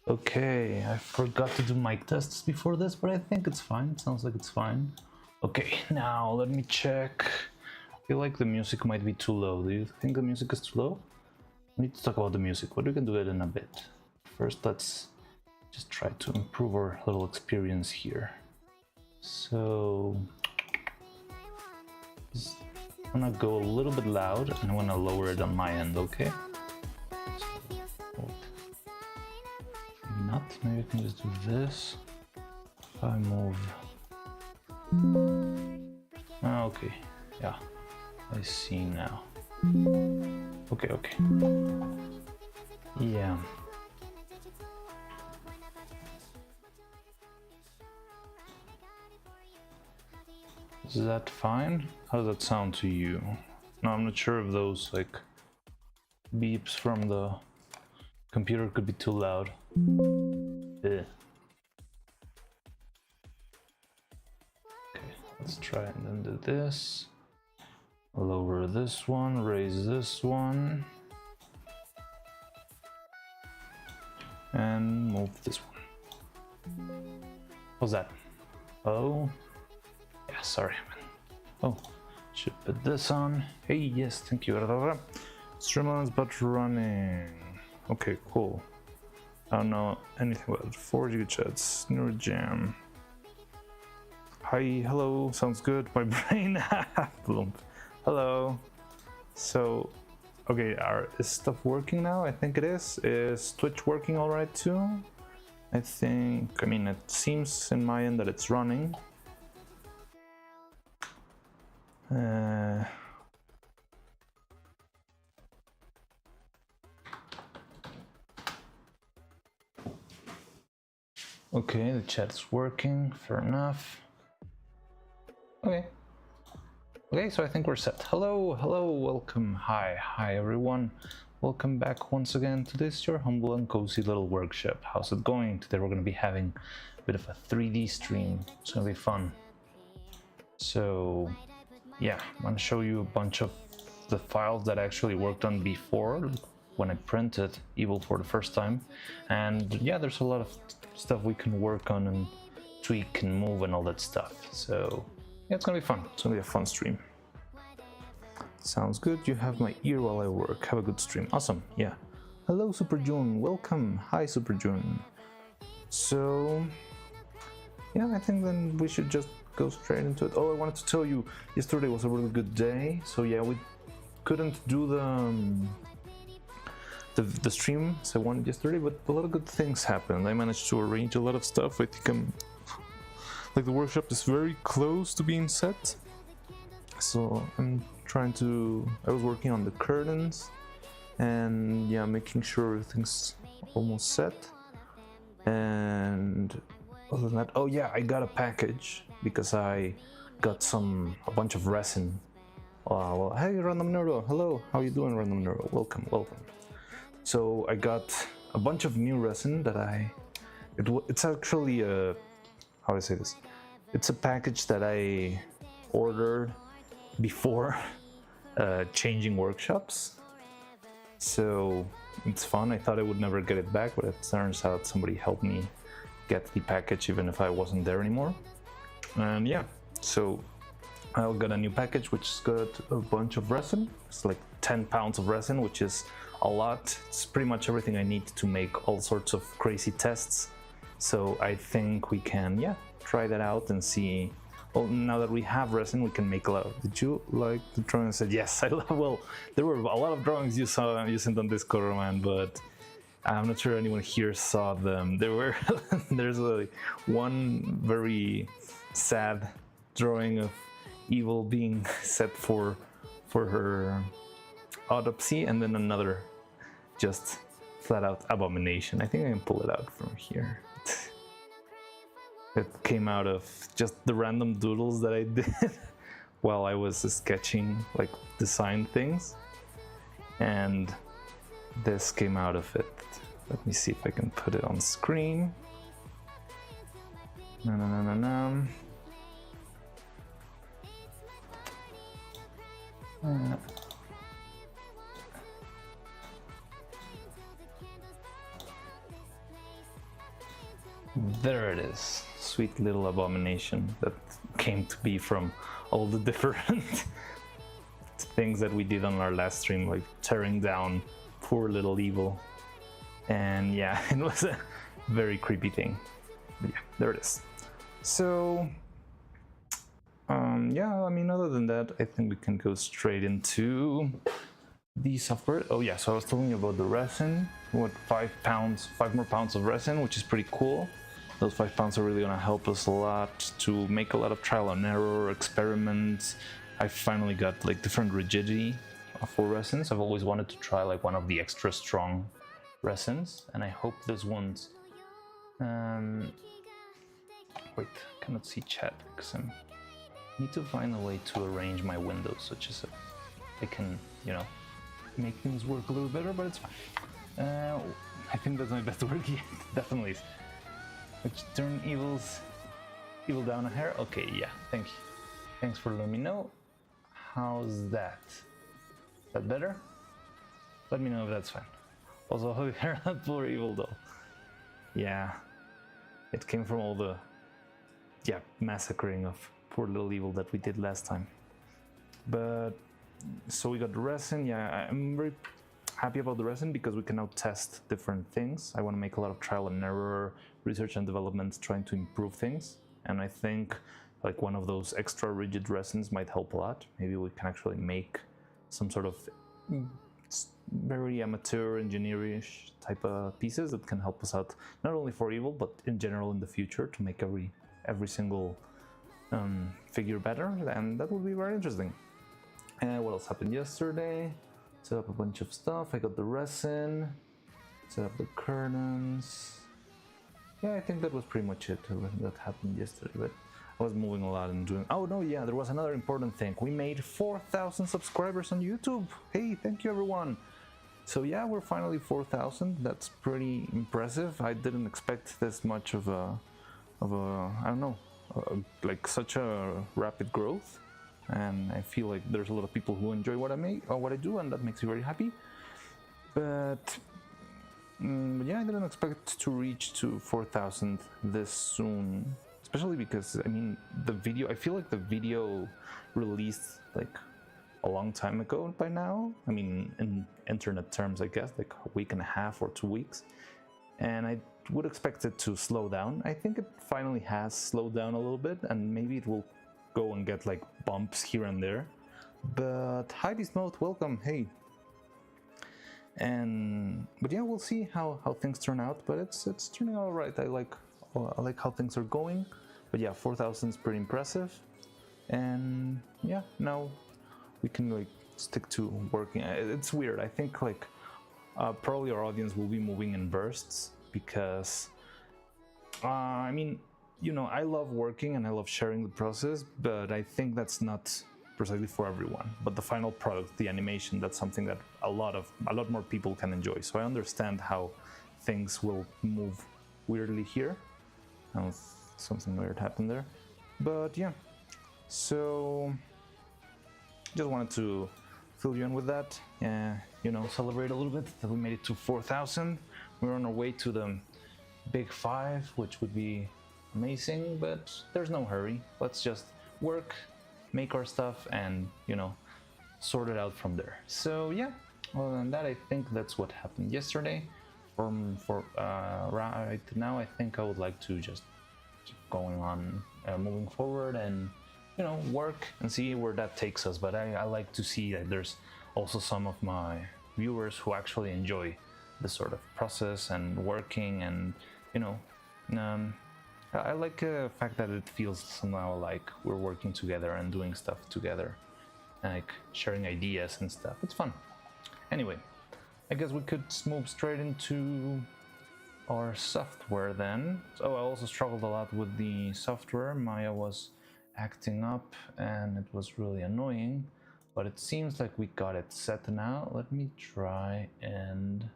Okay, I forgot to do mic tests before this, but I think it's fine. It sounds like it's fine. Okay, now let me check. I feel like the music might be too low. Do you think the music is too low? We need to talk about the music, but we can do it in a bit. First, let's just try to improve our little experience here. So, I'm gonna go a little bit loud and I'm gonna lower it on my end, okay? Not, maybe I can just do this. If I move. Okay, yeah, I see now. Okay. Yeah. Is that fine? How does that sound to you? No, I'm not sure if those like beeps from the computer could be too loud. Okay, let's try and then do this. Lower this one, raise this one, and move this one. What's that? Oh, yeah, sorry, man. Oh, should put this on. Hey, yes, thank you. Streamlines but running. Okay, cool. I don't know anything about it. 4 gigachats, Neuro-Jam. Hi, hello, sounds good. My brain. Boom. Hello. So, okay, is stuff working now? I think it is. Is Twitch working all right too? I mean, it seems in my end that it's running. Okay, the chat's working, fair enough. Okay, so I think we're set. Hello, welcome, hi everyone. Welcome back once again to this, your humble and cozy little workshop. How's it going? Today we're going to be having a bit of a 3D stream. It's going to be fun. So, yeah, I'm going to show you a bunch of the files that I actually worked on before when I printed Evil for the first time. And yeah, there's a lot of stuff we can work on and tweak and move and all that stuff. So yeah, it's gonna be fun. It's gonna be a fun stream. Sounds good. You have my ear while I work. Have a good stream. Awesome. Yeah. Hello, Super June. Welcome. Hi, Super June. So yeah, I think then we should just go straight into it. Oh, I wanted to tell you, yesterday was a really good day. So yeah, we couldn't do the stream as I wanted yesterday, but a lot of good things happened. I managed to arrange a lot of stuff. I think the workshop is very close to being set. So I was working on the curtains and yeah, making sure everything's almost set. And other than that, oh yeah, I got a package because I got a bunch of resin. Well, hey, Random Neuro. Hello, how you doing, Random Neuro? Welcome. So I got a bunch of new resin that it's actually a, how do I say this? It's a package that I ordered before changing workshops. So it's fun. I thought I would never get it back, but it turns out somebody helped me get the package even if I wasn't there anymore. And yeah, so I got a new package which got a bunch of resin. It's like 10 pounds of resin, which is a lot. It's pretty much everything I need to make all sorts of crazy tests. So I think we can, yeah, try that out and see. Well, now that we have resin, we can make a lot of. Did you like the drawing? I said yes. I love. Well, there were a lot of drawings you sent on Discord, man, but I'm not sure anyone here saw them. There were there's one very sad drawing of Evil being set for her autopsy, and then another just flat out abomination. I think I can pull it out from here. It came out of just the random doodles that I did while I was sketching, like design things, and this came out of it. Let me see if I can put it on screen. No. There it is. Sweet little abomination that came to be from all the different things that we did on our last stream, like tearing down poor little evil. And yeah, it was a very creepy thing. But yeah, there it is. So yeah, I mean, other than that, I think we can go straight into the software. Oh yeah, so I was telling you about the resin. What, 5 more pounds of resin, which is pretty cool. Those 5 pounds are really gonna help us a lot to make a lot of trial and error experiments. I finally got like different rigidity for resins. I've always wanted to try like one of the extra strong resins, and I hope this one's wait, I cannot see chat because I need to find a way to arrange my windows such as I can, you know, make things work a little better, but it's fine. I think that's my best work yet. Definitely is. Which turn evil down a hair? Okay, yeah, thank you. Thanks for letting me know. How's that? Is that better? Let me know if that's fine. Also, hope you heard that poor evil though. Yeah, it came from all the massacring of poor little evil that we did last time. But so we got the resin. Yeah, I'm very happy about the resin because we can now test different things. I want to make a lot of trial and error, research and development, trying to improve things. And I think like one of those extra rigid resins might help a lot. Maybe we can actually make some sort of very amateur engineerish type of pieces that can help us out, not only for evil, but in general in the future to make every single figure better, and that would be very interesting. And what else happened yesterday? Set up a bunch of stuff. I got the resin, set up the curtains. Yeah, I think that was pretty much it that happened yesterday, but I was moving a lot and doing... Oh no, yeah, there was another important thing. We made 4,000 subscribers on YouTube. Hey, thank you everyone. So yeah, we're finally 4,000. That's pretty impressive. I didn't expect this much of a I don't know, like such a rapid growth. And I feel like there's a lot of people who enjoy what I make or what I do, and that makes me very happy. But yeah, I didn't expect to reach to 4,000 this soon, especially because I mean I feel like the video released like a long time ago by now. I mean, in internet terms, I guess like a week and a half or 2 weeks, and I would expect it to slow down. I think it finally has slowed down a little bit, and maybe it will go and get like bumps here and there. But hi Smote, welcome, hey. But yeah, we'll see how things turn out, but it's turning out all right. I like how things are going. But yeah, 4,000 is pretty impressive, and yeah, now we can like stick to working. It's weird. I think like probably our audience will be moving in bursts because I mean, you know, I love working and I love sharing the process, but I think that's not precisely for everyone. But the final product, the animation, that's something that a lot more people can enjoy. So I understand how things will move weirdly here. Something weird happened there, but yeah. So just wanted to fill you in with that. You know, celebrate a little bit that we made it to 4,000. We're on our way to the big 5, which would be amazing, but there's no hurry. Let's just work, make our stuff, and you know, sort it out from there. So yeah, other than that, I think that's what happened yesterday. For right now, I think I would like to just keep going on, moving forward, and you know, work and see where that takes us. But I like to see that there's also some of my viewers who actually enjoy this sort of process and working, and you know, I like the fact that it feels somehow like we're working together and doing stuff together, and like sharing ideas and stuff. It's fun. Anyway, I guess we could move straight into our software then. So I also struggled a lot with the software. Maya was acting up and it was really annoying, but it seems like we got it set now. Let me try and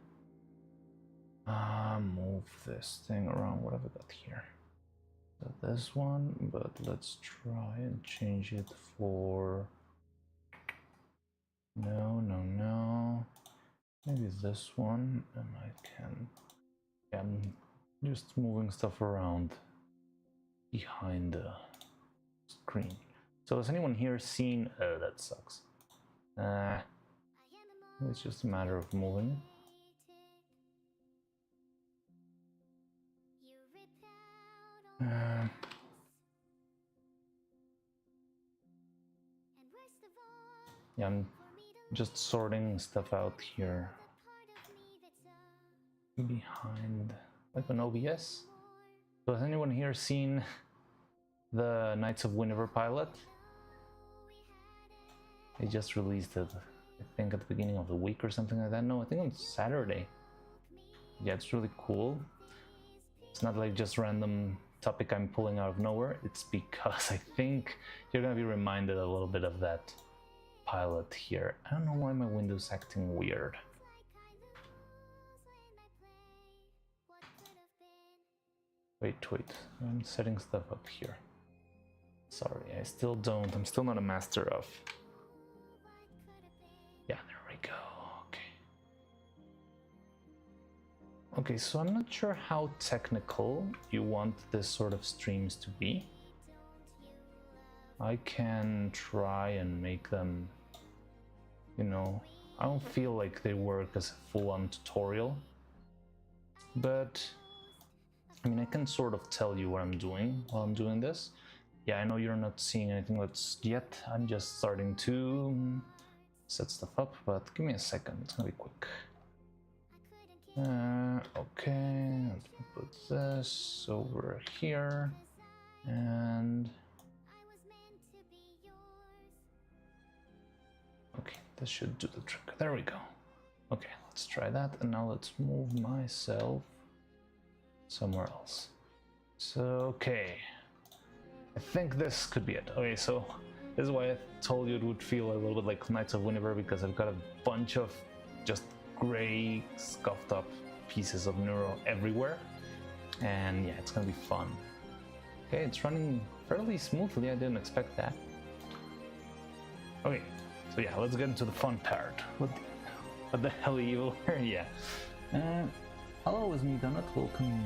move this thing around. What have I got here? So this one, but let's try and change it for no, maybe this one, and I can just moving stuff around behind the screen. So has anyone here seen... Oh, that sucks. It's just a matter of moving. Yeah, I'm just sorting stuff out here behind, like an OBS. So has anyone here seen the Knights of Winiver pilot? They just released it, I think at the beginning of the week or something like that. No, I think on Saturday. Yeah, it's really cool. It's not like just random topic I'm pulling out of nowhere. It's because I think you're gonna be reminded a little bit of that pilot here. I don't know why my window's acting weird. Wait, I'm setting stuff up here. Sorry, I'm still not a master of... Yeah, there we go, okay, so I'm not sure how technical you want this sort of streams to be. I can try and make them, you know, I don't feel like they work as a full-on tutorial, but I mean, I can sort of tell you what I'm doing while I'm doing this. Yeah, I know you're not seeing anything yet. I'm just starting to set stuff up, but give me a second, it's gonna be quick. Okay, let's put this over here, and okay, this should do the trick. There we go. Okay, let's try that, and now let's move myself somewhere else. So, okay, I think this could be it. Okay, so this is why I told you it would feel a little bit like Knights of Winiver, because I've got a bunch of just gray, scuffed up pieces of Neuro everywhere, and yeah, it's gonna be fun. Okay, it's running fairly smoothly. I didn't expect that. Okay, so yeah, let's get into the fun part. What the hell are you? Yeah. Hello, it's me, Donut. Welcome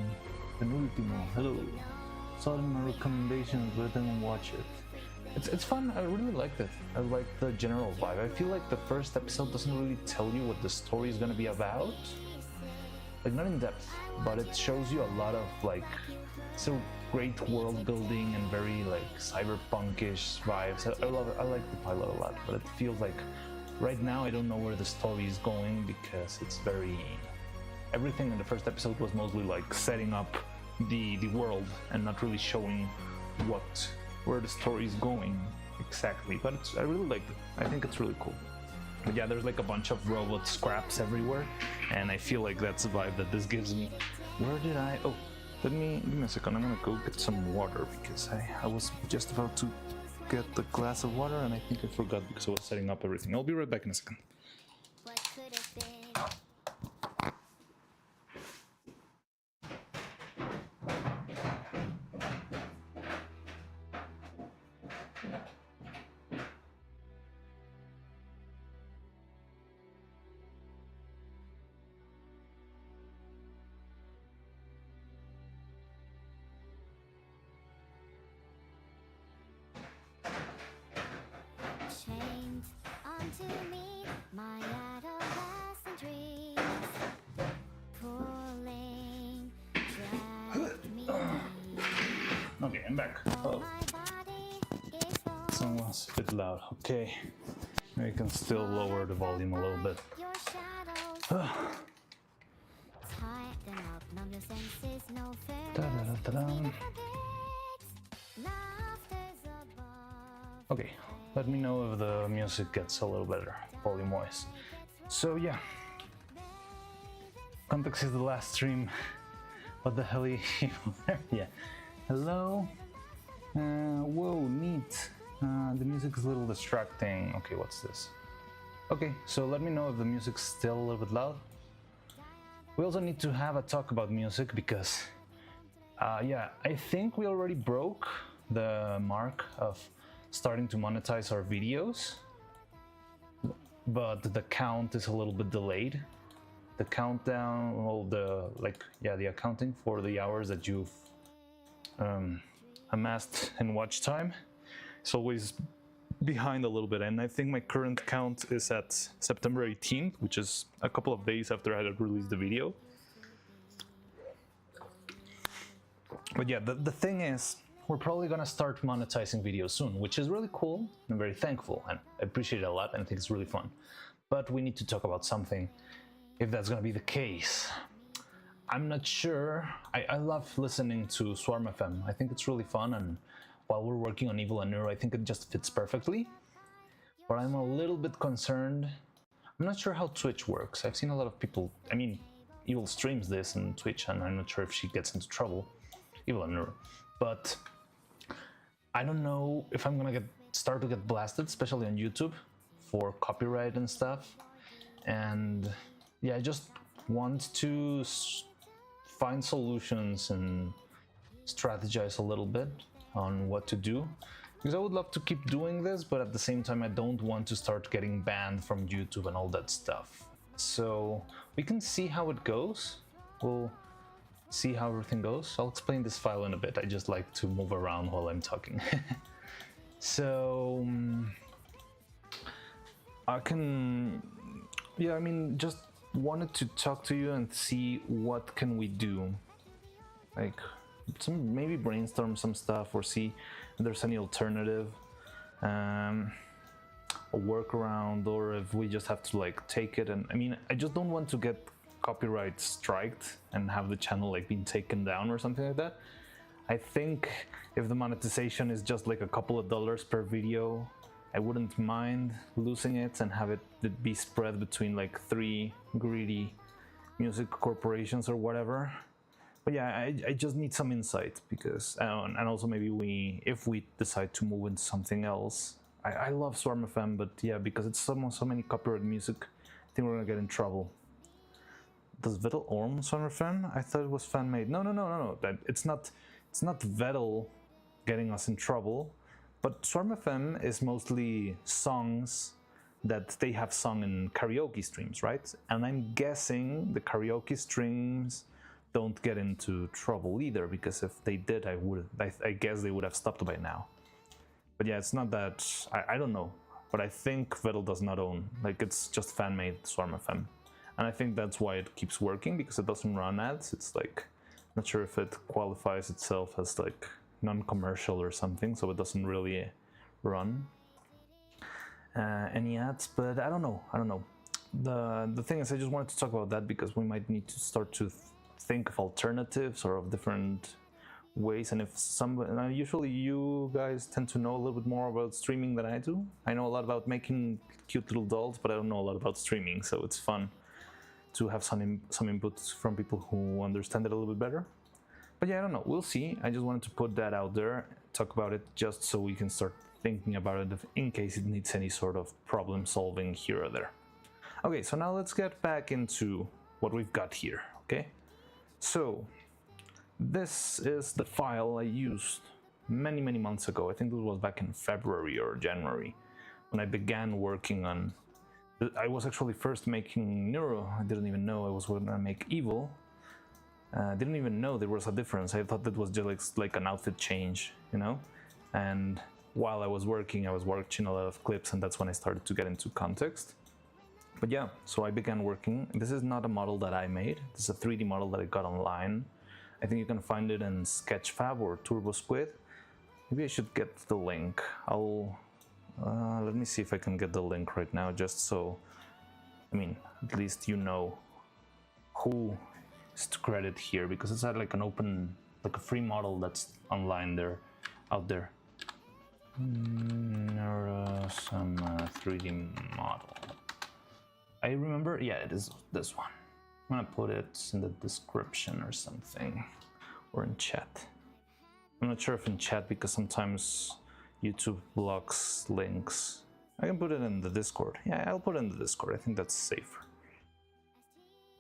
to Penultimo. Hello. Saw it in my recommendations, but I didn't watch it. It's fun. I really liked it. I like the general vibe. I feel like the first episode doesn't really tell you what the story is gonna be about. Like, not in depth, but it shows you a lot of like so great world building and very like cyberpunkish vibes. I love it. I like the pilot a lot, but it feels like right now I don't know where the story is going, because it's very... Everything in the first episode was mostly like setting up the world and not really showing where the story is going exactly. But I really like it. I think it's really cool. But yeah, there's like a bunch of robot scraps everywhere, and I feel like that's the vibe that this gives me. Where did I... Oh, give me a second. I'm gonna go get some water, because I was just about to get the glass of water, and I think I forgot because I was setting up everything. I'll be right back in a second. What could have been? Chained onto me, my adolescent dreams, pulling, dragged me deep. Okay, I'm back. Oh, My body is someone's a bit loud. Okay, I can still lower the volume a little bit. your shadows. Tighten up, numb your senses, no fear. Da-da-da-da-dum. Laughter's above. Okay, let me know if the music gets a little better volume-wise. So yeah, context is the last stream. What the hell are you? Yeah. Hello. Whoa, neat. The music is a little distracting. Okay, what's this? Okay, so let me know if the music's still a little bit loud. We also need to have a talk about music, because yeah, I think we already broke the mark of starting to monetize our videos, but the count is a little bit delayed. the countdown, all the the accounting for the hours that you've amassed in watch time. It's always behind a little bit, and I think my current count is at September 18th, which is a couple of days after I had released the video. But yeah, the thing is, we're probably gonna start monetizing videos soon, which is really cool. I'm very thankful and I appreciate it a lot, and I think it's really fun. But we need to talk about something if that's gonna be the case. I'm not sure. I love listening to Swarm FM. I think it's really fun, and while we're working on Evil and Neuro, I think it just fits perfectly. But I'm a little bit concerned. I'm not sure how Twitch works. I've seen a lot of people, I mean, Evil streams this on Twitch, and I'm not sure if she gets into trouble. Evil and Neuro. But I don't know if I'm gonna start to get blasted, especially on YouTube, for copyright and stuff. And yeah, I just want to find solutions and strategize a little bit on what to do, because I would love to keep doing this, but at the same time I don't want to start getting banned from YouTube and all that stuff. So we can see how it goes. We'll see how everything goes. I'll explain this file in a bit. I just like to move around while I'm talking. So I mean, just wanted to talk to you and see what can we do, like maybe brainstorm some stuff or see if there's any alternative, a workaround, or if we just have to like take it. And I mean, I just don't want to get copyright striked and have the channel like being taken down or something like that. I think if the monetization is just like a couple of dollars per video, I wouldn't mind losing it and have it be spread between like 3 greedy music corporations or whatever. But yeah, I just need some insight, because and also maybe if we decide to move into something else. I love Swarm FM, but yeah, because it's so many copyright music, I think we're gonna get in trouble. Does Vettel own Swarm FM? I thought it was fan made. No. It's not Vettel getting us in trouble. But Swarm FM is mostly songs that they have sung in karaoke streams, right? And I'm guessing the karaoke streams don't get into trouble either, because if they did, I guess they would have stopped by now. But yeah, it's not that, I don't know. But I think Vettel does not own, like it's just fan-made Swarm FM. And I think that's why it keeps working, because it doesn't run ads. It's like, not sure if it qualifies itself as like non-commercial or something, so it doesn't really run any ads. But I don't know. The thing is, I just wanted to talk about that because we might need to start to think of alternatives or of different ways. And if usually you guys tend to know a little bit more about streaming than I do. I know a lot about making cute little dolls, but I don't know a lot about streaming, so it's fun to have some inputs from people who understand it a little bit better. But yeah, I don't know, we'll see. I just wanted to put that out there, talk about it, just so we can start thinking about it in case it needs any sort of problem solving here or there. Okay, so now let's get back into what we've got here, okay? So, this is the file I used many months ago. I think it was back in February or January when I began working on... I was actually first making Neuro. I didn't even know I was going to make Evil. Didn't even know there was a difference. I thought that was just like an outfit change, you know? And while I was working, I was watching a lot of clips, and that's when I started to get into context. But yeah, so I began working. This is not a model that I made. This is a 3D model that I got online. I think you can find it in Sketchfab or TurboSquid. Maybe I should get the link. Let me see if I can get the link right now, just so, I mean, at least you know who is to credit here, because it's like an open, like a free model that's online there, out there. Neuro-Sama 3D model. I remember, yeah, it is this one. I'm gonna put it in the description or something, or in chat. I'm not sure if in chat, because sometimes YouTube blocks links. I can put it in the Discord. Yeah, I'll put it in the Discord. I think that's safer.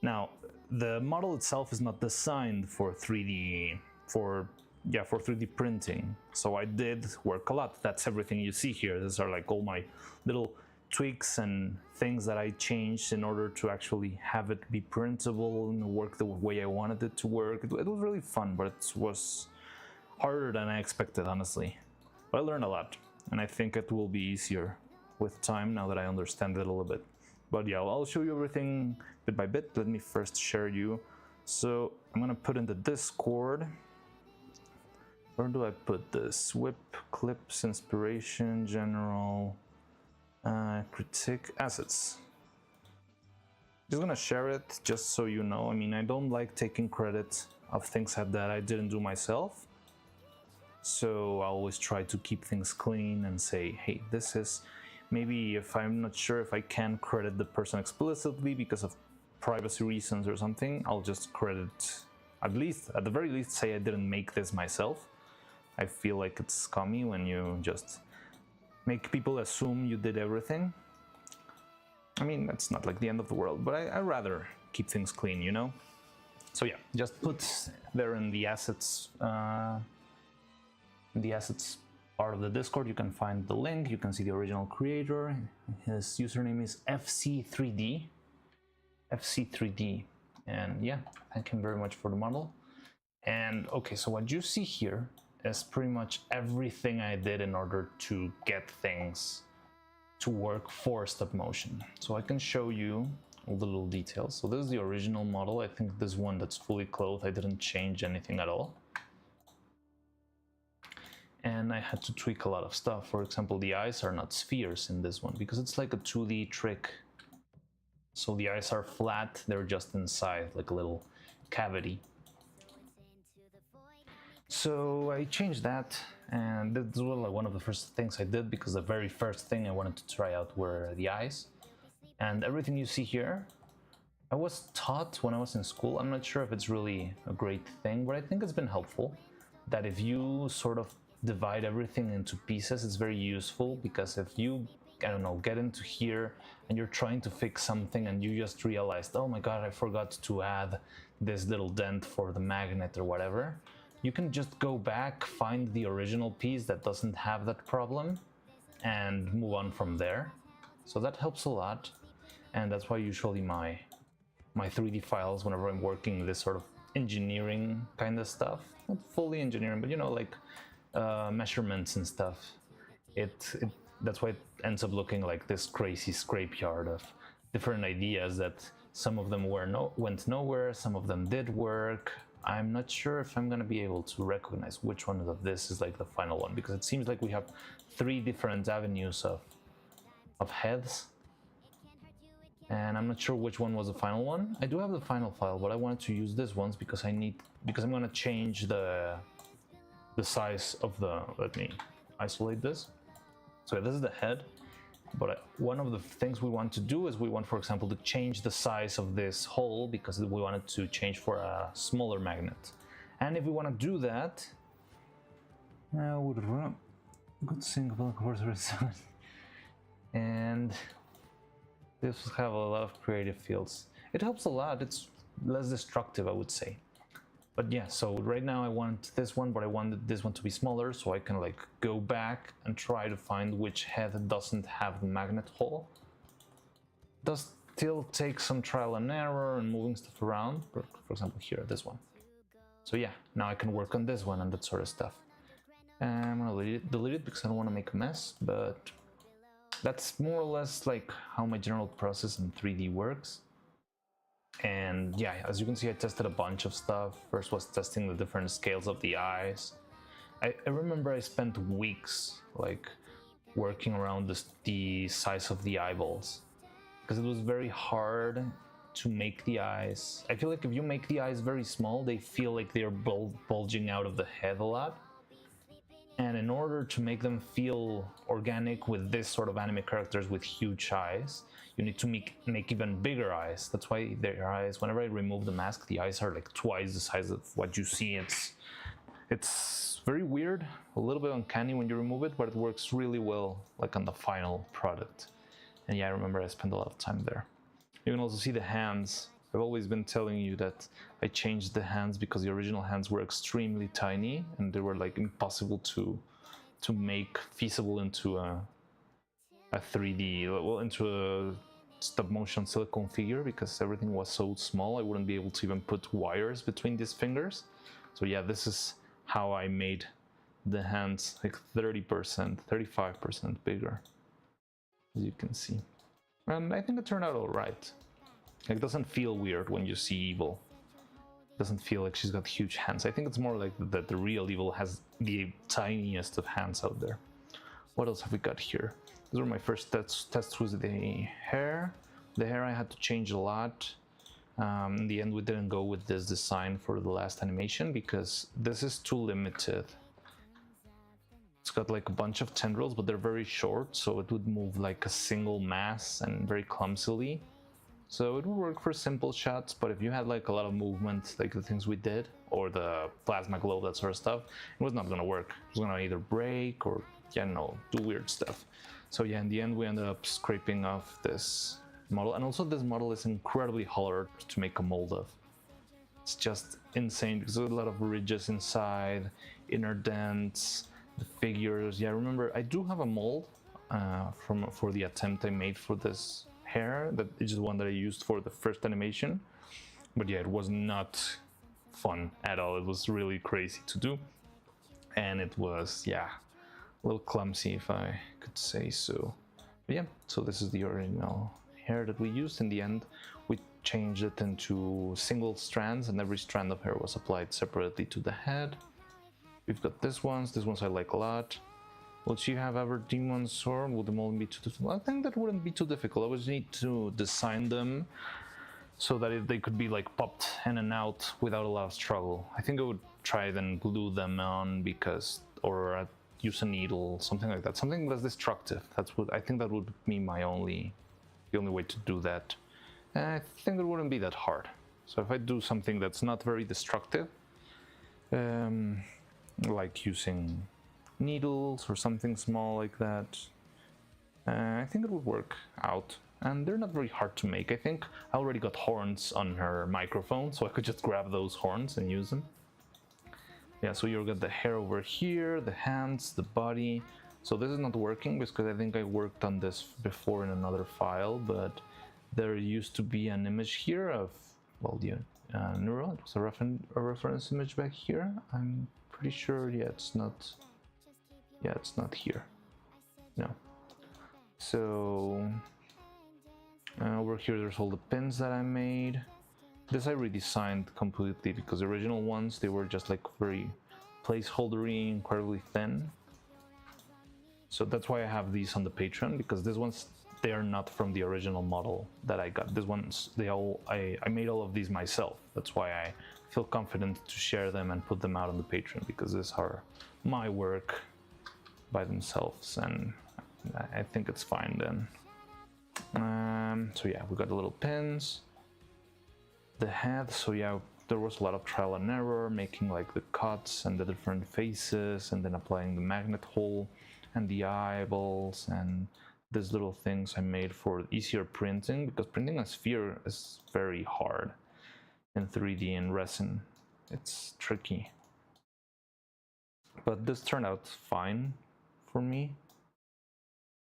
Now, the model itself is not designed for 3D, for 3D printing. So I did work a lot. That's everything you see here. These are like all my little tweaks and things that I changed in order to actually have it be printable and work the way I wanted it to work. It was really fun, but it was harder than I expected, honestly. But I learned a lot, and I think it will be easier with time now that I understand it a little bit. But yeah, I'll show you everything bit by bit. Let me first share you. So I'm gonna put in the Discord. Where do I put this? Whip, clips, inspiration, general, critique, assets. Just gonna share it just so you know. I mean, I don't like taking credit of things that I didn't do myself. So I always try to keep things clean and say, hey, this is, maybe if I'm not sure if I can credit the person explicitly because of privacy reasons or something, I'll just credit, at the very least, say I didn't make this myself. I feel like it's scummy when you just make people assume you did everything. I mean, that's not like the end of the world, but I rather keep things clean, you know? So yeah, just put there in the assets part of the Discord, you can find the link, you can see the original creator. His username is FC3D. FC3D. And yeah, thank him very much for the model. And okay, so what you see here is pretty much everything I did in order to get things to work for stop motion. So I can show you all the little details. So this is the original model. I think this one that's fully clothed, I didn't change anything at all. And I had to tweak a lot of stuff. For example, the eyes are not spheres in this one because it's like a 2D trick. So the eyes are flat, they're just inside like a little cavity. So I changed that, and this was like one of the first things I did because the very first thing I wanted to try out were the eyes. And everything you see here, I was taught when I was in school. I'm not sure if it's really a great thing, but I think it's been helpful that if you sort of divide everything into pieces, it's very useful, because if you, I don't know, get into here and you're trying to fix something and you just realized, oh my god, I forgot to add this little dent for the magnet or whatever, you can just go back, find the original piece that doesn't have that problem, and move on from there. So that helps a lot, and that's why usually my 3D files, whenever I'm working this sort of engineering kind of stuff, not fully engineering, but you know, like measurements and stuff, that's why it ends up looking like this crazy scrapyard of different ideas that some of them went nowhere, some of them did work. I'm not sure if I'm going to be able to recognize which one of this is like the final one, because it seems like we have 3 different avenues of heads, and I'm not sure which one was the final one. I do have the final file, but I wanted to use this ones because I'm going to change the size of the, let me isolate this. So this is the head, but one of the things we want to do is we want, for example, to change the size of this hole because we want it to change for a smaller magnet. And if we want to do that, good thing about course, and this will have a lot of creative fields. It helps a lot. It's less destructive, I would say. But yeah, so right now I want this one, but I wanted this one to be smaller, so I can like go back and try to find which head doesn't have the magnet hole. Does still take some trial and error and moving stuff around, for example here, this one. So yeah, now I can work on this one and that sort of stuff. I'm gonna delete it because I don't want to make a mess, but that's more or less like how my general process in 3D works. And yeah, as you can see, I tested a bunch of stuff. First was testing the different scales of the eyes. I remember I spent weeks like working around the size of the eyeballs, because it was very hard to make the eyes. I feel like if you make the eyes very small, they feel like they're bulging out of the head a lot. And in order to make them feel organic with this sort of anime characters with huge eyes, you need to make even bigger eyes. That's why their eyes, whenever I remove the mask, the eyes are like twice the size of what you see. It's very weird, a little bit uncanny when you remove it, but it works really well like on the final product. And yeah, I remember I spent a lot of time there. You can also see the hands. I've always been telling you that I changed the hands because the original hands were extremely tiny and they were like impossible to make feasible into a 3D, well, into a stop motion silicone figure because everything was so small I wouldn't be able to even put wires between these fingers. So yeah, this is how I made the hands like 30%, 35% bigger, as you can see. And I think it turned out all right. It doesn't feel weird when you see Evil. It doesn't feel like she's got huge hands. I think it's more like that the real Evil has the tiniest of hands out there. What else have we got here? These were my first tests with the hair. The hair I had to change a lot. In the end, we didn't go with this design for the last animation because this is too limited. It's got like a bunch of tendrils, but they're very short, so it would move like a single mass and very clumsily. So it would work for simple shots, but if you had like a lot of movement, like the things we did, or the plasma glow, that sort of stuff, it was not gonna work. It was gonna either break or, yeah, no, do weird stuff. So yeah, in the end, we ended up scraping off this model. And also this model is incredibly hard to make a mold of. It's just insane because there's a lot of ridges inside, inner dents, the figures. Yeah, remember, I do have a mold for the attempt I made for this hair. That is the one that I used for the first animation. But yeah, it was not fun at all. It was really crazy to do. And it was, yeah, a little clumsy, if I could say so. But yeah, so this is the original hair that we used. In the end, we changed it into single strands, and every strand of hair was applied separately to the head. We've got these ones I like a lot. Would you have ever demon sword? Would them all be too difficult? I think that wouldn't be too difficult. I would need to design them so that they could be like popped in and out without a lot of struggle. I think I would try then glue them on or use a needle, something like that, something less destructive. I think that would be the only way to do that. And I think it wouldn't be that hard. So if I do something that's not very destructive, like using needles or something small like that, I think it would work out. And they're not very hard to make. I think I already got horns on her microphone, so I could just grab those horns and use them. Yeah, so you've got the hair over here, the hands, the body. So this is not working because I think I worked on this before in another file, but there used to be an image here of, well, the Neuro. It was a reference image back here. I'm pretty sure, yeah, it's not here. No. So over here there's all the pins that I made. This I redesigned completely because the original ones, they were just like very placeholdery, incredibly thin. So that's why I have these on the Patreon, because these ones, they are not from the original model that I got. These ones, I made all of these myself. That's why I feel confident to share them and put them out on the Patreon, because these are my work by themselves, and I think it's fine then. So yeah, we got the little pins, the head. So yeah, there was a lot of trial and error, making like the cuts and the different faces, and then applying the magnet hole and the eyeballs and these little things I made for easier printing, because printing a sphere is very hard in 3D and resin. It's tricky. But this turned out fine for me.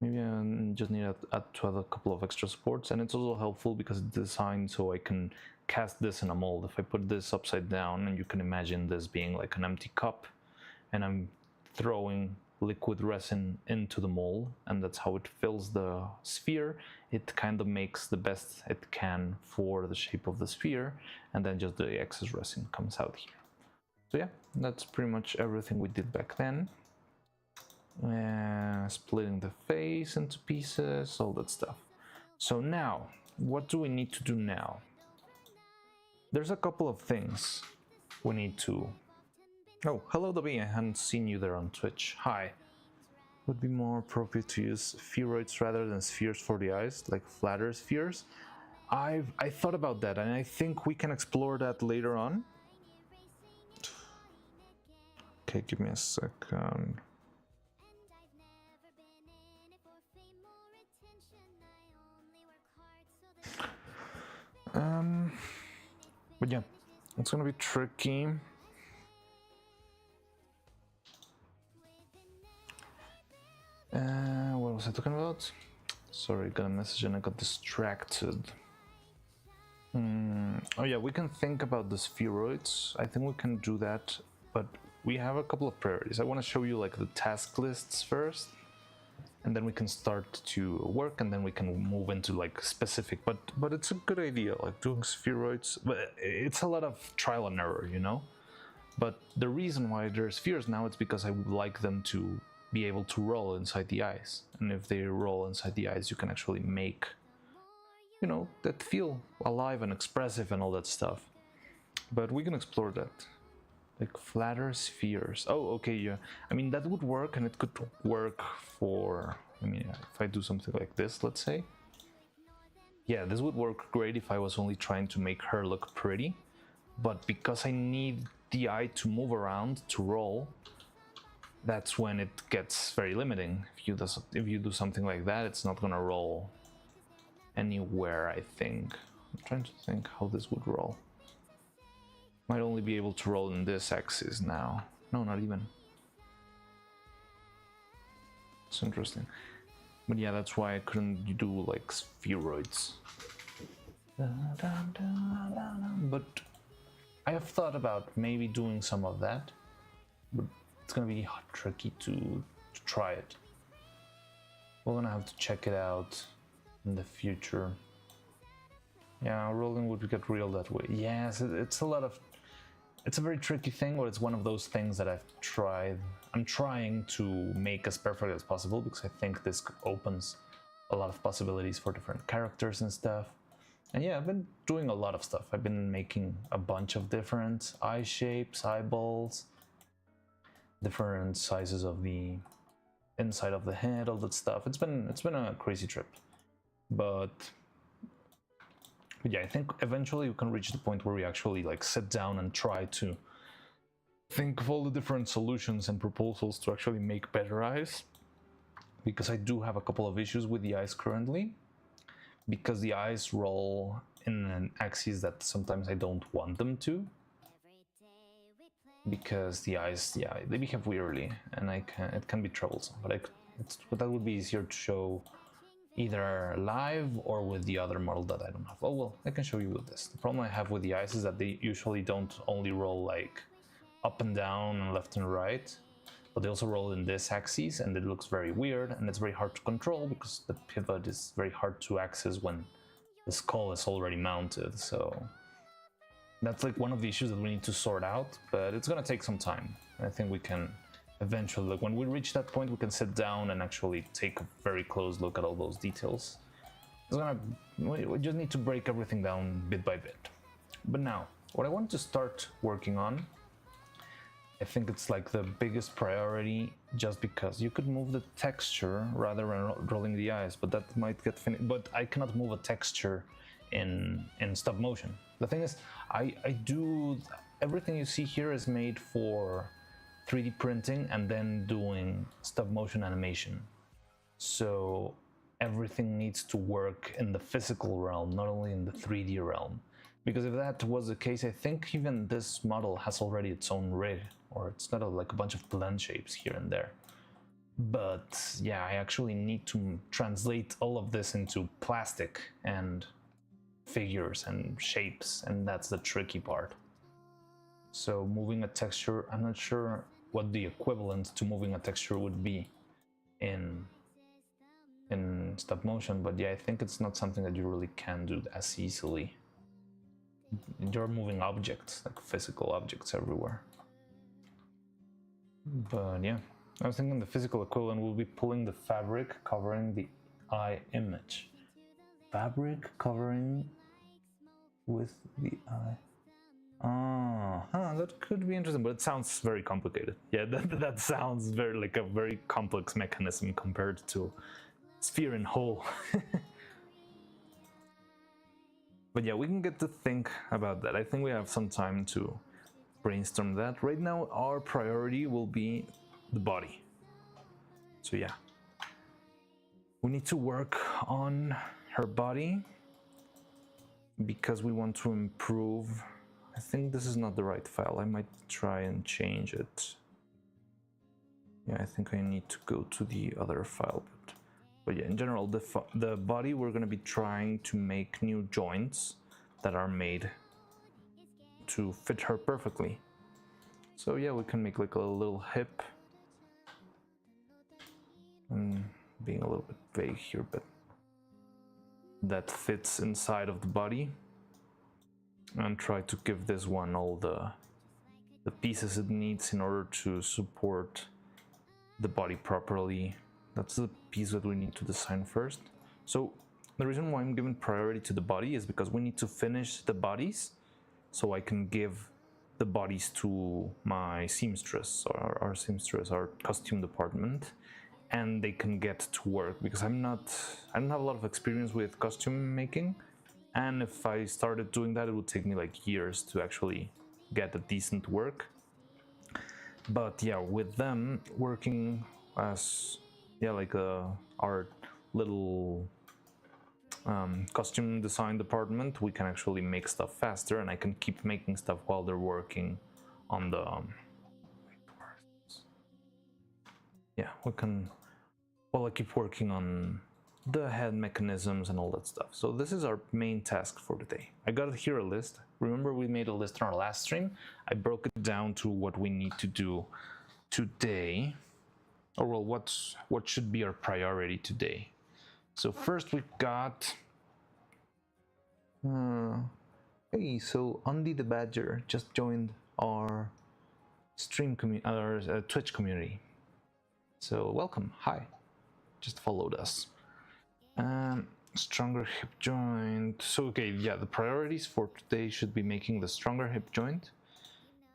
Maybe I just need to add a couple of extra supports, and it's also helpful because it's designed so I can cast this in a mold. If I put this upside down, and you can imagine this being like an empty cup, and I'm throwing liquid resin into the mold, and that's how it fills the sphere. It kind of makes the best it can for the shape of the sphere, and then just the excess resin comes out here. So yeah, that's pretty much everything we did back then. Splitting the face into pieces, all that stuff. So now, what do we need to do now? There's a couple of things we need to... Oh, hello Dobby, I hadn't seen you there on Twitch. Hi. Would be more appropriate to use spheroids rather than spheres for the eyes, like flatter spheres. I thought about that, and I think we can explore that later on. Okay, give me a second. But yeah, it's gonna be tricky. What was I talking about? Sorry, got a message and I got distracted. Oh yeah, we can think about the spheroids. I think we can do that, but we have a couple of priorities. I want to show you like the task lists first, and then we can start to work, and then we can move into like specific. But it's a good idea, like doing spheroids. But it's a lot of trial and error, you know. But the reason why there's spheres now is because I would like them to be able to roll inside the eyes, and if they roll inside the eyes, you can actually make, you know, that feel alive and expressive and all that stuff. But we can explore that. Like flatter spheres. Oh, okay, yeah. I mean, that would work, and it could work for, I mean, if I do something like this, let's say. Yeah, this would work great if I was only trying to make her look pretty. But because I need the eye to move around, to roll, that's when it gets very limiting. If you do something like that, it's not gonna roll anywhere, I think. I'm trying to think how this would roll. Might only be able to roll in this axis now. No, not even. It's interesting. But yeah, that's why I couldn't do like spheroids. But I have thought about maybe doing some of that, but it's gonna be tricky to try it. We're gonna have to check it out in the future. Yeah, rolling would get real that way. Yes, it's a lot of... It's a very tricky thing, but it's one of those things that I've tried. I'm trying to make as perfect as possible because I think this opens a lot of possibilities for different characters and stuff. And yeah, I've been doing a lot of stuff. I've been making a bunch of different eye shapes, eyeballs, different sizes of the inside of the head, all that stuff. It's been a crazy trip. But yeah, I think eventually we can reach the point where we actually like sit down and try to think of all the different solutions and proposals to actually make better eyes. Because I do have a couple of issues with the eyes currently. Because the eyes roll in an axis that sometimes I don't want them to. Because the eyes, yeah, they behave weirdly, and it can be troublesome. But that would be easier to show either live or with the other model that I don't have. Oh well, I can show you with this. The problem I have with the eyes is that they usually don't only roll like up and down and left and right, but they also roll in this axis, and it looks very weird, and it's very hard to control because the pivot is very hard to access when the skull is already mounted. So that's like one of the issues that we need to sort out, but it's gonna take some time. I think we can eventually, like when we reach that point, we can sit down and actually take a very close look at all those details. We just need to break everything down bit by bit. But now, what I want to start working on, I think it's like the biggest priority, just because you could move the texture rather than rolling the eyes, but that might get finished. But I cannot move a texture in stop motion. The thing is, I do everything you see here is made for 3D printing and then doing stop motion animation. So everything needs to work in the physical realm, not only in the 3D realm. Because if that was the case, I think even this model has already its own rig, or it's got like a bunch of blend shapes here and there. But yeah, I actually need to translate all of this into plastic and figures and shapes, and that's the tricky part. So moving a texture, I'm not sure what the equivalent to moving a texture would be in stop motion, but yeah, I think it's not something that you really can do as easily. You're moving objects, like physical objects everywhere. But yeah, I was thinking the physical equivalent will be pulling the fabric covering the eye image. Fabric covering with the eye. That could be interesting, but it sounds very complicated. Yeah, that sounds very like a very complex mechanism compared to sphere and hole. But yeah, we can get to think about that. I think we have some time to brainstorm that. Right now, our priority will be the body. So yeah, we need to work on her body because we want to improve. I think this is not the right file. I might try and change it. Yeah, I think I need to go to the other file, but But yeah, in general, the body, we're going to be trying to make new joints that are made to fit her perfectly. So yeah, we can make like a little hip. I'm being a little bit vague here, but that fits inside of the body. And try to give this one all the pieces it needs in order to support the body properly. That's the piece that we need to design first. So the reason why I'm giving priority to the body is because we need to finish the bodies so I can give the bodies to my seamstress, or our seamstress, our costume department, and they can get to work, because I don't have a lot of experience with costume making, and if I started doing that, it would take me like years to actually get a decent work. But yeah, with them working as like our little costume design department, we can actually make stuff faster, and I can keep making stuff while they're working on the we can, while I keep working on the head mechanisms and all that stuff. So this is our main task for today. I got here a list. Remember, we made a list in our last stream. I broke it down to what we need to do today, or well, what should be our priority today. So first we've got hey, so Andy the Badger just joined our stream our Twitch community. So welcome, hi, just followed us. Stronger hip joint. So okay, yeah, the priorities for today should be making the stronger hip joint,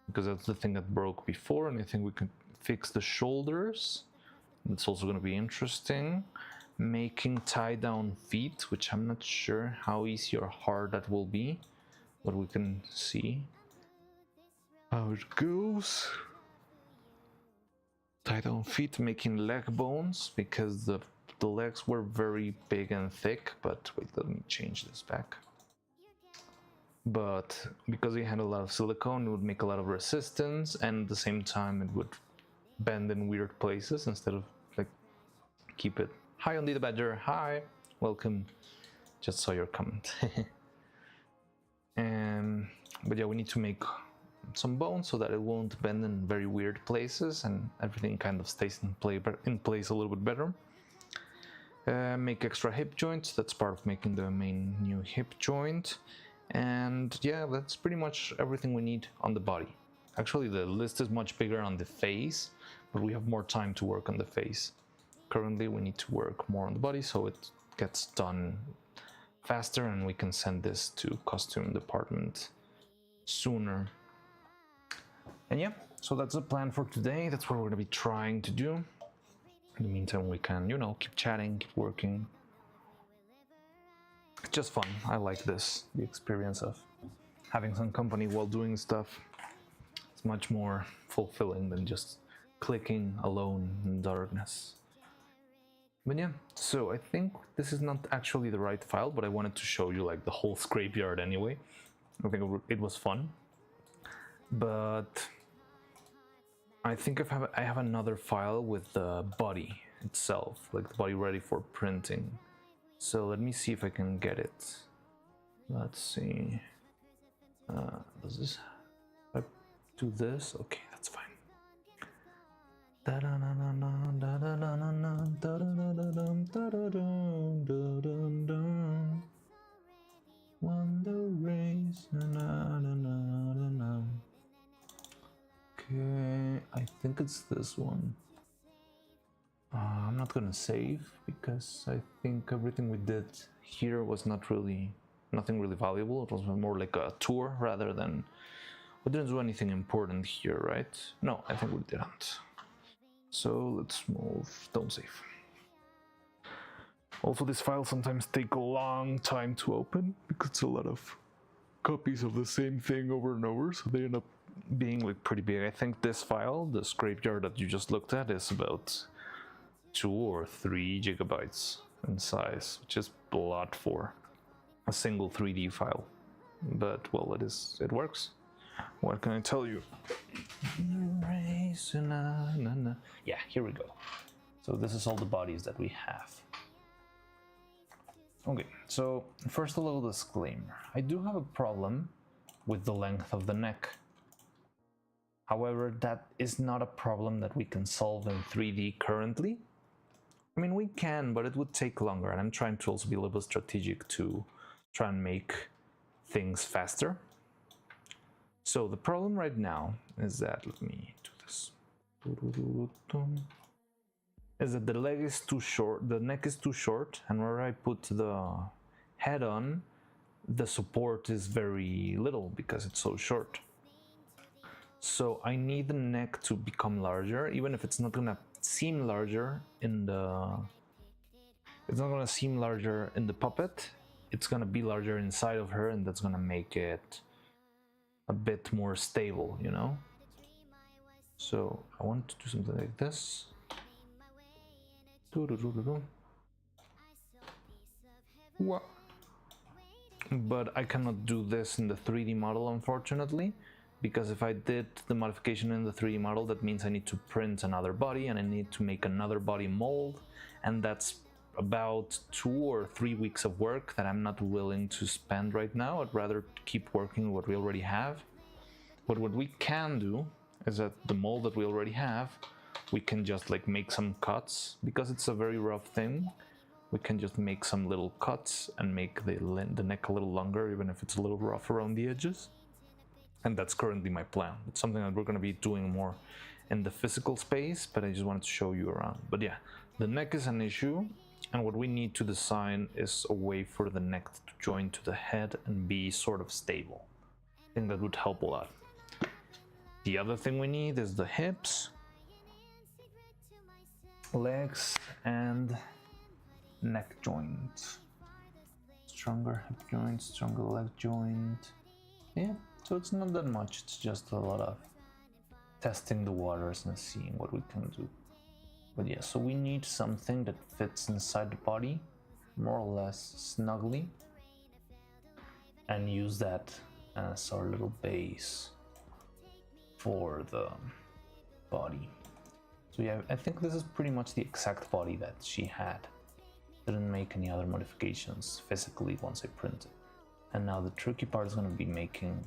because that's the thing that broke before, and I think we can fix the shoulders. That's also going to be interesting. Making tie-down feet, which I'm not sure how easy or hard that will be, but we can see how it goes. Tie-down feet, making leg bones, because the legs were very big and thick, but wait, let me change this back. But because we had a lot of silicone, it would make a lot of resistance, and at the same time it would bend in weird places instead of like keep it. Hi Andy the Badger, hi, welcome, just saw your comment. But yeah, we need to make some bones so that it won't bend in very weird places and everything kind of stays in place a little bit better. Make extra hip joints, that's part of making the main new hip joint. And yeah, that's pretty much everything we need on the body. Actually, the list is much bigger on the face, but we have more time to work on the face. Currently, we need to work more on the body so it gets done faster and we can send this to costume department sooner. And yeah, so that's the plan for today. That's what we're going to be trying to do. In the meantime, we can, keep chatting, keep working. It's just fun. I like this, the experience of having some company while doing stuff. It's much more fulfilling than just clicking alone in darkness. But yeah, so I think this is not actually the right file, but I wanted to show you like the whole scrapyard anyway. I think it was fun. But I think I have another file with the body itself, like the body ready for printing. So let me see if I can get it. Let's see. Does this? If I do this? Okay, that's fine. Wonder race. Okay, I think it's this one. I'm not gonna save because I think everything we did here was nothing really valuable. It was more like a tour rather than, we didn't do anything important here, right? No, I think we didn't. So let's move, don't save. Also, these files sometimes take a long time to open because it's a lot of copies of the same thing over and over, so they end up being like pretty big. I think this file, the scrapyard that you just looked at, is about 2 or 3 gigabytes in size, which is a lot for a single 3D file. But well, it works. What can I tell you? Yeah, here we go. So this is all the bodies that we have. Okay, so first a little disclaimer. I do have a problem with the length of the neck. However, that is not a problem that we can solve in 3D currently. I mean, we can, but it would take longer, and I'm trying to also be a little bit strategic to try and make things faster. So the problem right now is that, let me do this, is that the leg is too short, the neck is too short, and where I put the head on, the support is very little because it's so short. So I need the neck to become larger, even if it's not gonna seem larger in the... It's not gonna seem larger in the puppet, it's gonna be larger inside of her, and that's gonna make it a bit more stable, you know? So I want to do something like this. What? But I cannot do this in the 3D model, unfortunately, because if I did the modification in the 3D model, that means I need to print another body and I need to make another body mold, and that's about 2 or 3 weeks of work that I'm not willing to spend right now. I'd rather keep working with what we already have. But what we can do is that the mold that we already have, we can just like make some cuts, because it's a very rough thing. We can just make some little cuts and make the neck a little longer, even if it's a little rough around the edges. And that's currently my plan. It's something that we're going to be doing more in the physical space, but I just wanted to show you around. But yeah, the neck is an issue, and what we need to design is a way for the neck to join to the head and be sort of stable. I think that would help a lot. The other thing we need is the hips, legs, and neck joint. Stronger hip joint, stronger leg joint. Yeah, so it's not that much, it's just a lot of testing the waters and seeing what we can do. But yeah, so we need something that fits inside the body, more or less snugly, and use that as our little base for the body. So yeah, I think this is pretty much the exact body that she had. Didn't make any other modifications physically once I printed. And now the tricky part is going to be making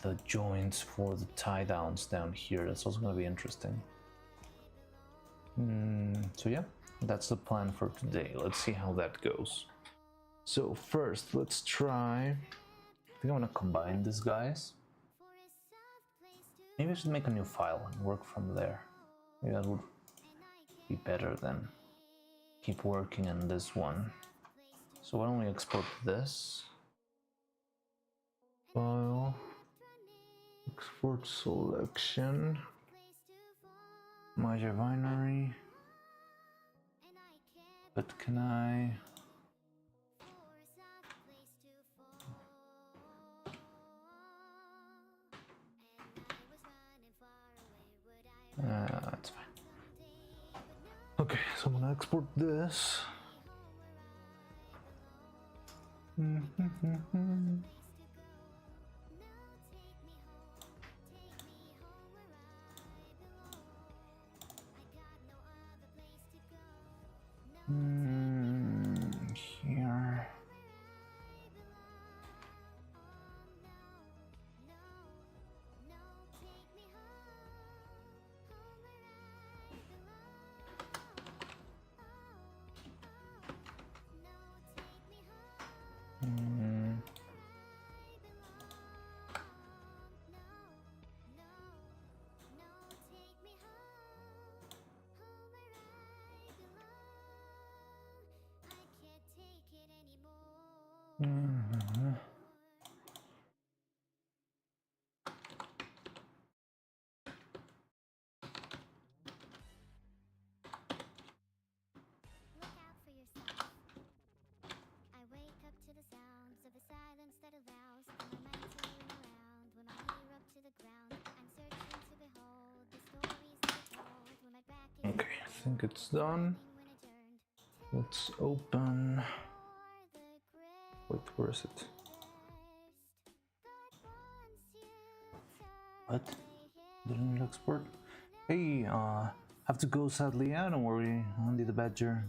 the joints for the tie downs down here. That's also going to be interesting. So yeah, that's the plan for today. Let's see how that goes. So first, let's try... I think I'm going to combine these guys. Maybe I should make a new file and work from there. Maybe that would be better than keep working on this one. So why don't we export this file, export selection, Major binary, but can I... that's fine. Okay, so I'm gonna export this. Here. Look out for yourself. I wake up to the sounds of the silence that allows for my mind to ring around. When my ear up to the ground, I'm searching to behold the stories that are told. When my back is Okay, I think it's done. when I turned Let's open... for the great Wait, where is it? God wants you to What? Didn't it export? Hey, have to go sadly. Yeah, don't worry. Andy the Badger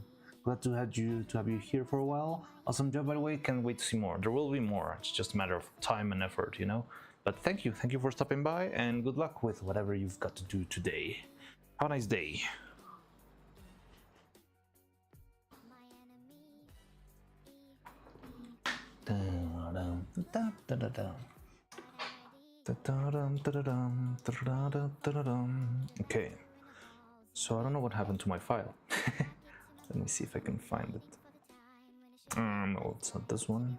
Glad to have you here for a while. Awesome job, by the way. Can't wait to see more. There will be more. It's just a matter of time and effort, you know. But thank you for stopping by, and good luck with whatever you've got to do today. Have a nice day. Okay, so I don't know what happened to my file. Let me see if I can find it. No, it's not this one.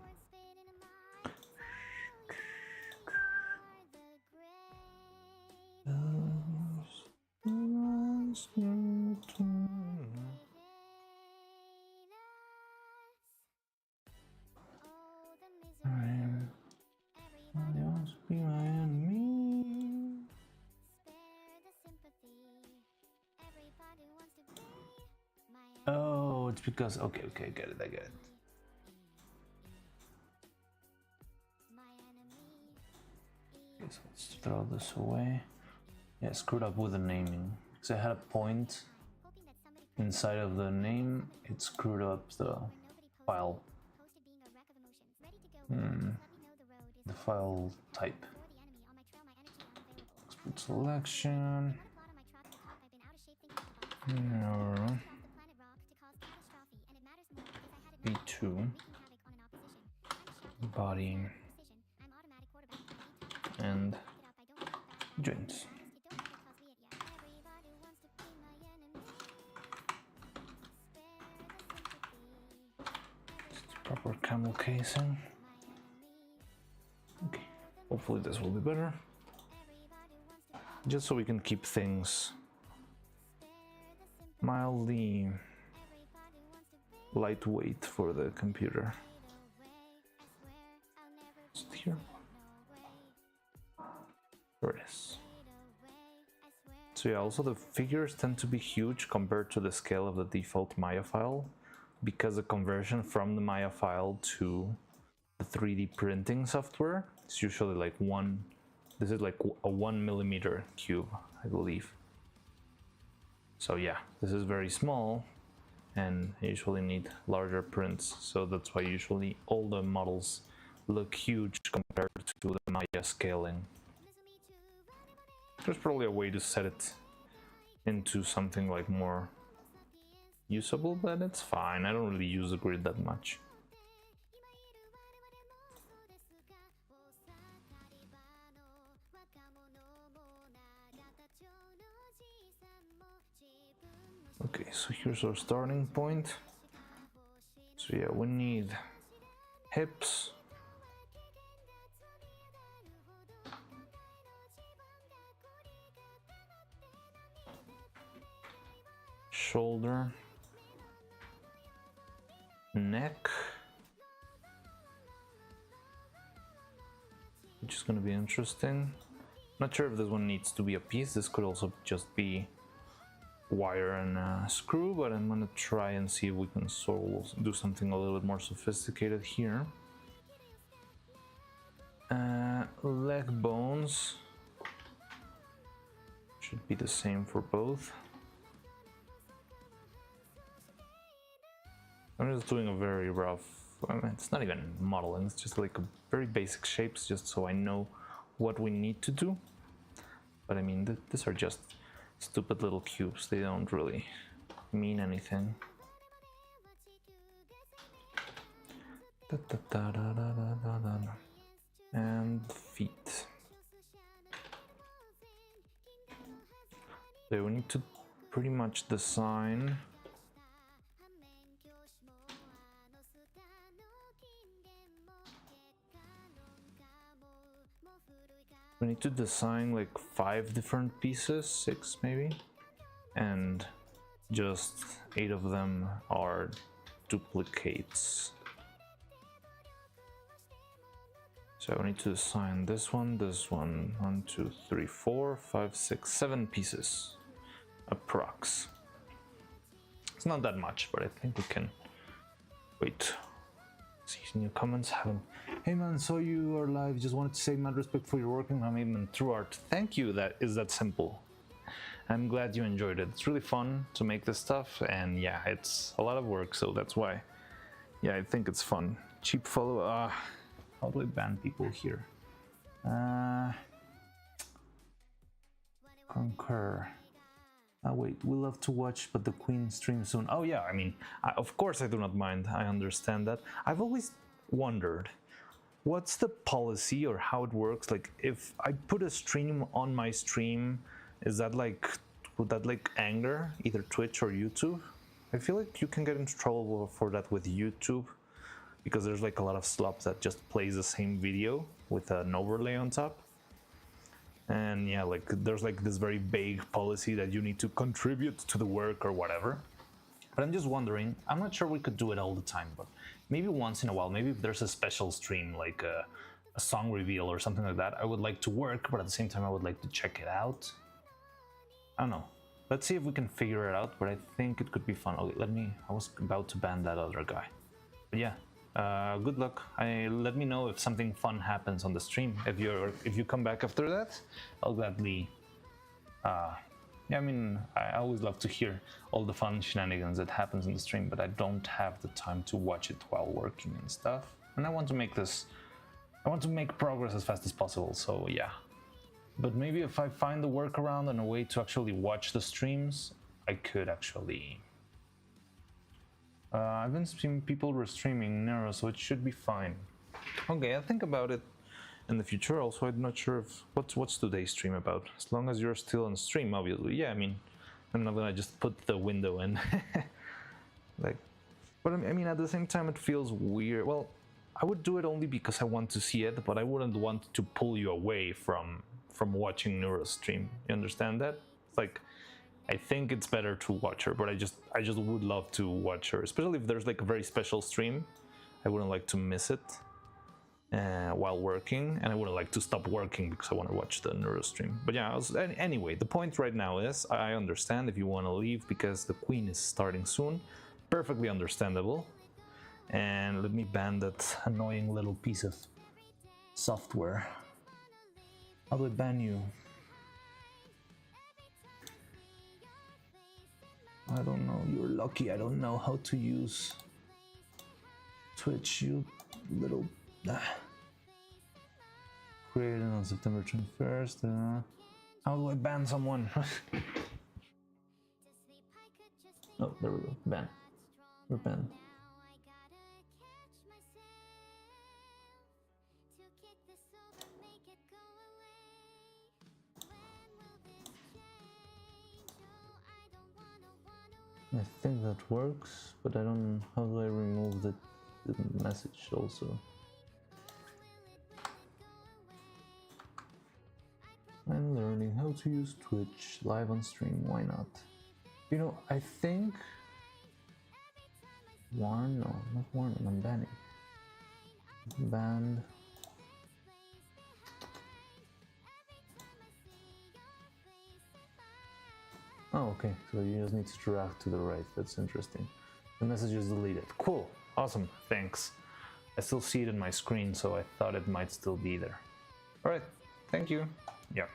Be my enemy. Oh, it's because okay, I get it. Okay, so let's throw this away. Yeah, screwed up with the naming. Because I had a point inside of the name, it screwed up the file. The file type. Export selection. No. B2. Body. And joints. Proper camel casing. Okay, hopefully this will be better. Just so we can keep things mildly lightweight for the computer. Just here. There it is. So yeah, also the figures tend to be huge compared to the scale of the default Maya file, because the conversion from the Maya file to the 3D printing software is usually like this is like a 1 millimeter cube, I believe. So yeah, this is very small and I usually need larger prints, so that's why usually all the models look huge compared to the Maya scaling. There's probably a way to set it into something like more usable, but it's fine. I don't really use the grid that much. Okay, so here's our starting point. So yeah, we need hips, shoulder, neck, which is going to be interesting. Not sure if this one needs to be a piece. This could also just be wire and a screw, but I'm going to try and see if we can do something a little bit more sophisticated here. Leg bones should be the same for both. I'm just doing a very rough, I mean, it's not even modeling, it's just like a very basic shapes, just so I know what we need to do. But I mean, these are just stupid little cubes, they don't really mean anything. And feet. So we need to pretty much design like 5 different pieces, 6 maybe, and just 8 of them are duplicates. So I need to design this one, 1, 2, 3, 4, 5, 6, 7 pieces, approx. It's not that much, but I think we can. Wait. See new comments. Hey man, saw you are live. Just wanted to say mad respect for your work and commitment through art. Thank you. That is that simple. I'm glad you enjoyed it. It's really fun to make this stuff, and yeah, it's a lot of work, so that's why. Yeah, I think it's fun. Cheap follow. How do I ban people here? Concur. Wait, we love to watch, but the Queen streams soon. Oh yeah, I mean, of course I do not mind. I understand that. I've always wondered, what's the policy or how it works? Like, if I put a stream on my stream, is that like, would that like anger either Twitch or YouTube? I feel like you can get into trouble for that with YouTube, because there's like a lot of slop that just plays the same video with an overlay on top. And yeah, like there's like this very vague policy that you need to contribute to the work or whatever. But I'm just wondering, I'm not sure we could do it all the time, but maybe once in a while, maybe if there's a special stream like a song reveal or something like that, I would like to work, but at the same time I would like to check it out. I don't know. Let's see if we can figure it out, but I think it could be fun. Okay, I was about to ban that other guy. But yeah. Good luck. Let me know if something fun happens on the stream. If you come back after that, I'll gladly. Yeah, I mean, I always love to hear all the fun shenanigans that happens in the stream, but I don't have the time to watch it while working and stuff. And I want to make progress as fast as possible. So yeah. But maybe if I find the workaround and a way to actually watch the streams, I could actually. I've been seeing people restreaming Neuro, so it should be fine. Okay, I'll think about it in the future. Also, I'm not sure if what's today's stream about. As long as you're still on stream, obviously. Yeah, I mean, I'm not gonna just put the window in. Like, but I mean, at the same time, it feels weird. Well, I would do it only because I want to see it, but I wouldn't want to pull you away from watching Neuro stream. You understand that? It's like, I think it's better to watch her, but I just would love to watch her, especially if there's like a very special stream. I wouldn't like to miss it while working, and I wouldn't like to stop working because I want to watch the Neuro stream. But yeah, anyway, the point right now is I understand if you want to leave because the Queen is starting soon. Perfectly understandable. And let me ban that annoying little piece of software. How do I ban you? I don't know, you're lucky I don't know how to use Twitch, you little... Created on September 21st, how do I ban someone? Oh, there we go, ban. We're banned. I think that works, but I don't. How do I remove the message also? I'm learning how to use Twitch live on stream. Why not? You know, I think warn. No, not warn. I'm banning. Banned. Oh, okay, so you just need to drag to the right. That's interesting. The message is deleted. Cool, awesome, thanks. I still see it in my screen, so I thought it might still be there. All right, thank you. Yeah.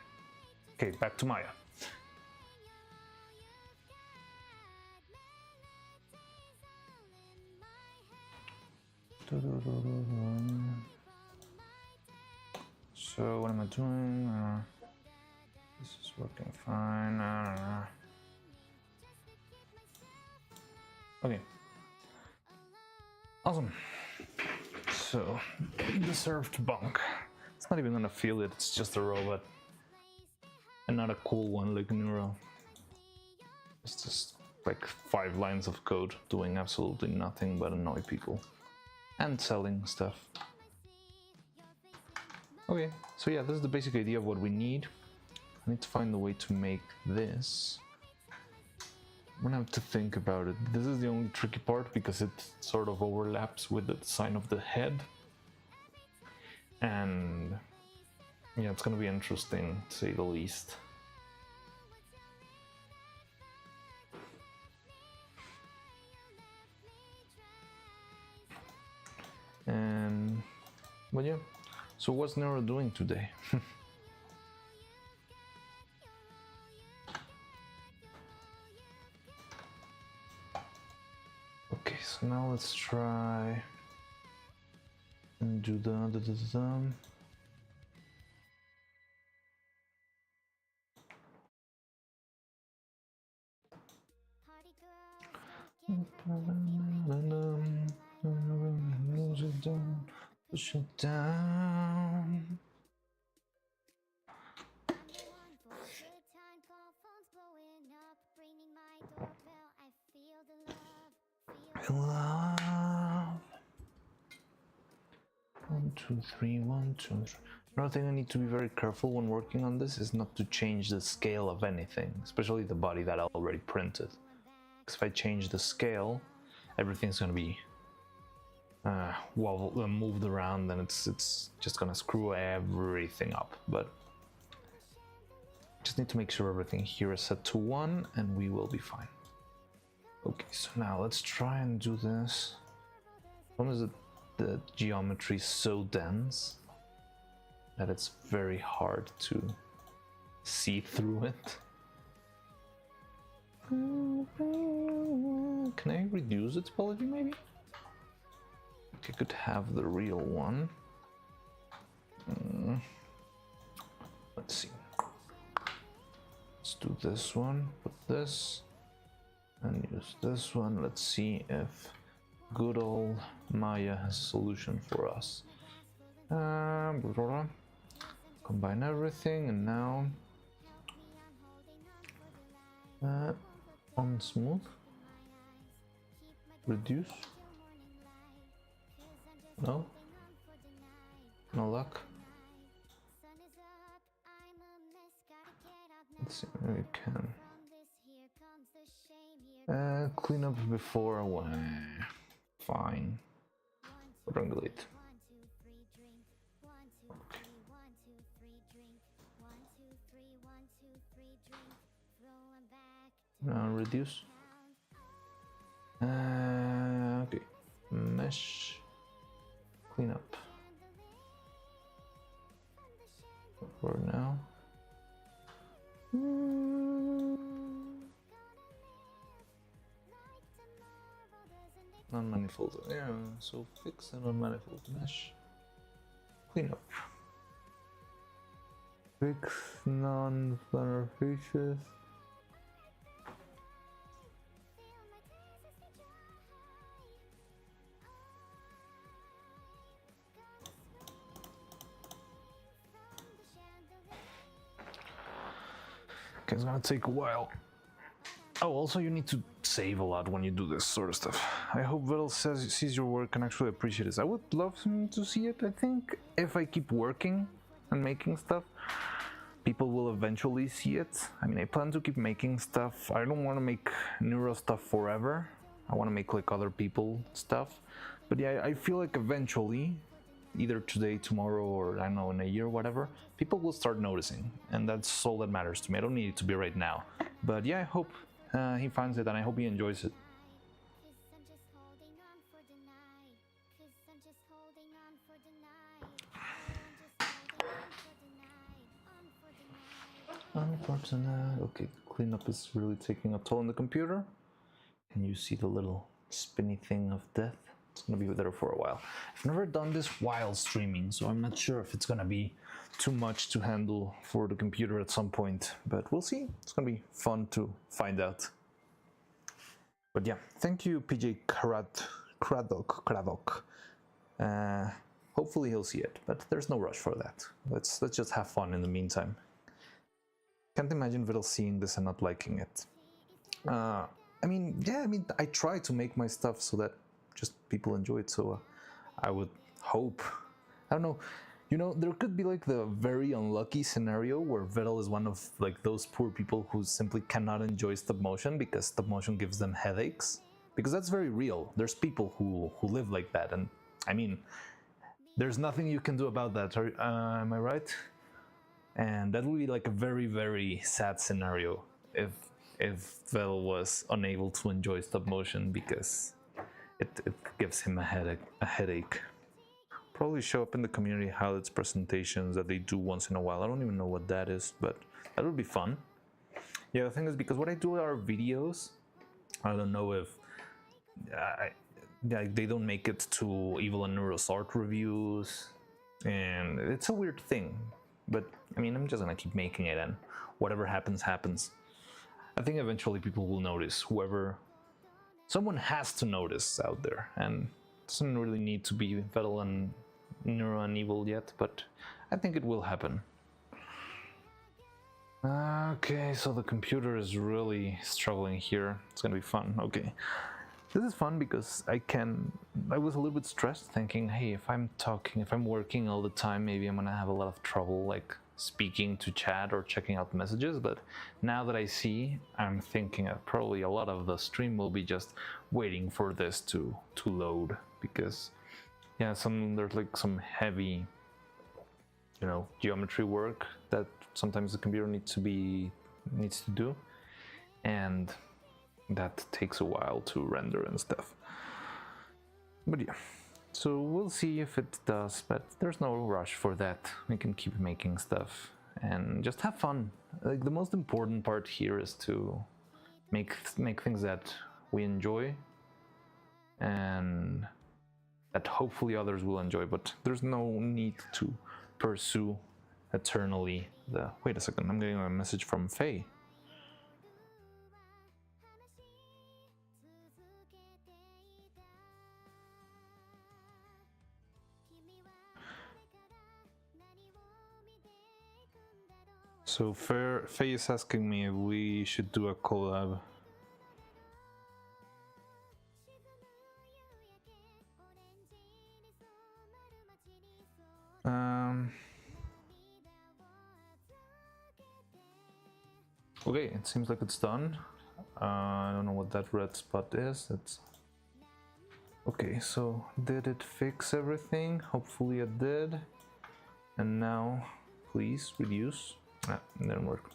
Okay, back to Maya. So what am I doing? This is working fine. Okay. Awesome. So, deserved bunk. It's not even gonna feel it, it's just a robot. And not a cool one like Neuro. It's just like 5 lines of code doing absolutely nothing but annoy people. And selling stuff. Okay, so yeah, this is the basic idea of what we need. I need to find a way to make this. I'm gonna have to think about it. This is the only tricky part because it sort of overlaps with the design of the head. And yeah, it's gonna be interesting to say the least. And but yeah, so what's Neuro doing today? So now let's try and do the Party girls don't push it down. one for a good time, call phones blowing up, ringing my doorbell. I feel the love, feel Love. 1, 2, 3, 1, 2, 3. Another thing I need to be very careful when working on this is not to change the scale of anything, especially the body that I already printed. Because if I change the scale, everything's gonna be moved around, and it's just gonna screw everything up. But just need to make sure everything here is set to 1, and we will be fine. Okay, so now let's try and do this. Problem is that the geometry is so dense that it's very hard to see through it. Can I reduce its topology maybe? I could have the real one. Let's see. Let's do this one, put this, and use this one. Let's see if good old Maya has a solution for us. Combine everything, and now on smooth, reduce. No luck. Let's see, maybe we can clean up before away. Fine. Regulate. Okay. Now reduce. Okay. Mesh. Clean up. For now. Non-manifold. Yeah, so fix the non-manifold mesh. Clean up. Fix non-planar features. Okay, it's gonna take a while. Oh, also you need to save a lot when you do this sort of stuff. I hope Vettel sees your work and actually appreciates it. I would love him to see it. I think if I keep working and making stuff, people will eventually see it. I mean, I plan to keep making stuff. I don't want to make Neuro stuff forever. I want to make like other people stuff. But yeah, I feel like eventually, either today, tomorrow, or I don't know, in a year, whatever, people will start noticing. And that's all that matters to me. I don't need it to be right now. But yeah, I hope he finds it, and I hope he enjoys it. Unfortunate. Okay, cleanup is really taking a toll on the computer. Can you see the little spinny thing of death? It's gonna be there for a while. I've never done this while streaming, so I'm not sure if it's gonna be too much to handle for the computer at some point, but we'll see. It's gonna be fun to find out. But yeah, thank you, PJ Kradok. Hopefully he'll see it, but there's no rush for that. Let's just have fun in the meantime. Can't imagine Vittel seeing this and not liking it. I mean, I try to make my stuff so that just people enjoy it, so I would hope. I don't know. You know, there could be like the very unlucky scenario where Vettel is one of like those poor people who simply cannot enjoy stop motion because stop motion gives them headaches. Because that's very real. There's people who live like that, and I mean, there's nothing you can do about that. Am I right? And that would be like a very, very sad scenario if Vettel was unable to enjoy stop motion because it gives him a headache. Probably show up in the community highlights presentations that they do once in a while. I don't even know what that is, but that would be fun. Yeah, the thing is, because what I do are videos, I don't know if like they don't make it to Evil and Neuro's art reviews, and it's a weird thing. But I mean, I'm just gonna keep making it, and whatever happens, happens. I think eventually people will notice. Someone has to notice out there, and it doesn't really need to be Vettel and Neuro and Evil yet, but I think it will happen. Okay, so the computer is really struggling here. It's gonna be fun. Okay. This is fun because I was a little bit stressed thinking, hey, if I'm working all the time, maybe I'm gonna have a lot of trouble like speaking to chat or checking out messages. But now that I see, I'm thinking that probably a lot of the stream will be just waiting for this to load, because yeah, there's like some heavy, geometry work that sometimes the computer needs to do, and that takes a while to render and stuff. But yeah, so we'll see if it does, but there's no rush for that. We can keep making stuff and just have fun. Like, the most important part here is to make things that we enjoy and that hopefully others will enjoy, but there's no need to pursue eternally wait a second, I'm getting a message from Faye. So Faye is asking me if we should do a collab. Okay, it seems like it's done. I don't know what that red spot is. Okay, so did it fix everything? Hopefully it did. And now, please reduce. It didn't work.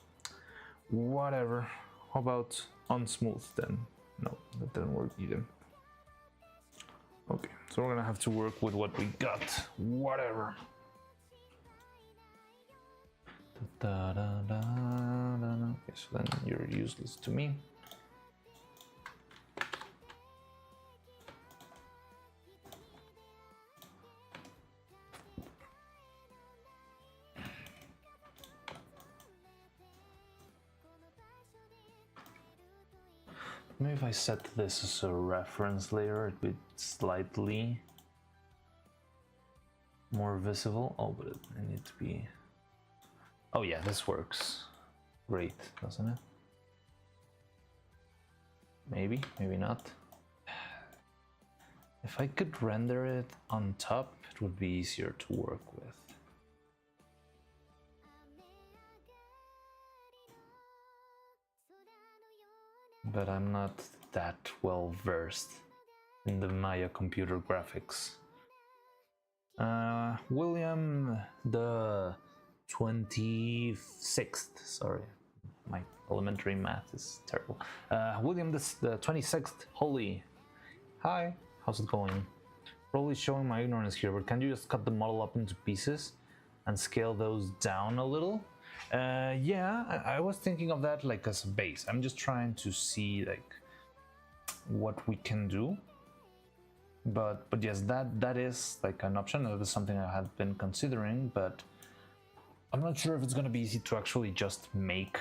Whatever. How about unsmooth then? No, that didn't work either. Okay, so we're gonna have to work with what we got. Whatever. Okay, so then you're useless to me. Maybe if I set this as a reference layer, it'd be slightly more visible. Oh, but it needs to be... Oh yeah, this works great, doesn't it? Maybe, maybe not. If I could render it on top, it would be easier to work with. But I'm not that well versed in the Maya computer graphics. William the 26th, sorry, my elementary math is terrible. William the 26th, holy. Hi, how's it going? Probably showing my ignorance here, but can you just cut the model up into pieces and scale those down a little? Yeah, I was thinking of that like as a base. I'm just trying to see like what we can do. But yes, that is like an option. That is something I had been considering, but I'm not sure if it's gonna be easy to actually just make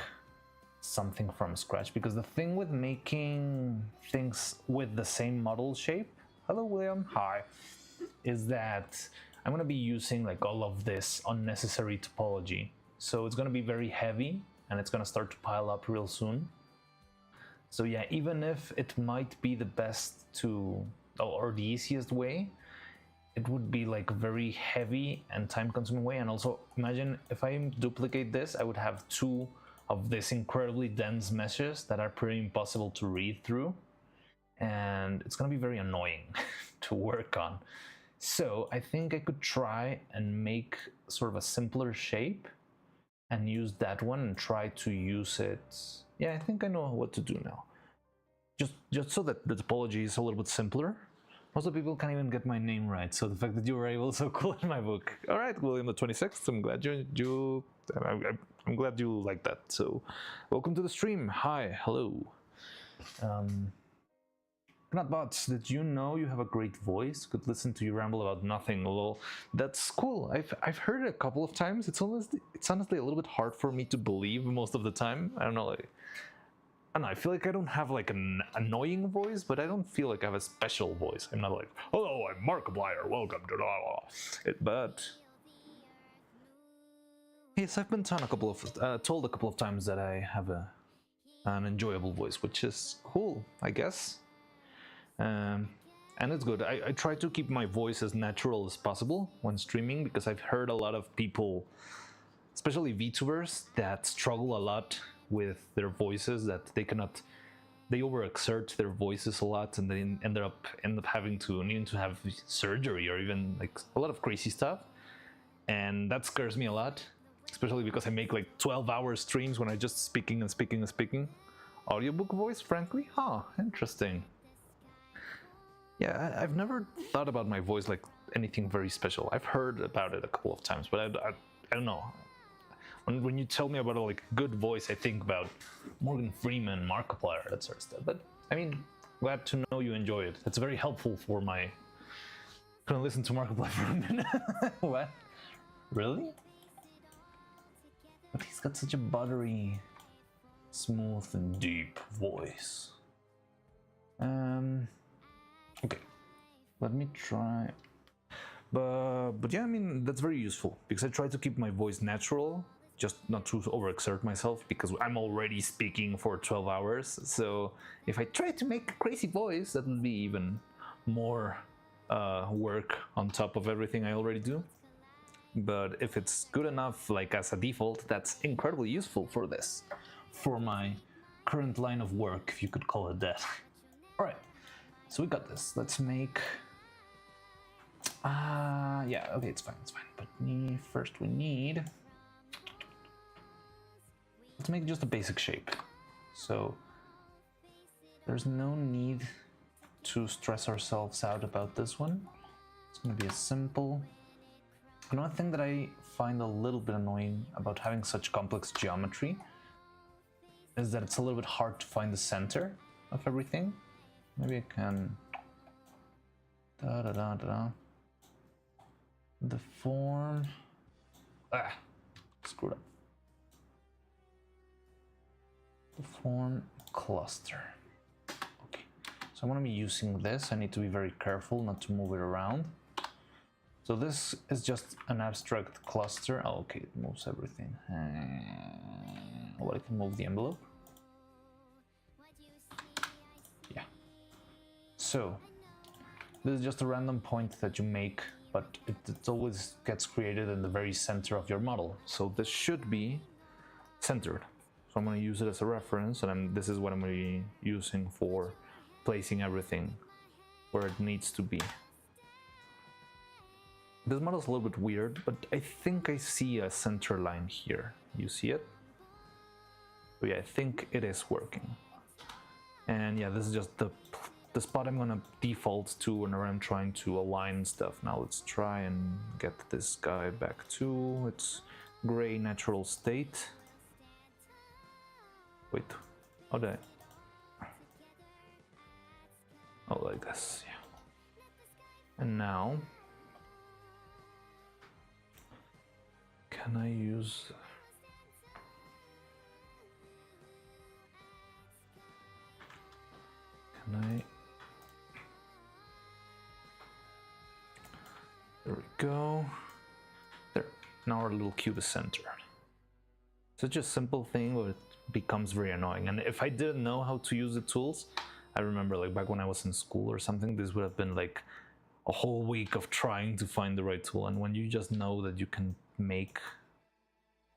something from scratch, because the thing with making things with the same model shape, hello William, hi, is that I'm gonna be using like all of this unnecessary topology. So it's gonna be very heavy and it's gonna start to pile up real soon. So yeah, even if it might be the best or the easiest way, it would be like a very heavy and time-consuming way. And also imagine if I duplicate this, I would have two of these incredibly dense meshes that are pretty impossible to read through, and it's gonna be very annoying to work on. So I think I could try and make sort of a simpler shape and use that one and try to use it. Yeah, I think I know what to do now. Just so that the topology is a little bit simpler. Most of the people can't even get my name right, so the fact that you were able is so cool in my book. All right, William the 26th, I'm glad I'm glad you like that. So welcome to the stream. Hi, hello. Knotbots, did you know you have a great voice? Could listen to you ramble about nothing. Lol. That's cool. I've heard it a couple of times. It's honestly a little bit hard for me to believe most of the time. I don't know, like, I don't know. I feel like I don't have like an annoying voice, but I don't feel like I have a special voice. I'm not like, hello, I'm Markiplier. Welcome to but yes, I've been told a couple of times that I have an enjoyable voice, which is cool, I guess. And it's good. I try to keep my voice as natural as possible when streaming because I've heard a lot of people, especially VTubers, that struggle a lot with their voices, that they overexert their voices a lot, and they end up having to needing to have surgery or even like a lot of crazy stuff, and that scares me a lot, especially because I make like 12-hour streams when I just speaking and speaking and speaking. Audiobook voice, frankly? Huh, interesting. Yeah, I've never thought about my voice like anything very special. I've heard about it a couple of times, but I don't know. When you tell me about a like good voice, I think about Morgan Freeman, Markiplier, that sort of stuff. But I mean, glad to know you enjoy it. It's very helpful for my. Couldn't listen to Markiplier for a minute. What? Really? But he's got such a buttery, smooth, and deep voice. Okay, let me try. But yeah, I mean, that's very useful because I try to keep my voice natural, just not to overexert myself because I'm already speaking for 12 hours. So if I try to make a crazy voice, that would be even more work on top of everything I already do. But if it's good enough, like as a default, that's incredibly useful for this, for my current line of work, if you could call it that. All right. So we got this. Let's make. Yeah. Okay, it's fine. It's fine. But first we need. Let's make just a basic shape. So there's no need to stress ourselves out about this one. It's going to be a simple. Another thing that I find a little bit annoying about having such complex geometry is that it's a little bit hard to find the center of everything. Maybe I can the form screwed up. The form cluster. Okay, so I'm gonna be using this. I need to be very careful not to move it around. So this is just an abstract cluster. Oh, okay, it moves everything. Well, I can move the envelope. Yeah. So this is just a random point that you make, but it always gets created in the very center of your model. So this should be centered. So I'm going to use it as a reference, and this is what I'm going to be using for placing everything where it needs to be. This model is a little bit weird, but I think I see a center line here. You see it? So yeah, I think it is working. And yeah, this is just the spot I'm gonna default to whenever I'm trying to align stuff. Now let's try and get this guy back to its gray natural state. Wait, how did I? Oh, like this, yeah. And now, can I use? Can I? There we go. There. Now our little cube is centered. Such a simple thing, but it becomes very annoying. And if I didn't know how to use the tools, I remember like back when I was in school or something, this would have been like a whole week of trying to find the right tool. And when you just know that you can make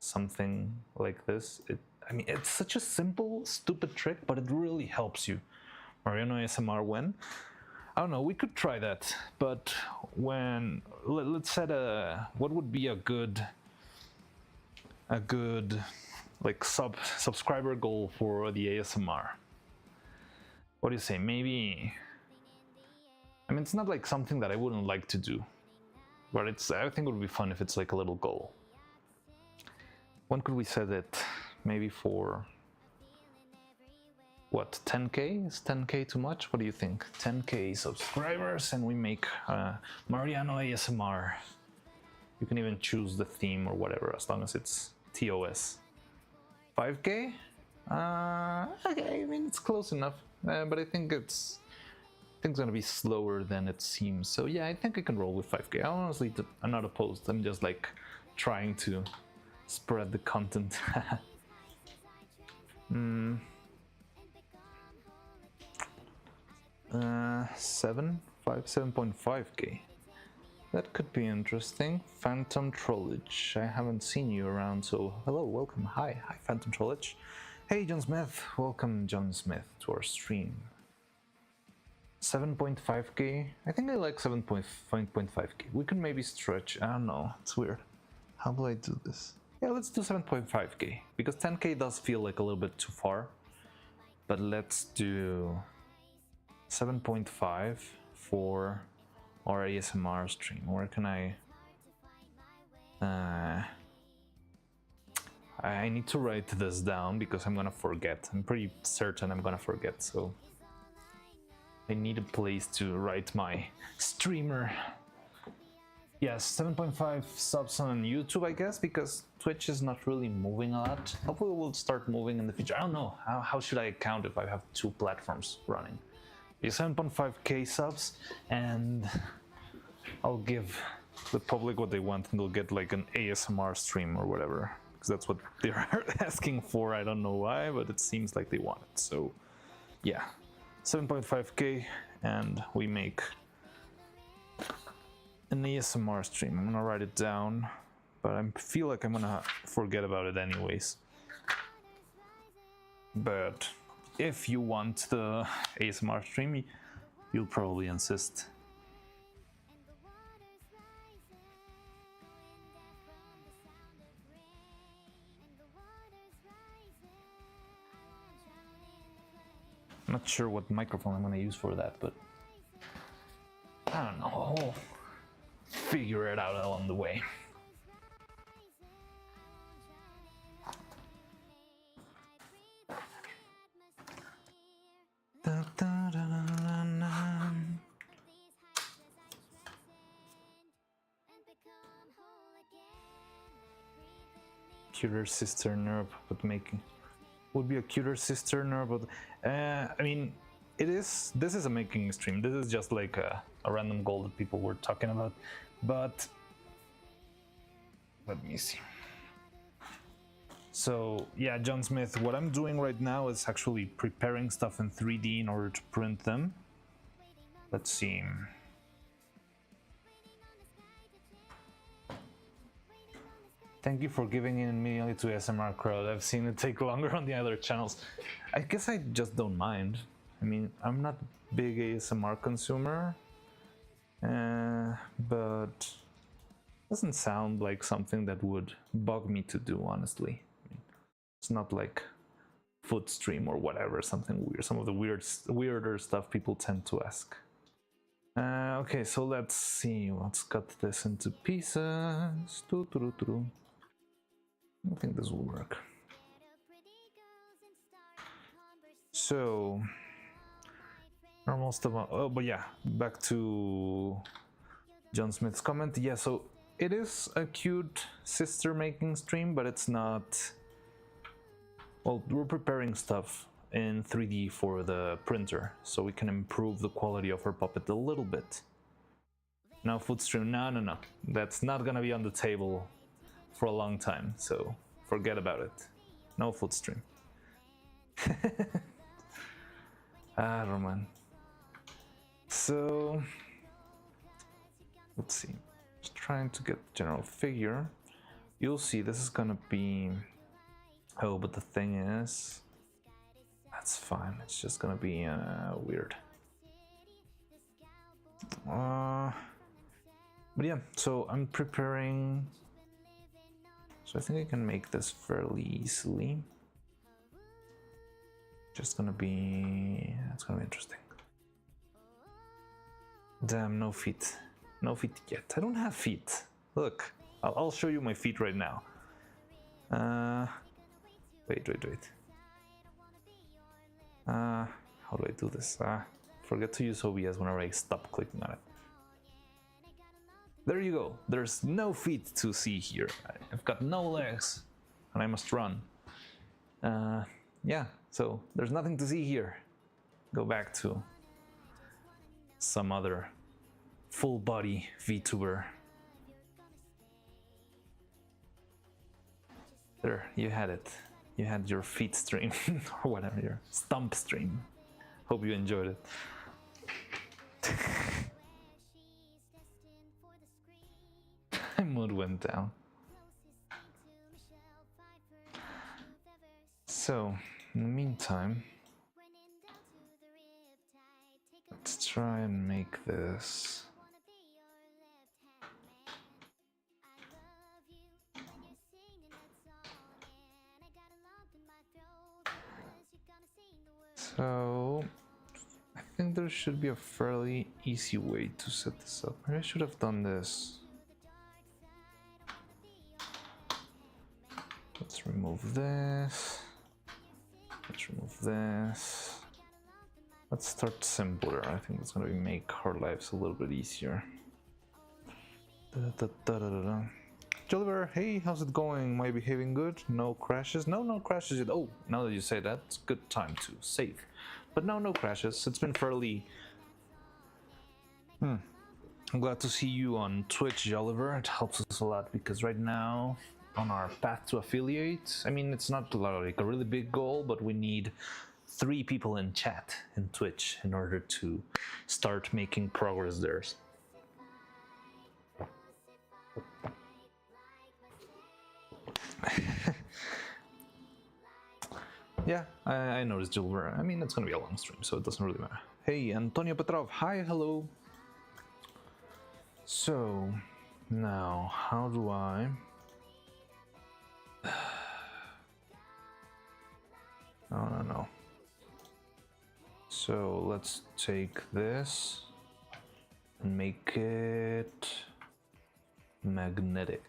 something like this, I mean, it's such a simple, stupid trick, but it really helps you. Mariano ASMR when? I don't know, we could try that, but when, let's set what would be a good like subscriber goal for the ASMR. What do you say? Maybe, I mean, it's not like something that I wouldn't like to do, but I think it would be fun if it's like a little goal. When could we set it? Maybe for what, 10k? Is 10k too much? What do you think? 10k subscribers and we make Mariano ASMR. You can even choose the theme or whatever as long as it's TOS. 5k? Okay, I mean it's close enough, but I think it's gonna be slower than it seems. So yeah, I think I can roll with 5k. Honestly, I'm not opposed. I'm just like trying to spread the content. 7.5k. That could be interesting. Phantom Trollage. I haven't seen you around, so hello, welcome. Hi, Phantom Trollage. Hey, John Smith. Welcome, John Smith, to our stream. 7.5k. I think I like 7.5k. We can maybe stretch. I don't know. It's weird. How do I do this? Yeah, let's do 7.5k because 10k does feel like a little bit too far. But let's do 7.5 for our ASMR stream. Where can I need to write this down because I'm gonna forget. I'm pretty certain I'm gonna forget, so I need a place to write my streamer. Yes, 7.5 subs on YouTube, I guess, because Twitch is not really moving a lot. Hopefully we'll start moving in the future. I don't know, how should I count if I have two platforms running? 7.5k subs, and I'll give the public what they want, and they'll get like an ASMR stream or whatever, because that's what they're asking for. I don't know why, but it seems like they want it. So yeah, 7.5k, and we make an ASMR stream. I'm gonna write it down, but I feel like I'm gonna forget about it anyways. But if you want the ASMR stream, you'll probably insist. I'm not sure what microphone I'm gonna use for that, but I don't know. I'll figure it out along the way. Da, da, da, da, da. Cuter sister nerve, but making would be a cuter sister nerve, but I mean, this is a making stream. This is just like a random goal that people were talking about, but let me see. So yeah, John Smith, what I'm doing right now is actually preparing stuff in 3D in order to print them. Let's see. Thank you for giving in immediately to ASMR crowd. I've seen it take longer on the other channels. I guess I just don't mind. I mean, I'm not a big ASMR consumer, but it doesn't sound like something that would bug me to do, honestly. It's not like foot stream or whatever, something weird. Some of the weirder stuff people tend to ask. Okay, so let's see. Let's cut this into pieces. I think this will work. So, normal stuff. Oh, but yeah, back to John Smith's comment. Yeah, so it is a cute sister making stream, but it's not. Well, we're preparing stuff in 3D for the printer, so we can improve the quality of our puppet a little bit. Now, foot stream. No. That's not gonna be on the table for a long time, so forget about it. No foot stream. Roman. So let's see. Just trying to get the general figure. You'll see this is gonna be. Oh, but the thing is, that's fine. It's just gonna be weird. But yeah, so I'm preparing. So I think I can make this fairly easily. Just gonna be. It's gonna be interesting. Damn, no feet. No feet yet. I don't have feet. Look, I'll show you my feet right now. Wait. How do I do this? Forget to use OBS whenever I stop clicking on it. There you go. There's no feet to see here. I've got no legs, and I must run. Yeah, so there's nothing to see here. Go back to some other full body VTuber. There, you had it. You had your feet stream, or whatever, your stump stream. Hope you enjoyed it. My mood went down. So, in the meantime, let's try and make this. So, I think there should be a fairly easy way to set this up. Maybe I should have done this. Let's remove this. Let's remove this. Let's start simpler. I think that's gonna make our lives a little bit easier. Joliver, hey, how's it going? Am I behaving good? No crashes? No crashes yet. Oh, now that you say that, it's a good time to save. But no crashes. It's been fairly... I'm glad to see you on Twitch, Joliver. It helps us a lot because right now, on our path to affiliate, I mean, it's not like a really big goal, but we need 3 people in chat in Twitch in order to start making progress there. Yeah, I noticed, Joliver. I mean, it's gonna be a long stream, so it doesn't really matter. Hey, Antonio Petrov. Hi, hello. So, now, how do I... No. So, let's take this and make it magnetic.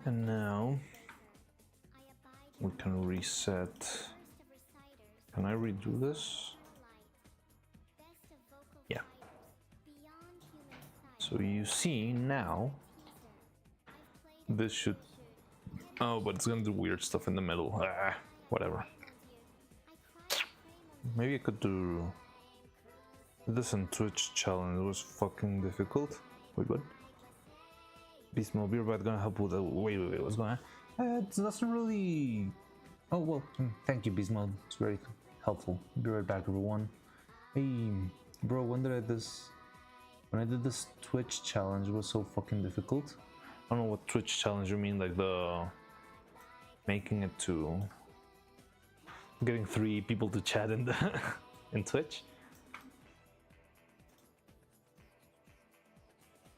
And now we can reset. Can I redo this? Yeah. So you see now, this should... Oh, but it's gonna do weird stuff in the middle. Whatever. Maybe I could do this in Twitch challenge. It was fucking difficult. Wait, what? Beast Mode, be right gonna help with the... Wait, what's going on? It doesn't really... Oh, well, thank you, Beast Mode. It's very helpful. Be right back, everyone. Hey, bro, when I did this Twitch challenge, it was so fucking difficult. I don't know what Twitch challenge you mean, like the... making it to... getting 3 people to chat in the... in Twitch?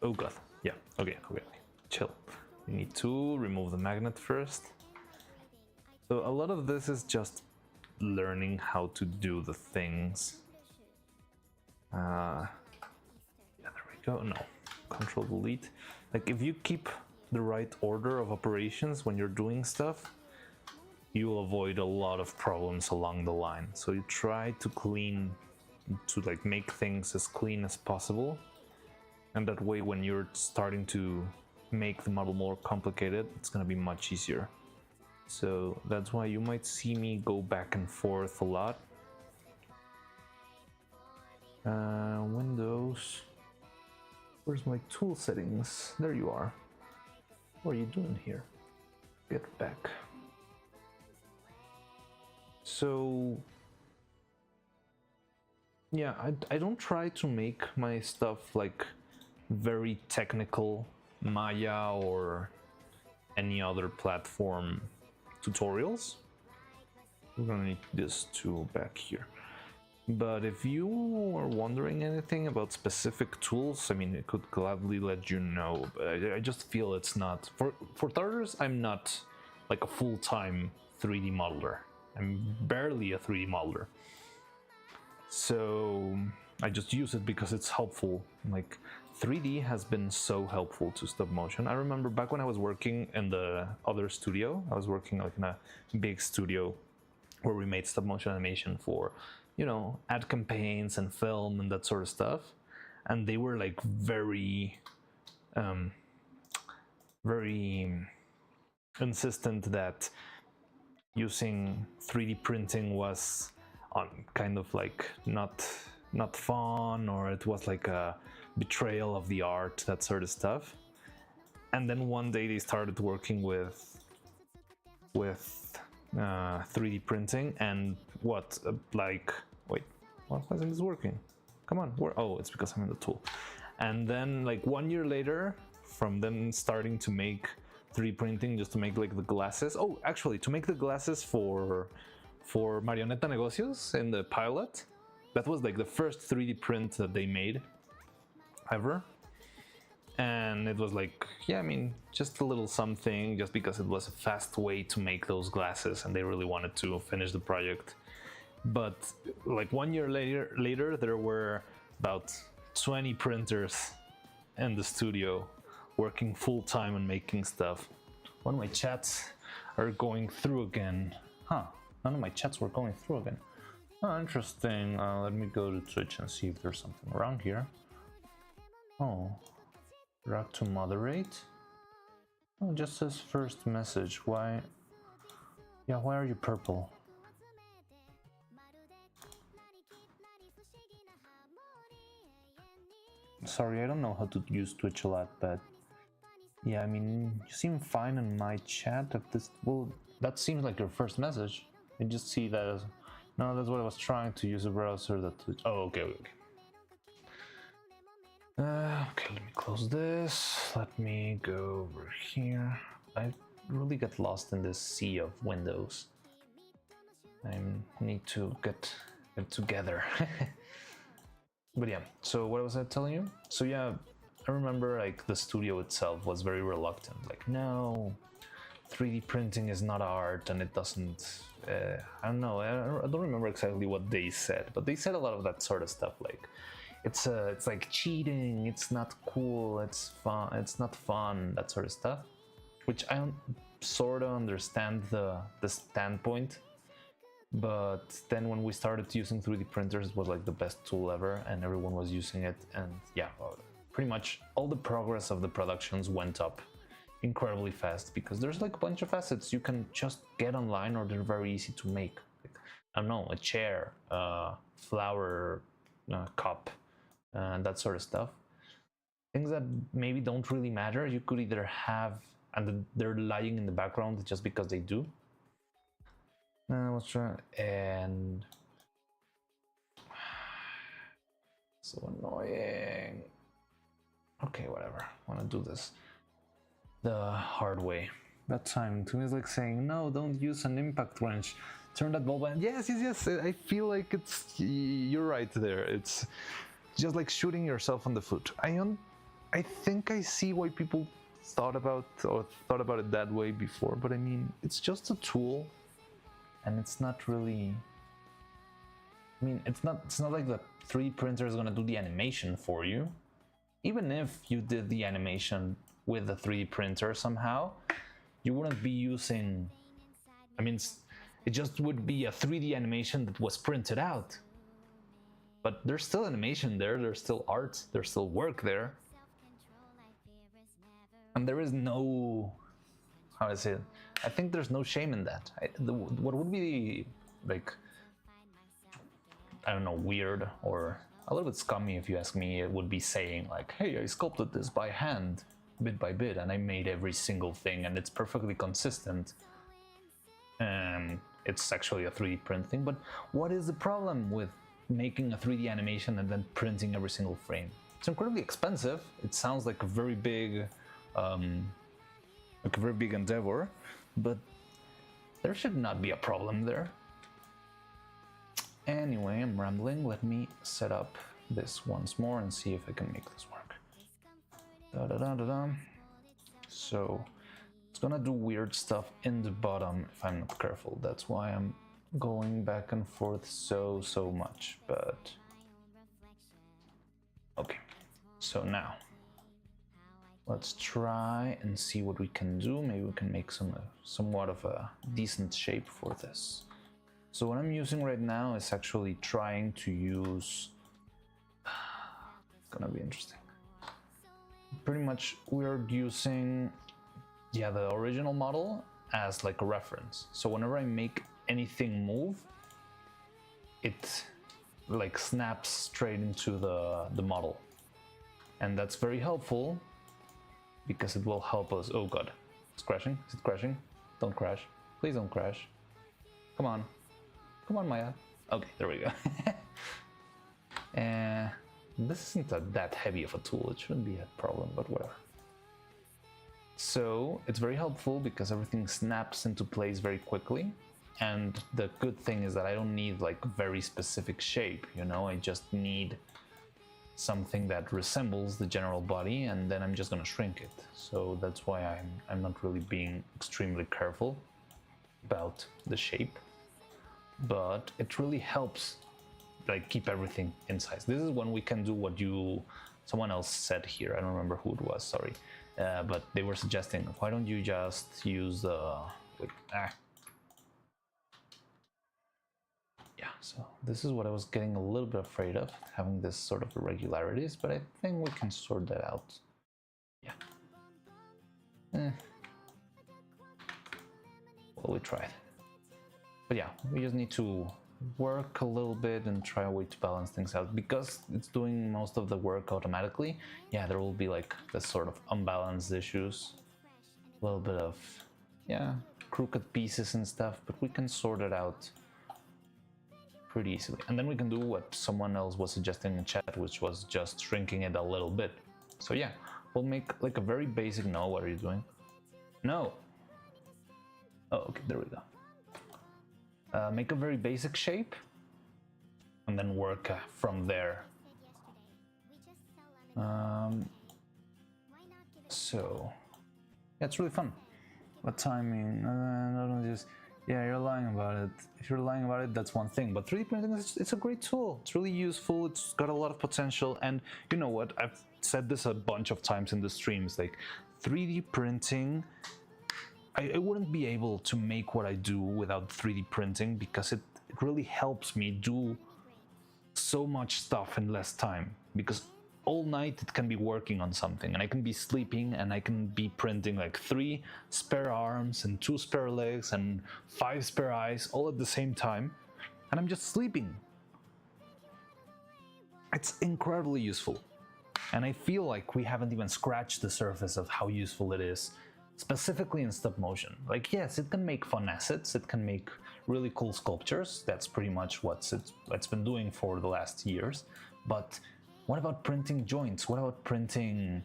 Oh god, yeah, okay. Chill. You need to remove the magnet first. So a lot of this is just learning how to do the things. Yeah, there we go. No, Control Delete. Like if you keep the right order of operations when you're doing stuff, you'll avoid a lot of problems along the line. So you try to like make things as clean as possible. And that way when you're starting to make the model more complicated, it's going to be much easier. So that's why you might see me go back and forth a lot. Windows. Where's my tool settings? There you are. What are you doing here? Get back. So yeah, I don't try to make my stuff like very technical Maya or any other platform tutorials. We're gonna need this tool back here. But if you are wondering anything about specific tools, I mean, it could gladly let you know. But I just feel it's not... For starters, I'm not like a full-time 3D modeler. I'm barely a 3D modeler. So I just use it because it's helpful. Like 3D has been so helpful to stop motion. I remember back when I was working in the other studio, I was working like in a big studio where we made stop motion animation for, you know, ad campaigns and film and that sort of stuff. And they were like very insistent that using 3D printing was kind of like not fun, or it was like a betrayal of the art, that sort of stuff. And then one day they started working with 3D printing, and what like wait, why isn't this working? Come on, oh, it's because I'm in the tool. And then like 1 year later, from them starting to make 3D printing just to make like the glasses. Oh, actually, to make the glasses for Marioneta Negocios in the pilot, that was like the first 3D print that they made ever. And it was like, yeah, I mean, just a little something, just because it was a fast way to make those glasses and they really wanted to finish the project. But like 1 year later, there were about 20 printers in the studio working full time on making stuff. One of my chats are going through again. Huh, none of my chats were going through again. Oh, interesting. Let me go to Twitch and see if there's something around here. Oh, drag to moderate. Oh, it just says first message. Why? Yeah, why are you purple? Sorry, I don't know how to use Twitch a lot, but yeah, I mean, you seem fine in my chat. At this, well, that seems like your first message. I just see that as, no, that's what I was trying to use a browser that Twitch. Oh, okay. Okay, let me close this. Let me go over here. I really get lost in this sea of windows. I need to get it together. But yeah, so what was I telling you? So yeah, I remember like the studio itself was very reluctant. Like, no, 3D printing is not art, and it doesn't. I don't know. I don't remember exactly what they said, but they said a lot of that sort of stuff. Like, it's like cheating. It's not cool. It's fun. It's not fun. That sort of stuff. Which I don't sort of understand the standpoint. But then when we started using 3D printers, it was like the best tool ever, and everyone was using it. And yeah, pretty much all the progress of the productions went up incredibly fast, because there's like a bunch of assets you can just get online, or they're very easy to make. Like, I don't know, a chair, flower cup, and that sort of stuff. Things that maybe don't really matter, you could either have, and they're lying in the background just because they do. Let's try, and so annoying. Okay, whatever. I want to do this the hard way. That time to me is like saying, no, don't use an impact wrench. Turn that bulb on. Yes. I feel like you're right there. It's just like shooting yourself on the foot. I think I see why people thought about it that way before, but I mean, it's just a tool. And it's not really, I mean, it's not like the 3D printer is gonna do the animation for you. Even if you did the animation with the 3D printer somehow, you wouldn't be using, I mean, it just would be a 3D animation that was printed out. But there's still animation there, there's still art, there's still work there. And there is no, how I say it, I think there's no shame in that. What would be like, I don't know, weird or a little bit scummy, if you ask me, it would be saying like, hey, I sculpted this by hand, bit by bit, and I made every single thing, and it's perfectly consistent. And it's actually a 3D print thing, but what is the problem with making a 3D animation and then printing every single frame? It's incredibly expensive. It sounds like a very big endeavor, but there should not be a problem there. Anyway, I'm rambling. Let me set up this once more and see if I can make this work. So it's gonna do weird stuff in the bottom if I'm not careful. That's why I'm going back and forth so much, but So now, let's try and see what we can do. Maybe we can make somewhat of a decent shape for this. So what I'm using right now is actually trying to use... It's gonna be interesting. Pretty much we're using, yeah, the original model as like a reference. So whenever I make anything move, it like snaps straight into the model. And that's very helpful because it will help us. Oh god, it's crashing. Is it crashing? Don't crash. Please don't crash. Come on. Come on, Maya. Okay, there we go. This isn't that heavy of a tool. It shouldn't be a problem, but whatever. So it's very helpful because everything snaps into place very quickly. And the good thing is that I don't need like very specific shape, you know, I just need something that resembles the general body, and then I'm just gonna shrink it. So that's why I'm not really being extremely careful about the shape, but it really helps like keep everything in size. This is when we can do what someone else said here, I don't remember who it was, sorry, but they were suggesting, why don't you just use yeah, so this is what I was getting a little bit afraid of, having this sort of irregularities, but I think we can sort that out. Yeah. Well, we tried. But yeah, we just need to work a little bit and try a way to balance things out. Because it's doing most of the work automatically, yeah, there will be like this sort of unbalanced issues. A little bit of, yeah, crooked pieces and stuff, but we can sort it out pretty easily. And then we can do what someone else was suggesting in chat, which was just shrinking it a little bit. So yeah, we'll make like a very basic... No, what are you doing? No! Oh, okay, there we go. Make a very basic shape and then work from there. So yeah, it's really fun. What timing? Yeah, you're lying about it. If you're lying about it, that's one thing. But 3D printing it's a great tool. It's really useful. It's got a lot of potential. And you know what? I've said this a bunch of times in the streams. Like 3D printing, I wouldn't be able to make what I do without 3D printing because it really helps me do so much stuff in less time. Because all night it can be working on something and I can be sleeping and I can be printing like 3 spare arms and 2 spare legs and 5 spare eyes all at the same time, and I'm just sleeping. It's incredibly useful, and I feel like we haven't even scratched the surface of how useful it is, specifically in stop motion. Like, yes, it can make fun assets, it can make really cool sculptures, that's pretty much what it's been doing for the last years, but what about printing joints? What about printing,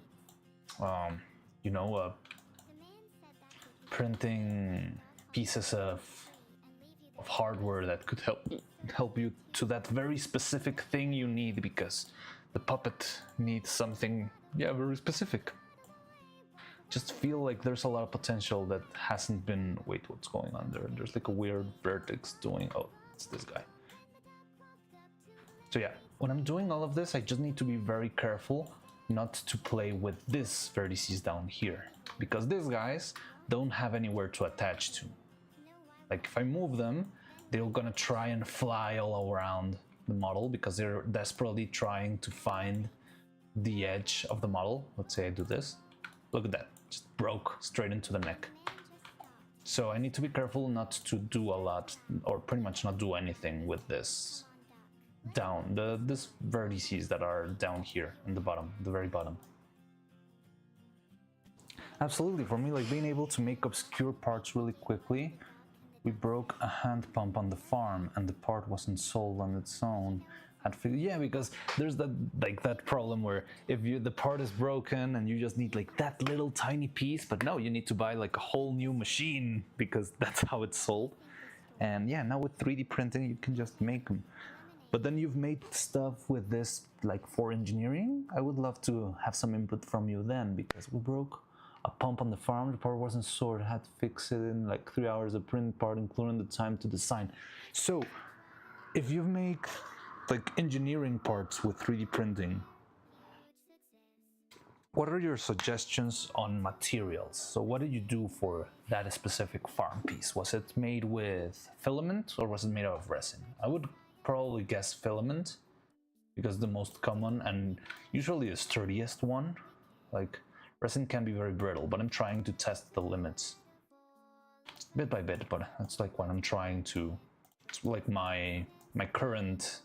printing pieces of hardware that could help you to that very specific thing you need, because the puppet needs something, yeah, very specific. Just feel like there's a lot of potential that hasn't been... Wait, what's going on there? There's like a weird vertex doing... Oh, it's this guy. So yeah, when I'm doing all of this, I just need to be very careful not to play with these vertices down here, because these guys don't have anywhere to attach to. Like if I move them, they're gonna try and fly all around the model because they're desperately trying to find the edge of the model. Let's say I do this. Look at that, just broke straight into the neck. So I need to be careful not to do a lot, or pretty much not do anything with this down, this vertices that are down here in the bottom, the very bottom. Absolutely, for me, like being able to make obscure parts really quickly. We broke a hand pump on the farm and the part wasn't sold on its own. Yeah, because there's that problem where if the part is broken and you just need like that little tiny piece, but no, you need to buy like a whole new machine because that's how it's sold. And yeah, now with 3D printing you can just make them. But then you've made stuff with this like for engineering. I would love to have some input from you then, because we broke a pump on the farm, the part wasn't sold, I had to fix it in like 3 hours of print part, including the time to design. So if you make like engineering parts with 3D printing, what are your suggestions on materials? So what did you do for that specific farm piece? Was it made with filament or was it made out of resin? I would probably guess filament because the most common and usually the sturdiest one. Like resin can be very brittle, but I'm trying to test the limits bit by bit, but that's like what I'm trying to, it's like my current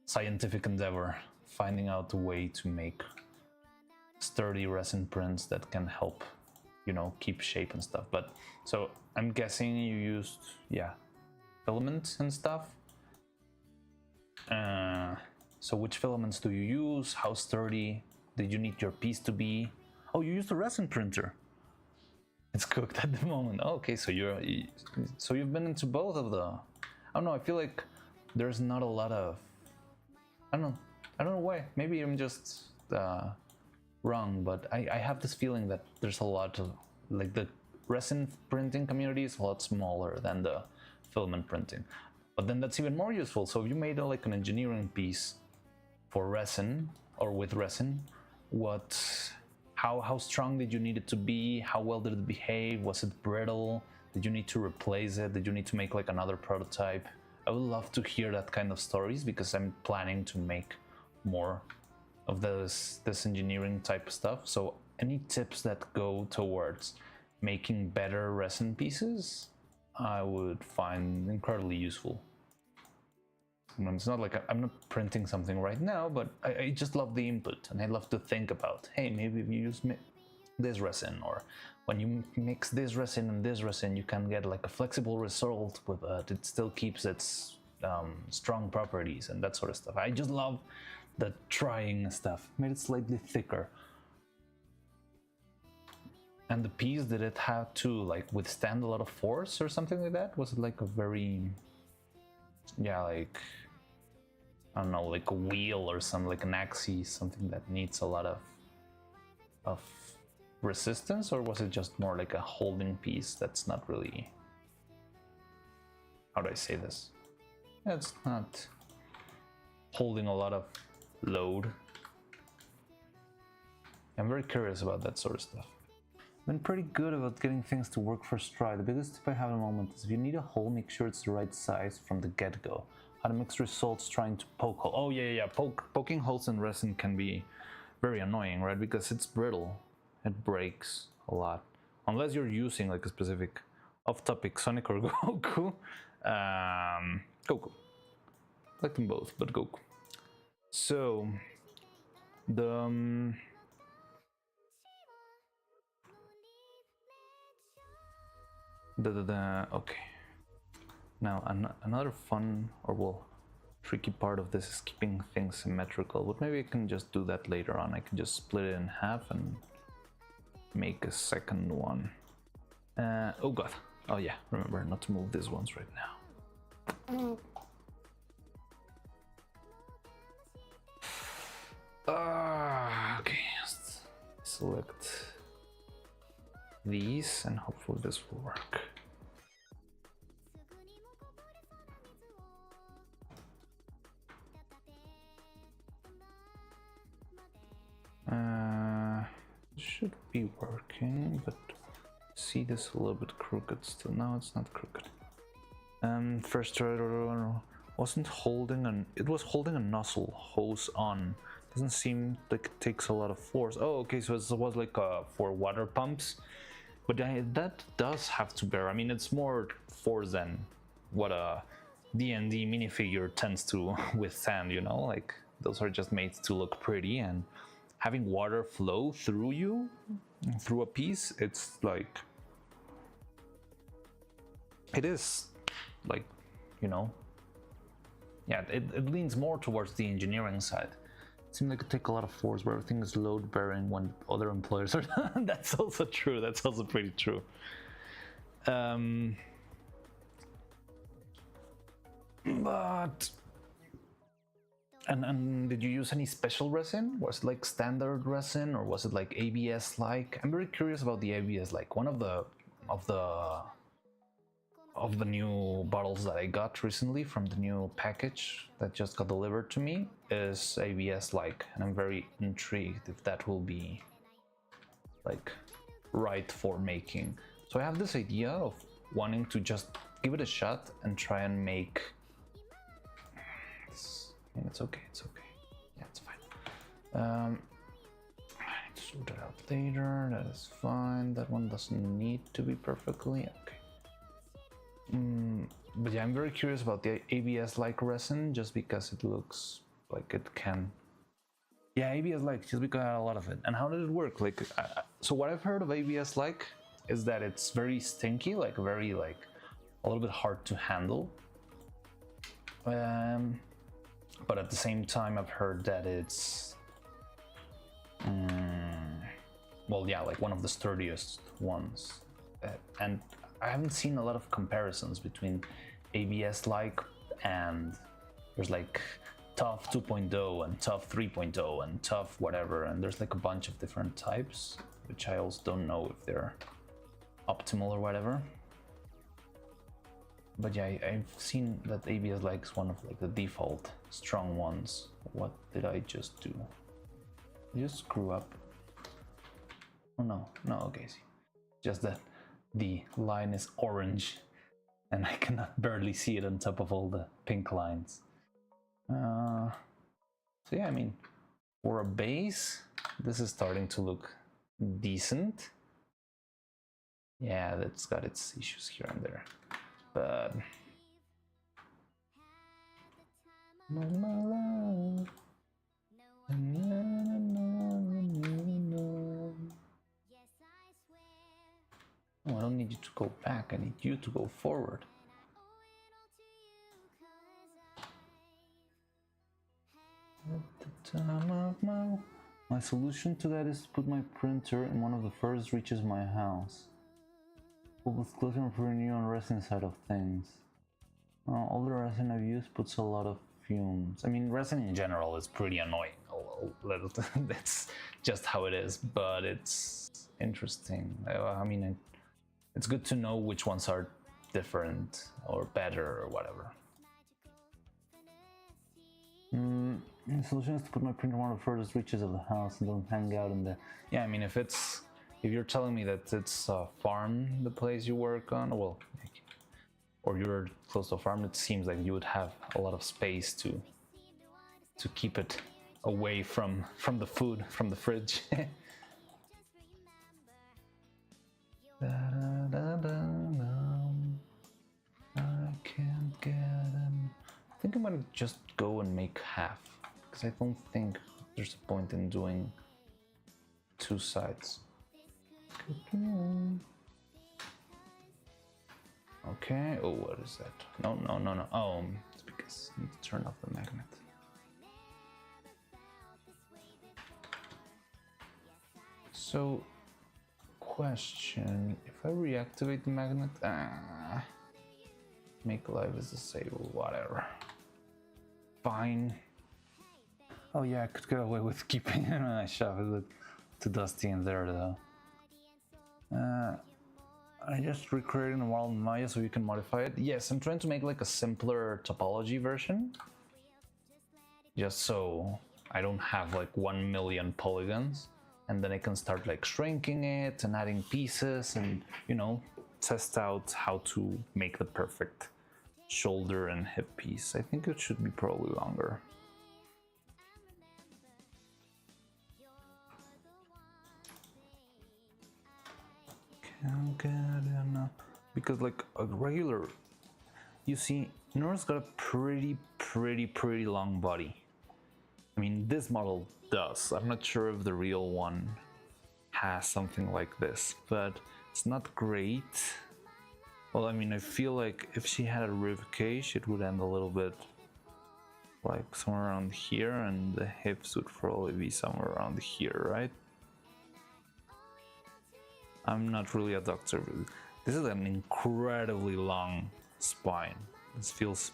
scientific endeavor, finding out a way to make sturdy resin prints that can help, you know, keep shape and stuff. But so I'm guessing you used, yeah, filaments and stuff. So which filaments do you use? How sturdy did you need your piece to be? Oh, you used a resin printer. It's cooked at the moment. Oh, okay, so you've been into both of the. I don't know. I feel like there's not a lot of. I don't know why. Maybe I'm just wrong, but I have this feeling that there's a lot of, like, the resin printing community is a lot smaller than the filament printing. But then that's even more useful. So if you made like an engineering piece for resin or with resin, how strong did you need it to be? How well did it behave? Was it brittle? Did you need to replace it? Did you need to make like another prototype? I would love to hear that kind of stories because I'm planning to make more of this engineering type stuff. So any tips that go towards making better resin pieces, I would find incredibly useful. It's not like I'm not printing something right now, but I just love the input and I love to think about, hey, maybe if you use this resin, or when you mix this resin and this resin, you can get like a flexible result, but it still keeps its strong properties and that sort of stuff. I just love the trying stuff. Made it slightly thicker. And the piece, did it have to like withstand a lot of force or something like that? Was it like a very, yeah, like, I don't know, like a wheel or something, like an axis, something that needs a lot of resistance, or was it just more like a holding piece that's not really, how do I say this? It's not holding a lot of load. I'm very curious about that sort of stuff. I've been pretty good about getting things to work first try. The biggest tip I have at the moment is if you need a hole, make sure it's the right size from the get-go. How to mix results trying to poke hole. Oh yeah. Poking holes in resin can be very annoying, right? Because it's brittle. It breaks a lot. Unless you're using like a specific off-topic Sonic or Goku. Goku. I like them both, but Goku. So the okay. Now another fun, or well, tricky part of this is keeping things symmetrical, but maybe I can just do that later on. I can just split it in half and make a second one. Oh god. Oh yeah, remember not to move these ones right now. Okay, just select these and hopefully this will work. Should be working, but see this a little bit crooked still. No, it's not crooked. First wasn't holding it was holding a nozzle hose on. Doesn't seem like it takes a lot of force. Oh, okay, so it was like for water pumps, but that does have to bear. I mean, it's more force than what a D&D minifigure tends to withstand, you know? Like, those are just made to look pretty, and having water flow through you, through a piece, it's like, it is like, you know, yeah, it leans more towards the engineering side. It seems like it takes a lot of force, where everything is load bearing when other employers are. That's also true. That's also pretty true. But and did you use any special resin? Was it like standard resin, or was it like ABS like? I'm very curious about the ABS like. One of the new bottles that I got recently from the new package that just got delivered to me is ABS like, and I'm very intrigued if that will be like right for making. So I have this idea of wanting to just give it a shot and try and make this. I mean, it's okay, it's okay. Yeah, it's fine. I need to sort it out later. That is fine. That one doesn't need to be perfectly okay. But yeah, I'm very curious about the ABS-like resin just because it looks like it can. Yeah, ABS-like, just because I had a lot of it. And how did it work? Like, so what I've heard of ABS-like is that it's very stinky, like very like a little bit hard to handle. But at the same time, I've heard that it's, well, yeah, like one of the sturdiest ones. And I haven't seen a lot of comparisons between ABS-like and there's like Tough 2.0 and Tough 3.0 and Tough whatever, and there's like a bunch of different types, which I also don't know if they're optimal or whatever. But yeah, I've seen that ABS-like is one of like the default strong ones. What did I just do? Did I just screw up? Oh no, okay, see. Just that the line is orange and I cannot barely see it on top of all the pink lines. So yeah, I mean, for a base, this is starting to look decent. Yeah, that's got its issues here and there, but oh, I don't need you to go back, I need you to go forward. At the time of my solution to that is to put my printer in one of the first reaches my house. With closing and pretty new on resin side of things. All the resin I've used puts a lot of fumes. I mean, resin in general is pretty annoying. That's just how it is, but it's interesting. I mean, it's good to know which ones are different or better or whatever. The solution is to put my printer in one of the furthest reaches of the house and don't hang out in the... Yeah, I mean, if you're telling me that it's a farm, the place you work on, well, or you're close to a farm, it seems like you would have a lot of space to keep it away from the food, from the fridge. I can't get him. I think I'm gonna just go and make half, because I don't think there's a point in doing two sides. Okay, oh, what is that? No. Oh, it's because I need to turn off the magnet. So, question, if I reactivate the magnet, make live is disabled, whatever. Fine. Oh yeah, I could get away with keeping it when I shove it too dusty in there though. I just recreated a model in Maya so you can modify it. Yes, I'm trying to make like a simpler topology version. Just so I don't have like 1 million polygons. And then I can start like shrinking it and adding pieces and, you know, test out how to make the perfect shoulder and hip piece. I think it should be probably longer. Can't get enough. Because like a regular, you see, Neuro-Sama's got a pretty long body. I mean, this model does. I'm not sure if the real one has something like this, but it's not great. Well, I mean, I feel like if she had a rib cage, it would end a little bit like somewhere around here, and the hips would probably be somewhere around here, right? I'm not really a doctor. This is an incredibly long spine. This feels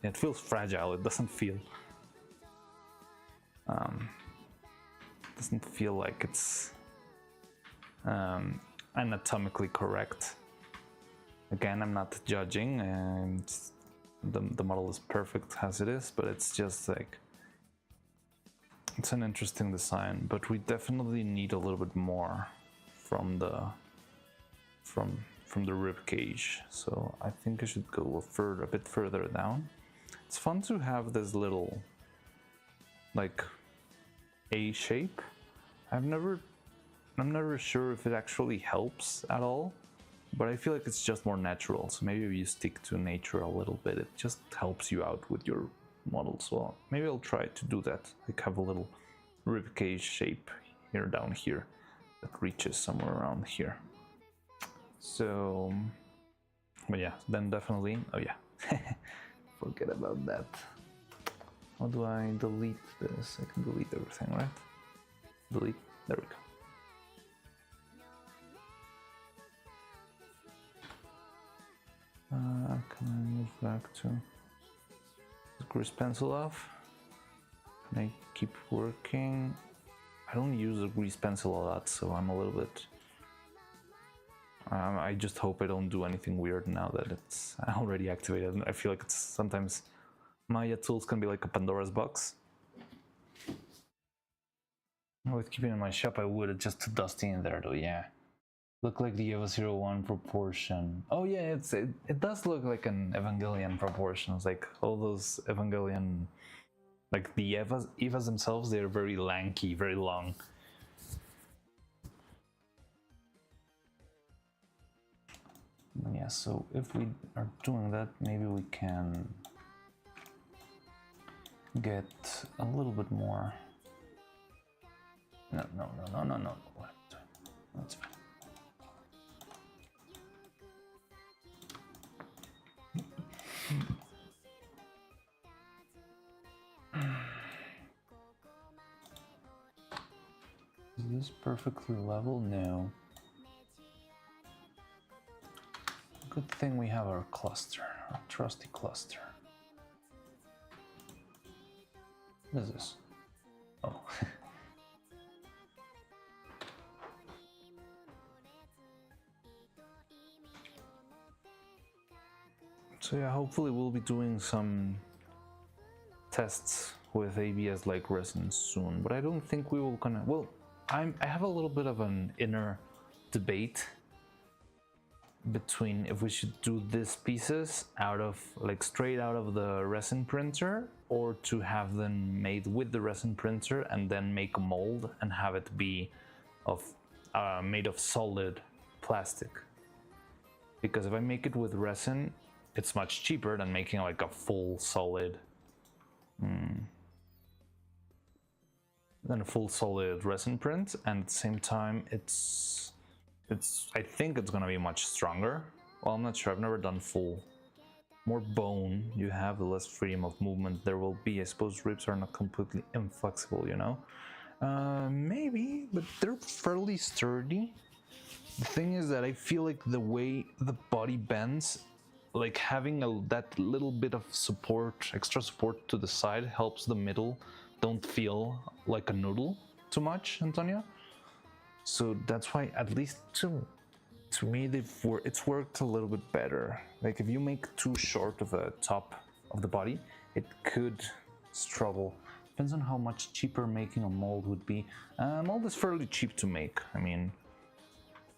it feels fragile. It doesn't feel like it's anatomically correct. Again, I'm not judging, and the model is perfect as it is, but it's just like It's an interesting design, but we definitely need a little bit more from the rib cage. So I think I should go a bit further down. It's fun to have this little like A shape. I'm never sure if it actually helps at all, but I feel like it's just more natural. So maybe if you stick to nature a little bit, it just helps you out with your models. Well, maybe I'll try to do that. Like have a little ribcage shape here down here that reaches somewhere around here. So, but yeah, then definitely. Oh yeah, forget about that. How do I delete this? I can delete everything, right? Delete. There we go. Can I move back to the grease pencil off? Can I keep working? I don't use a grease pencil a lot, so I'm a little bit... I just hope I don't do anything weird now that it's already activated. I feel like it's sometimes Maya tools can be like a Pandora's box. With keeping it in my shop, I would. It's just too dusty in there, though. Yeah. Look like the EVA 01 proportion. Oh yeah, it does look like an Evangelion proportion. It's like all those Evangelion, like the EVAs themselves, they're very lanky, very long. Yeah, so if we are doing that, maybe we can get a little bit more. No. What? That's fine. Is this perfectly level? No. Good thing we have our cluster, our trusty cluster. What is this? Oh. So yeah, hopefully we'll be doing some tests with ABS like resin soon, but I don't think we will gonna... Well, I have a little bit of an inner debate between if we should do these pieces out of like straight out of the resin printer, or to have them made with the resin printer and then make a mold and have it be of made of solid plastic. Because if I make it with resin, it's much cheaper than making like a full solid than a full solid resin print, and at the same time I think it's gonna be much stronger. Well, I'm not sure, I've never done full. More bone you have, the less freedom of movement there will be. I suppose ribs are not completely inflexible, you know? Maybe, but they're fairly sturdy. The thing is that I feel like the way the body bends, like having that little bit of support, extra support to the side, helps the middle don't feel like a noodle too much, Antonio. So that's why, at least to me, it's worked a little bit better. Like if you make too short of a top of the body, it could struggle. Depends on how much cheaper making a mold would be. Mold is fairly cheap to make. I mean,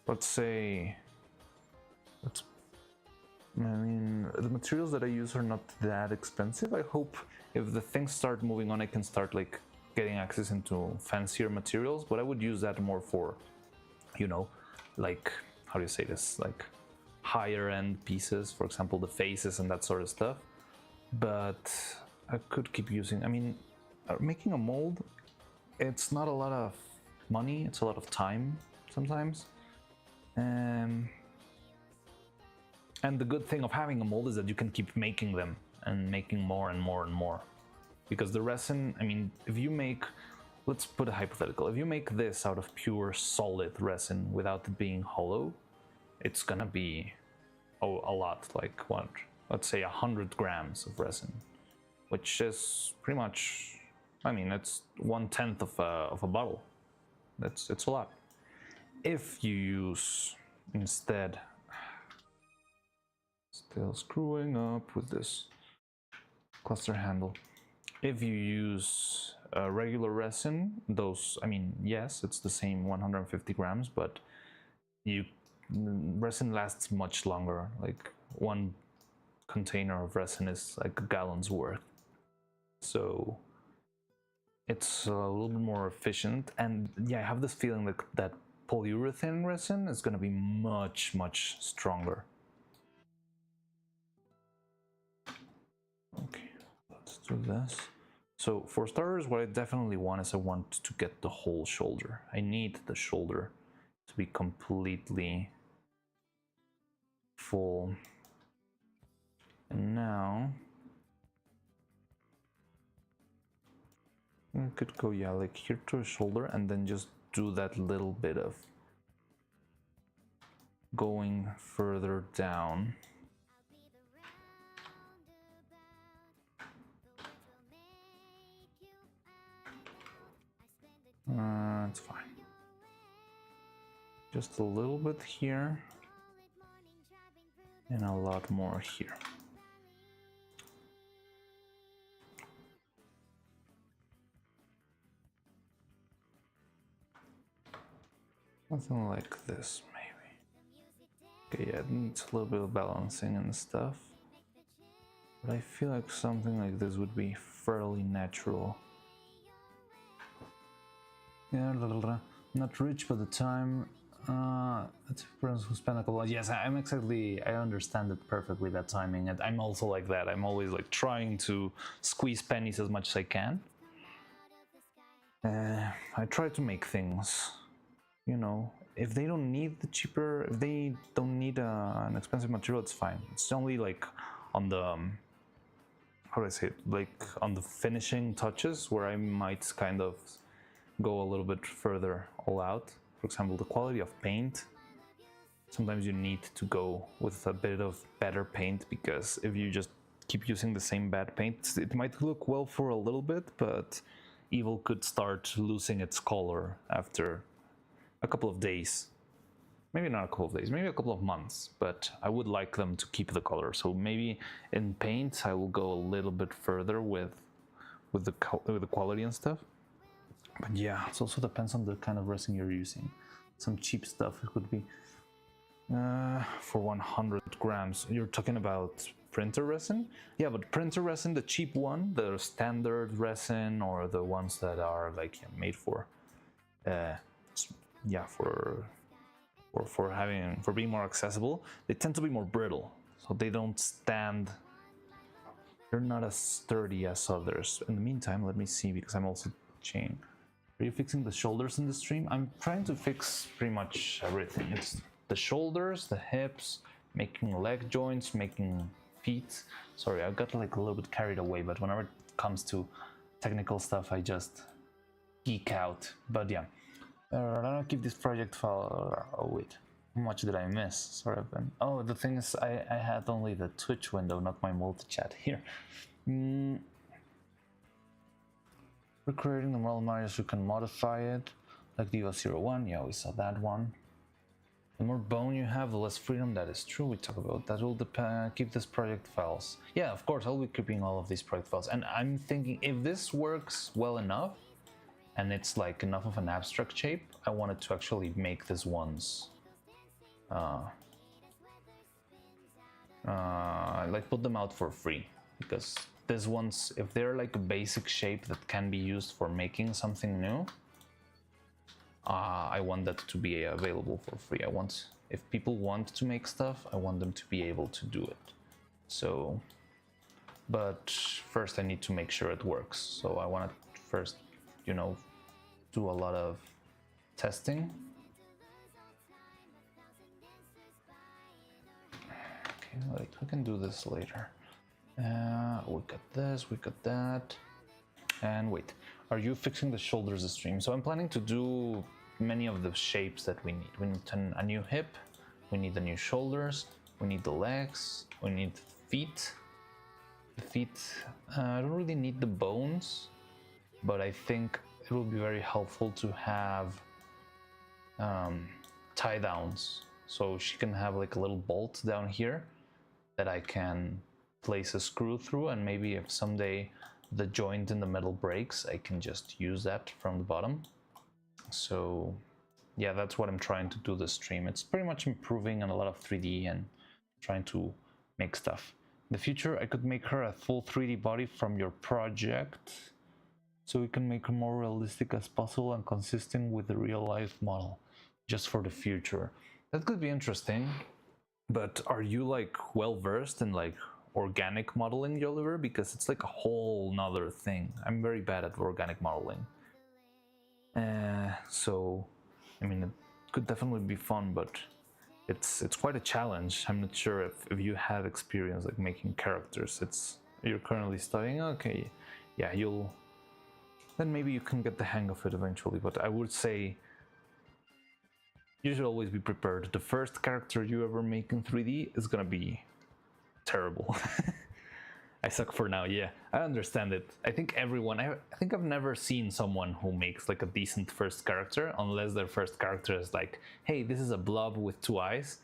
let's say, the materials that I use are not that expensive. I hope if the things start moving on, I can start like getting access into fancier materials, but I would use that more for, you know, like, how do you say this, like higher end pieces, for example the faces and that sort of stuff. But I could keep using, I mean, making a mold, it's not a lot of money, it's a lot of time sometimes. And the good thing of having a mold is that you can keep making them and making more and more and more. Because the resin, I mean, if you make, let's put a hypothetical, if you make this out of pure solid resin without it being hollow, it's gonna be a lot, like what, let's say 100 grams of resin, which is pretty much, I mean, it's 1/10 of a bottle. It's a lot. If you use instead, still screwing up with this cluster handle. If you use regular resin, those, I mean, yes, it's the same 150 grams, but resin lasts much longer. Like one container of resin is like a gallon's worth. So it's a little bit more efficient. And yeah, I have this feeling that polyurethane resin is going to be much, much stronger. Okay, let's do this. So for starters, what I definitely want is I want to get the whole shoulder. I need the shoulder to be completely full. And now I could go, yeah, like here to a shoulder, and then just do that little bit of going further down. It's fine. Just a little bit here and a lot more here. Something like this, maybe. Okay, yeah, it needs a little bit of balancing and stuff. But I feel like something like this would be fairly natural. Yeah, not rich, but the time. That's friends who spend a couple of, yes, I'm exactly, I understand it perfectly, that timing, and I'm also like that. I'm always like trying to squeeze pennies as much as I can. I try to make things, you know, if they don't need the cheaper, if they don't need an expensive material, it's fine. It's only like on the how do I say it, like on the finishing touches where I might kind of go a little bit further all out. For example, the quality of paint. Sometimes you need to go with a bit of better paint, because if you just keep using the same bad paint, it might look well for a little bit, but evil could start losing its color after a couple of days. Maybe not a couple of days, maybe a couple of months, but I would like them to keep the color. So maybe in paint I will go a little bit further with the quality and stuff. But yeah, it also depends on the kind of resin you're using. Some cheap stuff, it could be for 100 grams. You're talking about printer resin? Yeah, but printer resin, the cheap one, the standard resin, or the ones that are like made for, yeah, for being more accessible, they tend to be more brittle, so they don't stand. They're not as sturdy as others. In the meantime, let me see, because I'm also changing. Are you fixing the shoulders in the stream? I'm trying to fix pretty much everything. It's the shoulders, the hips, making leg joints, making feet. Sorry, I got like a little bit carried away, but whenever it comes to technical stuff, I just geek out. But yeah, I'll keep this project file. Oh wait, how much did I miss? Sorry, oh, the thing is, I had only the Twitch window, not my multi-chat here. We're creating the model Mario so you can modify it, like Diva01. Yeah, we saw that one. The more bone you have, the less freedom. That is true. We talk about that. Will keep this project files. Yeah, of course, I'll be keeping all of these project files. And I'm thinking, if this works well enough, and it's like enough of an abstract shape, I wanted to actually make this once. Like put them out for free, because these ones, if they're like a basic shape that can be used for making something new, I want that to be available for free. I want, if people want to make stuff, I want them to be able to do it. So, but first I need to make sure it works. So I want to first, you know, do a lot of testing. Okay, like we can do this later. We got this, we got that. And wait, are you fixing the shoulders this stream? So I'm planning to do many of the shapes that we need. We need a new hip, we need the new shoulders, we need the legs, we need the feet. The feet, I don't really need the bones, but I think it will be very helpful to have tie downs. So she can have like a little bolt down here that I can place a screw through, and maybe if someday the joint in the metal breaks, I can just use that from the bottom. So yeah, that's what I'm trying to do this stream. It's pretty much improving on a lot of 3D and trying to make stuff. In the future, I could make her a full 3D body from your project, so we can make her more realistic as possible and consistent with the real life model, just for the future. That could be interesting. But are you like well versed in like organic modeling, Oliver? Because it's like a whole nother thing. I'm very bad at organic modeling. So I mean, it could definitely be fun, but it's quite a challenge. I'm not sure if you have experience like making characters. You're currently studying. Okay, yeah, then maybe you can get the hang of it eventually. But I would say you should always be prepared. The first character you ever make in 3D is gonna be terrible. I suck for now, yeah. I understand it. I think everyone, I think I've never seen someone who makes like a decent first character unless their first character is like, hey, this is a blob with 2 eyes.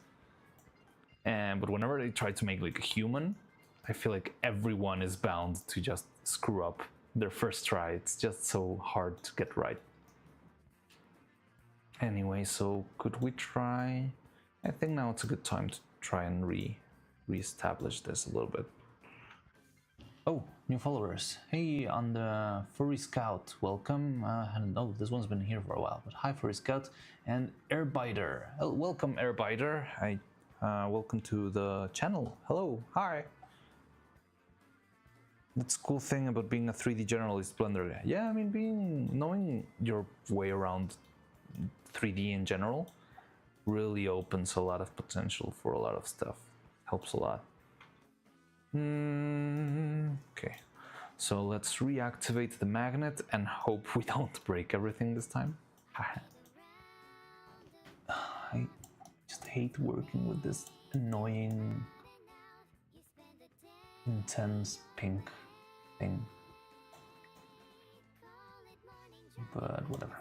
But whenever they try to make like a human, I feel like everyone is bound to just screw up their first try. It's just so hard to get right. Anyway, so could we try? I think now it's a good time to try and re-establish this a little bit. Oh, new followers. Hey, on the Furry Scout, welcome. Oh, this one's been here for a while, but hi, Furry Scout. And Airbiter. Oh, welcome, Airbiter. Hi, welcome to the channel. Hello, hi. That's a cool thing about being a 3D generalist Blender guy. Yeah, I mean, knowing your way around 3D in general really opens a lot of potential for a lot of stuff. Helps a lot. Okay, so let's reactivate the magnet and hope we don't break everything this time. I just hate working with this annoying, intense pink thing. But whatever.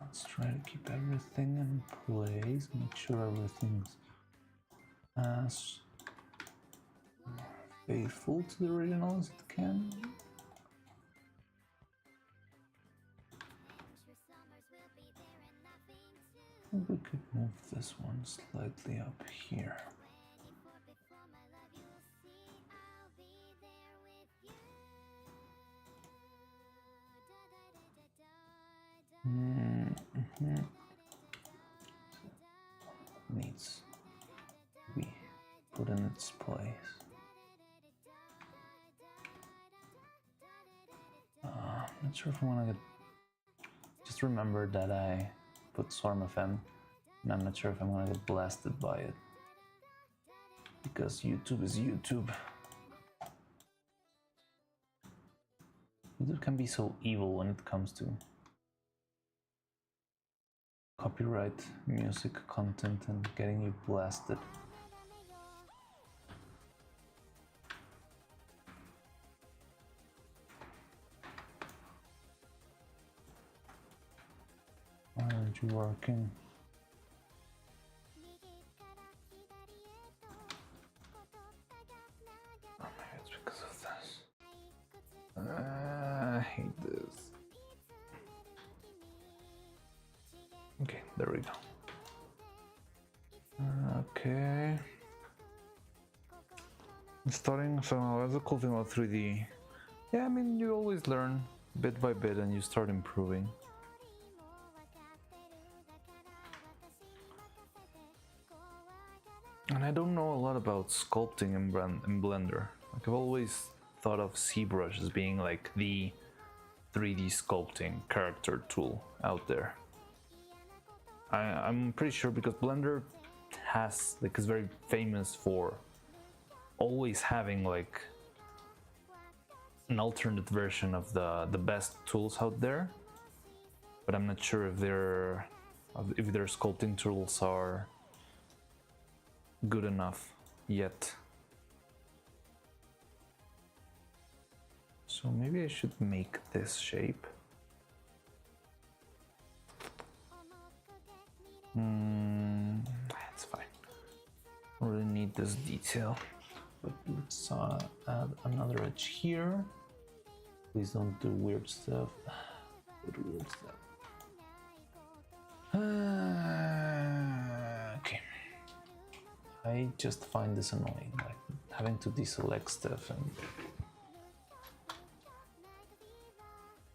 Let's try to keep everything in place, make sure everything's as faithful to the original as it can. We could move this one slightly up here. Needs to be put in its place. Not sure if I want to get. Just remember that I put Swarm FM, and I'm not sure if I'm gonna get blasted by it because YouTube is YouTube. YouTube can be so evil when it comes to copyright music content and getting you blasted. Why aren't you working? Oh, maybe it's because of this. I hate this. Okay, there we go. Okay. Starting, so that's a cool thing about 3D. Yeah, I mean, you always learn bit by bit and you start improving. And I don't know a lot about sculpting in Blender. Like, I've always thought of ZBrush as being like the 3D sculpting character tool out there. I'm pretty sure because Blender has, like, is very famous for always having like an alternate version of the best tools out there. But I'm not sure if their sculpting tools are good enough yet. So maybe I should make this shape. That's fine. really need this detail. But let's add another edge here. Please don't do weird stuff. Do weird stuff. Okay. I just find this annoying, like having to deselect stuff and.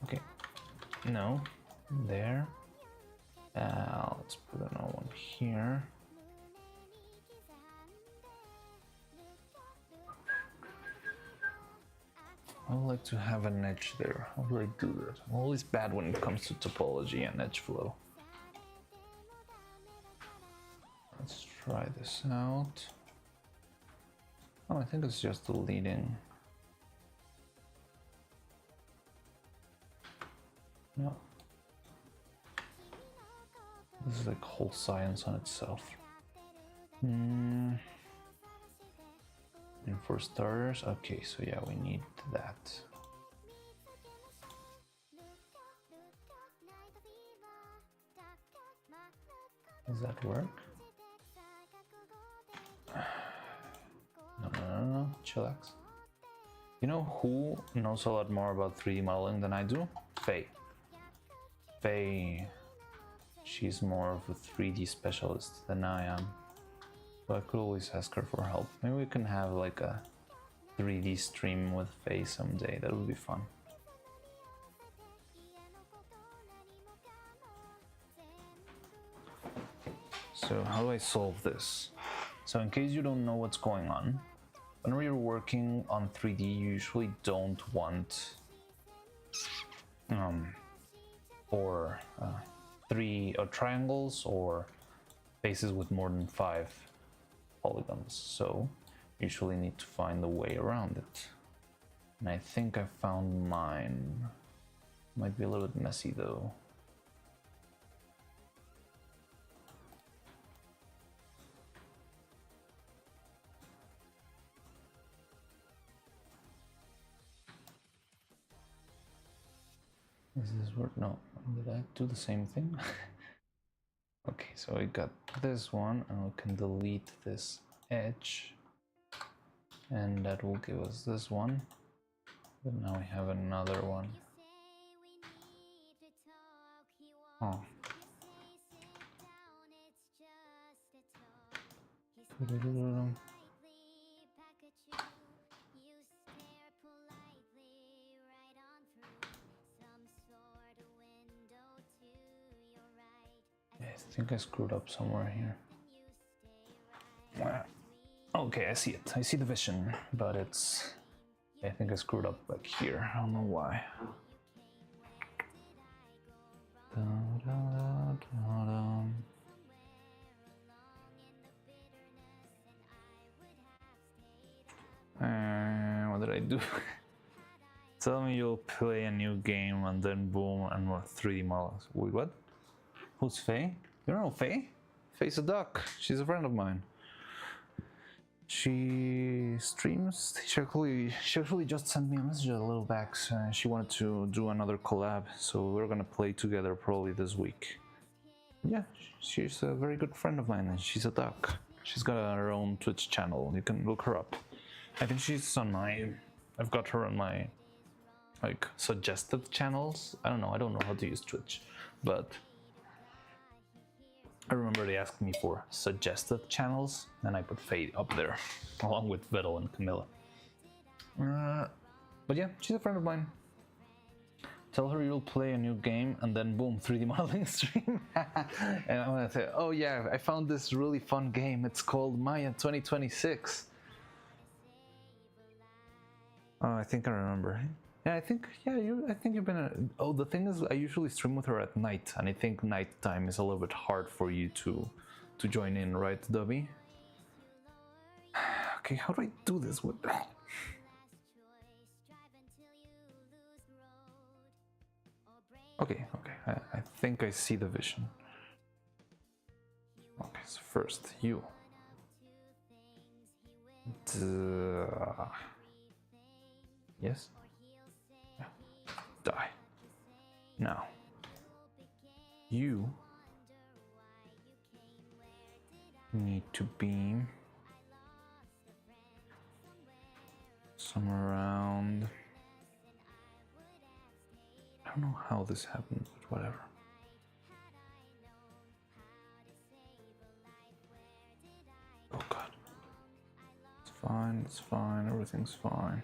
Okay. No. There. Let's put another one here. I would like to have an edge there. How do I do that? I'm always bad when it comes to topology and edge flow. Let's try this out. Oh, I think it's just deleting. No. This is like whole science on itself. And for starters, okay, so yeah, we need that. Does that work? No, chillax. You know who knows a lot more about 3D modeling than I do? Faye. Faye, she's more of a 3D specialist than I am. So I could always ask her for help. Maybe we can have like a 3D stream with Faye someday. That would be fun. So how do I solve this? So in case you don't know what's going on, whenever you're working on 3D, you usually don't want or triangles or faces with more than 5 polygons. So you usually need to find a way around it. And I think I found mine. Might be a little bit messy though. Does this work? No. Did I do the same thing? Okay, so I got this one, and we can delete this edge. And that will give us this one. But now we have another one. Oh. I think I screwed up somewhere here. Okay, I see it. I see the vision, but it's... I think I screwed up back here. I don't know why. What did I do? Tell me you'll play a new game and then boom, and more 3D models. Wait, what? Who's Faye? You don't know Faye? Faye's a duck. She's a friend of mine. She streams. She actually just sent me a message a little back. She wanted to do another collab, so we're gonna play together probably this week. Yeah, she's a very good friend of mine, and she's a duck. She's got her own Twitch channel. You can look her up. I think she's on my... I've got her on my like suggested channels. I don't know how to use Twitch, but I remember they asked me for suggested channels, and I put Faye up there, along with Vettel and Camilla. But yeah, she's a friend of mine. Tell her you'll play a new game, and then boom, 3D modeling stream. And I'm gonna say, oh yeah, I found this really fun game. It's called Maya 2026. Oh, I think I remember. Yeah, I think you've been. Oh, the thing is, I usually stream with her at night, and I think nighttime is a little bit hard for you to join in, right, Dubby? Okay, how do I do this? What? Okay, I think I see the vision. Okay, so first you. Yes. Die. Now, you need to beam some around. I don't know how this happened, but whatever. Oh god. It's fine, it's fine, everything's fine.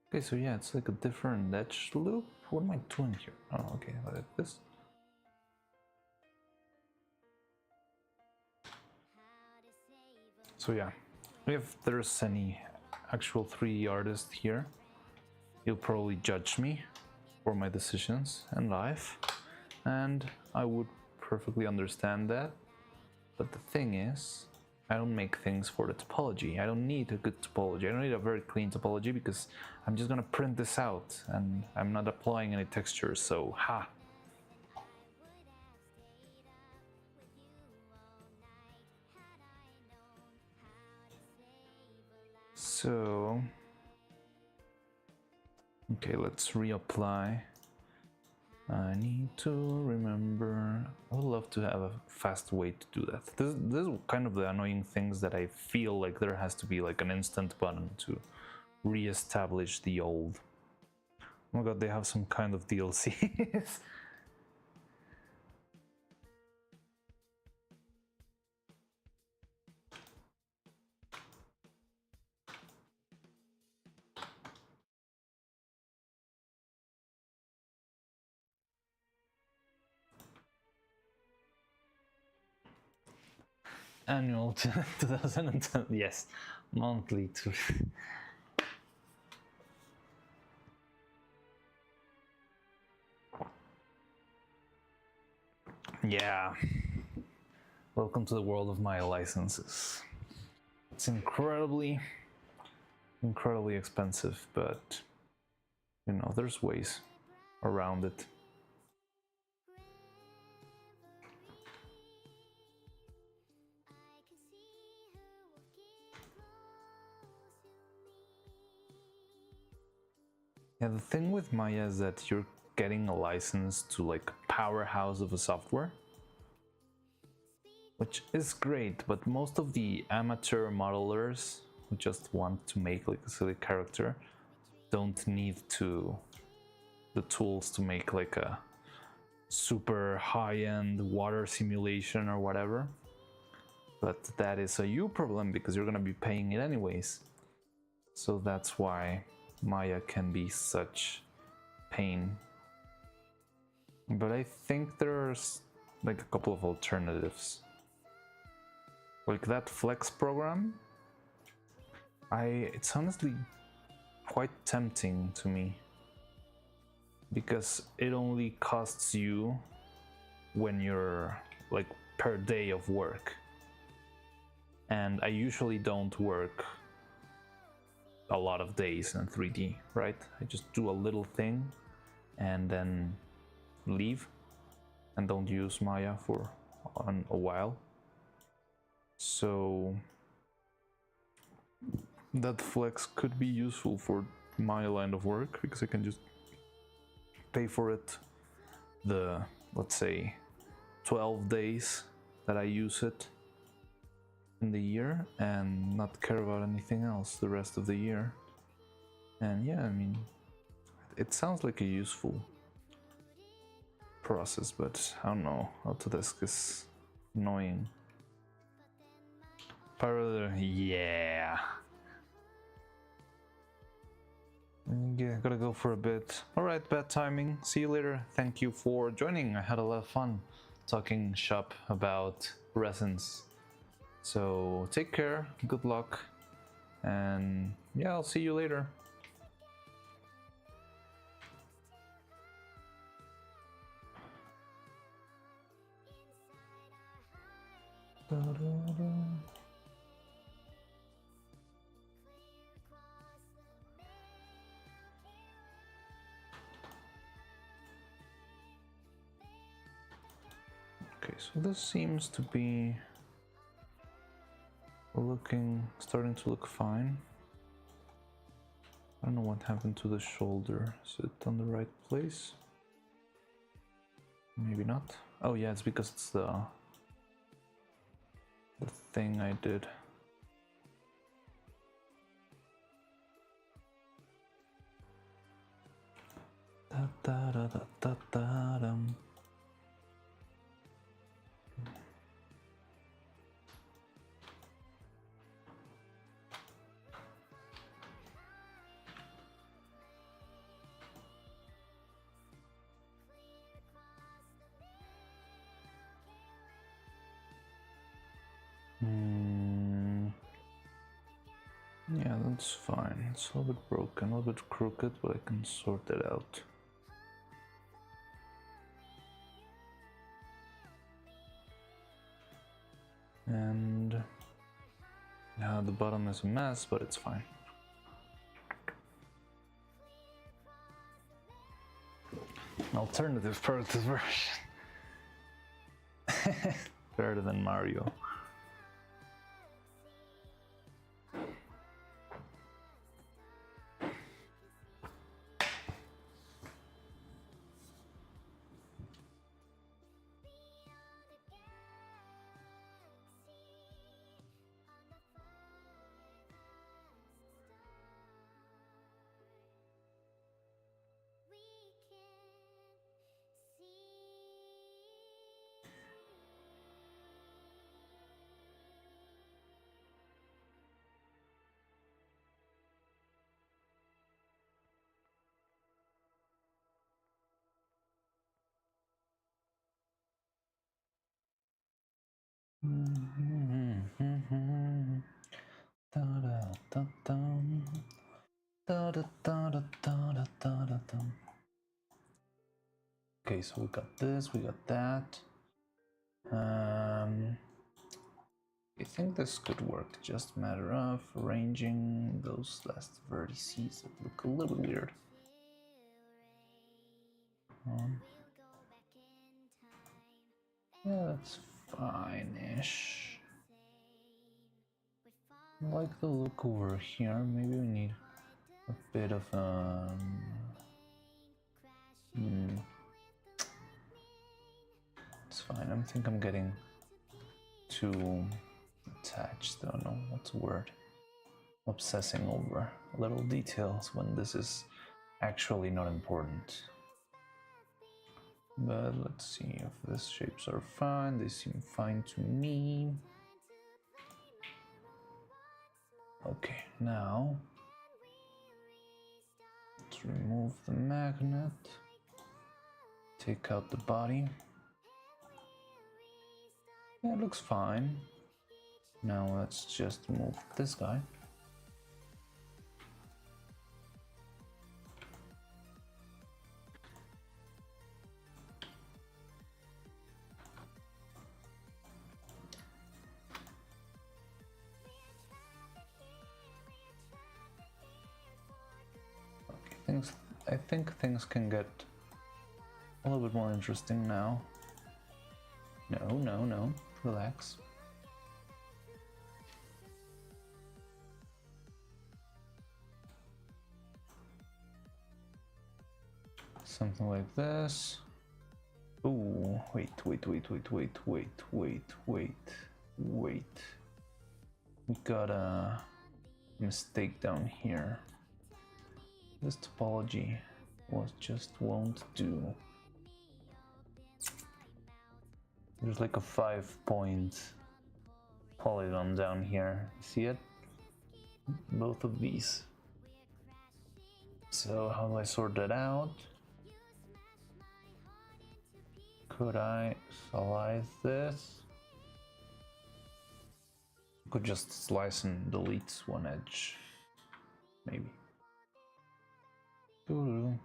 Okay, so yeah, it's like a different edge loop. What am I doing here? Oh, okay, like this. So yeah, if there's any actual 3D artist here, he'll probably judge me for my decisions in life, and I would perfectly understand that. But the thing is, I don't make things for the topology. I don't need a good topology. I don't need a very clean topology because I'm just gonna print this out and I'm not applying any textures, so ha! So, okay, let's reapply. I need to remember. I would love to have a fast way to do that. This is kind of the annoying things that I feel like there has to be like an instant button to re-establish the old. Oh my god, they have some kind of DLCs. Annual 2010, yes, monthly to. Yeah. Welcome to the world of my licenses. It's incredibly expensive, but you know, there's ways around it. Yeah, the thing with Maya is that you're getting a license to like a powerhouse of a software, which is great, but most of the amateur modelers who just want to make like a silly character don't need the tools to make like a super high-end water simulation or whatever. But that is a you problem because you're gonna be paying it anyways. So that's why Maya can be such pain. But I think there's like a couple of alternatives. Like that Flex program, it's honestly quite tempting to me because it only costs you when you're like per day of work. And I usually don't work a lot of days in 3D, right? I just do a little thing and then leave and don't use Maya for a while. So that Flex could be useful for my line of work because I can just pay for it the, let's say, 12 days that I use it in the year and not care about anything else the rest of the year. And yeah, I mean, it sounds like a useful process, but I don't know, Autodesk is annoying. Parallel, yeah. Yeah, gotta go for a bit. Alright, bad timing. See you later. Thank you for joining. I had a lot of fun talking shop about resins. So take care, good luck, and yeah, I'll see you later. Okay, so this seems to be starting to look fine. don't know what happened to the shoulder. Is it on the right place? Maybe not. Oh yeah, it's because it's the thing I did. Da, da, da, da, da, da, dum. Yeah, that's fine. It's a little bit broken, a little bit crooked, but I can sort it out. And yeah, the bottom is a mess, but it's fine. Alternative part of this version. Better than Mario. Okay, so we got this, we got that. I think this could work, just a matter of arranging those last vertices that look a little bit weird. Yeah, that's fine-ish. I like the look over here. Maybe we need a bit of It's fine. I think I'm getting too attached. I don't know what's the word. Obsessing over little details when this is actually not important. But let's see if these shapes are fine. They seem fine to me. Okay, now let's remove the magnet. Take out the body. Yeah, it looks fine. Now let's just move this guy. Okay, I think things can get a little bit more interesting now. No, relax. Something like this. Ooh, wait. We got a mistake down here. This topology won't do. There's like a 5-point polygon down here. See it? Both of these. So how do I sort that out? Could I slice this? Could just slice and delete one edge, maybe. Doo-doo.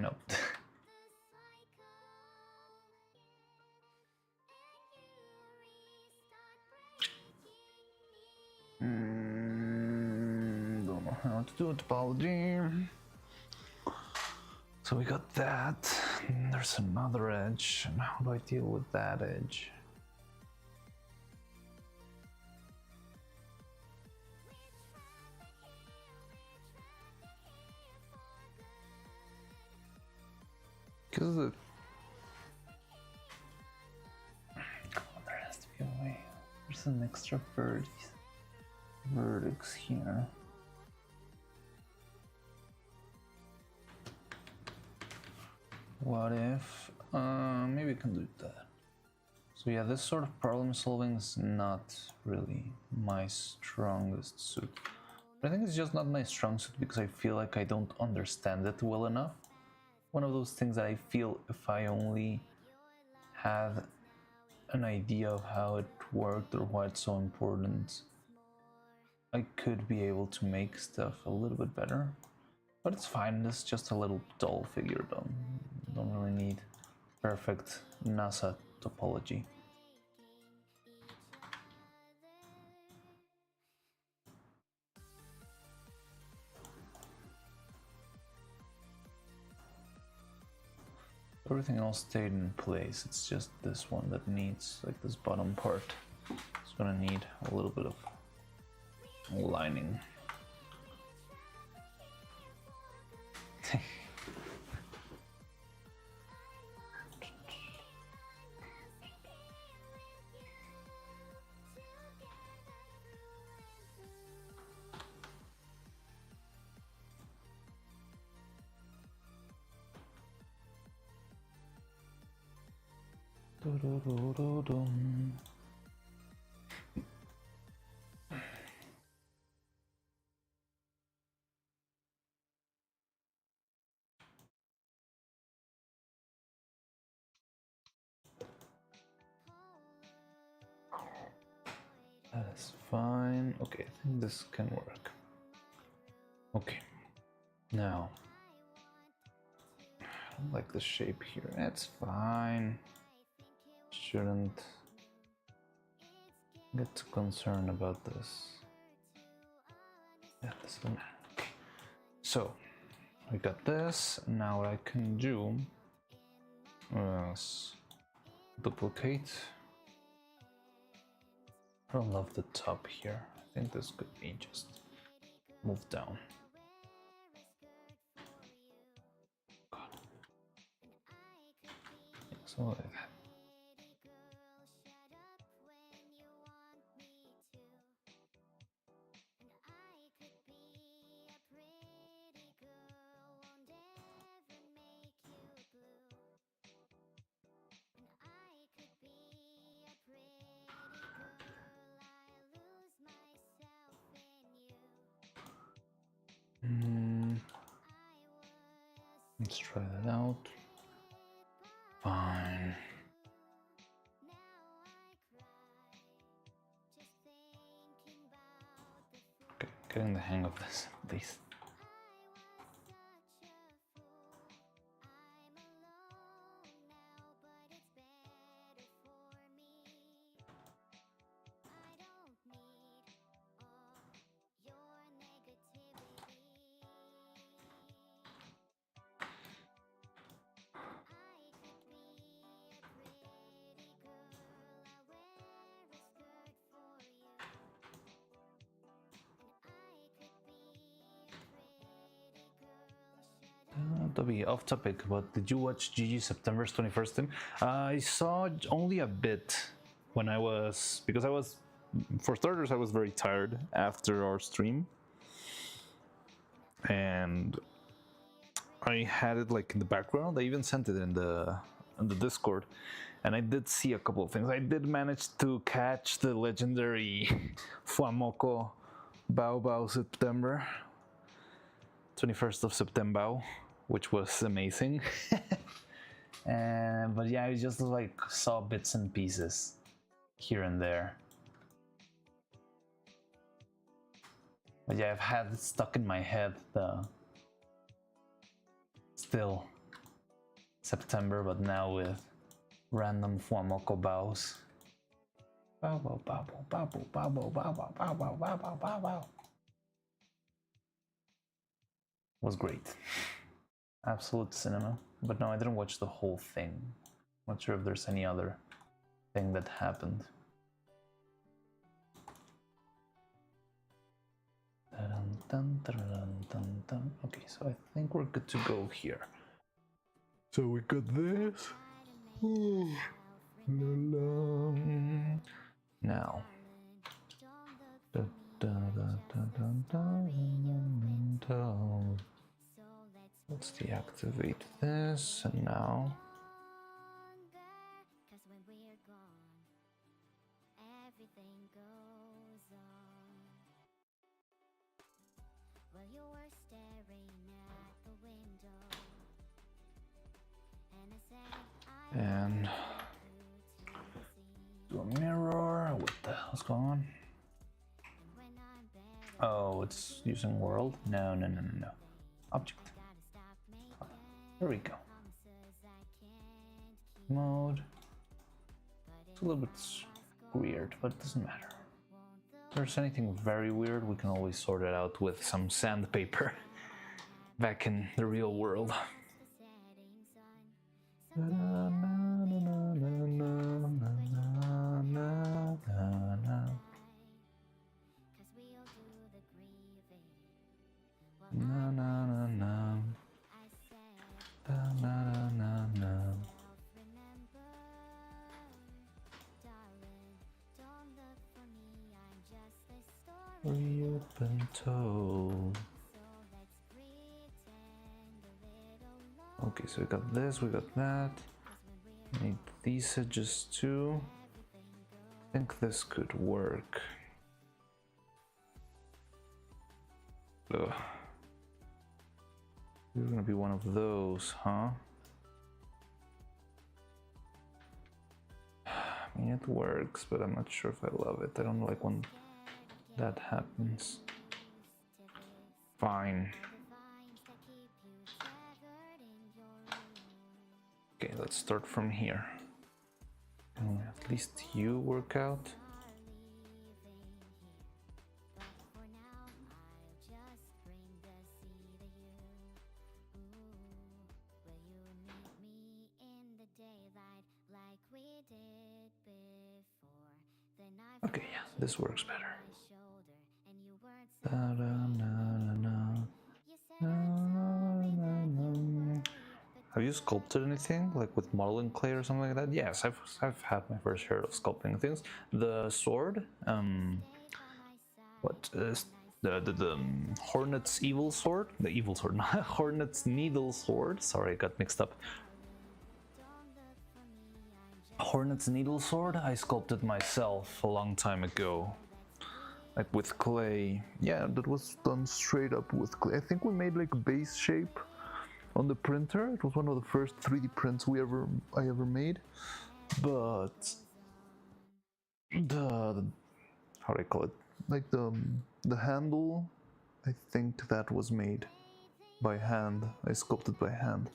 Nope. Don't know how to do topology. So we got that. there's another edge, and how do I deal with that edge? Because there has to be a way. There's an extra vertex here. What if maybe we can do that. So yeah, this sort of problem solving is not really my strongest suit. But I think it's just not my strong suit because I feel like I don't understand it well enough. One of those things that I feel if I only had an idea of how it worked or why it's so important, I could be able to make stuff a little bit better. But it's fine, it's just a little dull figure though. Don't really need perfect NASA topology. Everything else stayed in place, it's just this one that needs, like this bottom part, it's gonna need a little bit of lining. That's fine. Okay, I think this can work. Okay, now I don't like the shape here. That's fine. Shouldn't get too concerned about this. Yeah, this one. Okay. So we got this. Now what I can do is duplicate. I don't love the top here. I think this could be just moved down. God. Yeah, so like that. Let's try that out. Fine. Okay, getting the hang of this at least. To be off topic, but did you watch Gigi September's 21st team? I saw only a bit when because I was, for starters, I was very tired after our stream, and I had it like in the background. I even sent it in the Discord, and I did see a couple of things. I did manage to catch the legendary Fuamoko Bao Bao September, 21st of September, which was amazing. But yeah, I just like saw bits and pieces here and there. But yeah, I've had it stuck in my head the still September, but now with random Fuamoko bows. Bow bow bow bow bow bow bow bow bow bow bow bow bow bow bow. Was great. Absolute cinema. But no, I didn't watch the whole thing. Not sure if there's any other thing that happened. Dun, dun, dun, dun, dun. Okay, so I think we're good to go here. So we got this. Now. Let's deactivate this, and now. And do a mirror. What the hell's going on? Oh, it's using world? No. Object. There we go. Mode. It's a little bit weird, but it doesn't matter. If there's anything very weird, we can always sort it out with some sandpaper back in the real world. Reopen toe. Okay, so we got this, we got that. Need these edges too. I think this could work. Ugh. You're gonna be one of those, huh? I mean, it works, but I'm not sure if I love it. I don't like when that happens. Fine. Okay, let's start from here. Can at least you work out? Okay, yeah, this works better. Have you sculpted anything, like with modeling clay or something like that? Yes, I've had my first share of sculpting things. The sword, what is the Hornet's evil sword? The evil sword, not Hornet's needle sword. Sorry, I got mixed up. Hornet's needle sword I sculpted myself a long time ago, like with clay. Yeah, that was done straight up with clay. I think we made like a base shape on the printer. It was one of the first 3D prints I ever made. But the how do I call it? Like the handle, I think that was made by hand. I sculpted by hand.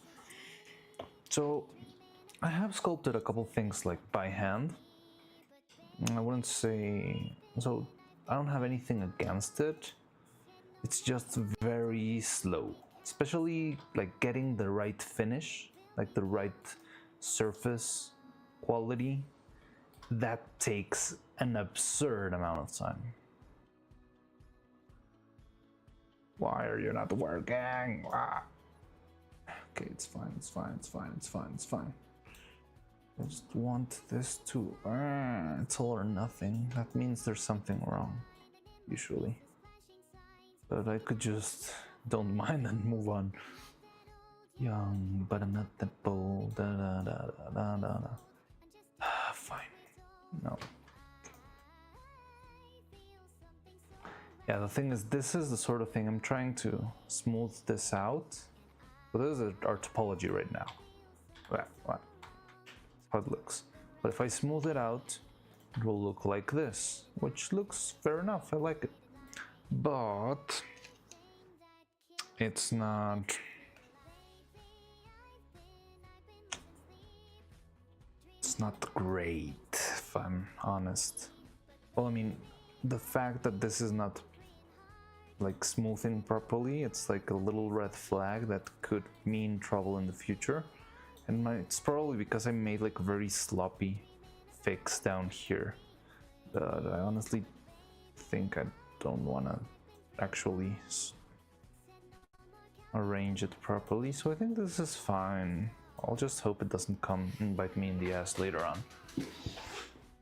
So I have sculpted a couple things like by hand. I wouldn't say so. I don't have anything against it. It's just very slow, especially like getting the right finish, like the right surface quality. That takes an absurd amount of time. Why are you not working? Ah. Okay, it's fine. I just want this to. It's all or nothing. That means there's something wrong, usually. But I could just don't mind and move on. Young, but I'm not that bold. Fine. No. Yeah, the thing is, this is the sort of thing I'm trying to smooth this out. So this is our topology right now. What? How it looks. But if I smooth it out, it will look like this, which looks fair enough. I like it. But it's not. It's not great, if I'm honest. Well, I mean, the fact that this is not like smoothing properly, it's like a little red flag that could mean trouble in the future. And it's probably because I made like a very sloppy fix down here. But I honestly think I don't want to actually arrange it properly, so I think this is fine. I'll just hope it doesn't come and bite me in the ass later on.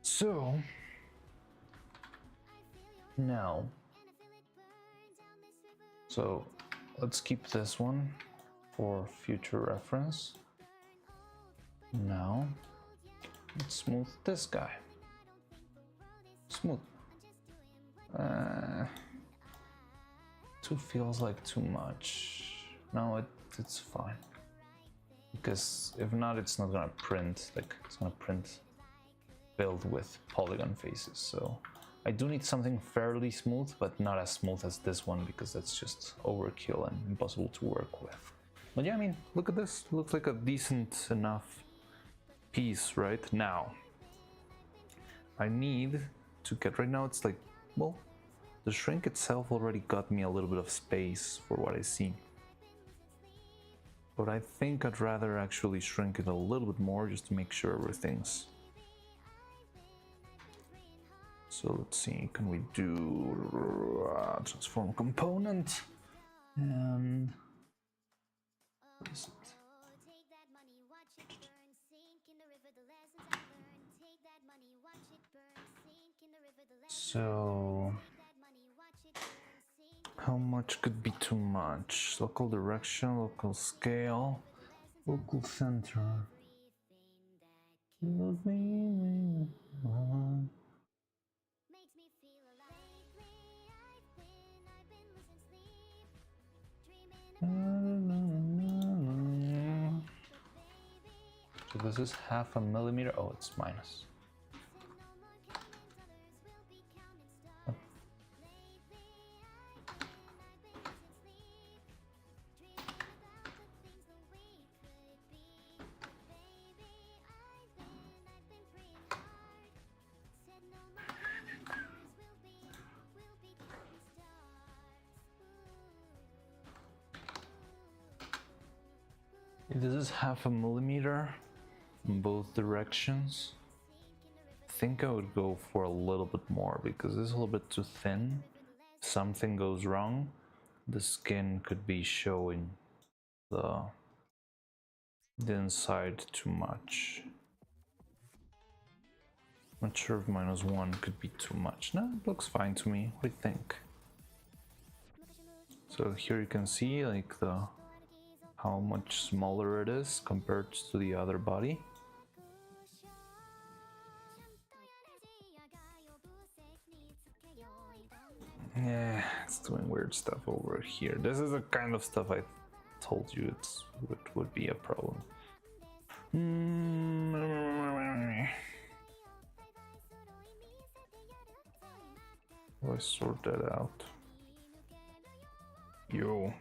So now, so let's keep this one for future reference. Now let's smooth this guy. Smooth. Two feels like too much. No, it's fine. Because if not, it's not gonna print. Like it's gonna print filled with polygon faces. So I do need something fairly smooth, but not as smooth as this one because that's just overkill and impossible to work with. But yeah, I mean, look at this. Looks like a decent enough piece right now. I need to get, right now it's like, well, the shrink itself already got me a little bit of space for what I see. But I think I'd rather actually shrink it a little bit more just to make sure everything's. So let's see, can we do transform component? And what is it? So how much could be too much? Local direction, local scale, local center. So this is 0.5 millimeter. Oh, it's minus. This is 0.5 millimeter in both directions. I think I would go for a little bit more because this is a little bit too thin. If something goes wrong, the skin could be showing the inside too much. Not sure if -1 could be too much. No, it looks fine to me. What do you think? So here you can see like how much smaller it is compared to the other body. Yeah, it's doing weird stuff over here. This is the kind of stuff I told you it would be a problem. How do I sort that out? Yo.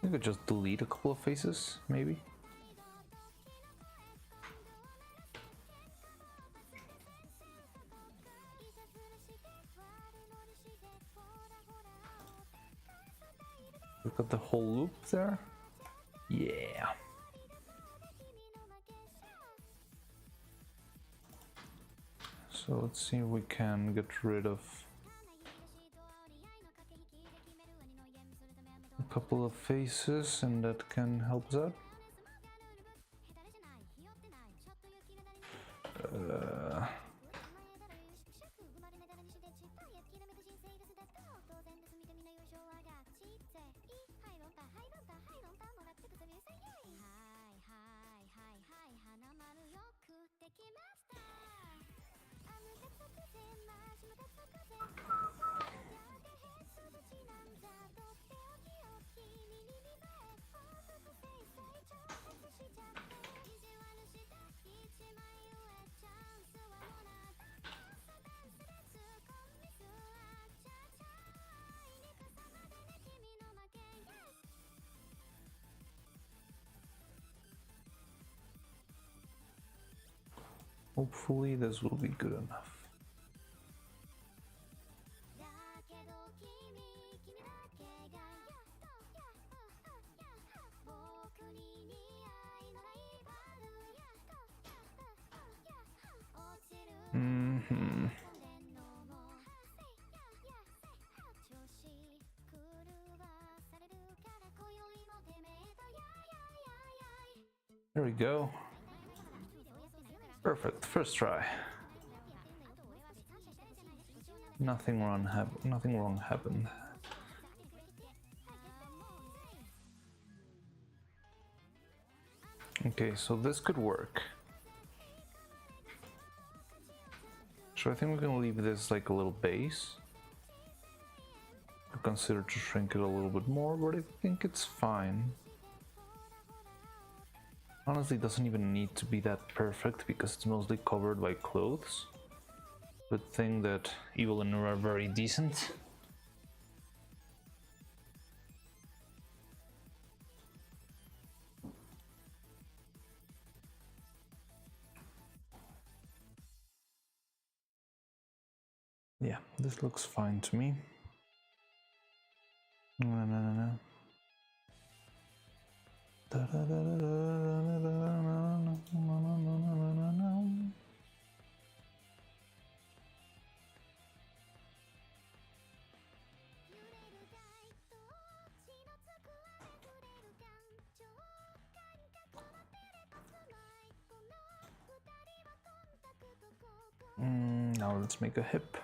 I could just delete a couple of faces, maybe. Look at the whole loop there. Yeah. So let's see if we can get rid of a couple of faces and that can help us out. Hopefully this will be good enough. Mm-hmm. There we go. Perfect. First try. Nothing wrong happened. Okay, so this could work. So I think we're gonna leave this like a little base. I'll consider to shrink it a little bit more, but I think it's fine. Honestly, it doesn't even need to be that perfect because it's mostly covered by clothes. Good thing that Evil and Neuro are very decent. Yeah, this looks fine to me. No. Now let's make a hip.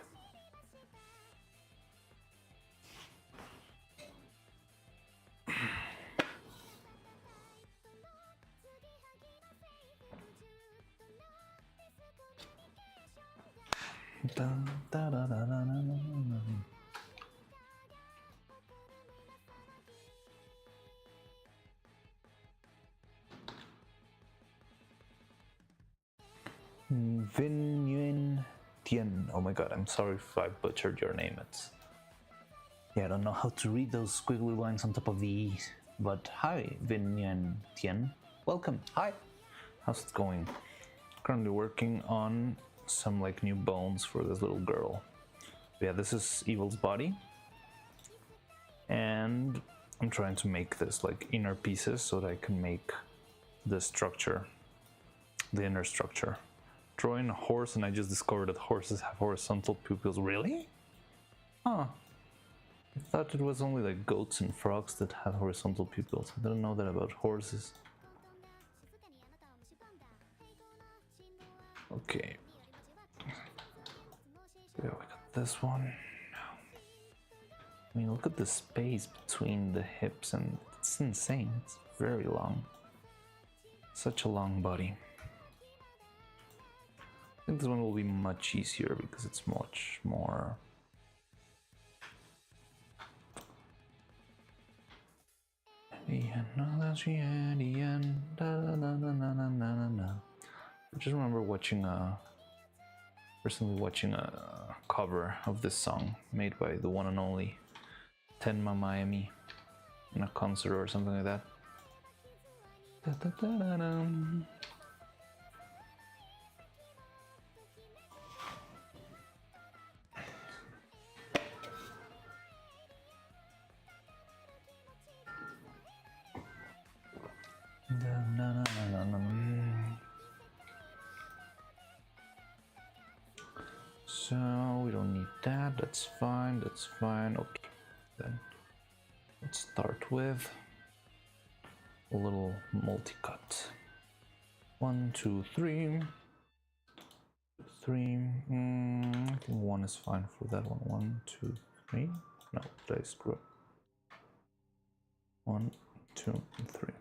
Vin Nguyen Tien. Oh my god, I'm sorry if I butchered your name. Yeah, I don't know how to read those squiggly lines on top of the E's. But hi, Vin Nguyen Tien. Welcome. Hi. How's it going? Currently working on some like new bones for this little girl. Yeah, this is Evil's body. And I'm trying to make this like inner pieces so that I can make the structure, the inner structure. Drawing a horse, and I just discovered that horses have horizontal pupils. Really? Huh. I thought it was only like goats and frogs that had horizontal pupils. I didn't know that about horses. Okay. Yeah, we got this one. I mean, look at the space between the hips, and it's insane. It's very long. Such a long body. I think this one will be much easier because it's much more... I just remember recently watching a cover of this song made by the one and only Tenma Miami in a concert or something like that. So we don't need that, that's fine, okay. Then let's start with a little multi-cut. 1, 2, 3. 3. I think 1 is fine for that one. 1, 2, 3. No, did I screw up? 1, 2, 3.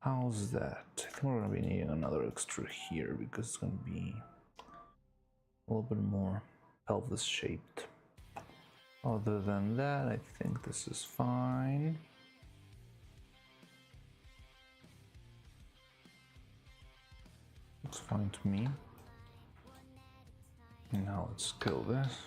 How's that? I think we're gonna be needing another extra here because it's gonna be a little bit more pelvis shaped. Other than that, I think this is fine. Looks fine to me. Now let's kill this.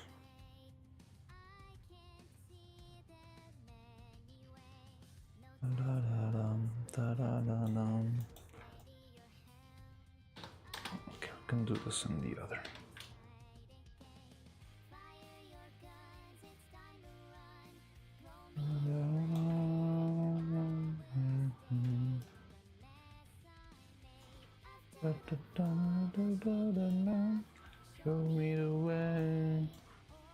and do this in the other. Show me the way.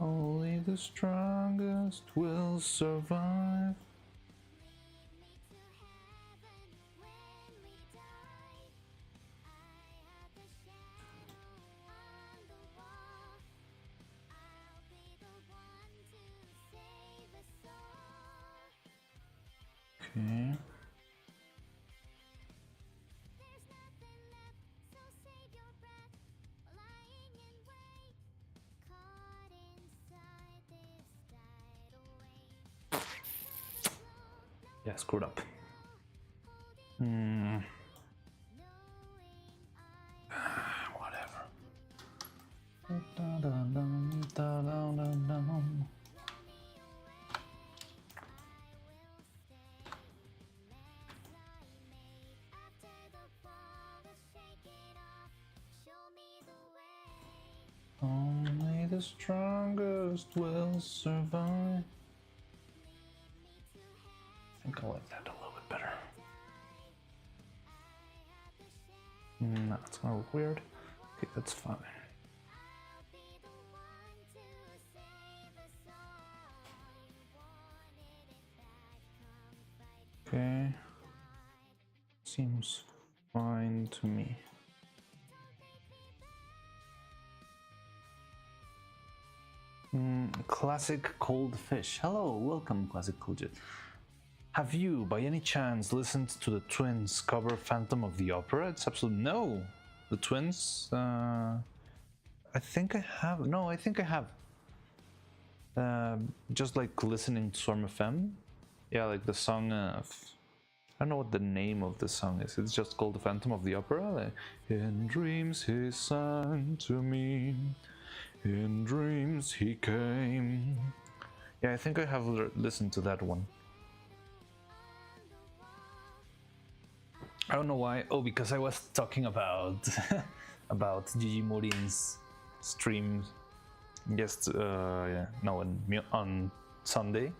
Only the strongest will survive. Okay. Yeah, screwed up. Whatever. Only the strongest will survive. I think I like that a little bit better. No, it's gonna look weird. Okay, that's fine. Okay. Seems fine to me. Classic Cold Fish. Hello, welcome, Classic Cold Jet. Have you, by any chance, listened to the Twins cover Phantom of the Opera? It's absolutely no. The Twins? I think I have. No, I think I have. Just like listening to Swarm FM. Yeah, like the song of. I don't know what the name of the song is. It's just called The Phantom of the Opera. Like, in dreams he sang to me. In dreams he came. Yeah, I think I have listened to that one. I don't know why. Oh, because I was talking about about Gigi Morin's stream. Yes, yeah, no, on Sunday.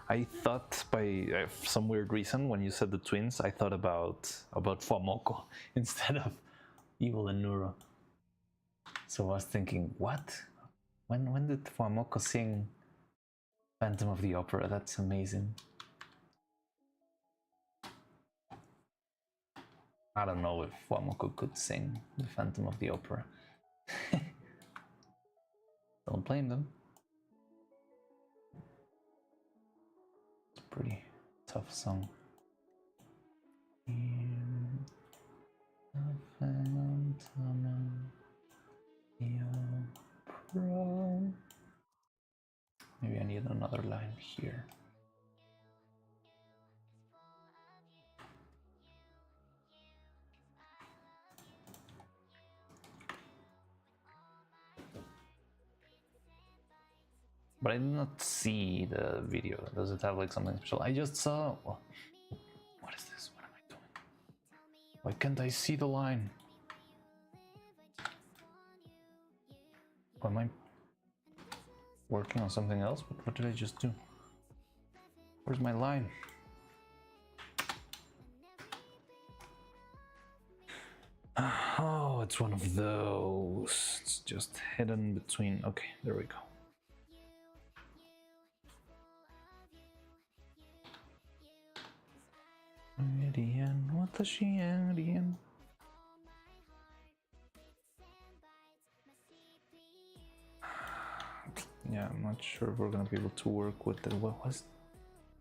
I thought by some weird reason when you said the Twins, I thought about Fuamoko instead of Evil and Neuro. So I was thinking, what? When did Fuamoko sing Phantom of the Opera? That's amazing. I don't know if Fuamoko could sing the Phantom of the Opera. Don't blame them. It's a pretty tough song. Maybe I need another line here. But I did not see the video. Does it have like something special? I just saw. Well, what is this? What am I doing? Why can't I see the line? Am I working on something else? What did I just do? Where's my line? Oh, it's one of those. It's just hidden between. Okay, there we go. Yeah, I'm not sure if we're gonna be able to work with it. What was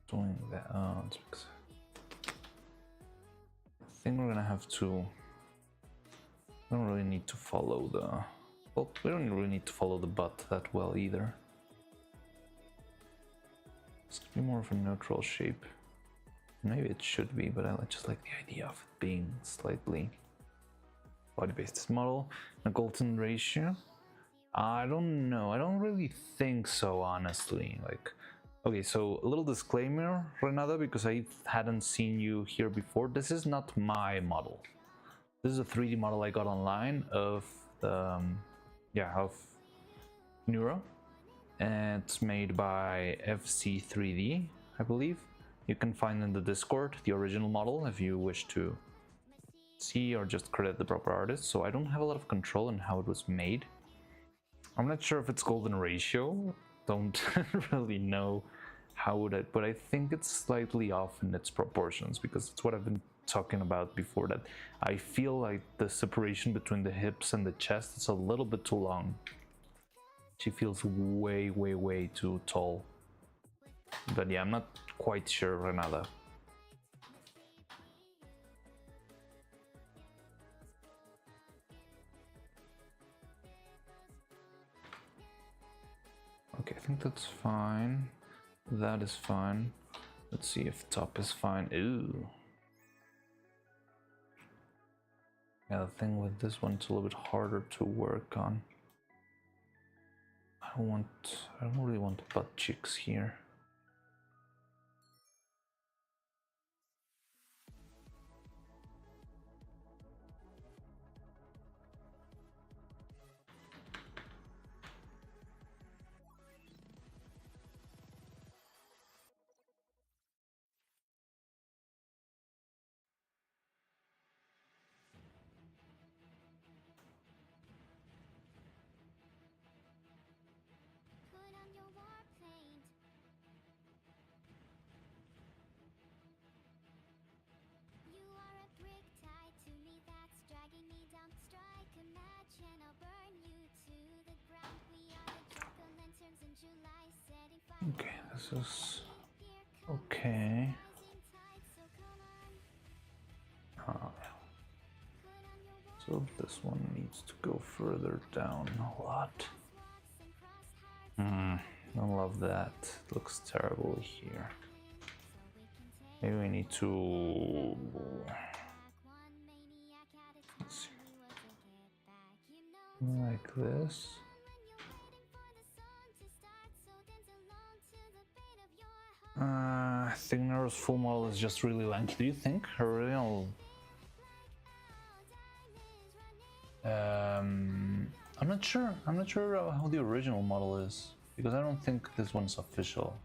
doing that? Oh, it's because I think we're gonna have to. We don't really need to follow the. Well, we don't really need to follow the butt that well either. It's gonna be more of a neutral shape. Maybe it should be, but I just like the idea of it being slightly body-based. Model, a golden ratio. I don't know. I don't really think so, honestly. Like, okay, so a little disclaimer, Renata, because I hadn't seen you here before. This is not my model. This is a 3D model I got online of of Neuro, and it's made by FC3D, I believe. You can find in the Discord the original model if you wish to see or just credit the proper artist. So I don't have a lot of control on how it was made. I'm not sure if it's golden ratio, don't really know how would I, but I think it's slightly off in its proportions, because it's what I've been talking about before, that I feel like the separation between the hips and the chest is a little bit too long. She feels way too tall. But yeah, I'm not quite sure, Renata. Okay, I think that's fine. That is fine. Let's see if top is fine. Ooh. Yeah, the thing with this one, it's a little bit harder to work on. I don't really want butt cheeks here. Put on your war paint. You are a brick tied to me that's dragging me down. Strike a match and I'll burn you to the ground. We are the jack-o'-lanterns in July, setting fire. Okay, this is okay. So this one needs to go further down a lot. I don't love that. It looks terrible here. Maybe we need to... Let's see. Like this. I think Nero's full model is just really lanky. Do you think her original... I'm not sure. I'm not sure how the original model is, because I don't think this one's official.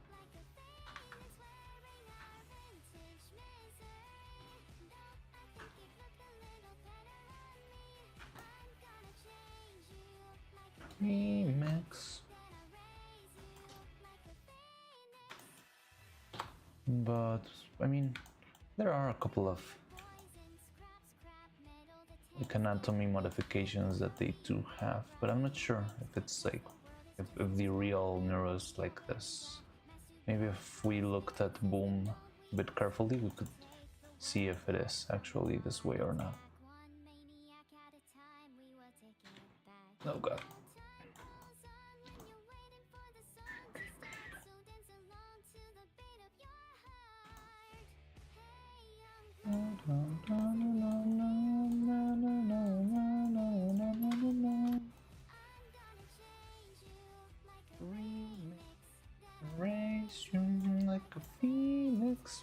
Remix. But I mean, there are a couple of like anatomy modifications that they do have, but I'm not sure if it's like if the real Neuro is like this. Maybe if we looked at Boom a bit carefully, we could see if it is actually this way or not. Oh god. Raise you like a phoenix.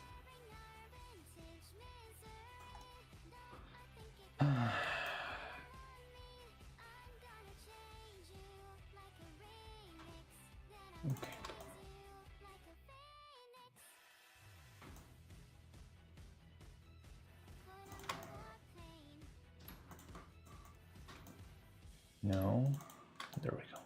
Okay. No, there we go.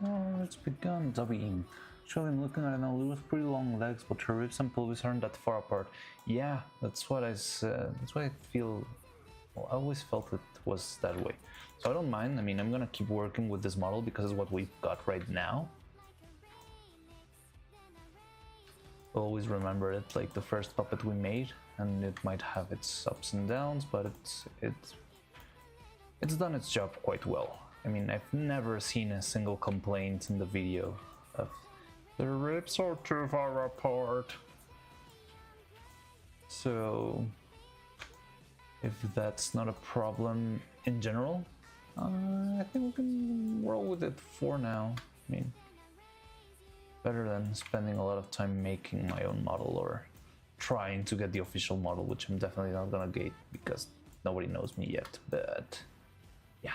Oh, it's begun, dubbing. Actually, I'm looking at it now. Lou has pretty long legs, but her ribs and pelvis aren't that far apart. Yeah, that's what I said. That's why I feel. Well, I always felt it was that way. So I don't mind. I mean, I'm gonna keep working with this model because it's what we've got right now. Always remember it like the first puppet we made, and it might have its ups and downs, but it's done its job quite well. I mean, I've never seen a single complaint in the video of the ribs are too far apart. So if that's not a problem in general, I think we can roll with it for now. I mean, better than spending a lot of time making my own model or trying to get the official model, which I'm definitely not gonna get because nobody knows me yet, but yeah.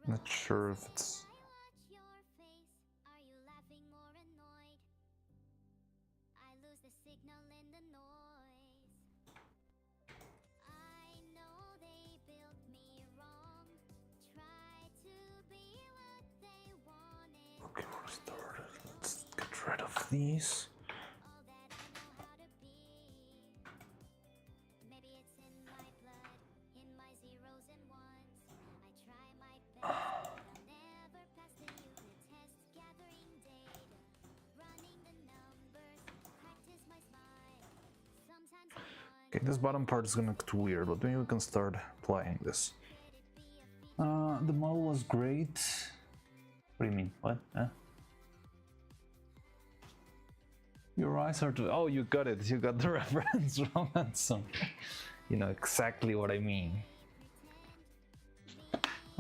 Not sure if it's okay, we're started. Let's get rid of these. Okay, this bottom part is gonna look weird, but maybe we can start applying this. The model was great. What do you mean? What? Huh? Your eyes are too... Oh, you got it. You got the reference from Hanson. You know exactly what I mean.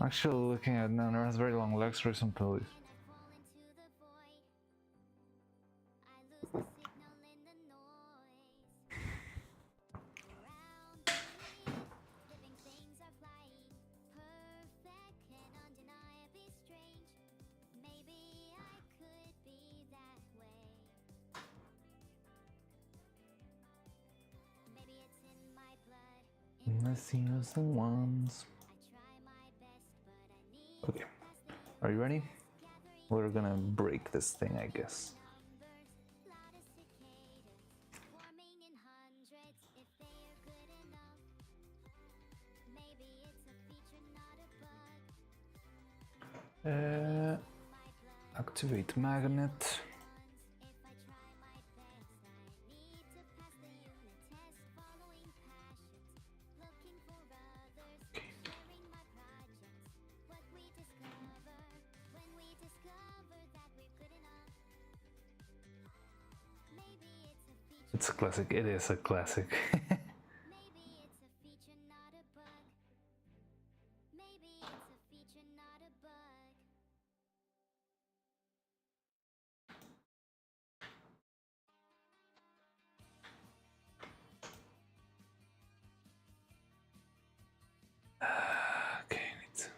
Actually, looking at Nano has very long legs for some toys. Messing with the ones. Okay, are you ready? We're gonna break this thing, I guess. Activate magnet. It's a classic. It is a classic. Okay, neat.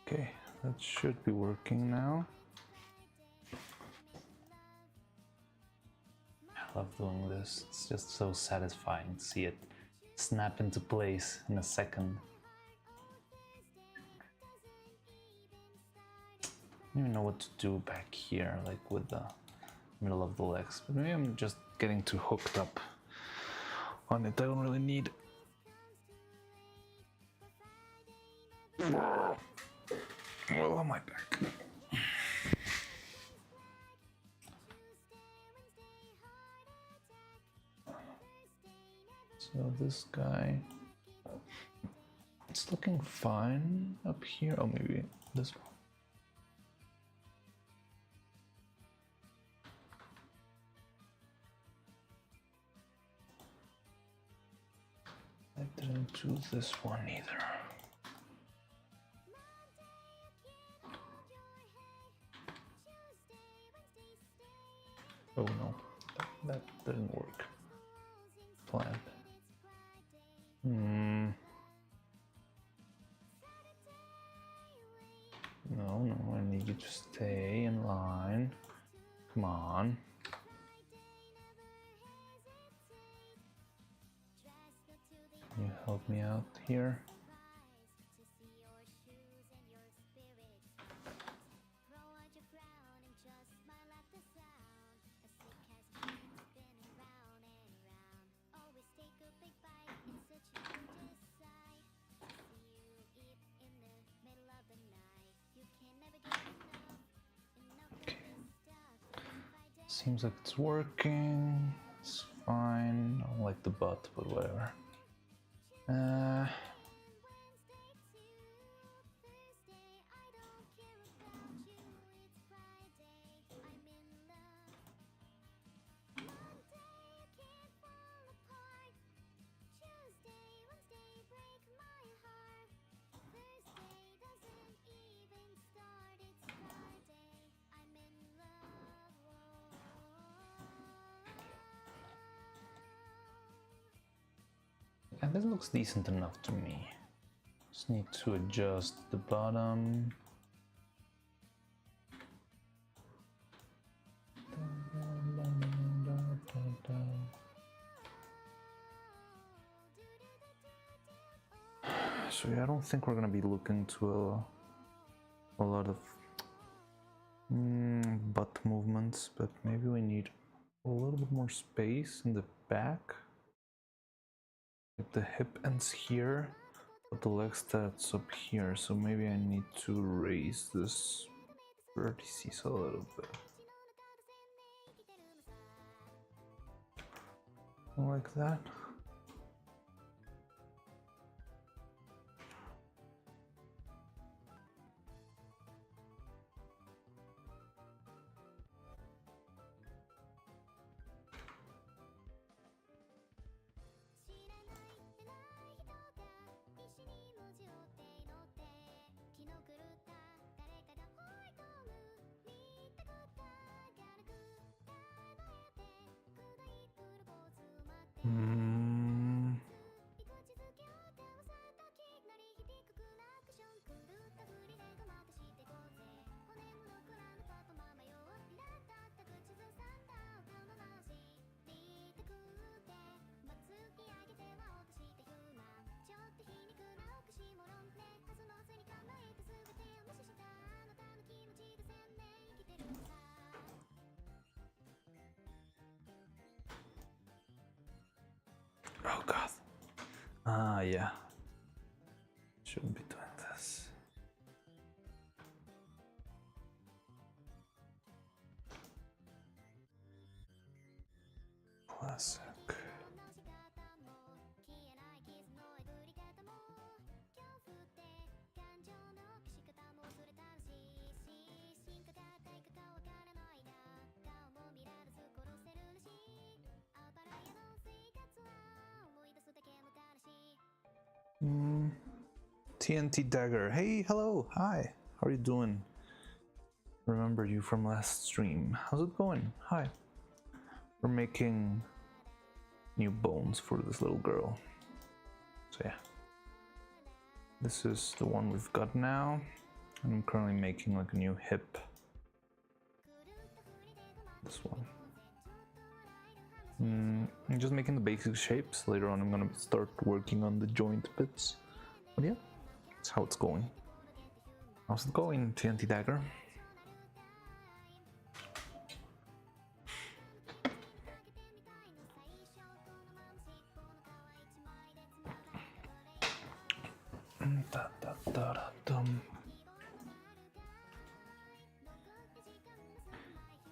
Okay, that should be working now. I love doing this. It's just so satisfying to see it snap into place in a second. I don't even know what to do back here, like with the middle of the legs. But maybe I'm just getting too hooked up on it. I don't really need. Well, on my back. So this guy, it's looking fine up here. Oh, maybe this one. I didn't choose this one either. Oh no, that didn't work. Plan. you to stay in line. Come on. Can you help me out here? Seems like it's working. It's fine. I don't like the butt, but whatever. And this looks decent enough to me. Just need to adjust the bottom. So yeah, I don't think we're gonna be looking to a lot of butt movements, but maybe we need a little bit more space in the back. If the hip ends here, but the leg starts up here, so maybe I need to raise this vertices a little bit. Like that. Oh god. Ah, yeah. Shouldn't be doing this. Classic. TNT Dagger. Hey, hello, hi. How are you doing? Remember you from last stream. How's it going? Hi. We're making new bones for this little girl. So yeah. This is the one we've got now. And I'm currently making like a new hip. This one. I'm just making the basic shapes. Later on I'm gonna start working on the joint bits. But yeah, that's how it's going. How's it going, TNT Dagger?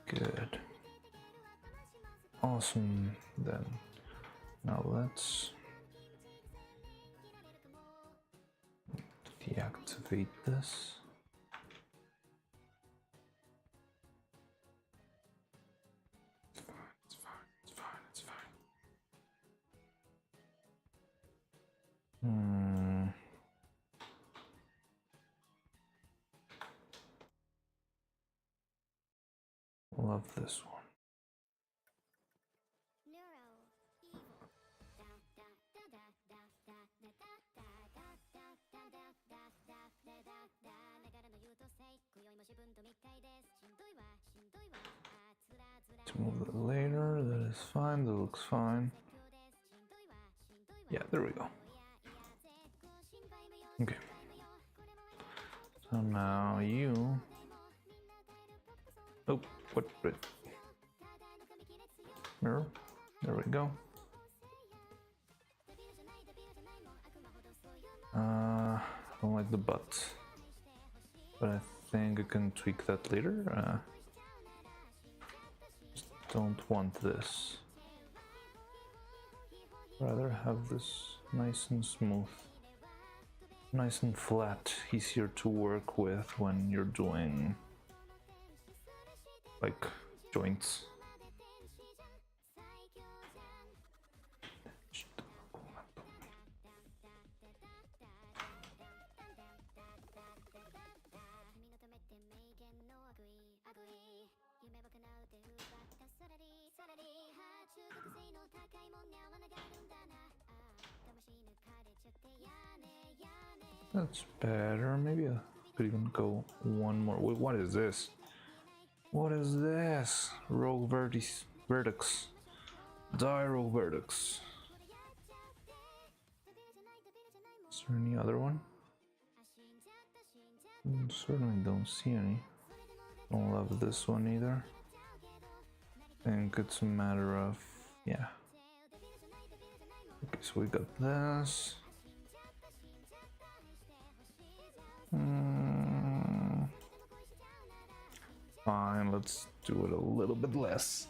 Good. Awesome, then. Now let's deactivate this. It's fine. Love this one. to move that later. That is fine. That looks fine. Yeah, there we go. Okay. So now you. Oh, what? Mirror. There we go. I don't like the butt, but I think I can tweak that later. Just don't want this. Rather have this nice and smooth, nice and flat, easier to work with when you're doing like joints. That's better. Maybe I could even go one more. Wait, what is this? What is this? Rogue vertex. Die rogue vertex. Is there any other one? Certainly don't see any. Don't love this one either. I think it's a matter of, yeah. Okay, so we got this. Fine, let's do it a little bit less.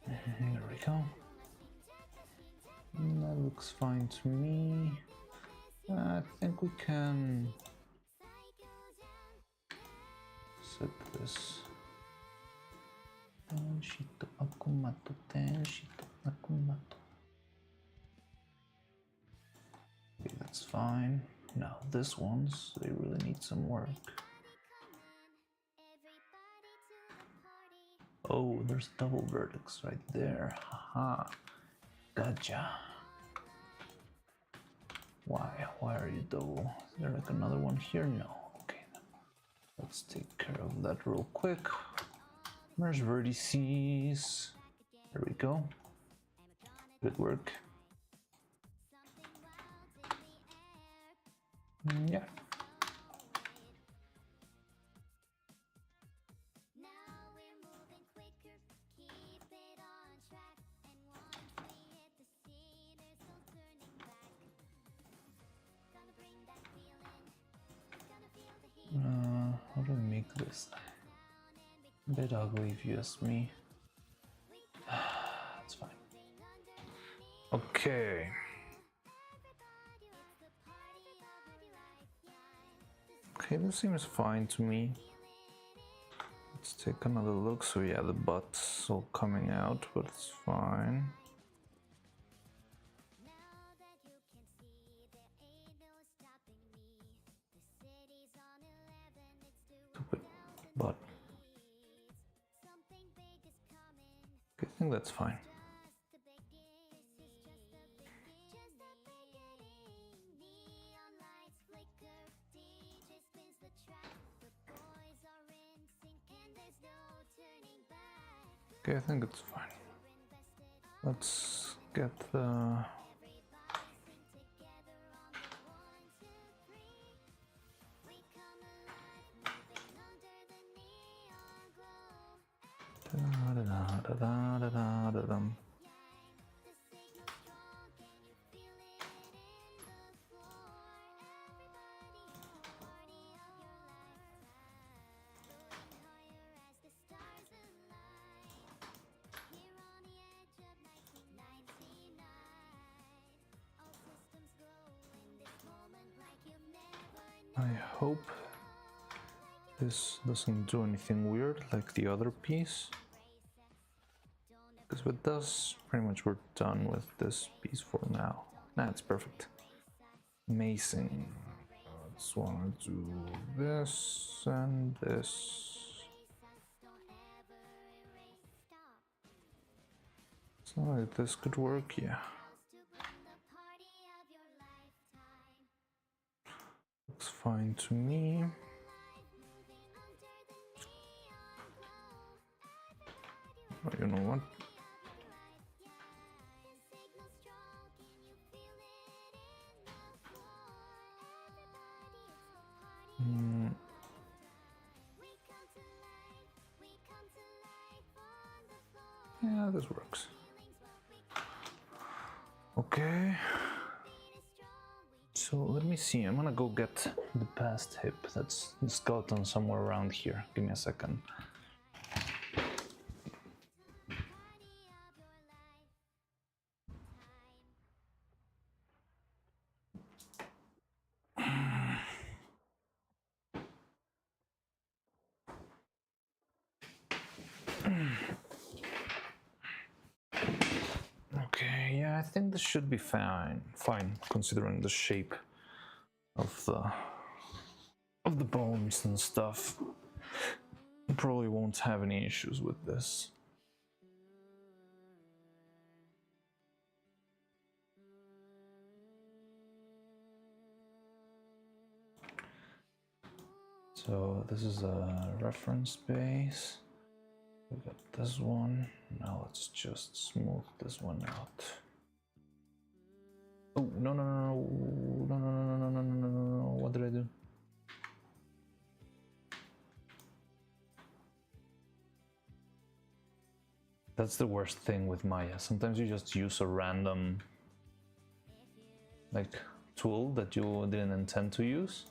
There we go. That looks fine to me. I think we can set this. Okay, that's fine. Now this one's, they really need some work. Oh, there's double vertex right there. Haha. Gotcha. Why? Why are you double? Is there like another one here? No. Okay, then. Let's take care of that real quick. Merge vertices. There we go. Good work. Yeah. How do I make this? A bit ugly if you ask me. That's fine. Okay. Okay, this seems fine to me. Let's take another look. So yeah, the butt's all coming out, but it's fine. Stupid butt. Okay, I think that's fine. Okay, I think it's fine. Let's get the... I hope this doesn't do anything weird like the other piece. Because if it does, pretty much we're done with this piece for now. That's perfect. Amazing. Just want to do this and this. So this could work, yeah. Looks fine to me. Oh, you know what? Yeah, this works. Okay. So let me see. I'm gonna go get the past hip. That's the skeleton somewhere around here. Give me a second. Okay, yeah, I think this should be fine. Fine, considering the shape of the bones and stuff. Probably won't have any issues with this. So this is a reference base. We got this one. Now let's just smooth this one out. Oh, no, no, no, no, no, no, no, no, no, no, no, no, what did I do? That's the worst thing with Maya. Sometimes you just use a random like tool that you didn't intend to use.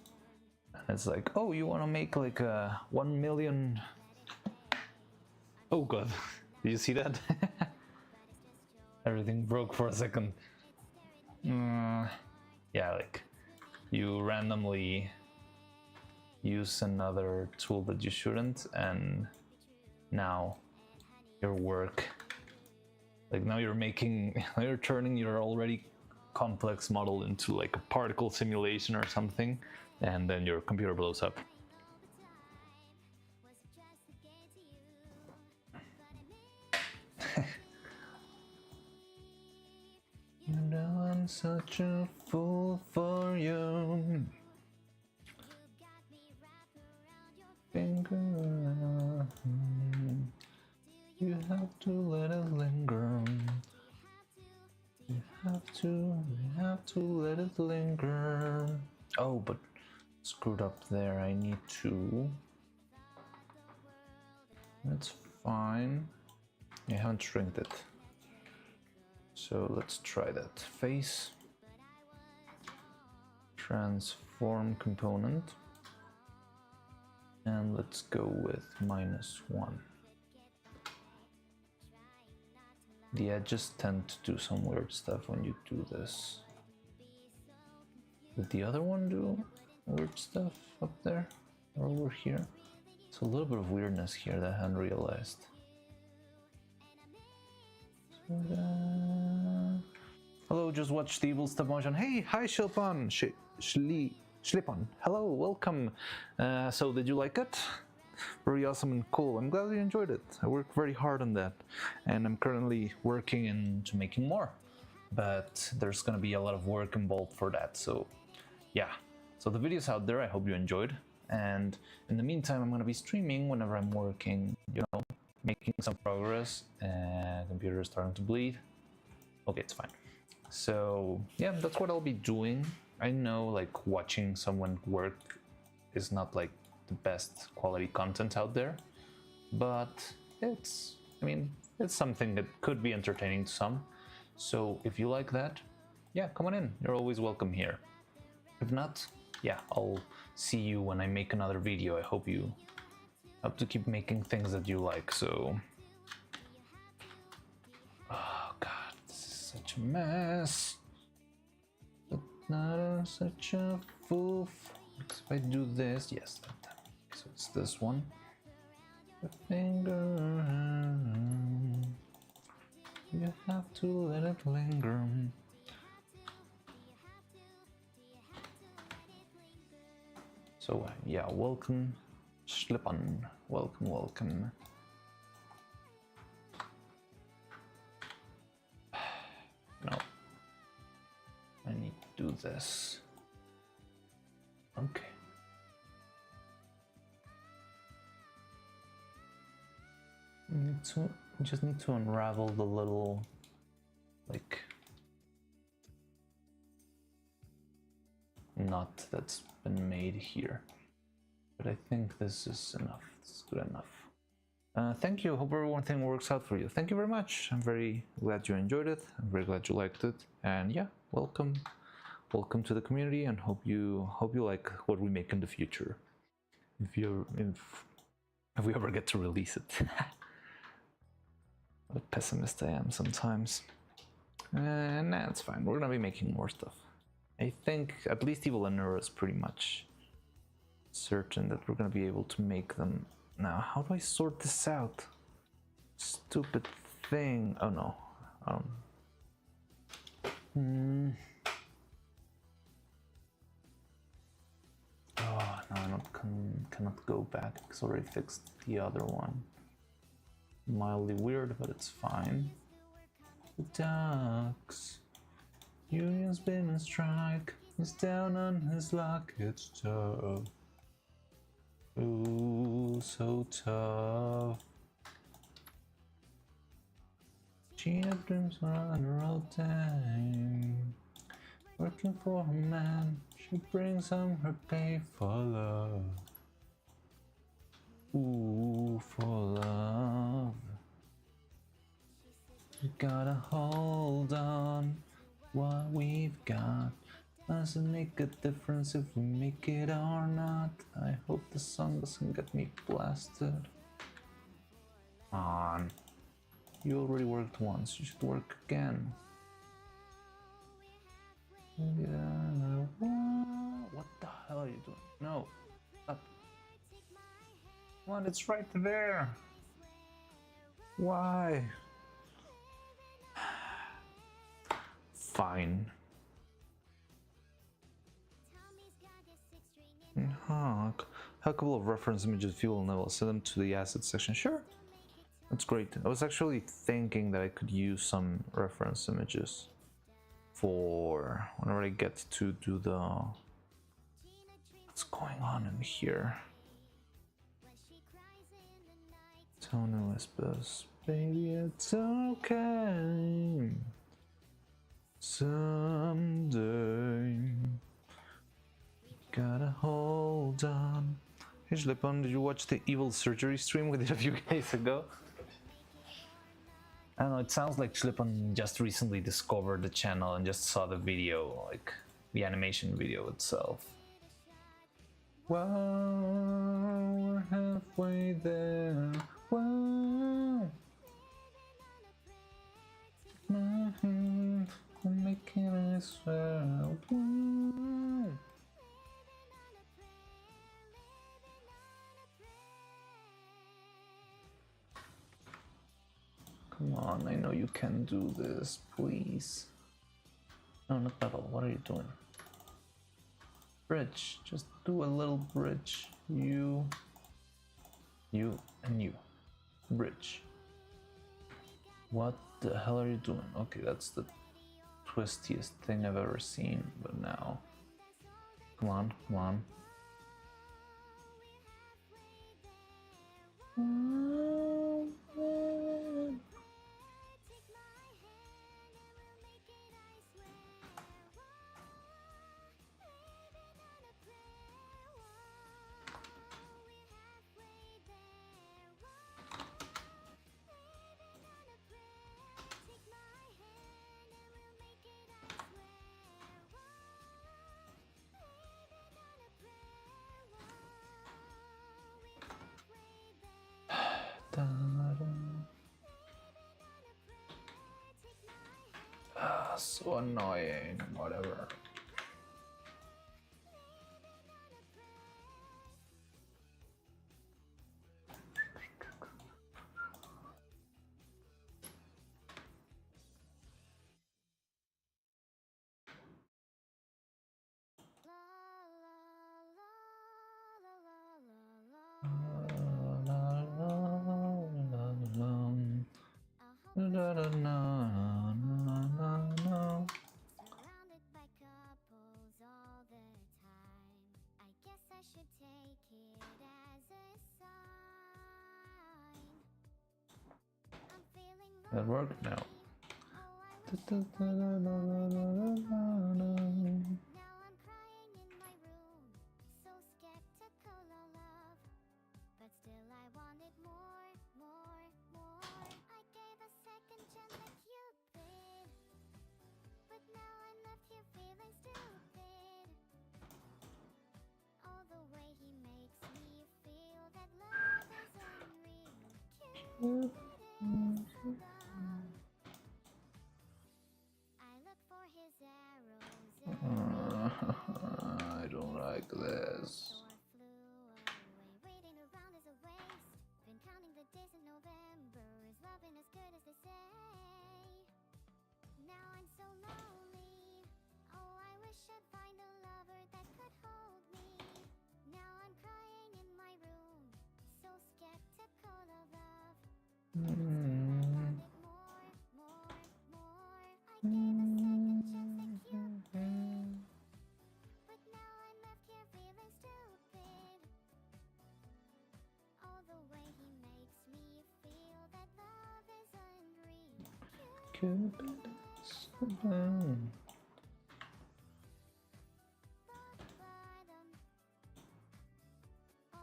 And it's like, oh, you want to make like a 1 million. Oh god, did you see that? Everything broke for a second. Yeah, like you randomly use another tool that you shouldn't, and now your work, like now you're making, you're turning your already complex model into like a particle simulation or something, and then your computer blows up. You know I'm such a fool for you. Finger, you have to let it linger. You have to let it linger. Oh, but screwed up there. I need to. That's fine. I haven't shrinked it. So let's try that. Face. Transform component. And let's go with -1. The edges tend to do some weird stuff when you do this. Did the other one do weird stuff up there or over here? It's a little bit of weirdness here that I hadn't realized. Hello, just watch the evil stop motion. Hey, hi Shilpan, Shlipon. Hello, welcome. So did you like it? Very awesome and cool. I'm glad you enjoyed it. I worked very hard on that, and I'm currently working into making more. But there's gonna be a lot of work involved for that. So yeah. So the video's out there. I hope you enjoyed. And in the meantime, I'm gonna be streaming whenever I'm working. You know, making some progress. Computer is starting to bleed. Okay, it's fine. So yeah, that's what I'll be doing. I know like watching someone work is not like the best quality content out there, but it's something that could be entertaining to some. So if you like that, yeah, come on in. You're always welcome here. If not, yeah, I'll see you when I make another video. I hope you have to keep making things that you like. So oh god, this is such a mess. But not such a fool. If I do this, yes, that time. So it's this one. The finger. You have to let it linger. So yeah, welcome, Schlippon. Welcome, welcome. do this. Okay. We just need to unravel the little, like, knot that's been made here. But I think this is enough. This is good enough. Thank you. Hope everything works out for you. Thank you very much. I'm very glad you enjoyed it. I'm very glad you liked it. And yeah, welcome to the community, and hope you like what we make in the future. If we ever get to release it. What a pessimist I am sometimes. Nah, it's fine. We're gonna be making more stuff. I think at least Evil and Neuro is pretty much certain that we're gonna be able to make them. Now, how do I sort this out? Stupid thing. Oh no. Oh, no, cannot go back because I already fixed the other one. Mildly weird, but it's fine. The ducks. Union's been on strike. He's down on his luck. It's tough. Ooh, so tough. Gina dreams on her old time. Working for a man, she brings home her pay for love. Ooh, for love. We gotta hold on what we've got. Doesn't make a difference if we make it or not. I hope the song doesn't get me blasted. Come on. You already worked once, you should work again. What the hell are you doing? No. Stop. Come on, it's right there. Why? Fine. A couple of reference images if you will know. I'll send them to the assets section. Sure. That's great. I was actually thinking that I could use some reference images for whenever I get to do the... What's going on in here? Tone whispers, baby, it's okay. Someday, gotta hold on. Hey Schlippon, did you watch the Evil Surgery stream we did a few days ago? I don't know, it sounds like Schlippon just recently discovered the channel and just saw the video, like the animation video itself. Well, we're halfway there. Well, my hand will make it, I swear. Well. Come on, I know you can do this, please. No, not that all. What are you doing? Bridge. Just do a little bridge. You, and you. Bridge. What the hell are you doing? Okay, that's the twistiest thing I've ever seen, but now. Come on, come on. So annoying, whatever. That work? No. Now I'm crying in my room, so skeptical of love. But still I wanted more, more, more. I gave a second chance to Cupid, but now I'm left here feeling stupid. All the way he makes me feel that love is unreal. Cupid is so dumb. I look for his arrows I don't like this. or flew away. Waiting around is a waste. Been counting the days in November. Is loving as good as they say? Now I'm so lonely. Oh, I wish I'd find a lover that could hold me. Now I'm crying in my room, so skeptical of love. Wanted more, more, more. I gave a second chance to Cupid, but now I'm left here feeling stupid. All the way he makes me feel that love is unreal. Cupid is so dumb. Rock bottom. Oh,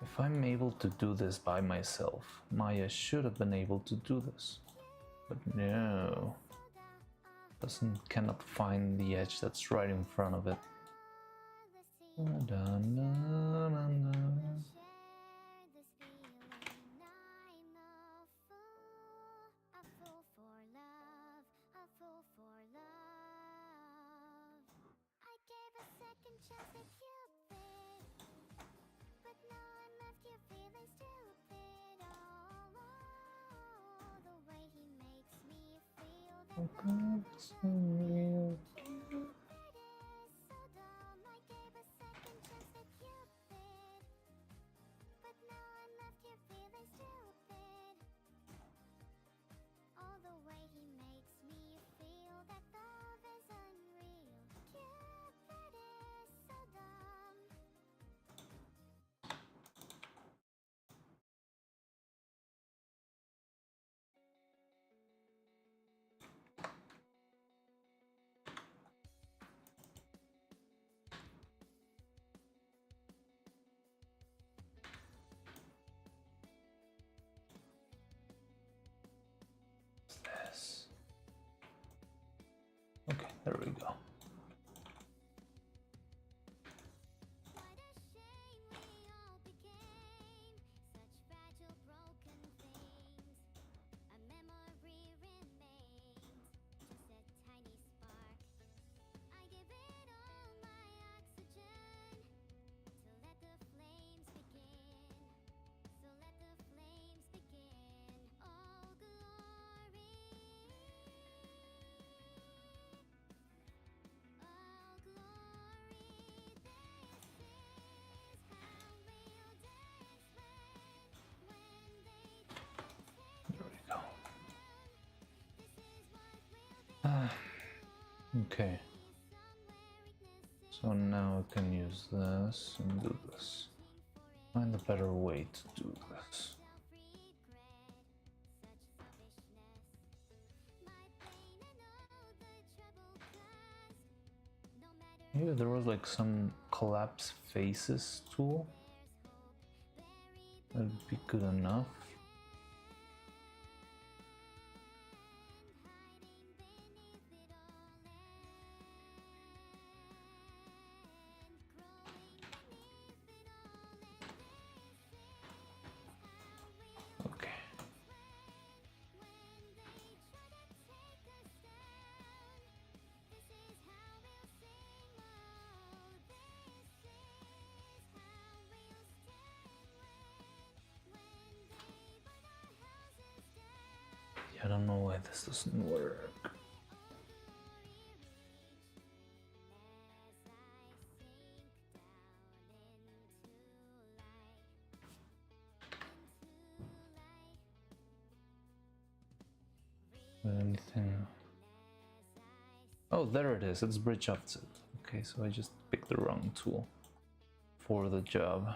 If I'm able to do this by myself, Maya should have been able to do this. But no, cannot find the edge that's right in front of it. Da-na-na-na-na. share this feeling. I'm a fool for love, a fool for love. I gave a second chance to Cupid, but now I'm left here feeling stupid. Oh, the way he makes me feel that love is unreal. Cupid is so dumb. I gave a second chance to Cupid, but now I'm left here feeling stupid. All the way he makes me feel that love is unreal. Cupid is so dumb. This. Okay, there we go. What a shame we all became such fragile, broken things. A memory remains, just a tiny spark. I give it all my oxygen to let the flames begin. So let the flames begin. All glory. All glory. This is how we'll dance when they try to take There we go. this is what we'll be. Okay. Somewhere weaknesses So now I can use this and do this. Find a better way to do this. self-regret, such selfishness. My pain and all the trouble caused. No matter Maybe there was like some collapse faces tool. there's hope buried That'd be good enough. hiding beneath it all, and growing beneath it all. And this is how we'll Okay. when they try to take us down. This is how we'll sing. Oh, this is how we'll stand when they burn our houses down. Yeah, I don't know why this doesn't work. All glory reach as I sink down into light, Anything? Oh, there it is. It's bridge offset. Okay, so I just picked the wrong tool for the job.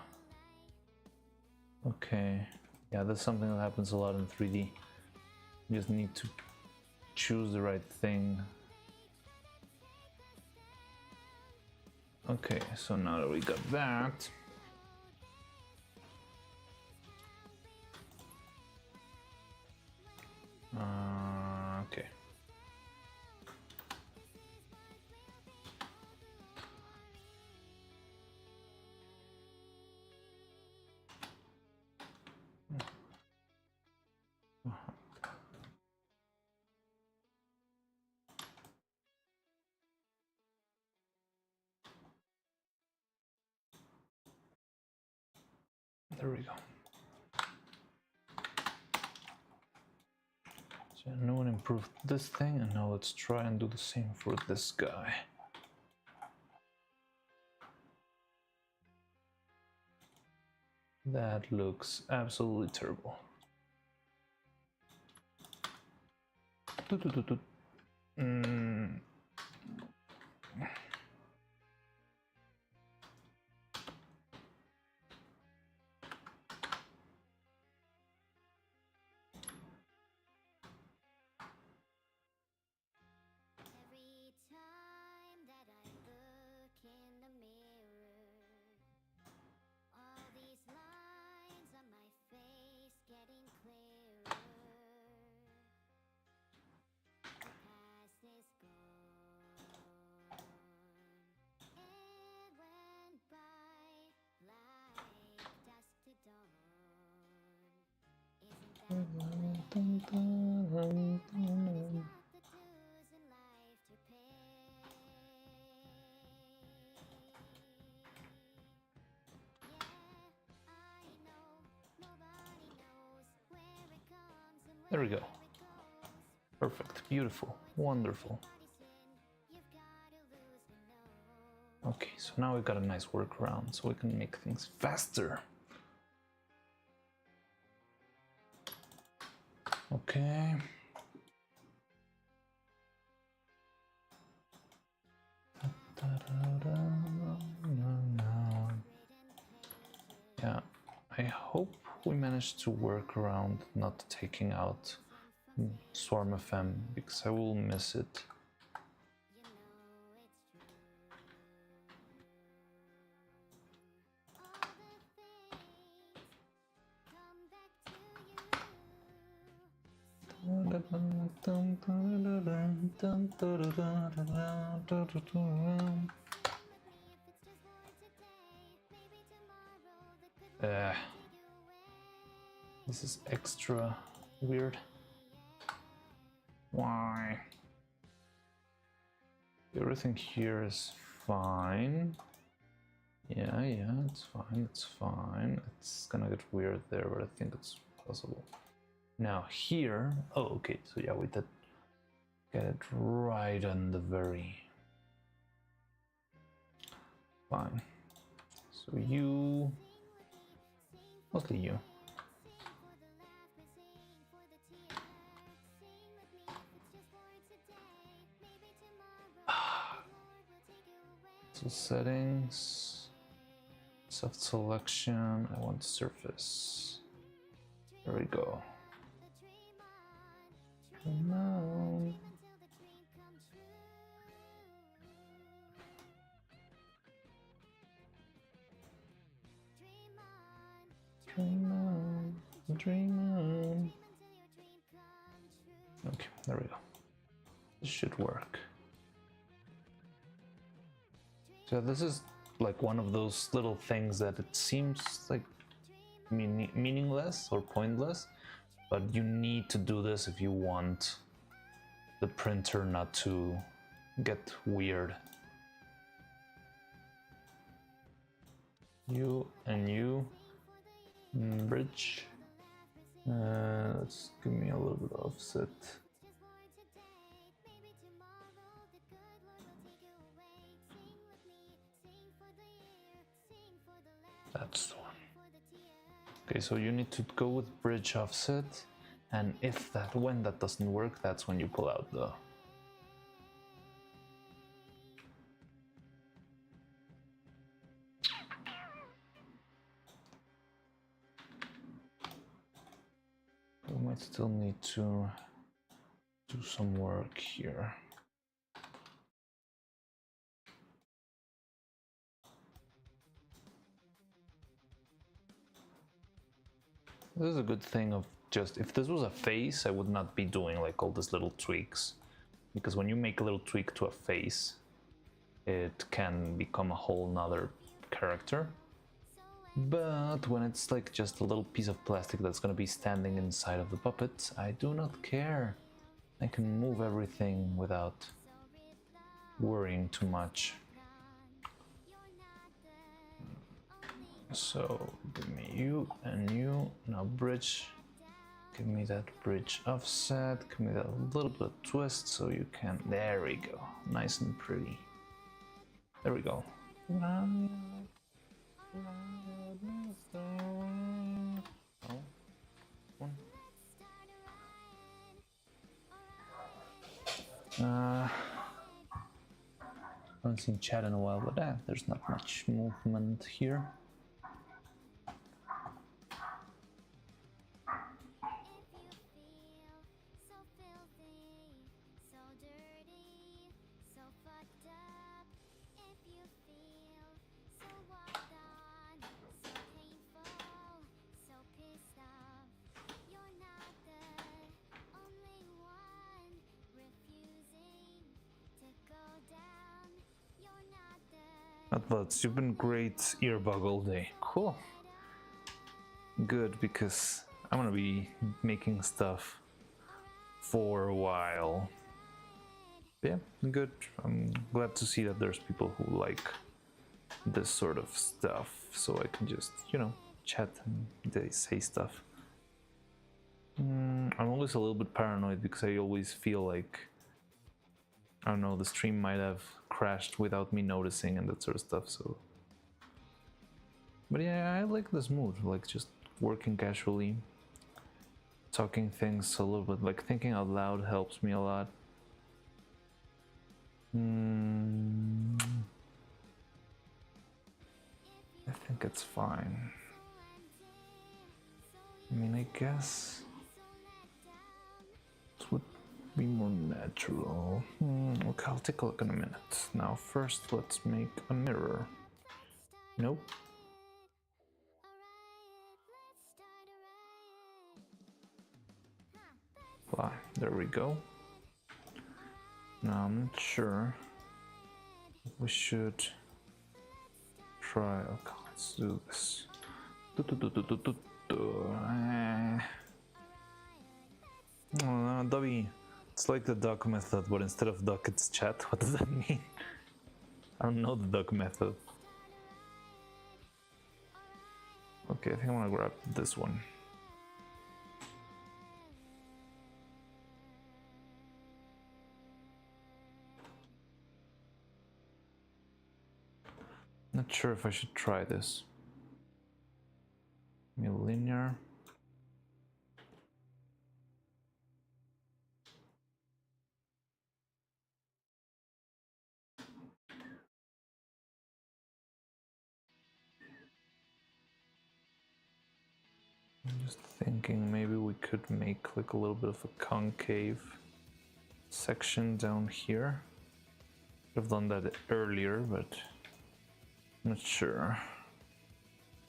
Okay. Yeah, that's something that happens a lot in 3D. You just need to choose the right thing. Okay, so now that we got that, okay. There we go. So no one improved this thing, and now let's try and do the same for this guy. That looks absolutely terrible. Mm. Every time that I look in the mirror, all these lines on my face getting clearer. The past is gone. It went by like dusk to dawn. Isn't that the way? Everybody's got the dues in life to pay. Yeah, I know nobody knows where it comes and There we where go. it goes. Perfect, beautiful, wonderful. You've got to lose to know. Okay, so now we've got a nice workaround, so we can make things faster. Okay. Yeah, I hope we managed to work around not taking out Swarm FM because I will miss it. You know it's true. All the things come back to you. This is extra weird. Why? Everything here is fine. Yeah, it's fine, it's fine. It's gonna get weird there, but I think it's possible. Now here, oh, okay, so yeah, we did get it right on the very... Fine. So you... Mostly you. So settings, soft selection, I want surface. There we go. Come on. Dream on, dream on. Okay, there we go. This should work. So this is like one of those little things that it seems like meaningless or pointless, but you need to do this if you want the printer not to get weird. You and you, bridge. Let's give me a little bit of offset. That's the one. Okay, so you need to go with bridge offset, and when that doesn't work, that's when you pull out the... might still need to do some work here. This is a good thing of just, if this was a face, I would not be doing like all these little tweaks. Because when you make a little tweak to a face, it can become a whole nother character. But when it's like just a little piece of plastic that's gonna be standing inside of the puppet, I do not care. I can move everything without worrying too much. So give me you and you. Now bridge. Give me that bridge offset. Give me that little bit of twist so you can. There we go. Nice and pretty. There we go. I haven't seen chat in a while, but there's not much movement here. Advots, you've been great earbug all day. Cool. Good, because I'm gonna be making stuff for a while. Yeah, good. I'm glad to see that there's people who like this sort of stuff, so I can just, you know, chat and they say stuff. I'm always a little bit paranoid because I always feel like, I don't know, the stream might have crashed without me noticing and that sort of stuff, so. But yeah, I like this mood, like just working casually, talking things a little bit, like thinking out loud helps me a lot. I think it's fine. I mean, I guess it would be more natural. Okay, I'll take a look in a minute. Now, first, let's make a mirror. Nope. Voilà, there we go. Now, I'm not sure. We should try. Okay, let's do this. Oh, Dobby. It's like the duck method, but instead of duck, it's chat. What does that mean? I don't know the duck method. Okay, I think I'm gonna grab this one. Not sure if I should try this. Maybe linear. I'm just thinking maybe we could make like a little bit of a concave section down here. I've done that earlier, but I'm not sure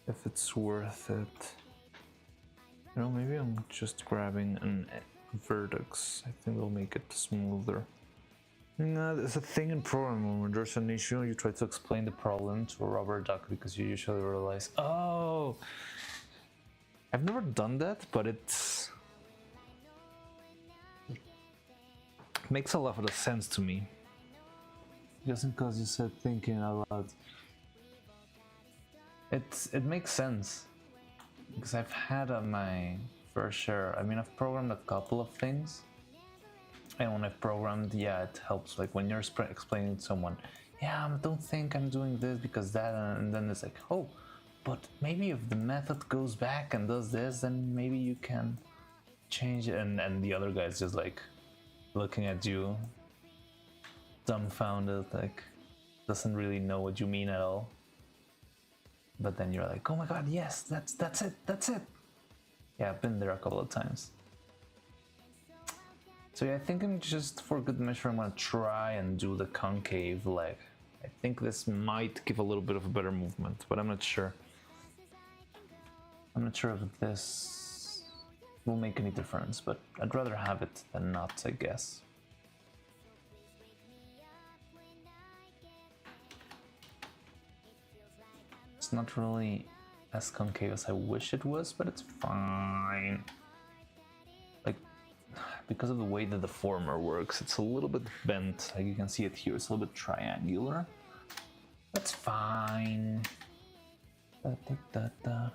if it's worth it. You know, maybe I'm just grabbing an vertex. I think it'll make it smoother. No, there's a thing in programming when there's an issue, you try to explain the problem to a rubber duck because you usually realize, oh, I've never done that, but it makes a lot of sense to me. Just because you said thinking out loud. It makes sense. Because I've had my fair share. I mean, I've programmed a couple of things. And when I've programmed, yeah, it helps. Like when you're explaining to someone, yeah, I don't think I'm doing this because that, and then it's like, oh, but maybe if the method goes back and does this, then maybe you can change it. And the other guy's just like looking at you, dumbfounded, like doesn't really know what you mean at all. But then you're like, oh my god, yes, that's it. Yeah, I've been there a couple of times. So yeah, I think I'm just, for good measure, I'm gonna try and do the concave leg. I think this might give a little bit of a better movement, but I'm not sure. I'm not sure if this will make any difference, but I'd rather have it than not, I guess. It's not really as concave as I wish it was, but it's fine. Like, because of the way that the former works, it's a little bit bent. Like you can see it here, it's a little bit triangular. That's fine. Da, da, da, da.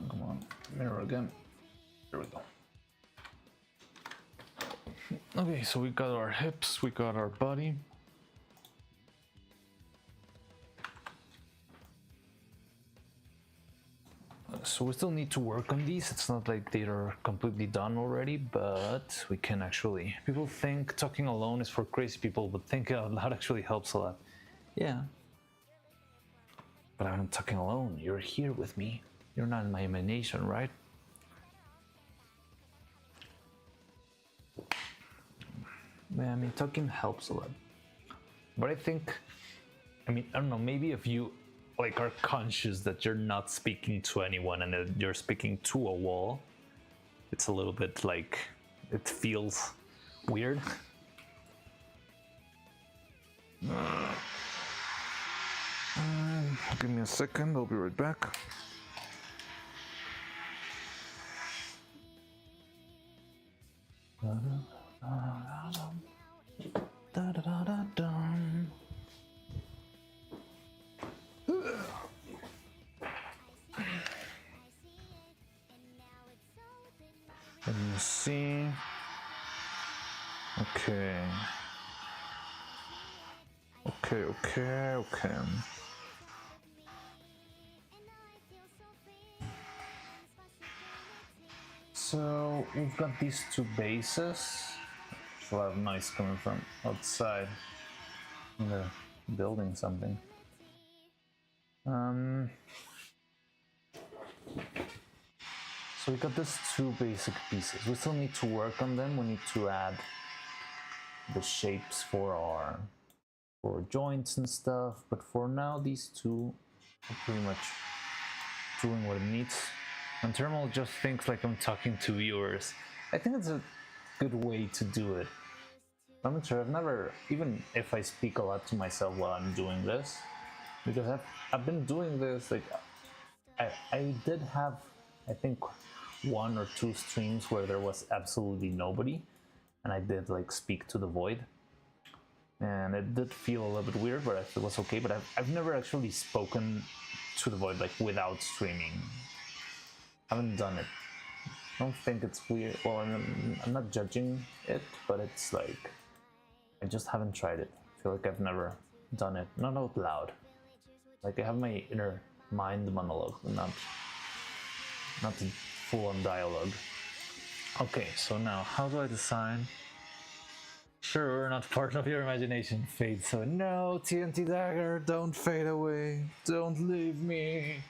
Come on, mirror again. There we go. Okay, so we got our hips, we got our body. So we still need to work on these. It's not like they're completely done already, but we can actually... People think talking alone is for crazy people, but thinking out loud actually helps a lot. Yeah. But I'm not talking alone. You're here with me. You're not in my imagination, right? Yeah, I mean, talking helps a lot. But I think... I mean, I don't know, maybe if you like are conscious that you're not speaking to anyone and that you're speaking to a wall, it's a little bit like it feels weird. Give me a second, I'll be right back. Let me see. Okay. Okay. So we've got these two bases. There's a lot of noise coming from outside. They're building something. So we got these two basic pieces. We still need to work on them. We need to add the shapes for joints and stuff. But for now, these two are pretty much doing what it needs. And Thermal just thinks like I'm talking to viewers. I think it's a good way to do it. I'm not sure. I've never, even if I speak a lot to myself while I'm doing this, because I've been doing this, like I did have, I think, 1 or 2 streams where there was absolutely nobody, and I did like speak to the void, and it did feel a little bit weird, but it was okay. But I've never actually spoken to the void like without streaming. I haven't done it. I don't think it's weird. Well, I'm not judging it, but it's like I just haven't tried it. I feel like I've never done it, not out loud. Like I have my inner mind monologue, not the full-on dialogue. Okay, so now how do I decide? Sure, we're not part of your imagination. Fade. So no, TNT dagger, don't fade away, don't leave me.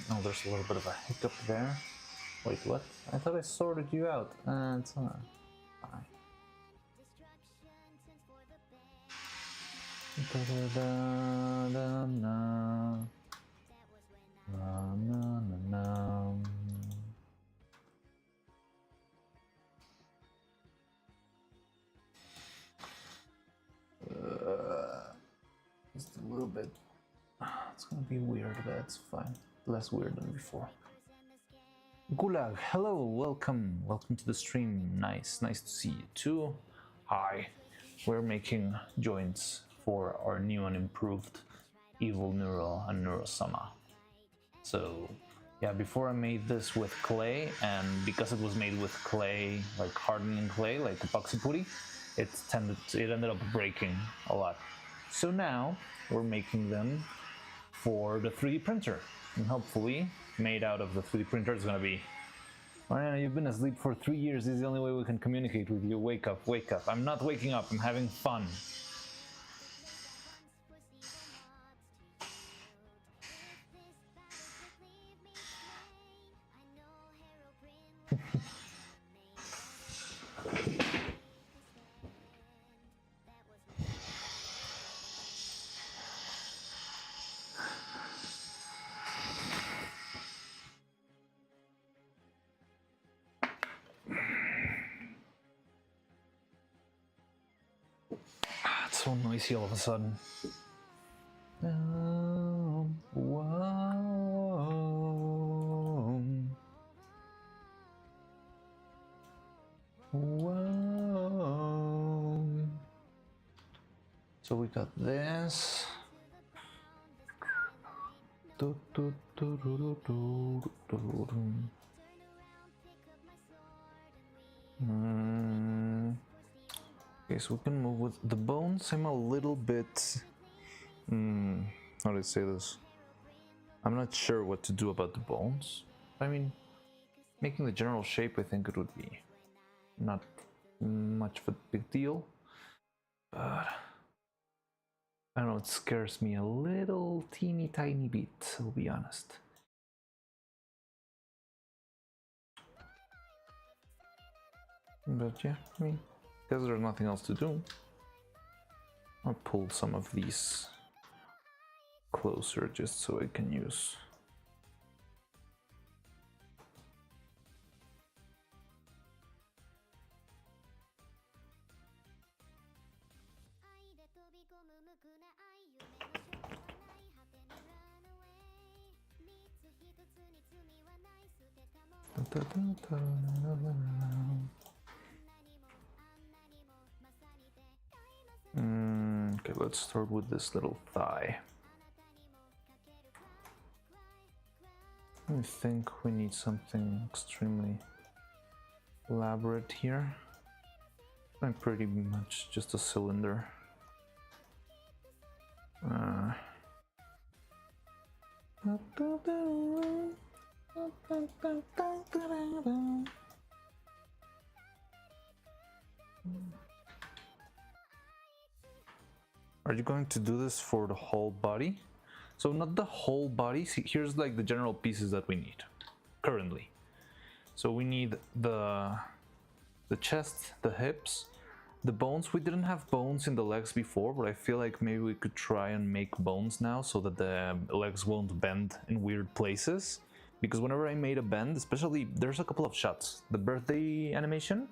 Oh, there's a little bit of a hiccup there. Wait, what? I thought I sorted you out. It's fine. Just a little bit. It's gonna be weird, but it's fine. Less weird than before. Gulag, hello, welcome to the stream. Nice to see you too. Hi, we're making joints for our new and improved Evil Neuro and Neuro-Sama. So yeah, before I made this with clay, and because it was made with clay, like hardening clay, like epoxy putty, it ended up breaking a lot. So now we're making them for the 3D printer, and hopefully made out of the 3D printer is gonna be, Mariana, you've been asleep for 3 years. This is the only way we can communicate with you. Wake up, wake up. I'm not waking up, I'm having fun. It's so noisy all of a sudden. Whoa. So we got this. Okay, so we can move with the bones. I'm a little bit... how do I say this? I'm not sure what to do about the bones. I mean, making the general shape, I think it would be not much of a big deal. But I don't know, it scares me a little teeny tiny bit, I'll be honest. But yeah, I mean, because there's nothing else to do, I'll pull some of these closer just so I can use. Okay, let's start with this little thigh. I think we need something extremely elaborate here. I'm pretty much just a cylinder. Are you going to do this for the whole body? So not the whole body. See, here's like the general pieces that we need currently. So we need the chest, the hips, the bones. We didn't have bones in the legs before, but I feel like maybe we could try and make bones now so that the legs won't bend in weird places. Because whenever I made a bend, especially there's a couple of shots. The birthday animation,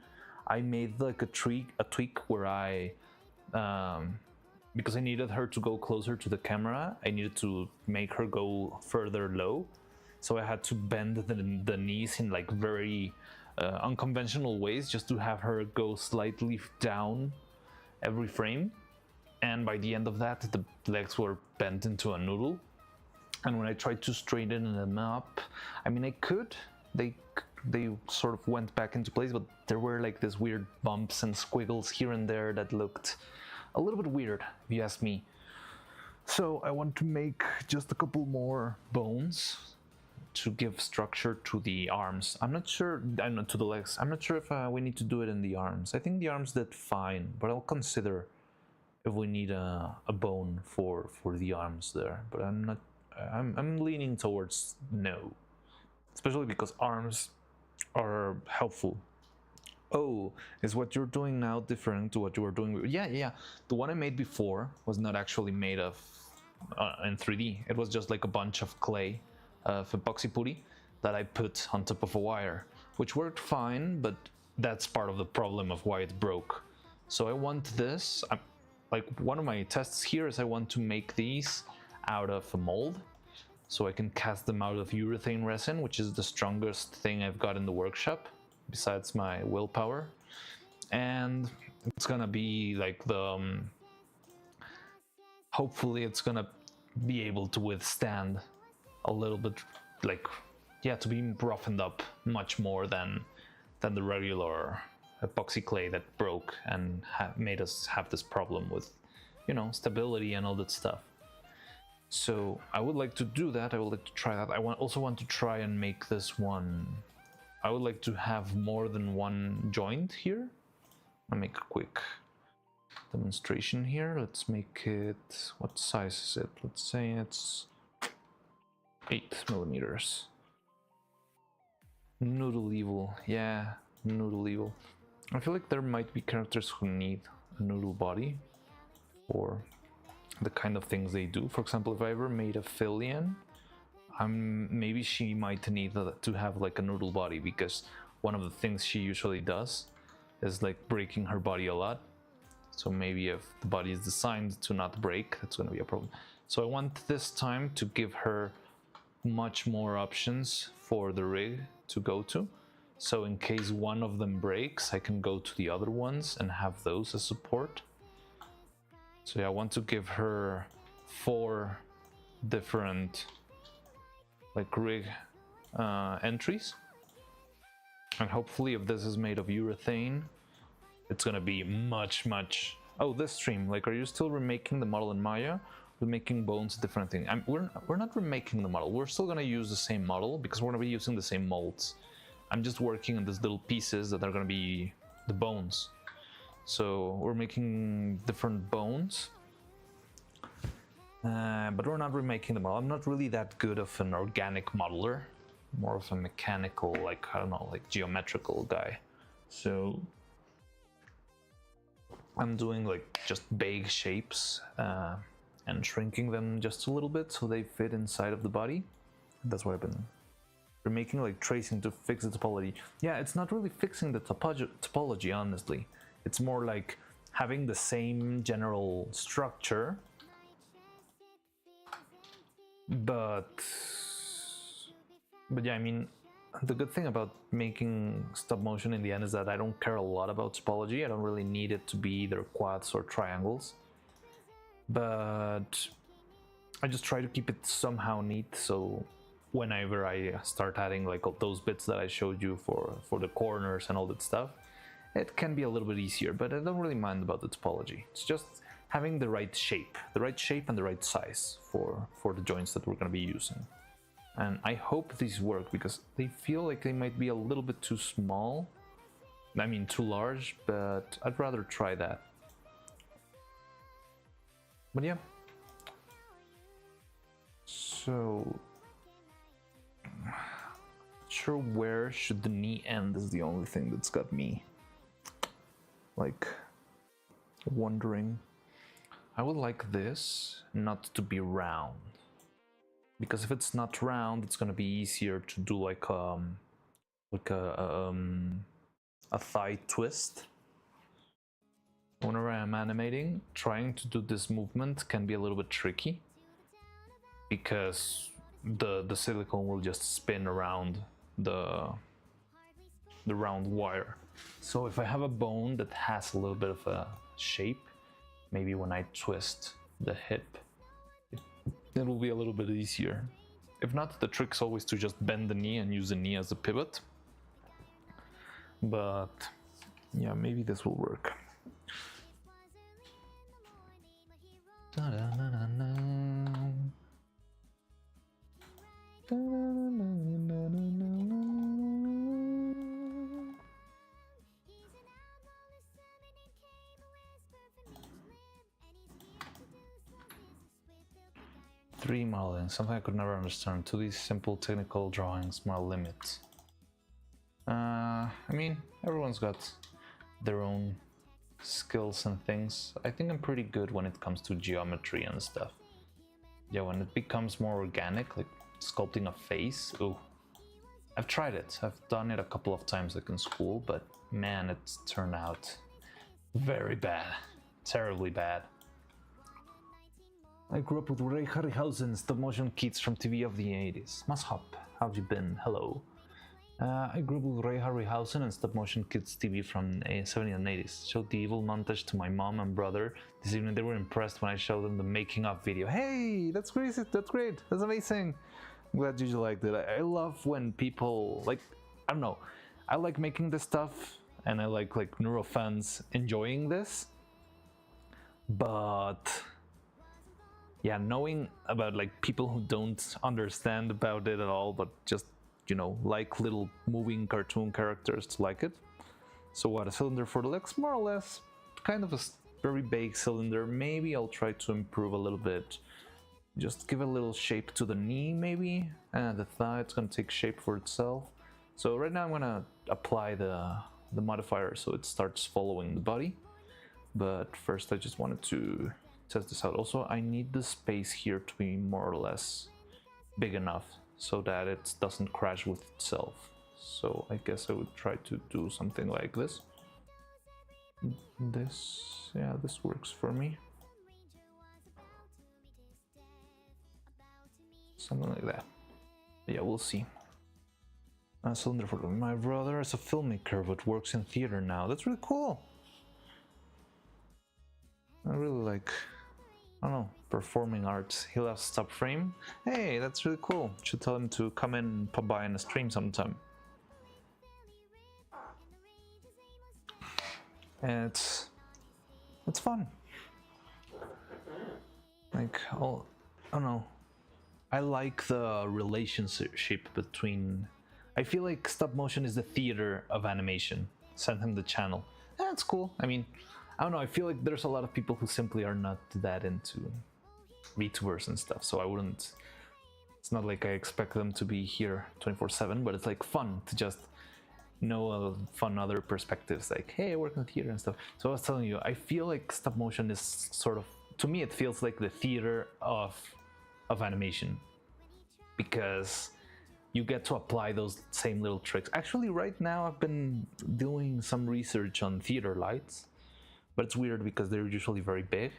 I made like a tweak where I because I needed her to go closer to the camera, I needed to make her go further low. So I had to bend the knees in like very unconventional ways just to have her go slightly down every frame. And by the end of that, the legs were bent into a noodle. And when I tried to straighten them up, I mean, I could, they sort of went back into place, but there were like these weird bumps and squiggles here and there that looked a little bit weird, if you ask me. So I want to make just a couple more bones to give structure to the arms. I'm not sure, I'm not to the legs. I'm not sure if we need to do it in the arms. I think the arms did fine, but I'll consider if we need a bone for the arms there. But I'm not, I'm leaning towards no, especially because arms are helpful. Oh, is what you're doing now different to what you were doing? Yeah. The one I made before was not actually made of in 3D. It was just like a bunch of clay, of epoxy putty that I put on top of a wire, which worked fine, but that's part of the problem of why it broke. So I want this, like one of my tests here is I want to make these out of a mold, so I can cast them out of urethane resin, which is the strongest thing I've got in the workshop besides my willpower. And it's gonna be like the hopefully it's gonna be able to withstand a little bit, like, yeah, to be roughened up much more than the regular epoxy clay that broke and made us have this problem with you know, stability and all that stuff. So I would like to do that. I would like to try that. I also want to try and make this one. I would like to have more than one joint here. I'll make a quick demonstration here. Let's make it, what size is it? Let's say it's 8 millimeters. Noodle evil, yeah, noodle evil. I feel like there might be characters who need a noodle body for the kind of things they do. For example, if I ever made a Filian, maybe she might need to have like a noodle body, because one of the things she usually does is like breaking her body a lot. So maybe if the body is designed to not break, that's going to be a problem. So I want this time to give her much more options for the rig to go to. So in case one of them breaks, I can go to the other ones and have those as support. So yeah, I want to give her 4 different like rig entries. And hopefully if this is made of urethane, it's gonna be much. Oh, this stream, like, are you still remaking the model in Maya? We're making bones, different thing. We're not remaking the model. We're still gonna use the same model because we're gonna be using the same molds. I'm just working on these little pieces that are gonna be the bones. So we're making different bones, but we're not remaking the model. I'm not really that good of an organic modeler, more of a mechanical, like, I don't know, like geometrical guy. So I'm doing like just vague shapes and shrinking them just a little bit so they fit inside of the body. That's what I've been remaking, like tracing to fix the topology. Yeah, it's not really fixing the topology, honestly. It's more like having the same general structure, but yeah, I mean, the good thing about making stop motion in the end is that I don't care a lot about topology. I don't really need it to be either quads or triangles, but I just try to keep it somehow neat, so whenever I start adding like all those bits that I showed you for the corners and all that stuff, it can be a little bit easier, but I don't really mind about the topology. It's just having the right shape and the right size for the joints that we're going to be using. And I hope these work, because they feel like they might be a little bit too small. I mean, too large, but I'd rather try that. But yeah. So, not sure where should the knee end is the only thing that's got me like wondering. I would like this not to be round, because if it's not round, it's gonna be easier to do like a thigh twist. Whenever I'm animating, trying to do this movement can be a little bit tricky, because the silicone will just spin around the round wire. So if I have a bone that has a little bit of a shape, maybe when I twist the hip, it will be a little bit easier. If not, the trick's always to just bend the knee and use the knee as a pivot. But yeah, maybe this will work. Three modeling, something I could never understand. 2D simple technical drawings, more limits. I mean, everyone's got their own skills and things. I think I'm pretty good when it comes to geometry and stuff. Yeah, when it becomes more organic, like sculpting a face, ooh. I've tried it. I've done it a couple of times like in school, but man, it's turned out very bad. Terribly bad. I grew up with Ray Harryhausen stop motion kits from TV of the 80s. Mashop, how've you been? Hello. I grew up with Ray Harryhausen and stop motion kids TV from the 70s and 80s. Showed the evil montage to my mom and brother this evening. They were impressed when I showed them the making of video. Hey, that's great, that's great, that's amazing. I'm glad you liked it. I love when people, like, I don't know, I like making this stuff, and I like neuro fans enjoying this. But yeah, knowing about like people who don't understand about it at all, but just, you know, like little moving cartoon characters to like it. So what, a cylinder for the legs? More or less, kind of a very big cylinder. Maybe I'll try to improve a little bit. Just give a little shape to the knee, maybe, and the thigh. It's gonna take shape for itself. So right now I'm gonna apply the modifier so it starts following the body. But first I just wanted to test this out. Also, I need the space here to be more or less big enough so that it doesn't crash with itself. So I guess I would try to do something like this. Yeah, this works for me. Something like that. Yeah, we'll see. A cylinder for my brother is a filmmaker but works in theater now. That's really cool. I really like, I don't know, performing arts. He loves Stop Frame. Hey, that's really cool. Should tell him to come in and pop by in a stream sometime. And it's fun. Like, I don't know. I like the relationship between. I feel like stop motion is the theater of animation. Send him the channel. That's cool. I mean, I don't know, I feel like there's a lot of people who simply are not that into VTubers and stuff, so I wouldn't, it's not like I expect them to be here 24/7, but it's like fun to just know fun other perspectives, like, hey, I work in theater and stuff. So I was telling you, I feel like stop motion is sort of, to me it feels like the theater of animation, because you get to apply those same little tricks. Actually, right now I've been doing some research on theater lights. But it's weird because they're usually very big.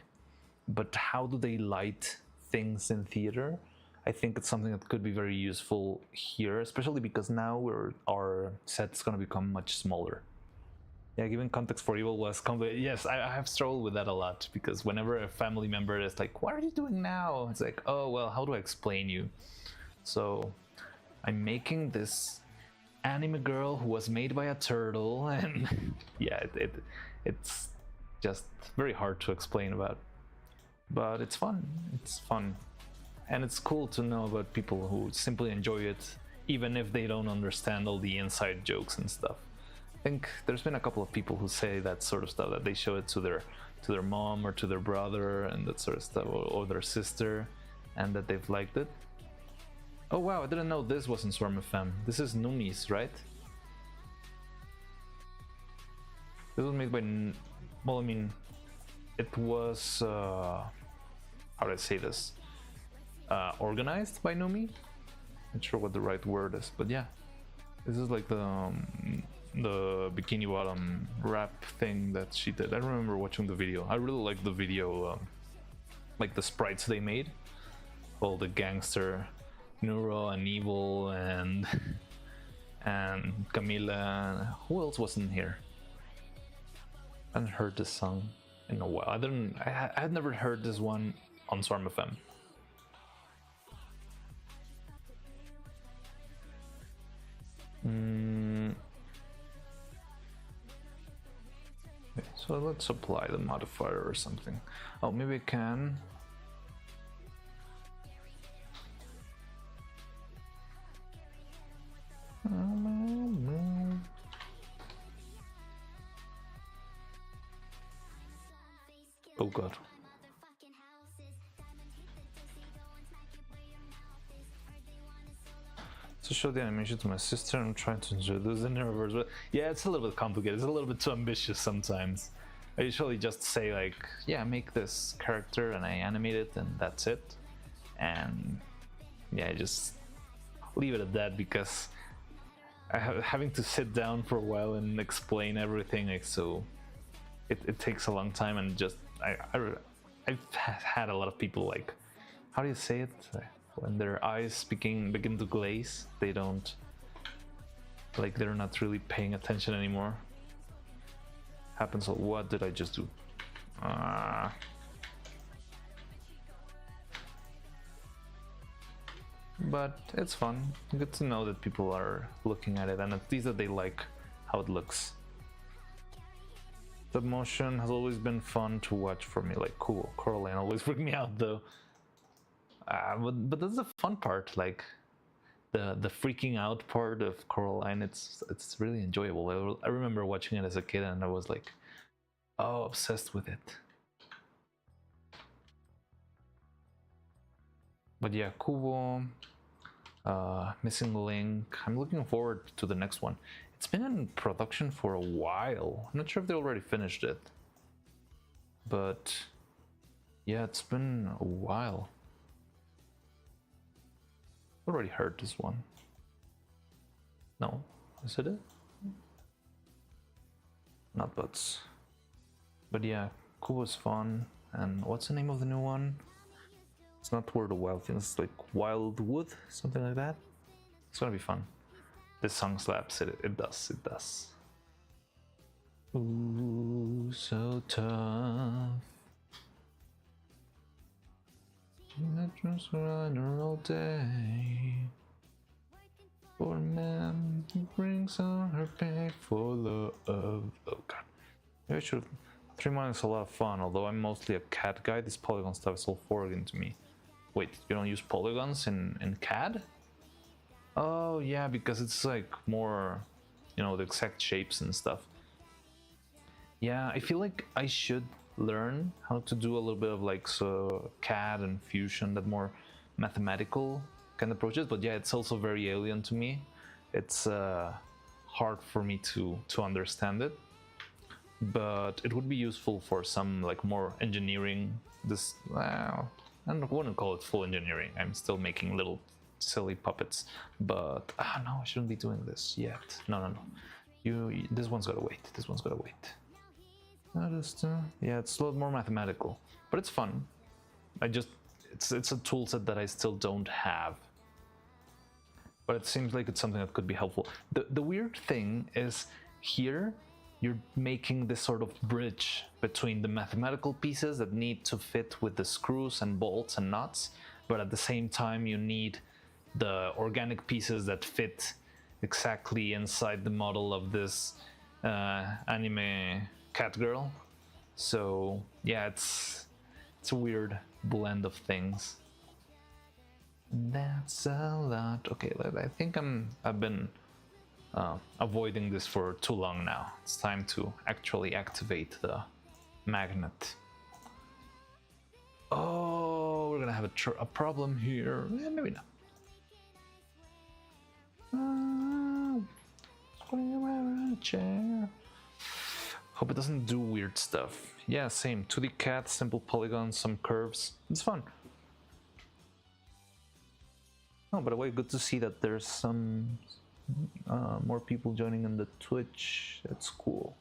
But how do they light things in theater? I think it's something that could be very useful here, especially because now our set's going to become much smaller. Yeah, giving context for evil was complicated. Yes, I have struggled with that a lot, because whenever a family member is like, what are you doing now? It's like, oh, well, how do I explain you? So I'm making this anime girl who was made by a turtle, and yeah, it's just very hard to explain about, but it's fun. And it's cool to know about people who simply enjoy it, even if they don't understand all the inside jokes and stuff. I think there's been a couple of people who say that sort of stuff, that they show it to their mom or to their brother and that sort of stuff, or their sister, and that they've liked it. Oh wow, I didn't know this was in Swarm FM. This is Numi's, right? This was made by, well, I mean, it was, how do I say this? Organized by Numi? Not sure what the right word is, but yeah. This is like the Bikini Bottom rap thing that she did. I remember watching the video. I really like the video, like the sprites they made. All the gangster, Neuro and Evil and Camila. Who else was in here? I hadn't heard this song in a while. I had never heard this one on Swarm FM. Okay, so let's apply the modifier or something. Oh, maybe I can. Oh god. To show the animation to my sister, I'm trying to introduce the Neuroverse, but yeah, it's a little bit complicated. It's a little bit too ambitious sometimes. I usually just say like, yeah, make this character and I animate it and that's it. And yeah, I just leave it at that, because having to sit down for a while and explain everything, like, so it takes a long time, and just I've had a lot of people like, how do you say it? When their eyes begin to glaze, they don't, like, they're not really paying attention anymore. Happens. What did I just do? But it's fun. Good to know that people are looking at it, and at least that they like how it looks. Stop motion has always been fun to watch for me. Like, cool. Coraline always freaked me out though. But that's the fun part. Like the freaking out part of Coraline. It's really enjoyable. I remember watching it as a kid, and I was like, oh, obsessed with it. But yeah, Kubo, Missing Link. I'm looking forward to the next one. It's been in production for a while. I'm not sure if they already finished it. But yeah, it's been a while. Already heard this one. No, is it? Not Butts. But yeah, Kubo's fun. And what's the name of the new one? It's not Where the Wild Things, it's like Wildwood, something like that. It's gonna be fun. This song slaps, it does. Ooh, so tough. I just run all day. For a man who brings on her pay for love. Oh god. Maybe I should. 3 Minutes is a lot of fun, although I'm mostly a CAD guy. This polygon stuff is all foreign to me. Wait, you don't use polygons in CAD? Oh yeah, because it's like more, you know, the exact shapes and stuff. Yeah, I feel like I should learn how to do a little bit of like CAD and Fusion, that more mathematical kind of approaches. But yeah, it's also very alien to me. It's hard for me to understand it. But it would be useful for some like more engineering. Well, I wouldn't call it full engineering. I'm still making little silly puppets. But no, I shouldn't be doing this yet. No. This one's gotta wait. This one's gotta wait. Yeah, it's a lot more mathematical, but it's fun. It's a tool set that I still don't have, but it seems like it's something that could be helpful. The weird thing is here you're making this sort of bridge between the mathematical pieces that need to fit with the screws and bolts and nuts, but at the same time you need the organic pieces that fit exactly inside the model of this anime cat girl. So yeah, it's a weird blend of things. That's a lot. Okay, I think I've been avoiding this for too long now. It's time to actually activate the magnet. Oh, we're gonna have a problem here. Yeah, maybe not. Squatting around a chair. Hope it doesn't do weird stuff. Yeah, same. 2D cat, simple polygons, some curves. It's fun. Oh, by the way, good to see that there's some more people joining in the Twitch. That's cool.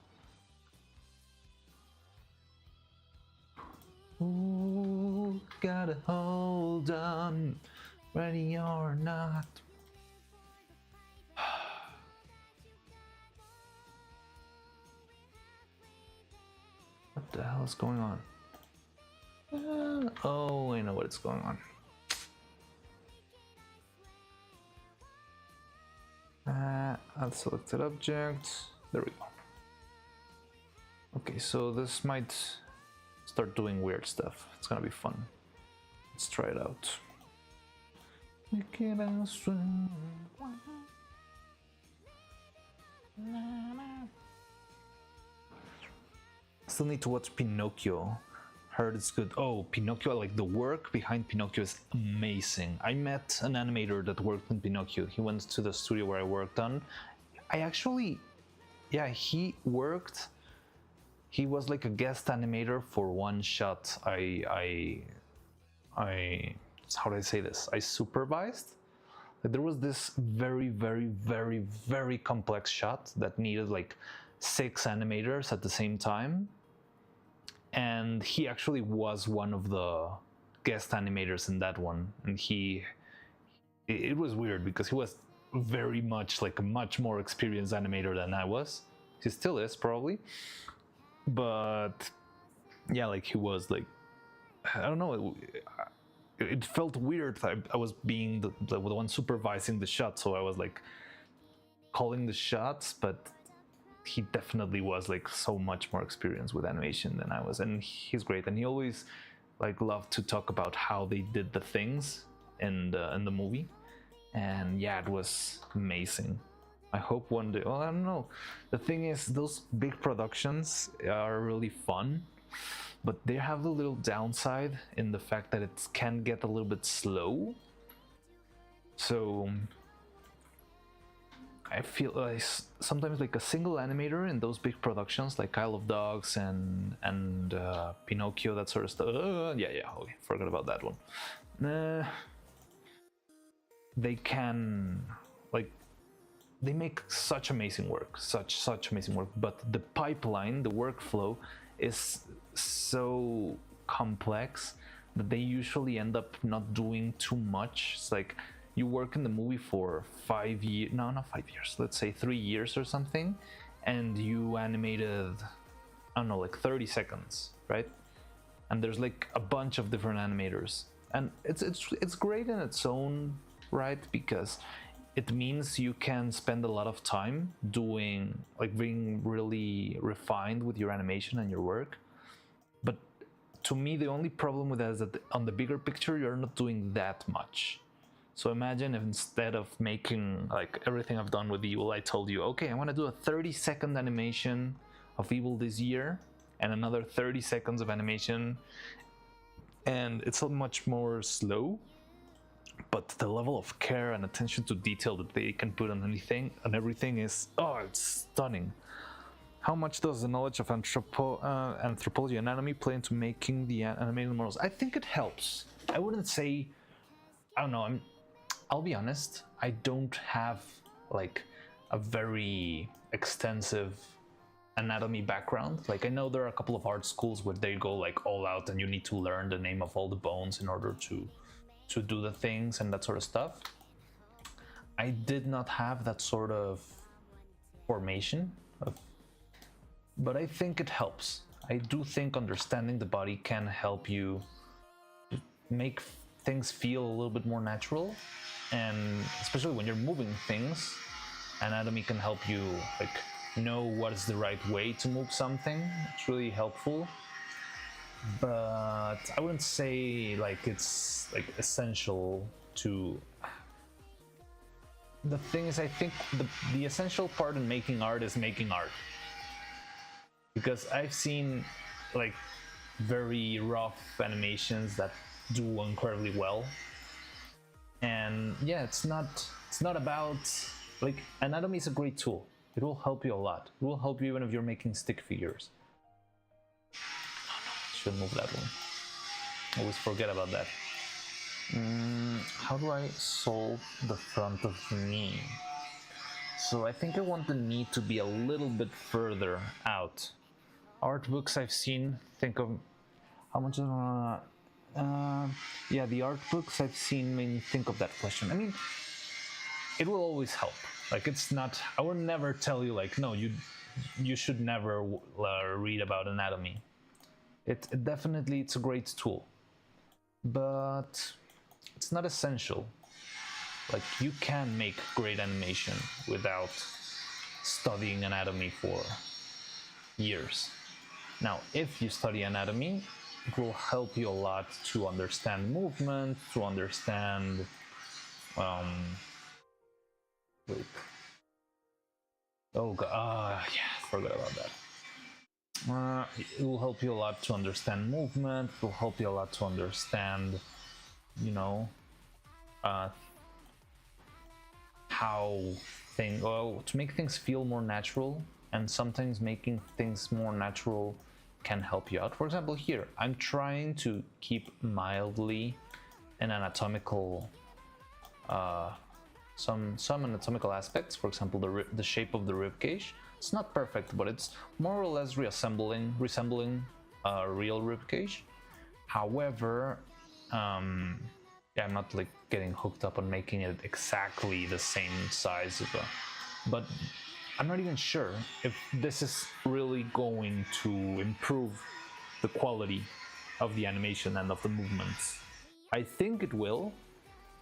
Ooh, gotta hold on, ready or not. What the hell is going on? Oh, I know what is going on. Add selected object. There we go. Okay, so this might start doing weird stuff. It's gonna be fun. Let's try it out. Still need to watch Pinocchio. Heard it's good. Oh, Pinocchio, like the work behind Pinocchio is amazing. I met an animator that worked in Pinocchio. He went to the studio where I worked on. He was like a guest animator for one shot. How do I say this? I supervised. There was this very, very, very, very complex shot that needed like 6 animators at the same time. And he actually was one of the guest animators in that one. And it was weird because he was very much like a much more experienced animator than I was. He still is probably. But yeah, like he was like, I don't know, it felt weird. I was being the one supervising the shot, so I was like calling the shots, but he definitely was like so much more experienced with animation than I was, and he's great. And he always like loved to talk about how they did the things in the movie, and yeah, it was amazing. I hope one day. Well, I don't know. The thing is, those big productions are really fun, but they have a little downside in the fact that it can get a little bit slow. So I feel like sometimes like a single animator in those big productions like Isle of Dogs and Pinocchio, that sort of stuff. Yeah, okay, forgot about that one. They can like they make such amazing work, such amazing work, but the pipeline, the workflow is so complex that they usually end up not doing too much. It's like you work in the movie for 5 years, no, not 5 years, let's say 3 years or something, and you animated, I don't know, like 30 seconds, right? And there's like a bunch of different animators, and it's great in its own right, because it means you can spend a lot of time doing, like, being really refined with your animation and your work. But to me, the only problem with that is that on the bigger picture, you're not doing that much. So imagine if instead of making like everything I've done with Evil, I told you, okay, I want to do a 30-second animation of Evil this year and another 30 seconds of animation, and it's so much more slow, but the level of care and attention to detail that they can put on anything and everything is, oh, it's stunning. How much does the knowledge of anthropology and anatomy play into making the animated models? I think it helps. I wouldn't say, I don't know, I'll be honest, I don't have like a very extensive anatomy background. Like, I know there are a couple of art schools where they go like all out and you need to learn the name of all the bones in order to do the things and that sort of stuff. I did not have that sort of formation, but I think it helps. I do think understanding the body can help you make things feel a little bit more natural, and especially when you're moving things, anatomy can help you like know what is the right way to move something. It's really helpful, but I wouldn't say like it's like essential to. The thing is, I think the essential part in making art is making art, because I've seen like very rough animations that do incredibly well, and yeah, it's not about, like, anatomy is a great tool. It will help you a lot. It will help you even if you're making stick figures. Should move that one. Always forget about that. How do I solve the front of the knee? So I think I want the knee to be a little bit further out. Art books I've seen think of how much yeah, the art books I've seen made me think of that question. I mean, it will always help. Like, it's not, I would never tell you like, no, you should never read about anatomy. It definitely, it's a great tool, but it's not essential. Like, you can make great animation without studying anatomy for years. Now, if you study anatomy, it will help you a lot to understand movement, to understand wait. Oh god, yeah, forgot about that. It will help you a lot to understand movement. It will help you a lot to understand, you know, how things, well, to make things feel more natural. And sometimes making things more natural can help you out. For example, here I'm trying to keep mildly an anatomical, some anatomical aspects. For example, the shape of the rib cage. It's not perfect, but it's more or less resembling a real rib cage. However, yeah, I'm not like getting hooked up on making it exactly the same size of a, but I'm not even sure if this is really going to improve the quality of the animation and of the movements. I think it will,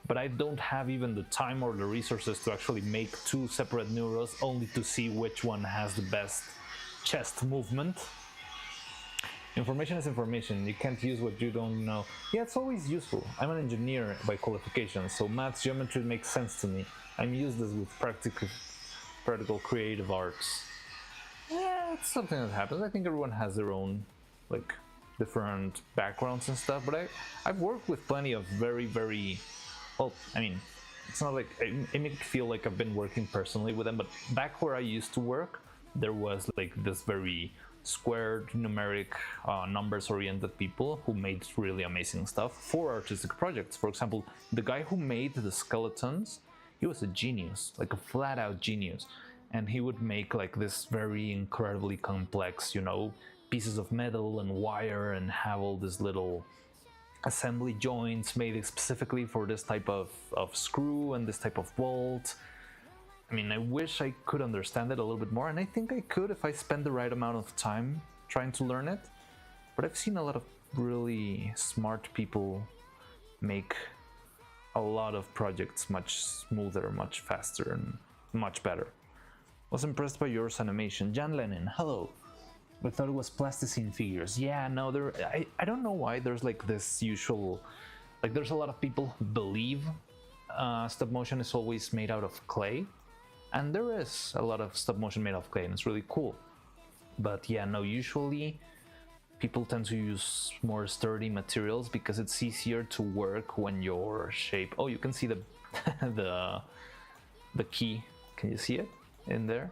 but I don't have even the time or the resources to actually make two separate neuros only to see which one has the best chest movement. Information is information. You can't use what you don't know. Yeah, it's always useful. I'm an engineer by qualification, so maths, geometry makes sense to me. I'm used this with practical creative arts. Yeah, it's something that happens. I think everyone has their own, like, different backgrounds and stuff, but I've worked with plenty of very, well, I mean, it's not like, it makes me feel like I've been working personally with them, but back where I used to work, there was like this very squared, numeric, numbers-oriented people who made really amazing stuff for artistic projects. For example, the guy who made the skeletons, he was a genius, like a flat-out genius, and he would make like this very incredibly complex, you know, pieces of metal and wire, and have all these little assembly joints made specifically for this type of screw and this type of bolt. I mean, I wish I could understand it a little bit more, and I think I could if I spend the right amount of time trying to learn it. But I've seen a lot of really smart people make a lot of projects much smoother, much faster, and much better. Was impressed by yours animation. John Lennon, hello. I thought it was plasticine figures. Yeah, no, I don't know why there's like this usual, like there's a lot of people who believe stop motion is always made out of clay. And there is a lot of stop motion made of clay, and it's really cool. But yeah, no, usually people tend to use more sturdy materials because it's easier to work when your shape. Oh, you can see the the key. Can you see it in there?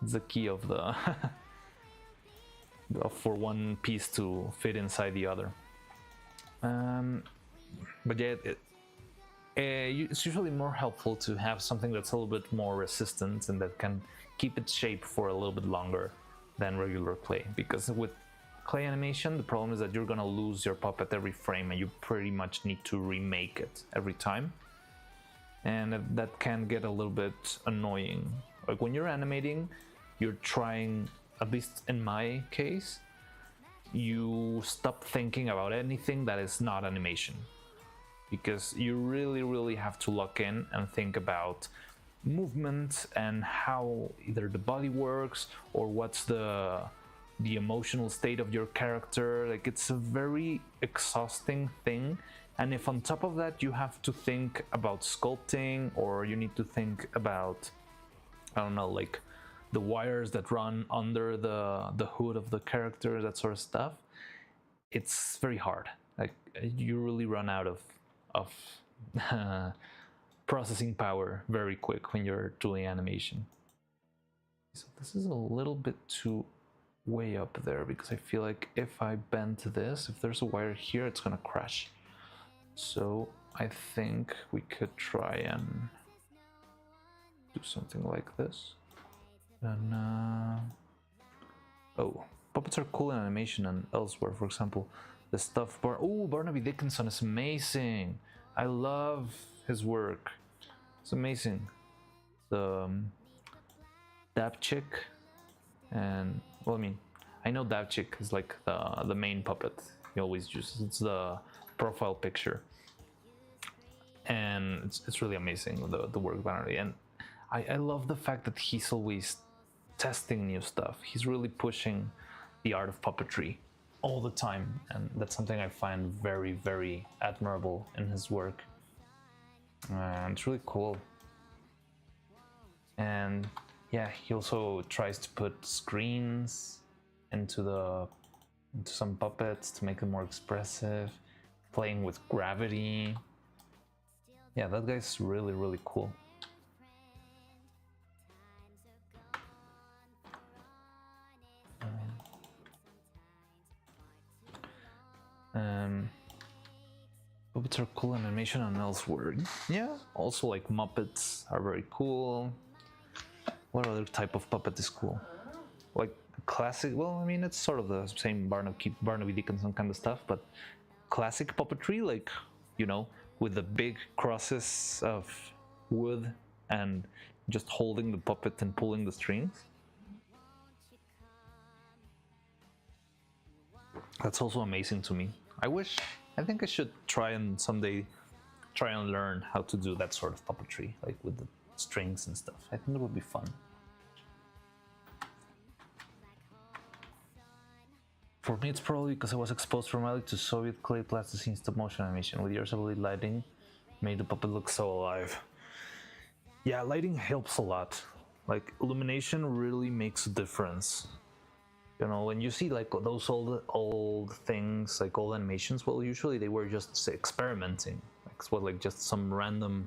It's the key of the for one piece to fit inside the other. But yeah, it's usually more helpful to have something that's a little bit more resistant and that can keep its shape for a little bit longer than regular clay. Because with clay animation, the problem is that you're gonna lose your puppet every frame, and you pretty much need to remake it every time. And that can get a little bit annoying. Like when you're animating, you're trying, at least in my case, you stop thinking about anything that is not animation. Because you really have to lock in and think about movement and how either the body works or what's the emotional state of your character. Like, it's a very exhausting thing, and if on top of that you have to think about sculpting, or you need to think about, I don't know, like the wires that run under the hood of the character, that sort of stuff, it's very hard. Like, you really run out of processing power very quick when you're doing animation. So this is a little bit too way up there, because I feel like if I bend this, if there's a wire here, it's gonna crash. So I think we could try and do something like this. And oh, puppets are cool in animation and elsewhere. For example, the stuff Barnaby Dickinson is amazing. I love his work. It's amazing. The Dab Chick, and well, I mean, I know Dab Chick is like the main puppet he always uses. It's the profile picture, and it's really amazing, the work of Barnaby. And I love the fact that he's always testing new stuff. He's really pushing the art of puppetry all the time, and that's something I find very admirable in his work. And it's really cool. And yeah, he also tries to put screens into some puppets to make them more expressive, playing with gravity. Yeah, that guy's really cool. Puppets are cool in animation and elsewhere. Yeah, also like Muppets are very cool. What other type of puppet is cool? Like classic, well, I mean, it's sort of the same Barnaby Dickinson kind of stuff, but classic puppetry, like, you know, with the big crosses of wood and just holding the puppet and pulling the strings. That's also amazing to me. I think I should try and someday try and learn how to do that sort of puppetry, like with the strings and stuff. I think it would be fun. For me, it's probably because I was exposed primarily to Soviet clay plasticine stop motion animation. With years of lighting, made the puppet look so alive. Yeah, lighting helps a lot. Like, illumination really makes a difference. You know, when you see like those old things, like old animations, well, usually they were just experimenting. Like just some random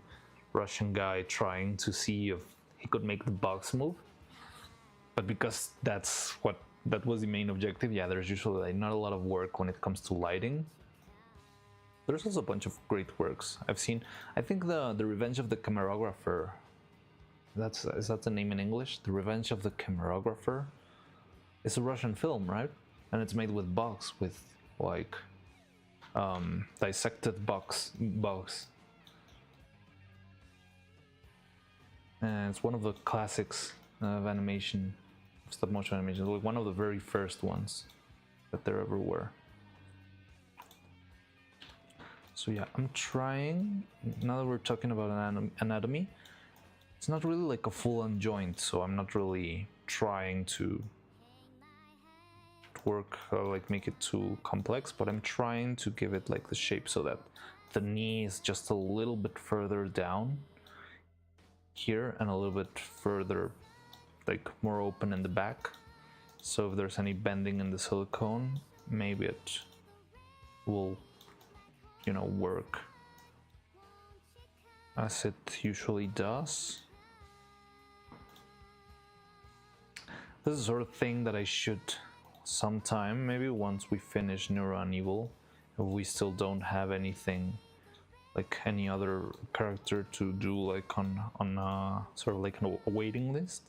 Russian guy trying to see if he could make the box move. But because that was the main objective, yeah, there's usually like not a lot of work when it comes to lighting. There's also a bunch of great works I've seen. I think the Revenge of the Camerographer, is that the name in English? The Revenge of the Camerographer. It's a Russian film, right? And it's made with box, with like dissected box. And it's one of the classics of animation, stop motion animation, like one of the very first ones that there ever were. So yeah, I'm trying, now that we're talking about anatomy, it's not really like a full-on joint, so I'm not really trying to work like make it too complex, but I'm trying to give it like the shape so that the knee is just a little bit further down here and a little bit further, like more open in the back. So if there's any bending in the silicone, maybe it will, you know, work as it usually does. This is the sort of thing that I should sometime, maybe once we finish Neuro and Evil, if we still don't have anything like any other character to do like on sort of like a waiting list,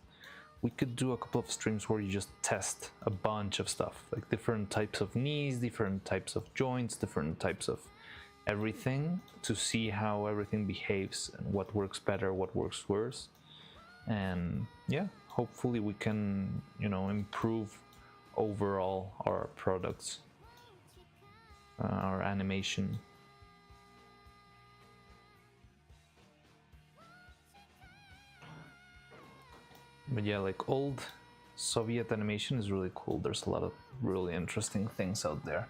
we could do a couple of streams where you just test a bunch of stuff, like different types of knees, different types of joints, different types of everything, to see how everything behaves and what works better, what works worse. And yeah, hopefully we can, you know, improve overall our products, our animation. But yeah, like old Soviet animation is really cool. There's a lot of really interesting things out there.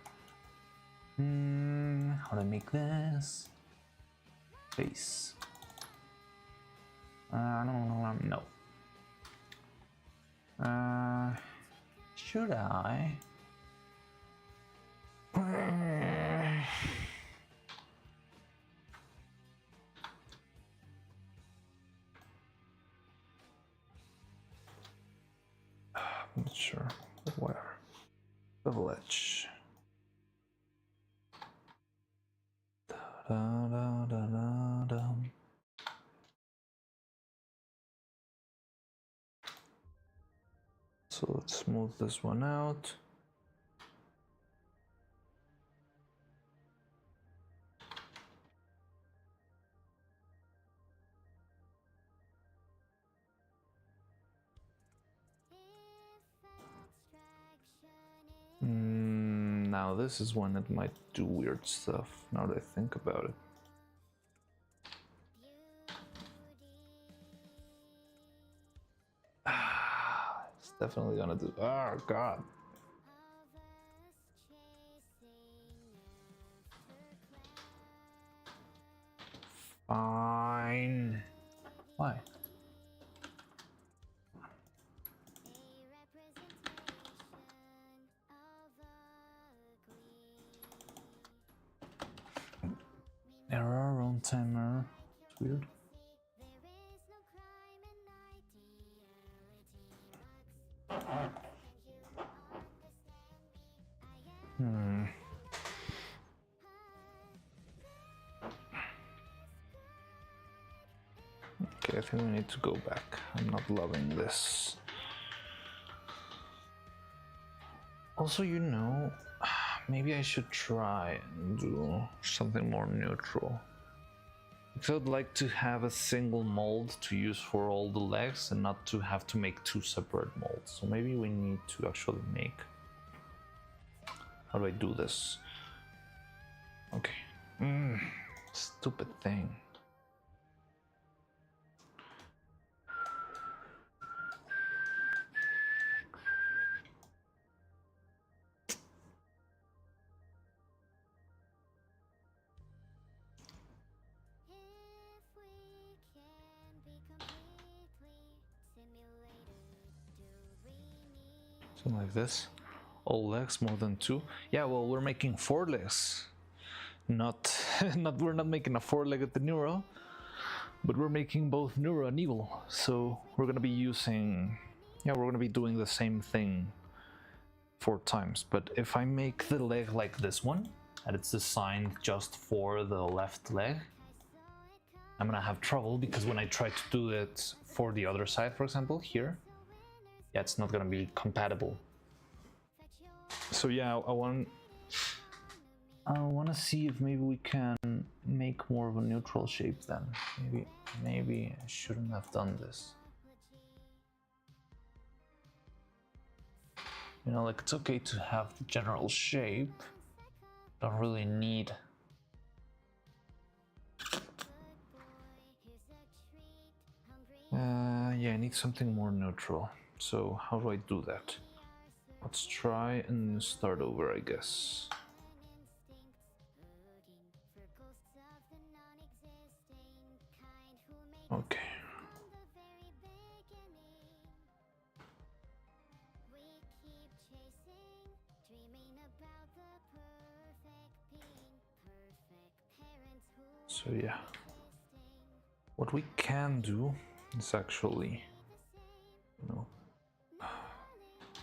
How do I make this? Face. No. Should I? I'm not sure. Where? Privilege. Da, da, da, da, da. So let's smooth this one out. Now this is when it might do weird stuff, now that I think about it. It's definitely gonna do. Oh god. Fine. Why? Error, wrong timer. It's weird. Okay, I think we need to go back. I'm not loving this. Also, you know, maybe I should try and do something more neutral. Because I'd like to have a single mold to use for all the legs and not to have to make two separate molds. So maybe we need to actually make... How do I do this? Okay. Stupid thing. If we can be completely simulated, do we need Something like this. All legs more than 2. Yeah, well, we're making 4 legs. Not, we're not making a 4-legged Neuro, but we're making both Neuro and Evil. So we're gonna be using, yeah, we're gonna be doing the same thing 4 times. But if I make the leg like this one, and it's designed just for the left leg, I'm gonna have trouble because when I try to do it for the other side, for example, here, yeah, it's not gonna be compatible. So yeah, I want to see if maybe we can make more of a neutral shape then. Maybe I shouldn't have done this. You know, like, it's okay to have the general shape. Don't really need. Yeah, I need something more neutral. So how do I do that? Let's try and start over, I guess. Okay. So yeah, what we can do is actually, you know,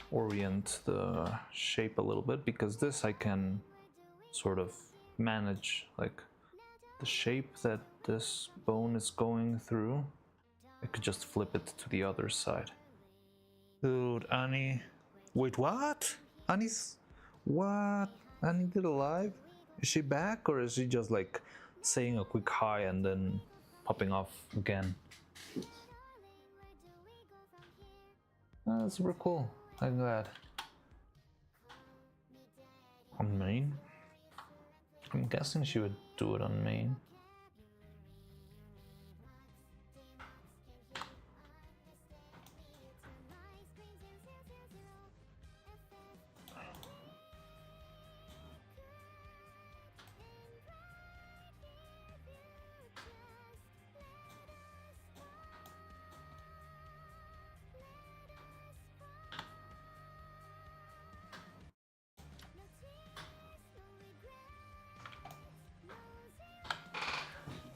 orient the shape a little bit, because this I can sort of manage, like the shape that this bone is going through. I could just flip it to the other side. Dude, Annie. Wait, what? Annie's. What? Annie did alive? Is she back, or is she just like saying a quick hi and then popping off again? That's super cool. I'm glad. On main? I'm guessing she would do it on main.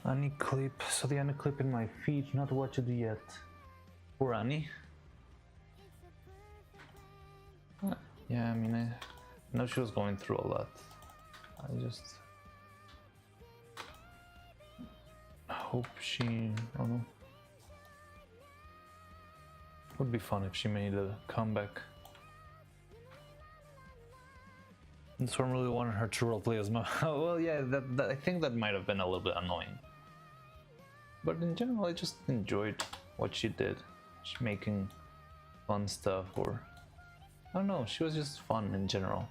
Annie clip. So the Annie clip in my feed, not watched it yet. Poor Annie. Yeah, I mean, I know she was going through a lot. I just hope she, I don't know. Would be fun if she made a comeback. This one really wanted her to roleplay as much. Well, yeah, that I think that might have been a little bit annoying. But in general, I just enjoyed what she did. She making fun stuff, or I don't know, she was just fun in general.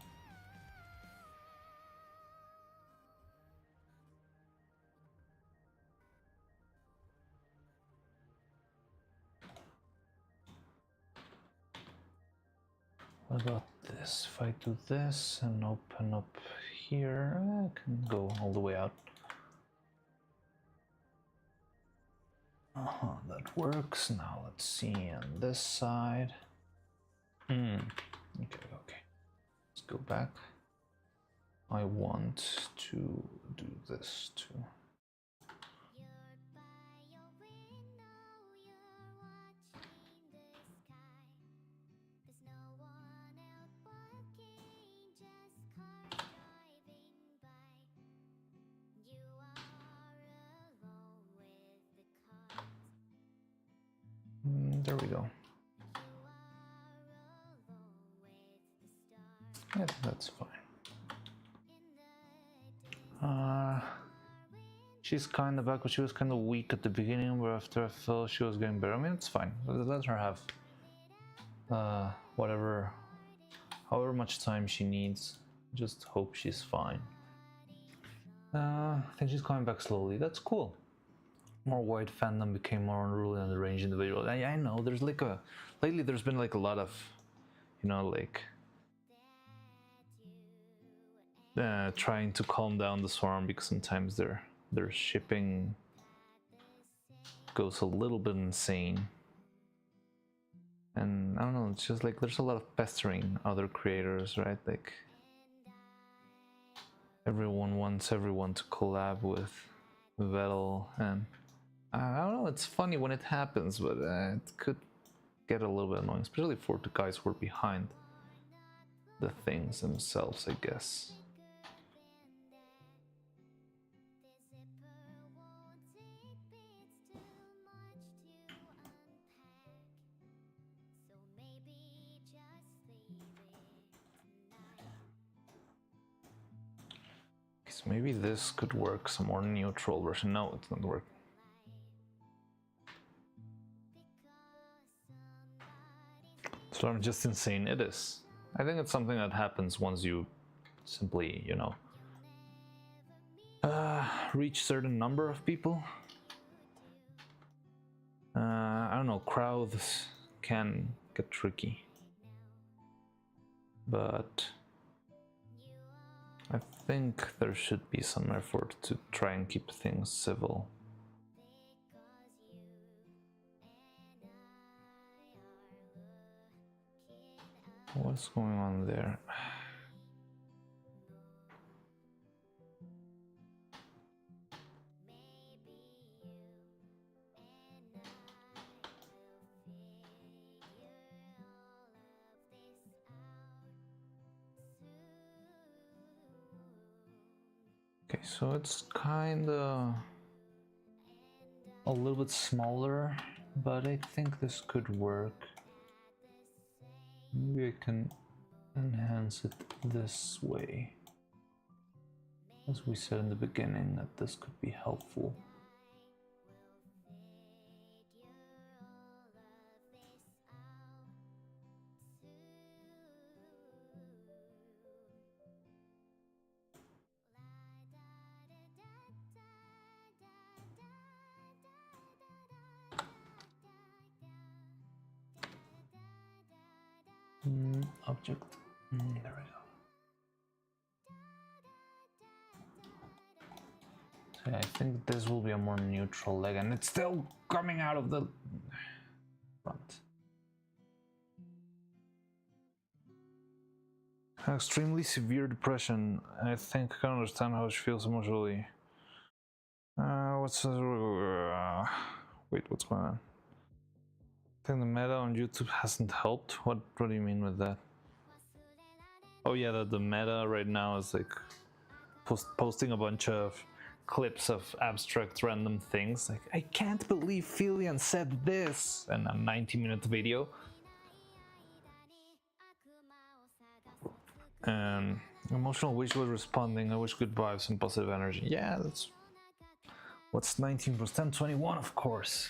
What about this? If I do this and open up here, I can go all the way out. That works. Now let's see on this side. Okay. Let's go back. I want to do this too. There we go. Yeah, that's fine. She's kind of back, but she was kind of weak at the beginning, but after I felt she was getting better. I mean, it's fine. Let her have however much time she needs. Just hope she's fine. I think she's coming back slowly. That's cool. More white fandom became more unruly on the range individual. I know there's like a lately there's been like a lot of, you know, like trying to calm down the swarm because sometimes their shipping goes a little bit insane. And I don't know, it's just like there's a lot of pestering other creators, right? Like everyone wants everyone to collab with Vettel, and I don't know, it's funny when it happens, but it could get a little bit annoying, especially for the guys who are behind the things themselves, I guess. So maybe this could work, some more neutral version. No, it's not working. So I'm just insane. It is. I think it's something that happens once you simply, you know, reach certain number of people. I don't know, crowds can get tricky, but I think there should be some effort to try and keep things civil. What's going on there? Okay, so it's kinda a little bit smaller, but I think this could work. Maybe I can enhance it this way. As we said in the beginning, that this could be helpful. Object. There we go. So yeah, I think this will be a more neutral leg, and it's still coming out of the front. Extremely severe depression. I think I can understand how she feels emotionally. Wait, what's going on? I think the meta on YouTube hasn't helped. What do you mean with that? Oh yeah, the meta right now is like posting a bunch of clips of abstract random things. Like, I can't believe Filian said this in a 90-minute video. And emotional wish was responding. I wish good vibes and positive energy. Yeah, that's what's 19 plus 10, 21, of course.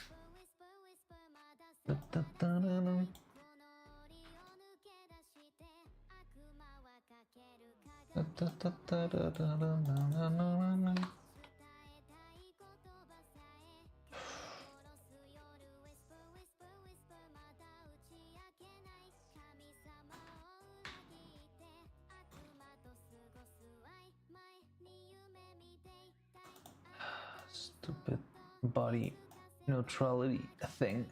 Stupid body neutrality thing.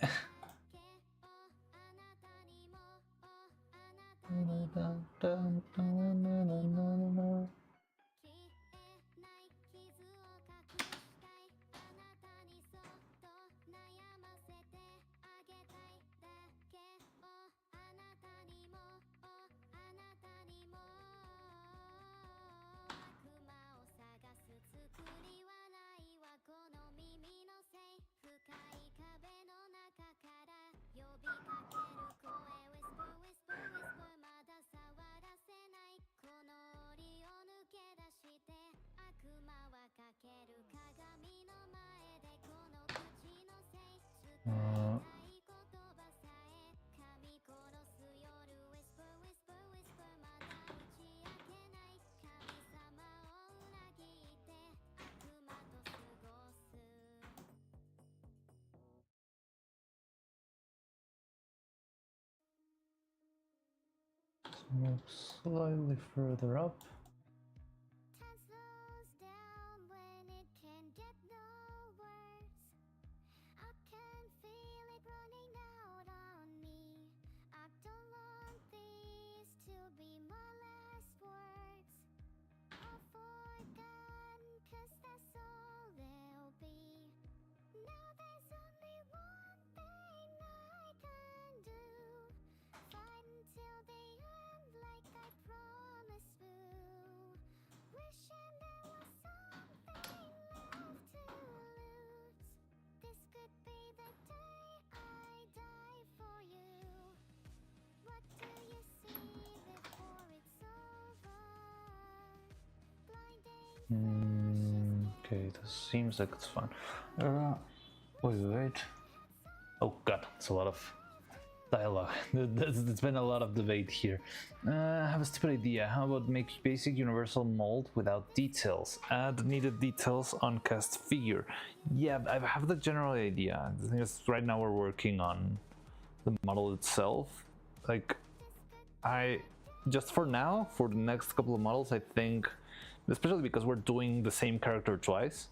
Move slightly further up. Time slows down when it can get no worse. I can feel it running out on me. I don't want these to be my last words. Or forgotten, 'cause that's all they'll be. Now there's only one thing I can do. Fight until the end like I promised you. Wishing there was something left to lose. This could be the day I die for you. What do you see before it's over? Blinding Okay, this seems like it's fun. Wait. Oh god, it's a lot of dialogue. There's been a lot of debate here. I have a stupid idea. How about make basic universal mold without details? Add needed details on cast figure. Yeah, I have the general idea. The thing is, right now we're working on the model itself. Like, just for now, for the next couple of models, I think, especially because we're doing the same character twice,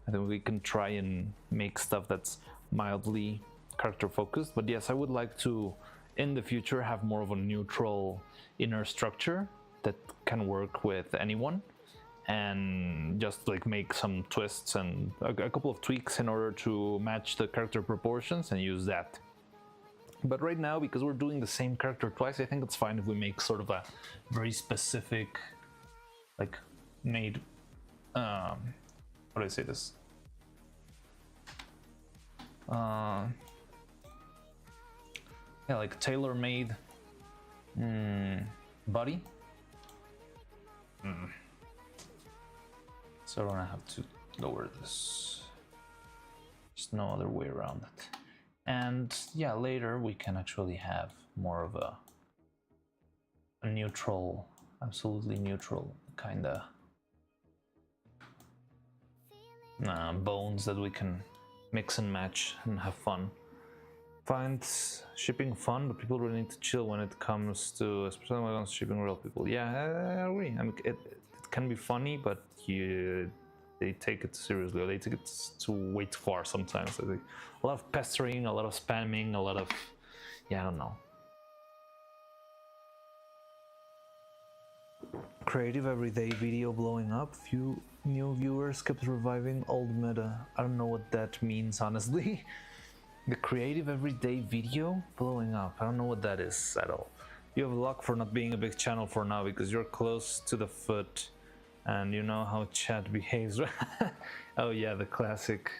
I think we can try and make stuff that's mildly character focused. But yes, I would like to, in the future, have more of a neutral inner structure that can work with anyone, and just like make some twists and a couple of tweaks in order to match the character proportions and use that. But right now, because we're doing the same character twice, I think it's fine if we make sort of a very specific, like, made, how do I say this? Yeah, like tailor-made body. So I don't have to lower this. There's no other way around it. And yeah, later we can actually have more of a neutral, absolutely neutral kind of bones that we can mix and match and have fun. Find shipping fun, but people really need to chill when it comes to, especially when it comes to shipping real people. Yeah, I agree. I mean, it can be funny, but they take it seriously, or they take it too way too far sometimes. I think a lot of pestering, a lot of spamming, a lot of, yeah, I don't know. Creative everyday video blowing up. Few new viewers kept reviving old meta. I don't know what that means, honestly. The creative everyday video blowing up. I don't know what that is at all. You have luck for not being a big channel for now, because you're close to the foot and you know how chat behaves. Oh yeah, the classic.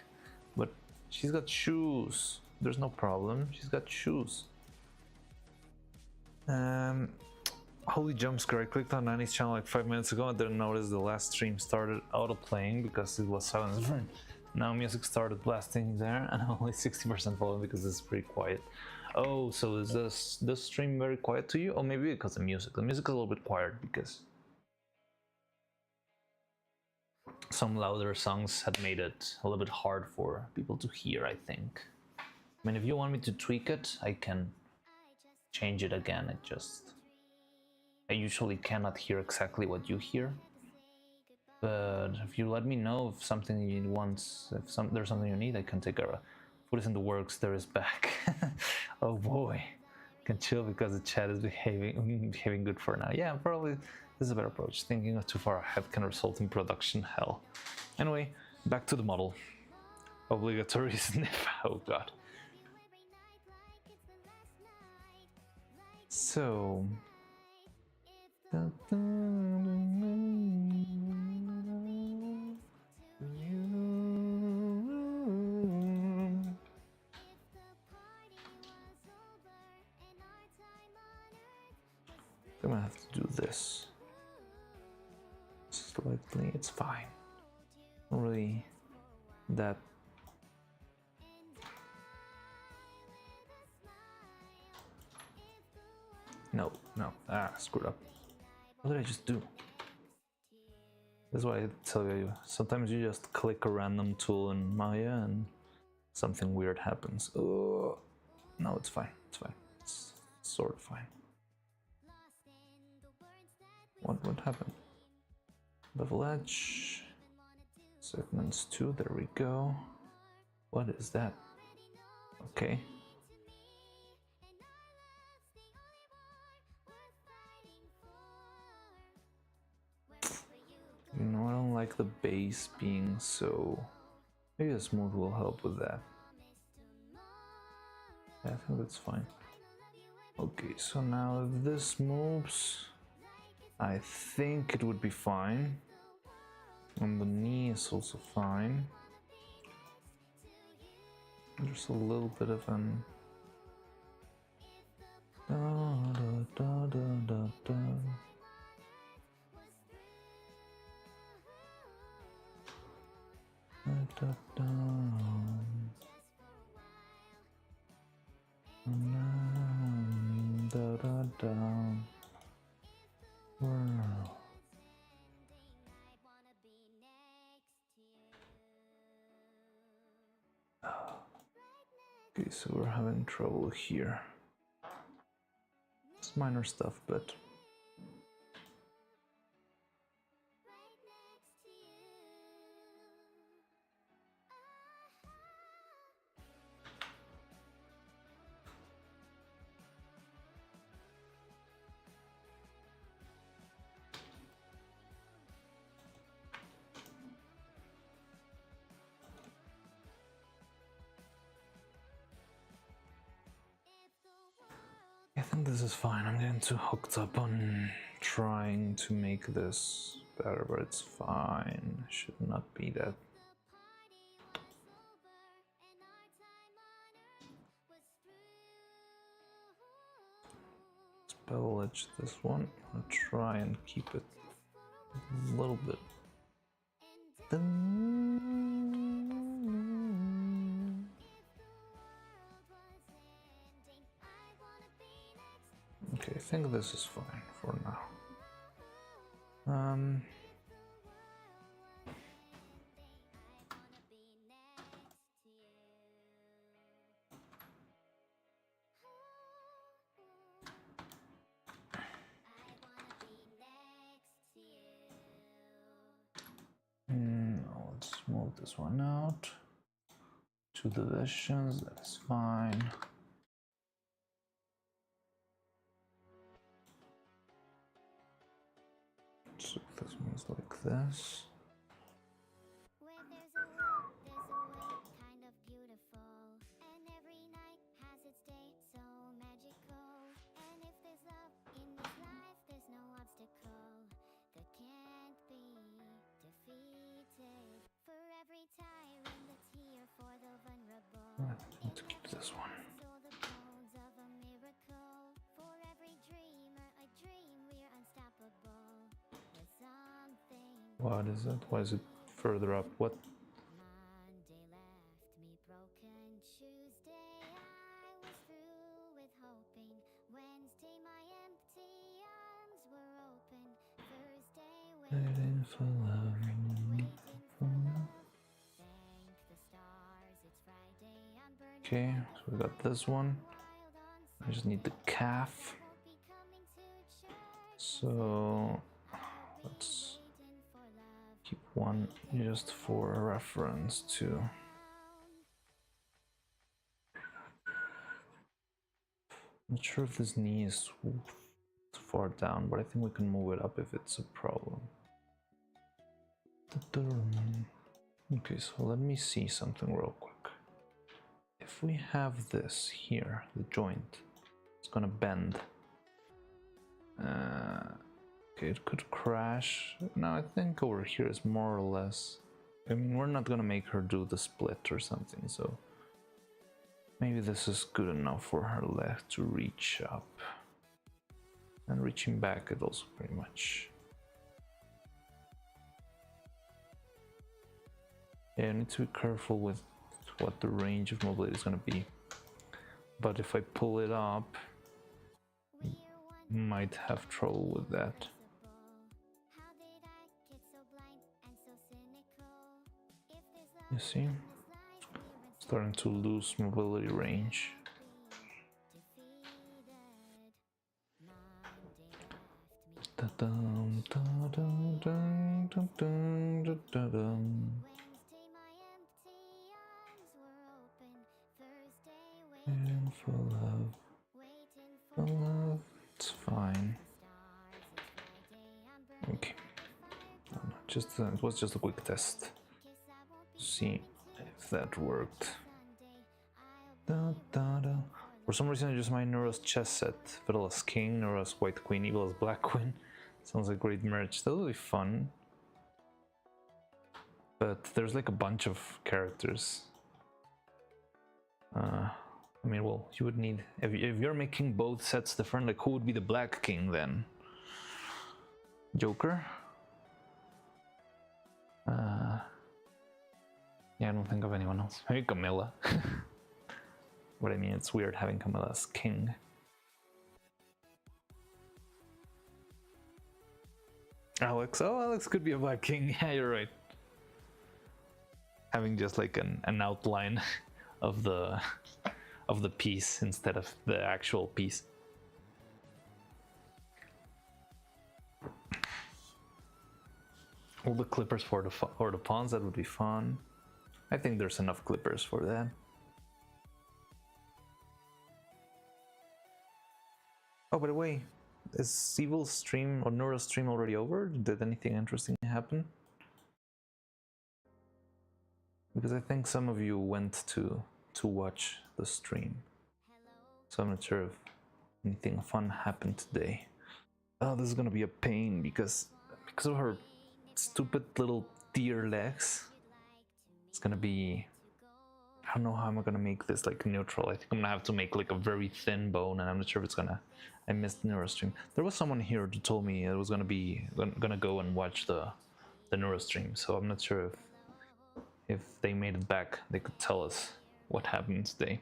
But she's got shoes. There's no problem. She's got shoes. Holy jump scare. I clicked on Nani's channel like 5 minutes ago and didn't notice the last stream started auto-playing because it was silent. Now music started blasting there, and I'm only 60% volume because it's pretty quiet. Oh, so is this stream very quiet to you? Or maybe because the music is a little bit quiet because some louder songs had made it a little bit hard for people to hear, I think. I mean, if you want me to tweak it, I can change it again. I usually cannot hear exactly what you hear. But if you let me know if something you want, there's something you need, I can take care of it. Put it in the works, there is back. Oh boy, can chill because the chat is behaving good for now. Yeah, probably this is a better approach. Thinking too far ahead can result in production hell. Anyway, back to the model. Obligatory sniff. Oh god. So. I'm gonna have to do this slightly. It's fine. Not really that. No. Screwed up. What did I just do? That's why I tell you, sometimes you just click a random tool in Maya and something weird happens. Oh, no, it's fine. It's fine. It's sort of fine. What happened? Bevel edge. Segments 2, there we go. What is that? Okay. You know, I don't like the base being so... Maybe a smooth will help with that. Yeah, I think that's fine. Okay, so now if this moves, I think it would be fine. And the knee is also fine. There's a little bit of an... Da, da, da, da, da, da. Da, da, da. Da, da, da. Wow. Okay, so we're having trouble here. It's minor stuff, but... I think this is fine. I'm getting too hooked up on trying to make this better, but it's fine. Should not be that. Bevel edge this one. I'll try and keep it a little bit. Okay, I think this is fine for now. Let's move this one out. Two divisions, that is fine. So this one's like this. Where there's a will, there's a way, kind of beautiful. And every night has its day, so magical. And if there's love in this life, there's no obstacle that can't be defeated. For every tyrant that's here for the vulnerable. Let's keep this one. So the bones of a miracle. For every dreamer, a dream, we're unstoppable. There's something. What is it? Why is it further up? What? Monday left me broken. Tuesday I was through with hoping. Wednesday my empty arms were open. Thursday Waiting for love. waiting for love. Thank the stars, it's Friday. I'm burning. Okay, so we got this one. I just need the calf. Won't be coming to church. So let's keep one just for a reference to. Not sure if this knee is too far down, but I think we can move it up if it's a problem. Okay, so let me see something real quick. If we have this here, the joint, it's gonna bend. Okay, it could crash. No, I think over here is more or less... I mean, we're not gonna make her do the split or something, so... Maybe this is good enough for her leg to reach up. And reaching back it also pretty much. Yeah, I need to be careful with what the range of mobility is gonna be. But if I pull it up, might have trouble with that. You see? Starting to lose mobility range. Da-dum, da-dum, dum, dum, dum, da-da-dum. Wednesday, my empty arms were open. Thursday, And for love, waiting for for love, it's fine. stars. It's Friday, I'm burning Okay, like a fire no, coal. just it was just a quick test. Guess I won't be See coming to if that worked. Sunday. Da, I'll be da, da. waiting For some reason, I just my Neuro's chess set. Fiddle as king, Neuro's white queen, evil as black queen. Sounds like great merch. That would be fun. But there's like a bunch of characters. I mean, well, you would need if you're making both sets different. Like, who would be the black king then? Joker. Yeah, I don't think of anyone else. Maybe Camilla. But I mean, it's weird having Camilla as king. Alex. Oh, Alex could be a black king. Yeah, you're right. Having just like an outline of the piece instead of the actual piece. All the clippers for the pawns, that would be fun. I think there's enough clippers for that. Oh, by the way, is Evil's stream or Nora's stream already over? Did anything interesting happen? Because I think some of you went to watch the stream, so I'm not sure if anything fun happened today. Oh, this is gonna be a pain because of her stupid little deer legs. It's gonna be, I don't know how I'm gonna make this like neutral. I think I'm gonna have to make like a very thin bone, and I'm not sure if it's gonna. I missed the Neuro stream. There was someone here who told me it was gonna go and watch the Neuro stream, so I'm not sure if they made it back. They could tell us what happened today.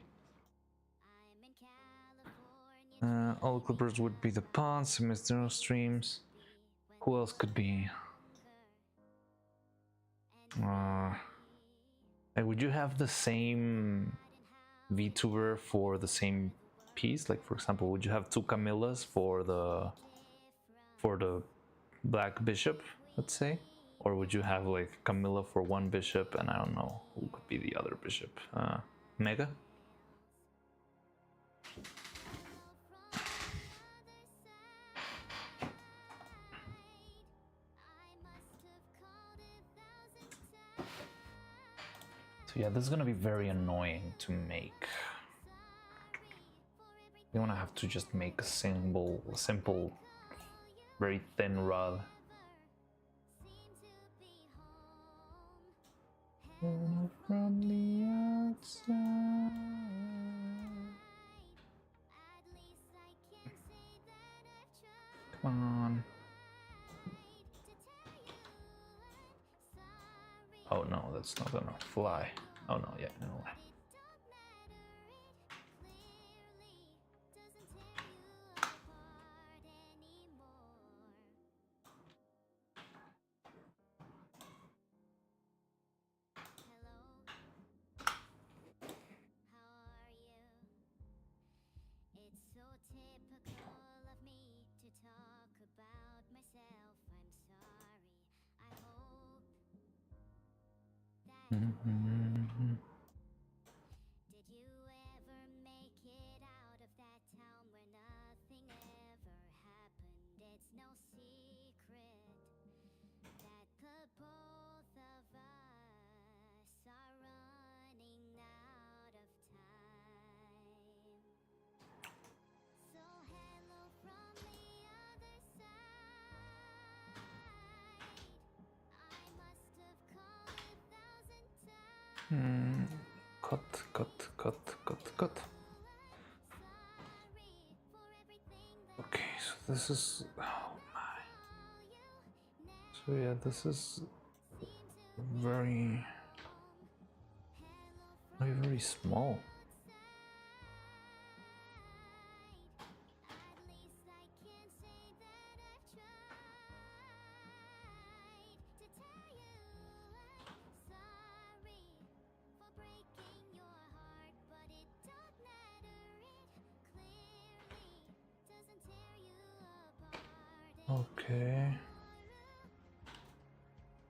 All the clippers would be the pawns, missed Neuro streams. Who else could be? Would you have the same VTuber for the same piece? Like, for example, would you have two Camillas for the black bishop, let's say? Or would you have like Camilla for one bishop and I don't know who could be the other bishop? Mega? So yeah, this is gonna be very annoying to make. You wanna have to just make a simple, very thin rod. From the outside. Come on. Oh no, that's not gonna fly. Oh no, yeah, no. Mm-hmm. Did you ever make it out of that town where nothing ever happened? It's no secret that the both of us are running out of time. So hello from the other side. I must have called 1,000 times. Cut. Okay, so this is, oh my. So yeah, this is very small. Okay.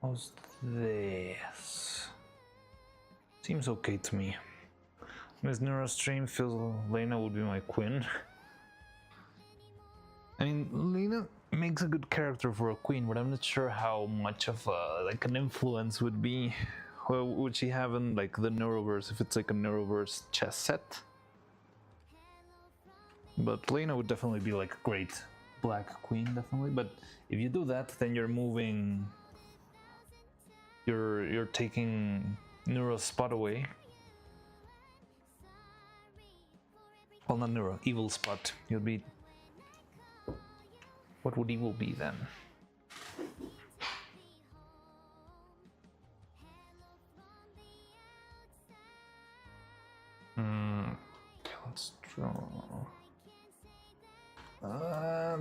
How's this? Seems okay to me. This Neuro-Stream feels Lena would be my queen. I mean, Lena makes a good character for a queen, but I'm not sure how much of like an influence would be. Well, would she have in like the Neuroverse if it's like a Neuroverse chess set? But Lena would definitely be like a great black queen, definitely. But if you do that, then you're moving. You're taking Neuro's spot away. Well, not Neuro, evil spot. You'll be. What would evil be then? Okay, let's draw.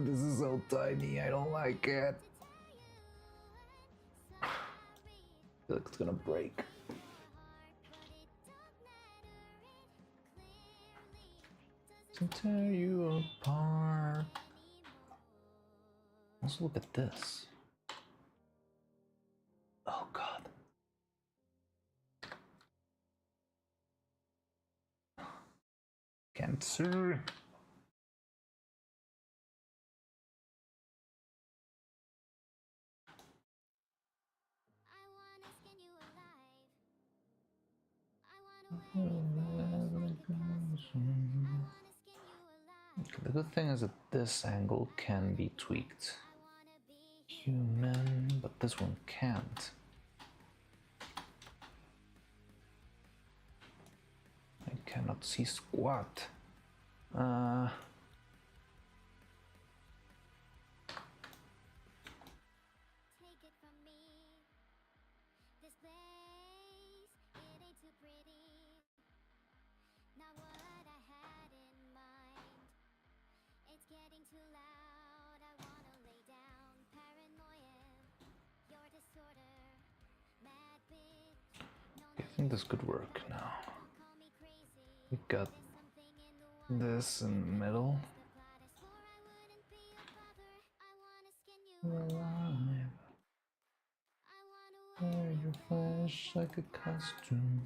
This is so tiny. I don't like it. I feel like it's gonna break. To tear you apart. Also, look at this. Oh God. Cancer. The good thing is that this angle can be tweaked. Human, but this one can't. I cannot see squat. Take it from me. This place, it ain't too pretty. Not what I had in mind. It's getting too loud. I wanna lay down. Paranoia, your disorder. Mad bitch. No I think this could work now. don't call me crazy. We got There's something in the water. this in the middle. The plot I swore I wouldn't be a bother. I wanna skin you alive. I wanna Wear your flesh like a costume.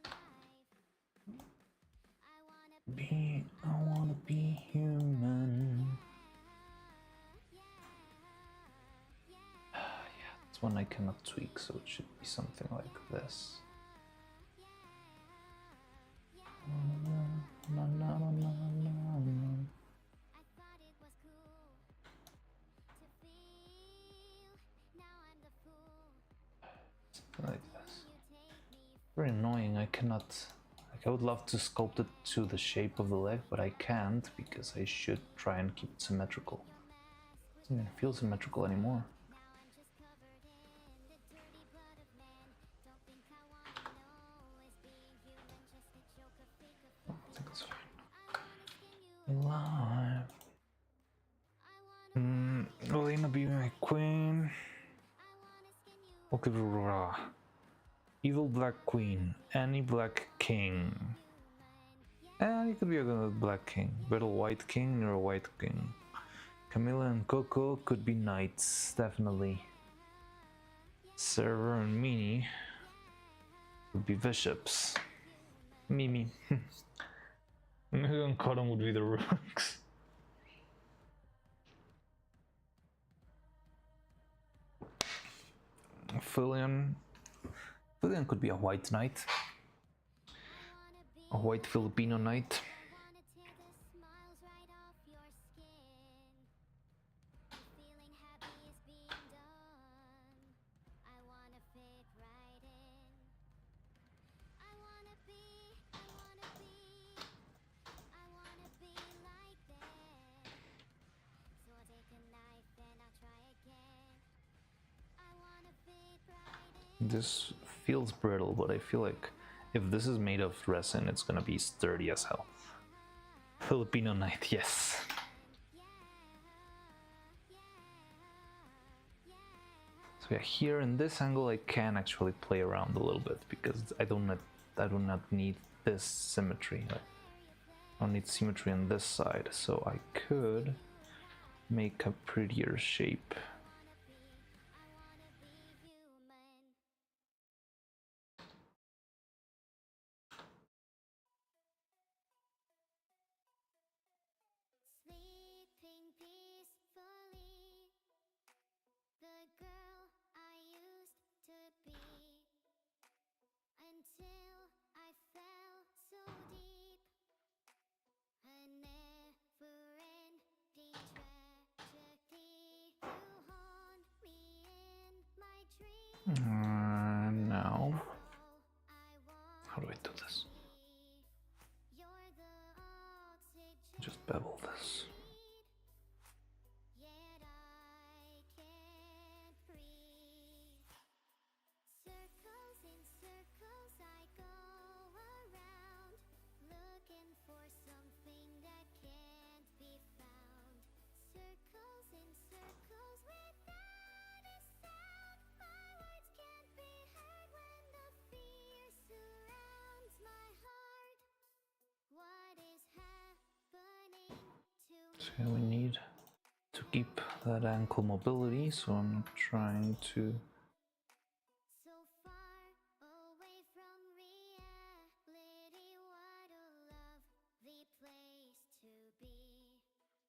I wanna skin you alive. I wanna be human. Yeah, this one I cannot tweak, so it should be something like this. Na, na, na, na, na, na. I thought it was cool to feel. Now I'm the fool. Something like this. You take me Very annoying. I cannot. Like, I would love to sculpt it to the shape of the leg, but I can't because I should try and keep it symmetrical. It doesn't even feel symmetrical anymore. now. I'm just covered in the dirty blood of man. Don't think I wanna know is being human just a joke, a fake, a I think it's fine. I wanna skin you Alive. I wanna Lena be my queen. I wanna skin you Okay, raw. Evil black queen. Any black king. And it could be a black king. Battle white king or a white king. Camilla and Coco could be knights, definitely. Server and Mini would be bishops. Mimi. And Cotton would be the rooks. Filion could be a white knight. A white Filipino knight. wanna tear the smiles right off your skin. Feeling happy is being done. I wanna fit right in. I wanna be like them. So I'll take a knife and I'll try again. I wanna fit right in. This feels brittle, but I feel like if this is made of resin, it's gonna be sturdy as hell. Filipino knight, yes. So yeah, here in this angle, I can actually play around a little bit because I do not need this symmetry. I don't need symmetry on this side, so I could make a prettier shape. Sleeping peacefully, the girl I used to be, until I fell so deep, a never-ending tragedy. You haunt me in my dreams. Now, I want how do I do this? you're the oxygen Just bevel this. yet I can't breathe. Circles in circles I go around, looking for something that can't be found. Circles in circles without a sound. My words can't be heard when the fear surrounds my heart. What is happening to me? So we need to keep that ankle mobility, so I'm trying to So far away from reality, what a lovely place to be.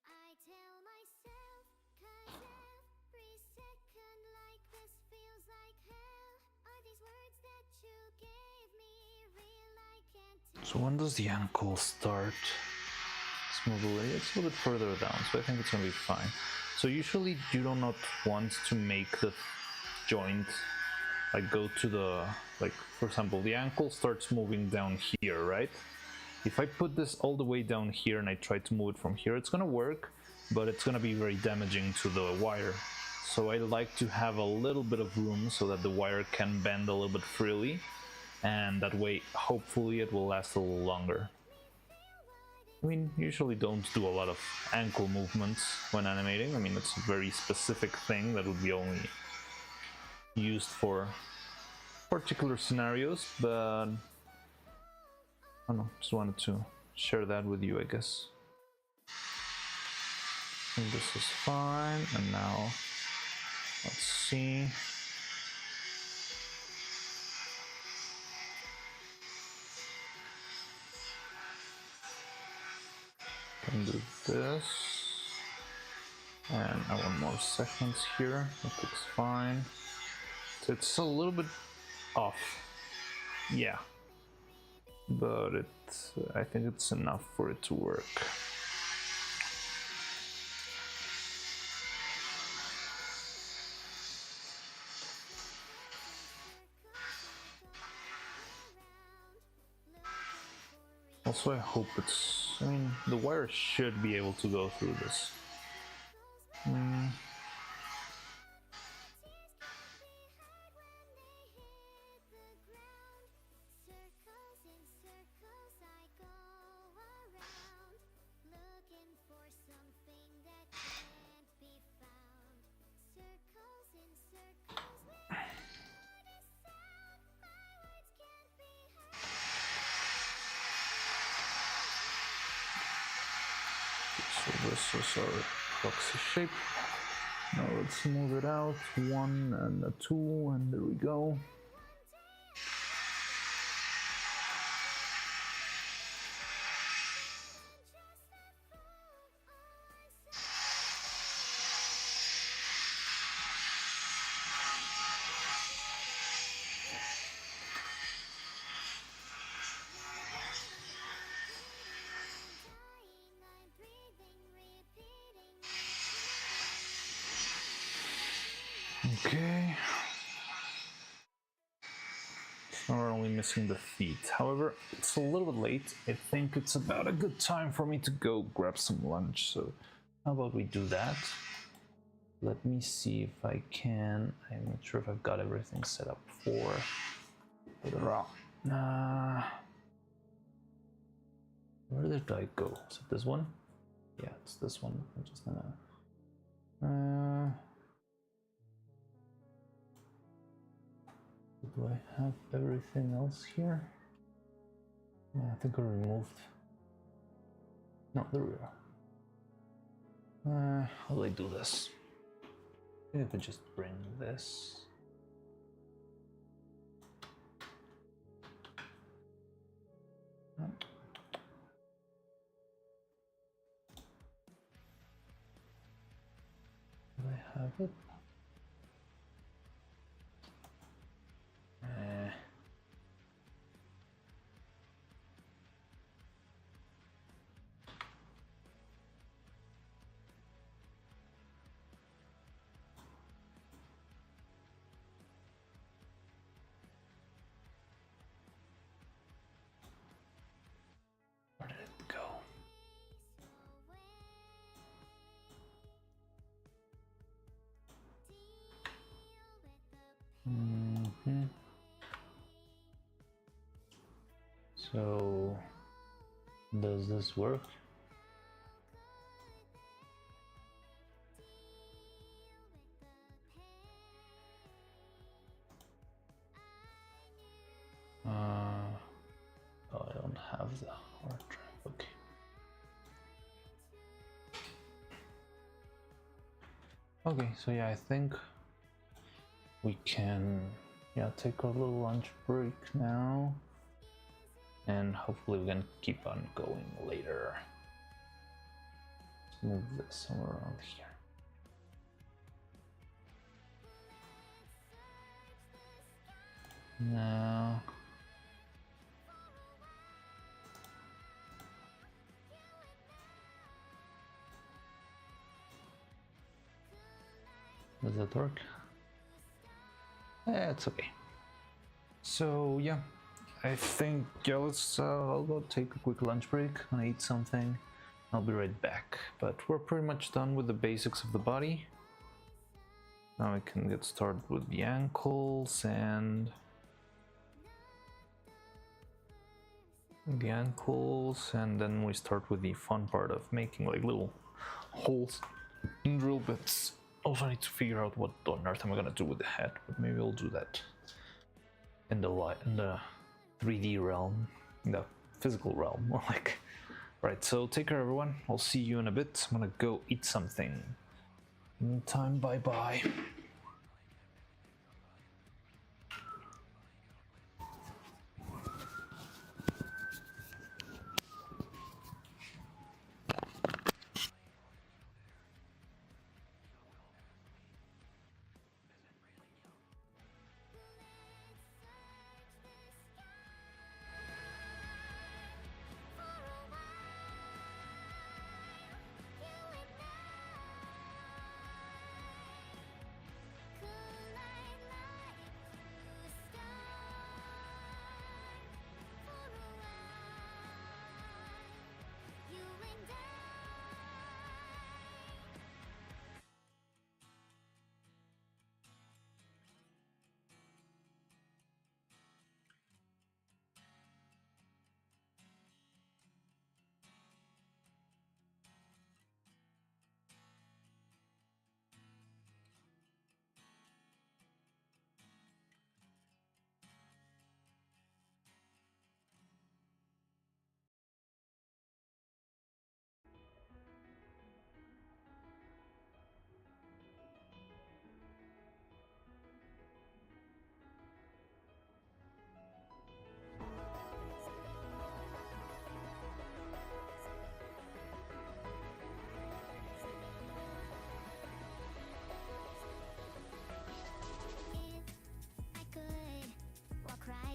I tell myself, 'cause every second like this feels like hell. Are these words that you gave me real? I can't tell. So when does the ankle start? It's mobility. It's a little bit further down, so I think it's gonna be fine. So usually you do not want to make the joint like go to the, like for example, the ankle starts moving down here, right? If I put this all the way down here and I try to move it from here, it's gonna work, but it's gonna be very damaging to the wire. So I like to have a little bit of room so that the wire can bend a little bit freely, and that way hopefully it will last a little longer. I mean, usually don't do a lot of ankle movements when animating. I mean, it's a very specific thing that would be only used for particular scenarios, but I don't know, just wanted to share that with you, I guess. And this is fine, and now let's see. Can do this, and I want more segments here. That looks fine. So it's a little bit off, yeah, but I think it's enough for it to work. Also, I hope it's, I mean, the wire should be able to go through this. So this is our proxy shape. Now let's move it out, 1 and a 2, and there we go. Okay. So we're only missing the feet. However, it's a little bit late. I think it's about a good time for me to go grab some lunch. So how about we do that? Let me see if I can. I'm not sure if I've got everything set up for the raw. Where did I go? Is it this one? Yeah, it's this one. I'm just gonna. Do I have everything else here? Yeah, I think I removed. No, there we are. How do I do this? Maybe I could just bring this. Do I have it? Where did it go? So, does this work? Oh, I don't have the hard drive. Okay. Okay, so yeah, I think we can take a little lunch break now, and hopefully we can keep on going later. Let's move this somewhere around here. Now does that work? It's okay. So yeah, I think let's I'll go take a quick lunch break and eat something. I'll be right back. But we're pretty much done with the basics of the body. Now we can get started with the ankles and then we start with the fun part of making like little holes and drill bits. Also, I need to figure out what on earth am I gonna do with the head, but maybe I'll do that in the 3D realm, in the physical realm, more like. Right, so take care, everyone. I'll see you in a bit. I'm gonna go eat something. Meantime, bye bye.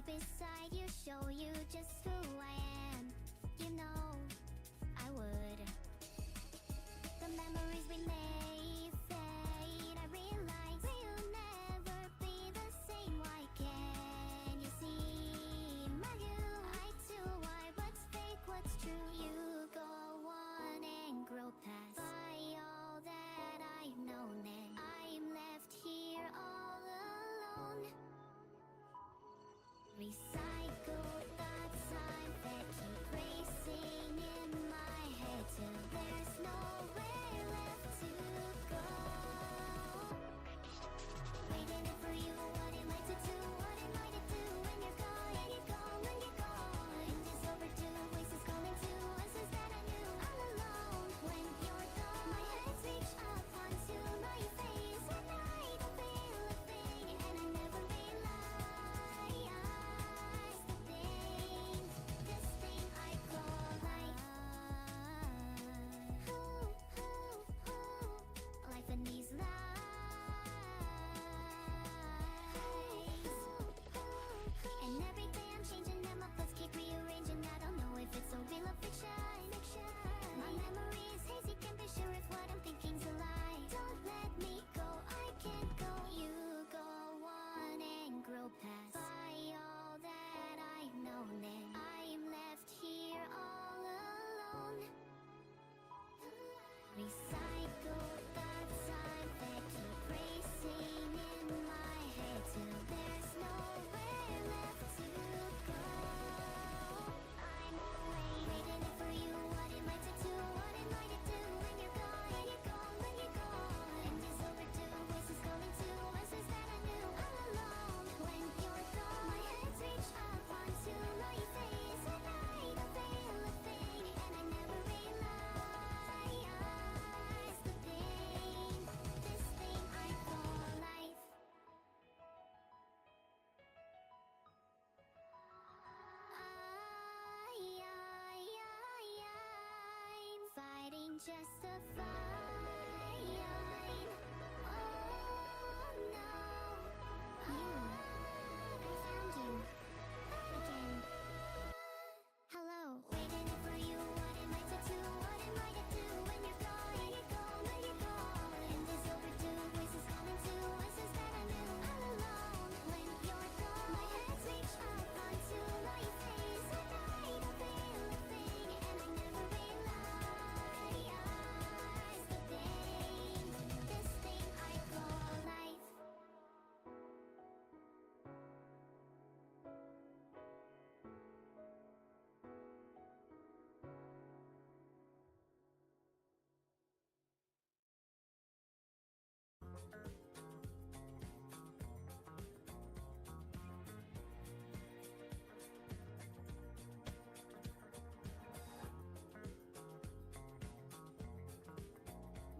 Beside you, show you just who I am. You know, I would. The memories we made fade. I realize we'll never be the same. Why can't you see my view? I too, why? What's fake? What's true? You go on and grow past by all that I've known, and I'm left here all alone. Recycle thoughts that keep racing in my head till there's nowhere left to go. Waiting for you, what am I to do? What am I to do when you're gone? And you're gone, when you're gone. And it's overdue, voices calling to us that I knew. I'm alone when you're gone. My head's just a fine. Oh no. I found you again. Hello. Waiting for you. What am I to do? What am I to do when you're gone? When you're gone, when you're gone. And this overdue voices coming to voices that I knew all alone. When you're gone, my hands reach up onto my face, and I don't feel a thing, and I never realize the pain. This thing I call life.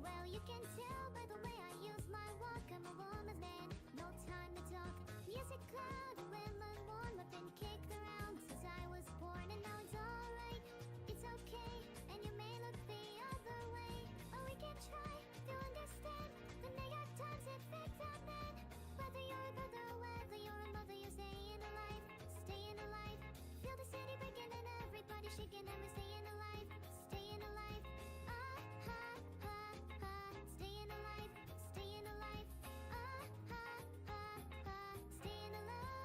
Well, you can tell by the way I use my walk. I'm a woman's man, no time to talk. Music cloud, a lemon warm. I've been kicked around since I was born, and now it's alright. It's okay, and you may look the other way. But we can try to understand the New York Times effect on men. Whether you're a brother, whether you're a mother, you're staying alive, staying alive. Feel the city breaking and everybody shaking, and we're staying alive, staying alive. Ah, ha, ha, ha, staying alive, staying alive. Ah, ha, ha, ha, staying alive.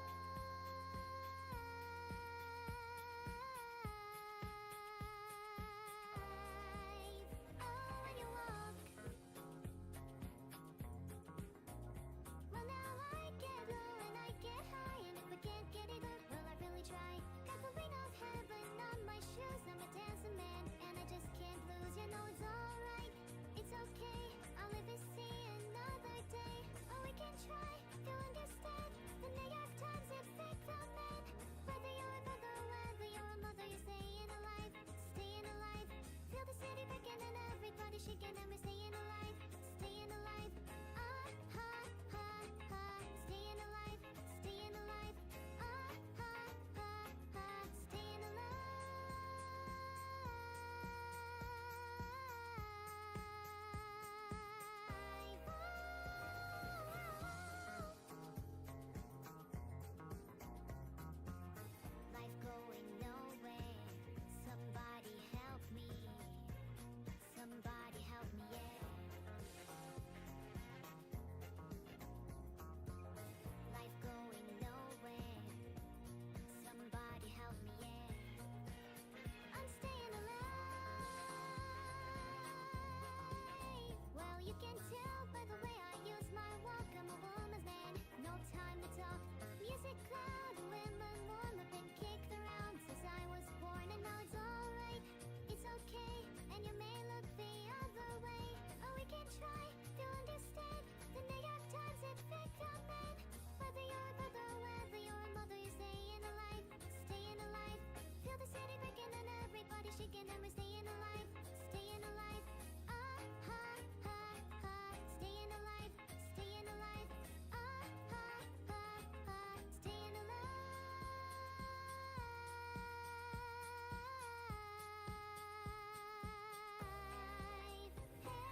Oh, when you walk. Well, now I get low and I get high, and if I can't get it up, well, I really try. Got the ring of heaven on my shoes, I'm a dancing man, and I just can't lose. You know it's alright, it's okay, I'll live to see another day. Oh, we can try to understand the New York Times effect on men. Whether you're a brother, whether you're a mother, you're staying alive, staying alive. Feel the city breaking and everybody shaking, and we're staying alive, staying alive. Ah, ha, ha, ha, staying alive, staying alive. Ah, ha, ha, ha, staying alive. Life going nowhere. Somebody help me. Somebody help me, yeah. Life going nowhere. Somebody help me, yeah. I'm staying alive. Well, you can tell by the way I use my walk. I'm a woman's man, no time to talk. Music cloud, lemon warm. I've been kicked around since I was born, and now it's alright. It's okay, and you may look the other way. Oh, we can try to understand the New York Times effect on men. Whether you're a brother, whether you're a mother, you're staying alive, staying alive. Feel the city breaking and everybody shaking, and we're staying alive, staying alive. Ah, ha, ha, ha, staying alive, staying alive. Ah, ha, ha, ha, staying alive. Hey.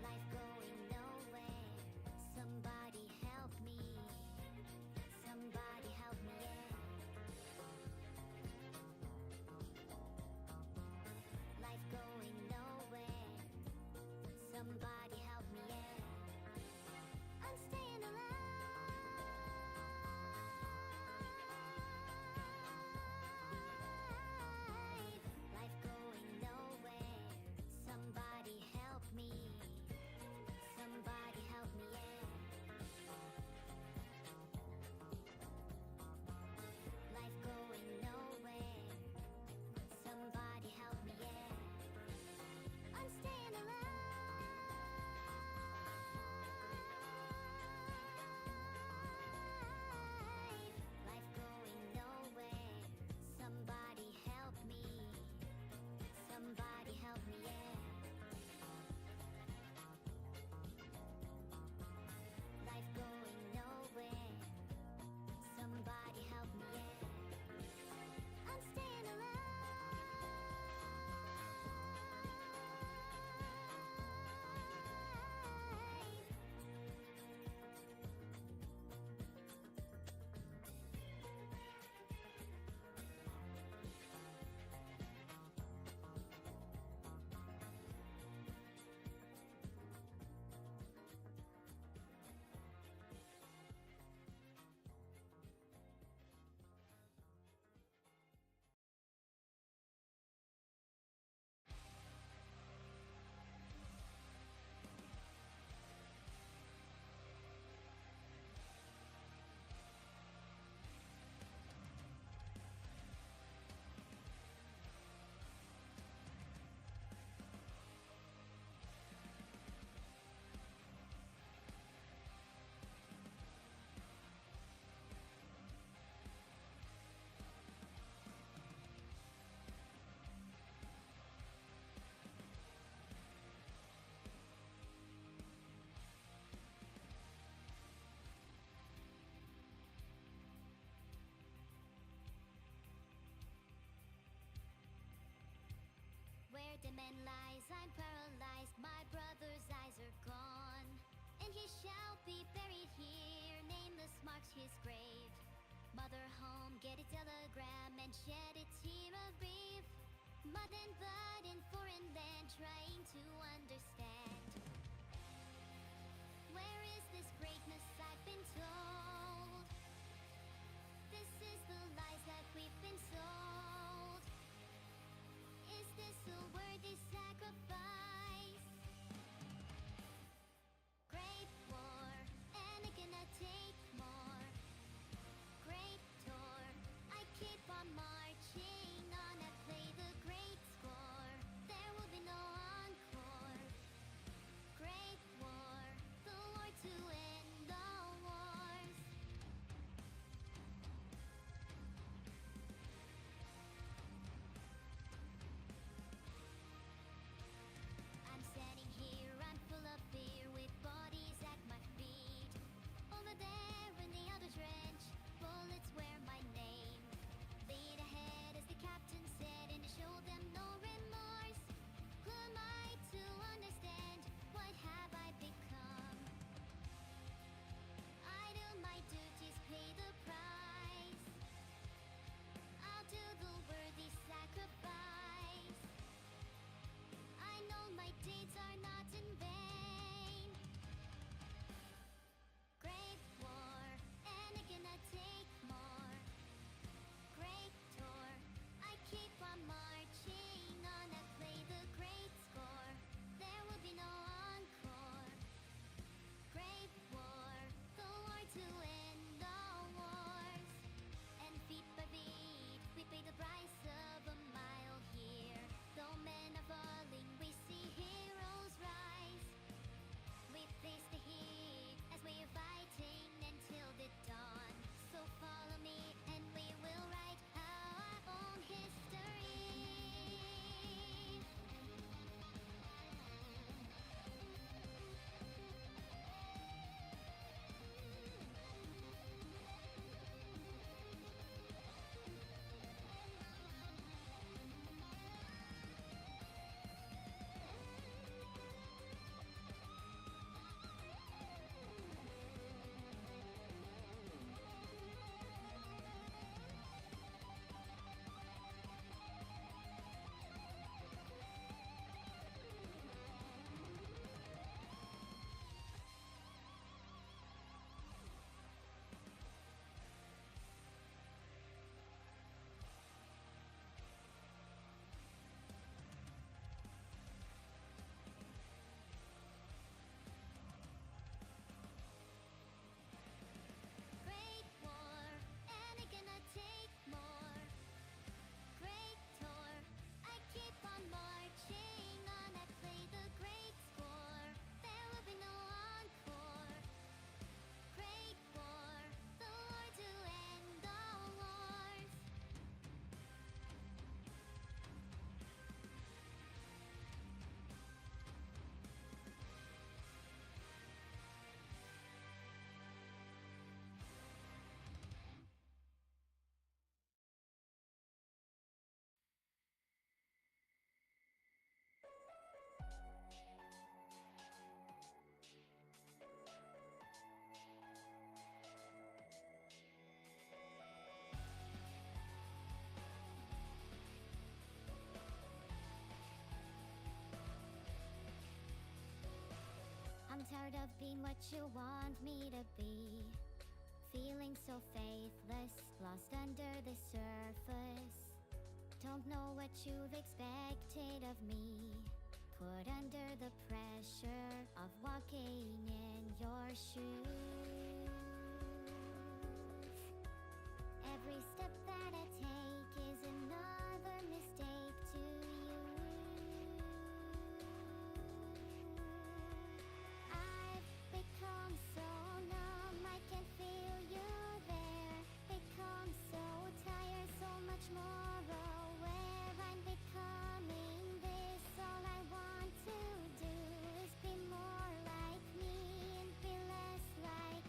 Life going nowhere. Somebody help me. Somebody help me, the man lies, I'm paralyzed, my brother's eyes are gone. And he shall be buried here, nameless marks his grave. Mother home, get a telegram and shed a tear of grief. Mud and blood in foreign land, trying to understand. Where is this greatness I've been told? This is the lies that we've been sold. Is this a worthy sacrifice? Great war, and I'm gonna take more. Great tour, I keep on marching on. I play the great score, there will be no encore. Great war, the war to end all wars. I'm standing here, I'm full of fear, with bodies at my feet. Over there in the other trench, bullets wear my name. Lead ahead, as the captain said, and to show them no remorse. Who am I to understand? What have I become? I do my duties, pay the price. I'll do the worthy sacrifice. I know my deeds are not in vain. Great war, and I'm gonna take more. Great tour, I keep on marching on. I play the great score, there will be no encore. Great war, the war to end all wars. And feet by feet, we pay the price of a mile here. Though men are falling, we see heroes rise. We face the heat as we are fighting until the dawn. So follow me and we will write our own history. Great war, and I'm gonna take more. Great tour, I keep on marching on. I play the great score, there will be no encore. Great war, the war to end all wars. I'm tired of being what you want me to be. Feeling so faithless, lost under the surface. Don't know what you've expected of me. Put under the pressure of walking in your shoes. Every step that I take is another mistake to you. I've become so numb, I can feel you there. Become so tired, so much more aware. I'm becoming this, all I want to do is be more like me and be less like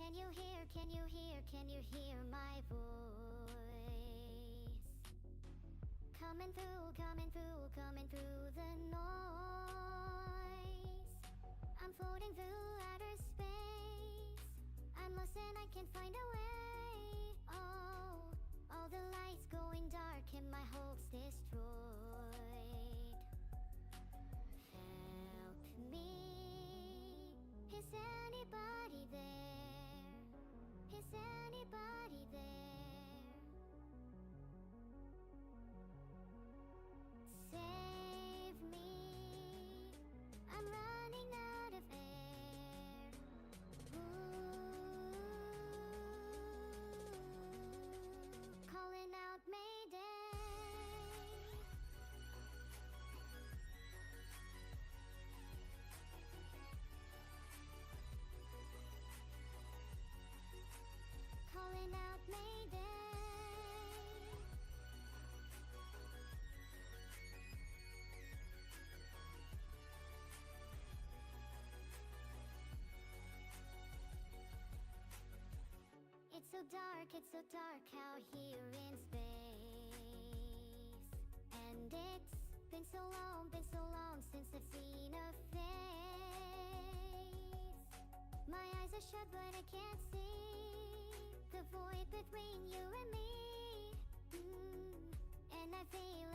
Can you hear, can you hear, can you hear my voice? Coming through, coming through, coming through the noise. I'm floating through outer space. I'm lost and I can't find a way. Oh, all the lights going dark and my hopes destroyed. Help me. Is anybody there? Is anybody there? Save me. I'm running out of air. Ooh. Calling out Mayday. Calling out Mayday. It's so dark out here in space. And it's been so long since I've seen a face. My eyes are shut but I can't see the void between you and me. And I feel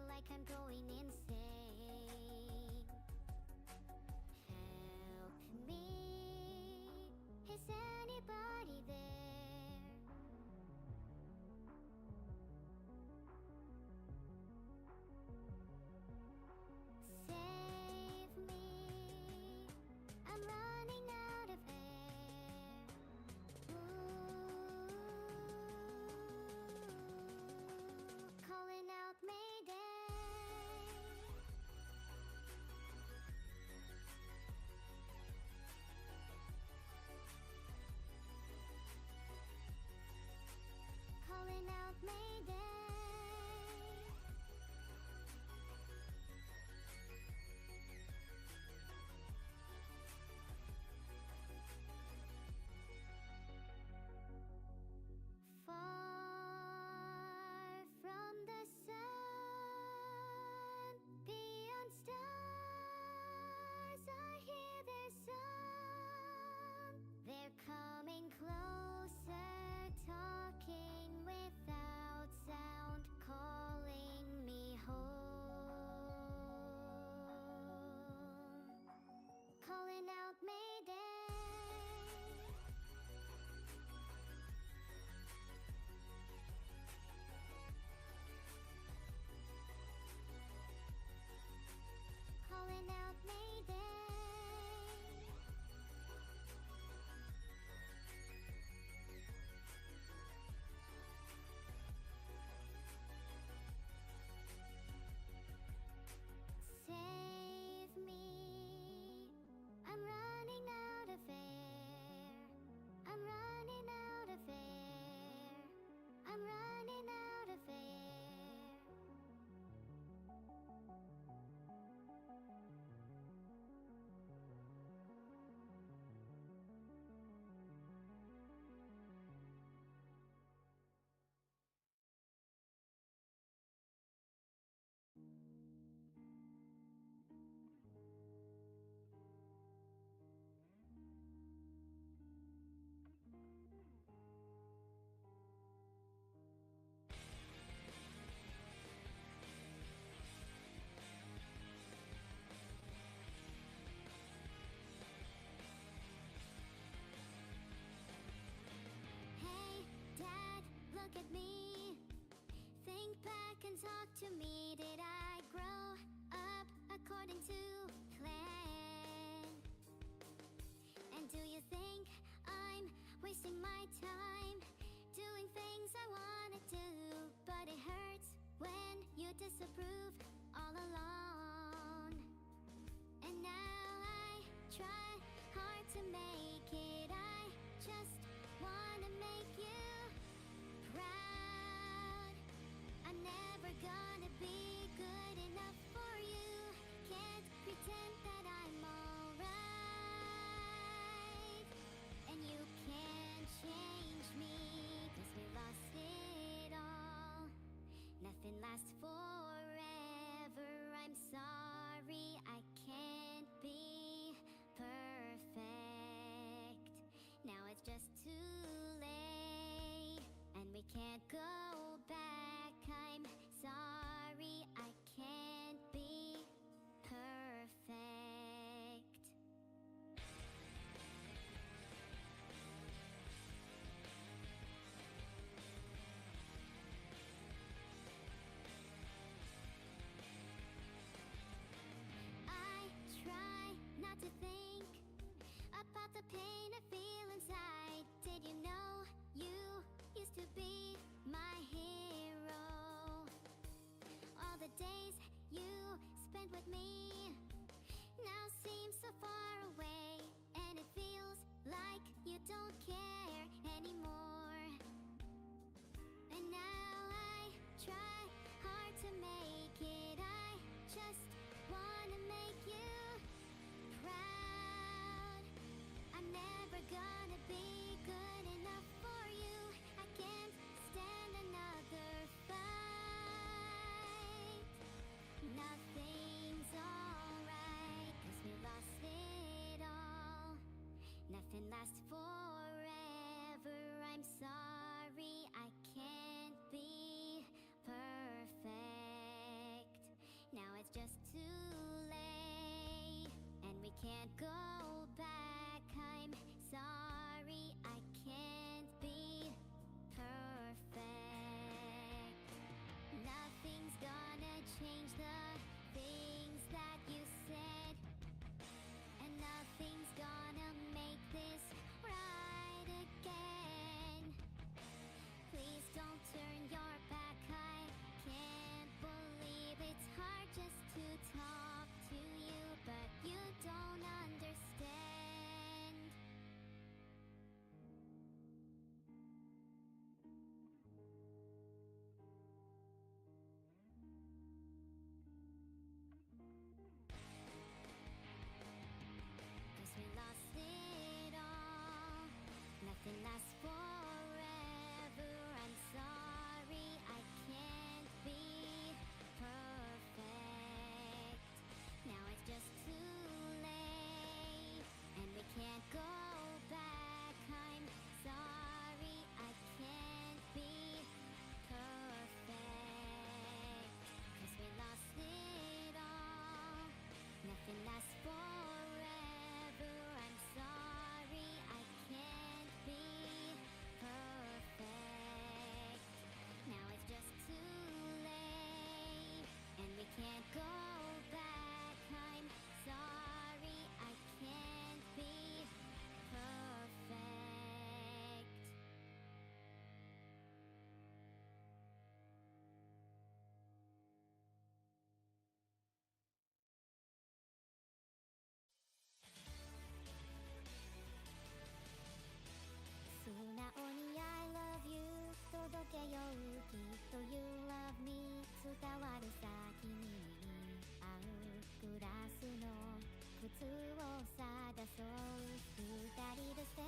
like I'm going insane. Help me. Is anybody there? Save me. I'm running out of air. Ooh. Calling out Mayday. Calling out Mayday. Far from the sun, beyond stars, I hear their song. They're coming closer, talking without sound, calling me home. Calling out Mayday. Calling out Mayday. Save me. I'm running out of air. I'm running out of air. I'm running out of air. Hey, Dad, look at me. Think back and talk to me. Did I grow up according to plan? And do you think I'm wasting my time doing things I wanna do? But it hurts when you disapprove all alone. And now I try hard to make it. I just wanna make you proud. I'm never gonna be good enough for you. Can't pretend that I'm alright. And you can't last forever. I'm sorry I can't be perfect. Now it's just too late, and we can't go back. I'm sorry I can't be perfect. I try not to think about the pain I feel inside. Did you know you used to be my hero? All the days you spent with me now seem so far away, and it feels like you don't care anymore. And now I try hard to make it. I just wanna make you proud. I'm never gonna be good enough for you. I can't stand another fight. Nothing's alright, 'cause we lost it all. Nothing lasts forever. I'm sorry I can't be perfect. Now it's just too late, and we can't go back. I'm sorry I can't be perfect. Nothing's gonna change the things that you said, and nothing's gonna make this right again. Please don't turn your back. I can't believe it's hard just to talk to you, but you don't understand. Cause we lost it all. Nothing lasts forever. I'm sorry I can't be perfect. Now it's just too late, and we can't go back. I'm sorry I can't be perfect. 'Cause we lost it all. Nothing lasts forever. I'm sorry I can't be perfect. Now it's just too late, and we can't go back. I'm sorry I can't be perfect. 素直に I love you 届けようきっと You love me 伝わるさ君に合うグラスの靴を探そう二人で7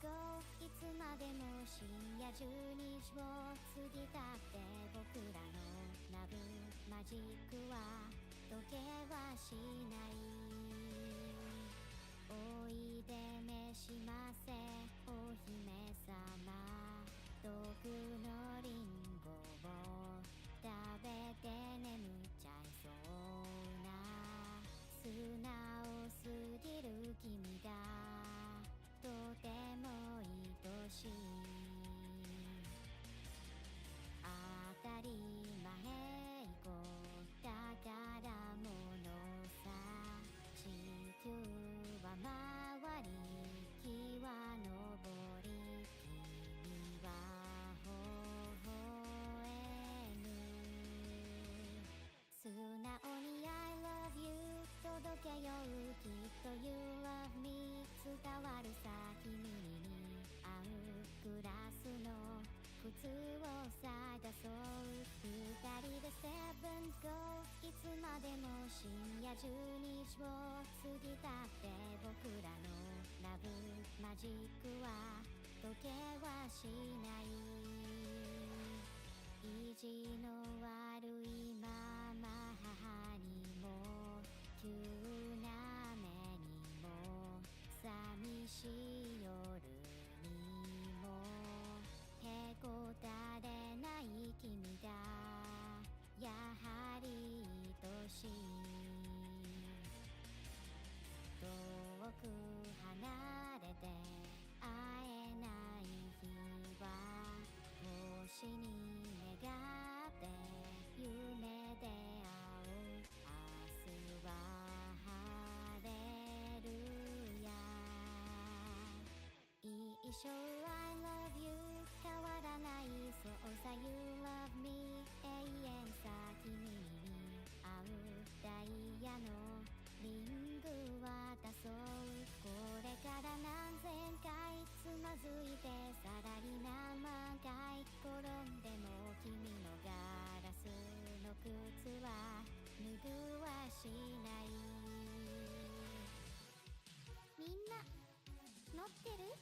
go いつまでも深夜12時を過ぎたって僕らのラブマジックは時計はしないおいで召しませお姫様毒のリンゴを食べて眠っちゃいそうな素直すぎる君がとても愛しい当たり前こだからものさ地球は回り日は昇り君は微笑む素直に I love you 届けようきっと You love me 伝わるさ君に合うグラスの靴を探そう二人で7 go いつまでも深夜12時を過ぎたって僕らのラブマジックは時計はしない意地の悪一生 I love you 変わらないそうさ You love me 永遠さ君に会うダイヤのリング渡そうこれから何千回つまずいてさらに何万回転んでも君のガラスの靴は脱ぐはしないみんな乗ってる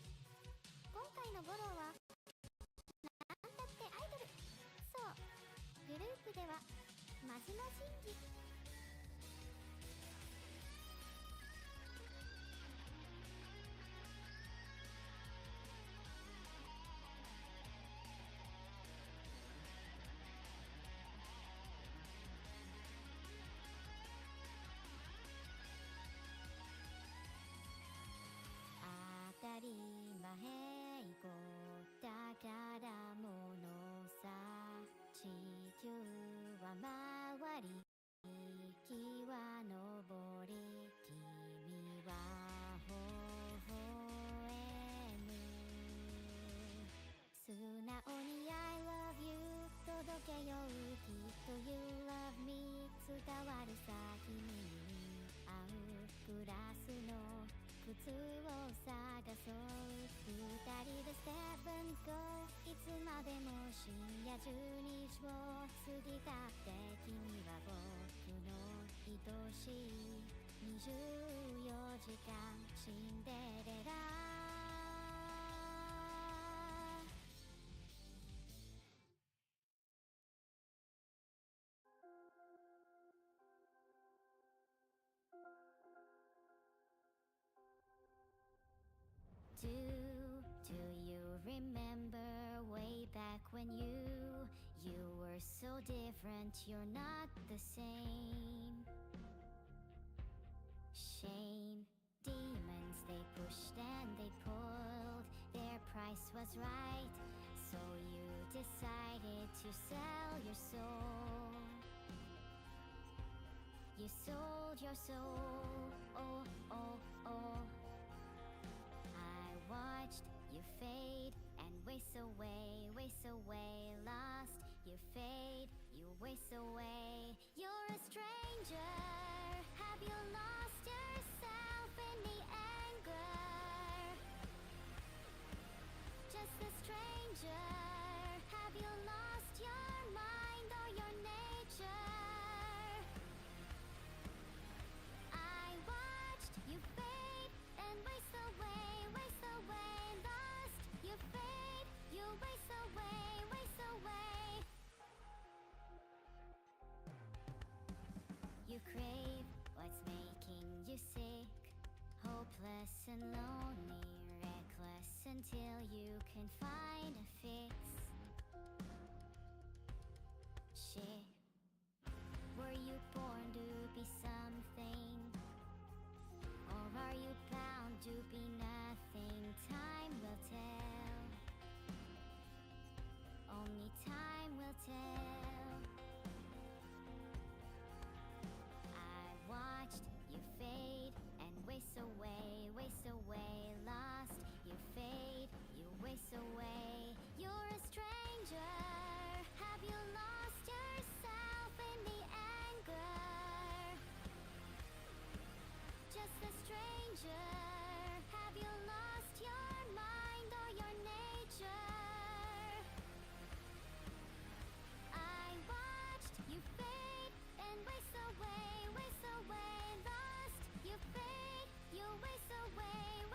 今回のボロはなんだってアイドルそうグループではマジマジンジ当たり前ごだからものさ地球は回り月は昇り君は微笑む素直に I love you 届けようきっと You love me 伝わるさ君に合うグラスの靴を探そう二人でステップンゴーいつまでも深夜12時を過ぎたって君は僕の愛しい24時間シンデレラDo you remember way back when you were so different, you're not the same. Shame, demons, they pushed and they pulled, their price was right, so you decided to sell your soul. You sold your soul, oh, oh, oh. I watched you fade and waste away, lost. You fade, you waste away. You're a stranger. Have you lost yourself in the anger? Just a stranger. Have you lost your mind or your nature? I watched you fade and waste away. Lost, you fade, you waste away. You crave what's making you sick, hopeless and lonely, reckless until you can find a fix. Shit, were you born to be something? Or are you bound to be nothing? Time will tell. Only time will tell. I watched you fade and waste away, lost. You fade, you waste away. You're a stranger. Have you lost yourself in the anger? Just a stranger. Have you lost your mind or your nature? I watched you fade and waste away, lost. You fade, you waste away,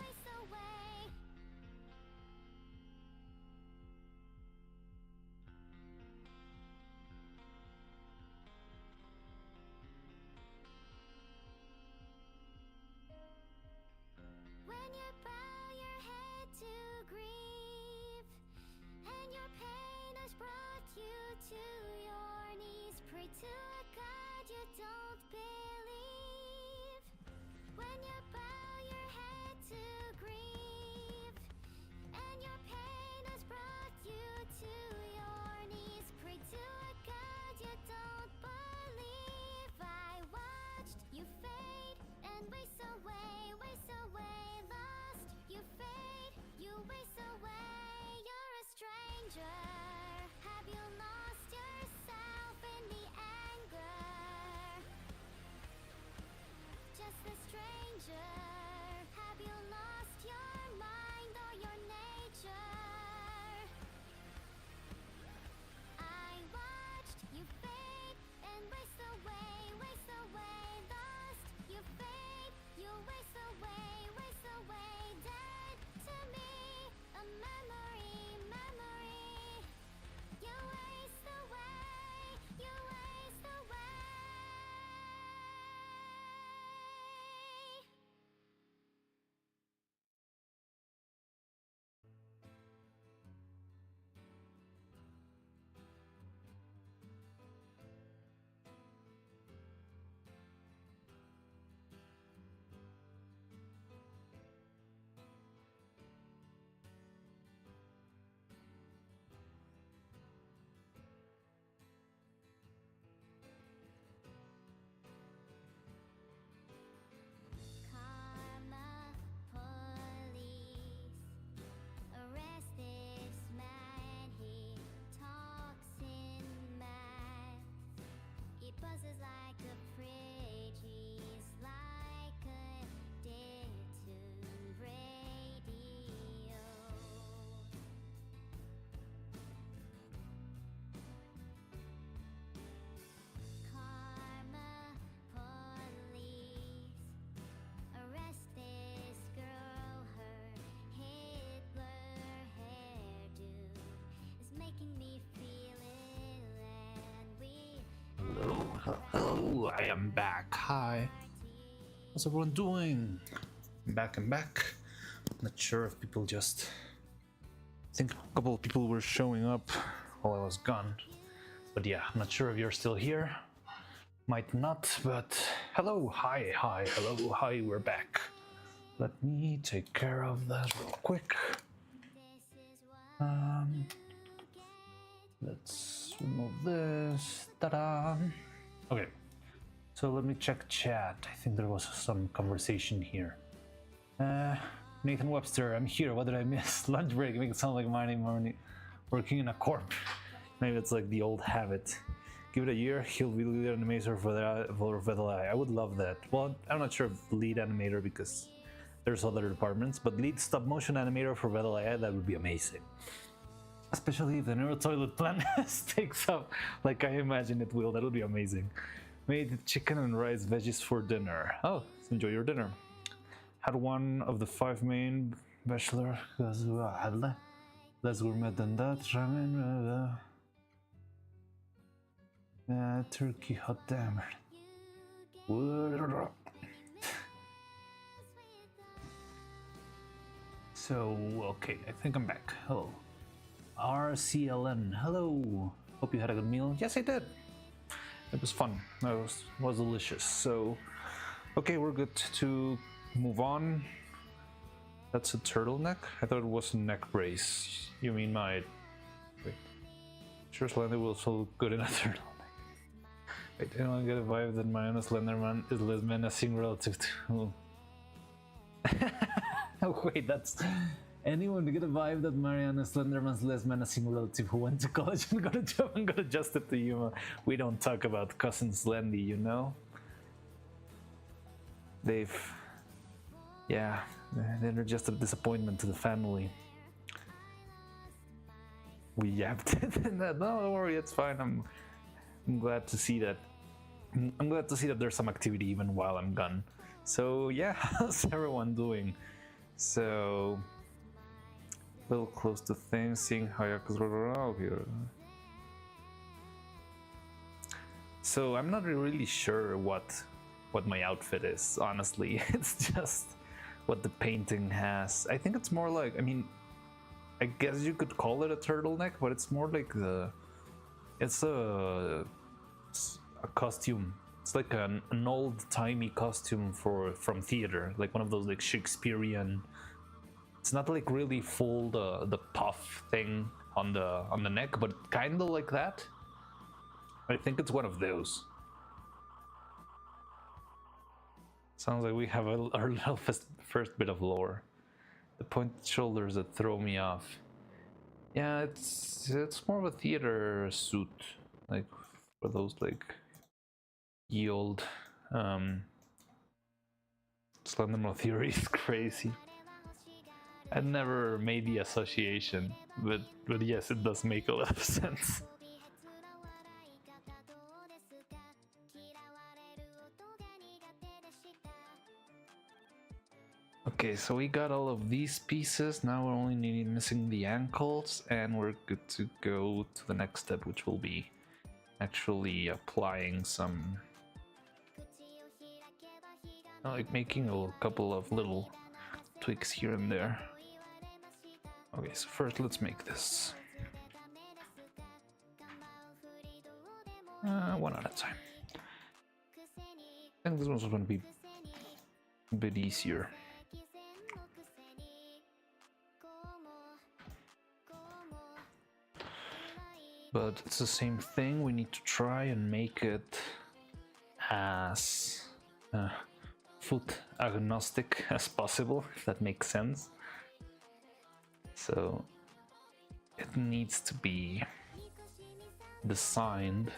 When you bow your head to grieve, and your pain has brought you to your knees, pray to a God you don't believe. When you bow your head to grieve, and your pain has brought you to your knees, pray to a God you don't believe. I watched you fade and waste away, lost. You fade, you waste away. buzzes like a fridge, like a detuned radio. Karma police, arrest this girl. Her Hitler hairdo is making me feel ill, and we Hello, I am back. Hi. How's everyone doing? I'm back. Not sure if people just... I think a couple of people were showing up while I was gone. But yeah, I'm not sure if you're still here. Might not, but hello, hi, hello, hi, we're back. Let me take care of that real quick. Let's remove this. Ta-da! Okay, so let me check chat. I think there was some conversation here. Nathan Webster, I'm here. What did I miss? Lunch break, make it sound like morning working in a corp. Maybe it's like the old habit. Give it a year, he'll be lead animator for Vedal Eye. I would love that. Well, I'm not sure if lead animator because there's other departments, but lead stop motion animator for Vedal Eye, that would be amazing. Especially if the Neuro Toilet plan takes up like I imagine it will, that would be amazing. Made chicken and rice veggies for dinner. Oh, enjoy your dinner. Had one of the 5 main bachelor. Less gourmet than that. Ramen. Turkey hot damn. So, okay, I think I'm back. Hello. RCLN, hello. Hope you had a good meal. Yes, I did. It was fun. It was delicious. So, okay, we're good to move on. That's a turtleneck? I thought it was a neck brace. You mean my... Wait. Sure, Slender will also look good in a turtleneck. Wait, I don't get a vibe that Mariana Slenderman is less menacing relative to... Wait, that's... Anyone get a vibe that Mariana Slenderman's less menacing relative who went to college and got a job and got adjusted to humor. We don't talk about cousin Slendy, you know? They've... Yeah, they're just a disappointment to the family. We yapped it. No, don't worry, it's fine. I'm glad to see that. I'm glad to see that there's some activity even while I'm gone. So yeah, how's everyone doing? So a little close to things, seeing how Yaku's around here. So I'm not really sure what my outfit is, honestly. It's just what the painting has. I think it's more like, I mean, I guess you could call it a turtleneck, but it's more like it's a costume. It's like an old-timey costume from theater, like one of those like Shakespearean. It's not like really full the puff thing on the neck, but kind of like that. I think it's one of those. Sounds like we have our little first bit of lore. The pointed shoulders that throw me off. Yeah, it's more of a theater suit, like for those like ye old Slenderman theory is crazy. I never made the association, but yes, it does make a lot of sense. Okay, so we got all of these pieces. Now we're only missing the ankles, and we're good to go to the next step, which will be actually applying some, like making a couple of little tweaks here and there. Okay, so first let's make this one at a time. I think this one's going to be a bit easier. But it's the same thing. We need to try and make it as foot agnostic as possible, if that makes sense. So it needs to be designed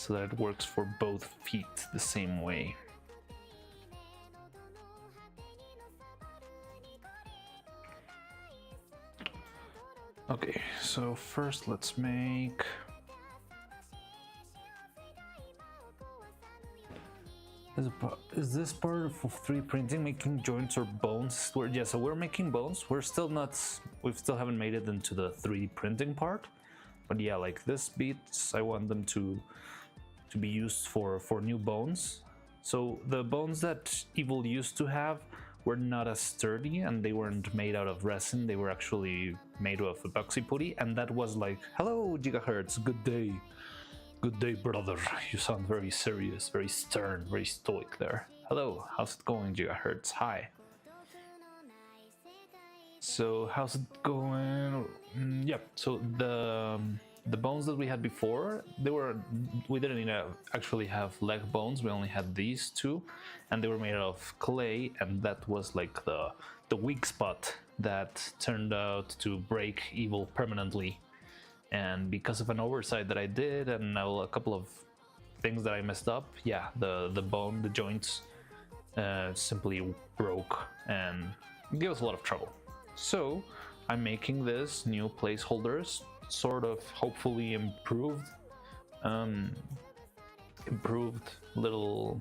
so that it works for both feet the same way. Okay, so first let's make... Is this part of 3D printing, making joints or bones? Yeah, so we're making bones. We still haven't made it into the 3D printing part. But yeah, like this beats, I want them to be used for new bones. So the bones that Evil used to have were not as sturdy, and they weren't made out of resin. They were actually made of epoxy putty, and that was like, hello gigahertz, good day. Good day, brother. You sound very serious, very stern, very stoic there. Hello, how's it going, gigahertz? Hi. So how's it going? Yeah, so the bones that we had before, we didn't actually have leg bones. We only had these two, and they were made out of clay, and that was like the weak spot that turned out to break Evil permanently. And because of an oversight that I did and a couple of things that I messed up, yeah, the joints simply broke and gave us a lot of trouble. So I'm making this new placeholders, sort of hopefully improved little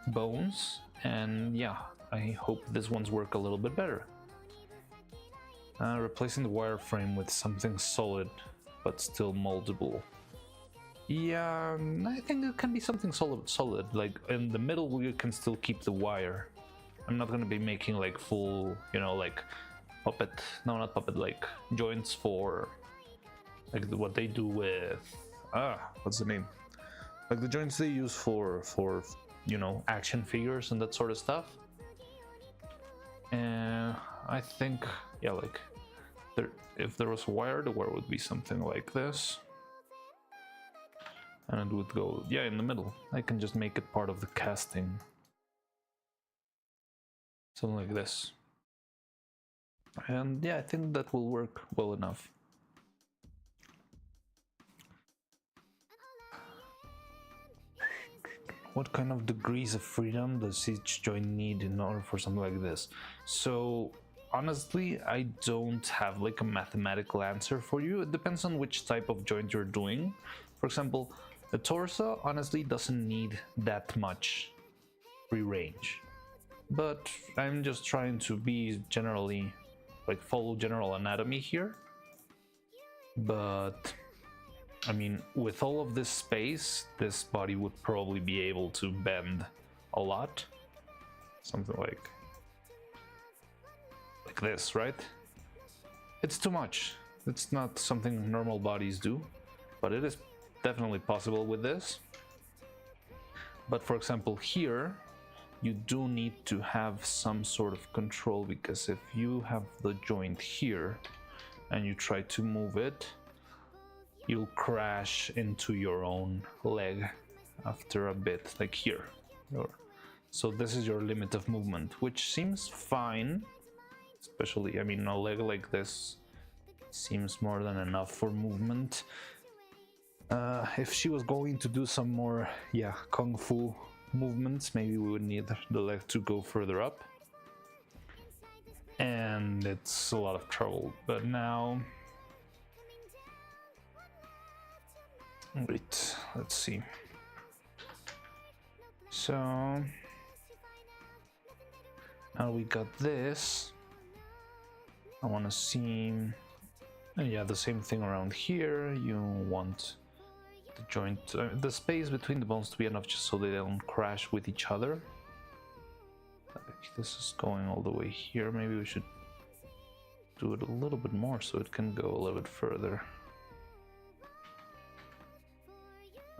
bones, and yeah, I hope this ones work a little bit better. Replacing the wireframe with something solid but still moldable. Yeah, I think it can be something solid. Like in the middle we can still keep the wire. I'm not gonna be making like full, like like joints for like what they do with what's the name? Like the joints they use for action figures and that sort of stuff. And I think, yeah, like if there was a wire, the wire would be something like this, and it would go, yeah, in the middle. I can just make it part of the casting, something like this. And yeah, I think that will work well enough. What kind of degrees of freedom does each joint need in order for something like this? So honestly, I don't have like a mathematical answer for you. It depends on which type of joint you're doing. For example, the torso honestly doesn't need that much free range, but I'm just trying to be generally like follow general anatomy here. But I mean, with all of this space, this body would probably be able to bend a lot. Something like this, right? It's too much. It's not something normal bodies do, but it is definitely possible with this. But for example, here, you do need to have some sort of control, because if you have the joint here and you try to move it, you'll crash into your own leg after a bit, like here. So this is your limit of movement, which seems fine, especially, I mean, a leg like this seems more than enough for movement. If she was going to do some more, yeah, kung fu movements, maybe we would need the leg to go further up, and it's a lot of trouble. But now, wait, let's see. So now we got this. I want to see, yeah, the same thing around here. You want the joint, the space between the bones to be enough just so they don't crash with each other. Like this is going all the way here. Maybe we should do it a little bit more so it can go a little bit further.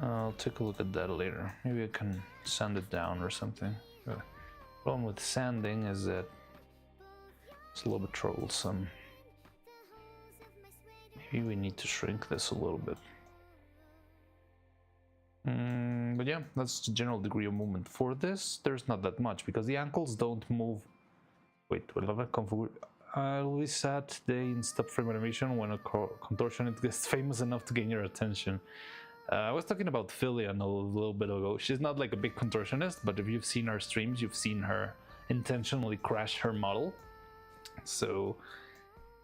I'll take a look at that later. Maybe I can sand it down or something. The problem with sanding is that it's a little bit troublesome. Maybe we need to shrink this a little bit. But yeah, that's the general degree of movement. For this, there's not that much, because the ankles don't move. Wait, I'll be sad today in stop frame animation when a contortionist gets famous enough to gain your attention. I was talking about Philian a little bit ago. She's not like a big contortionist, but if you've seen her streams, you've seen her intentionally crash her model. So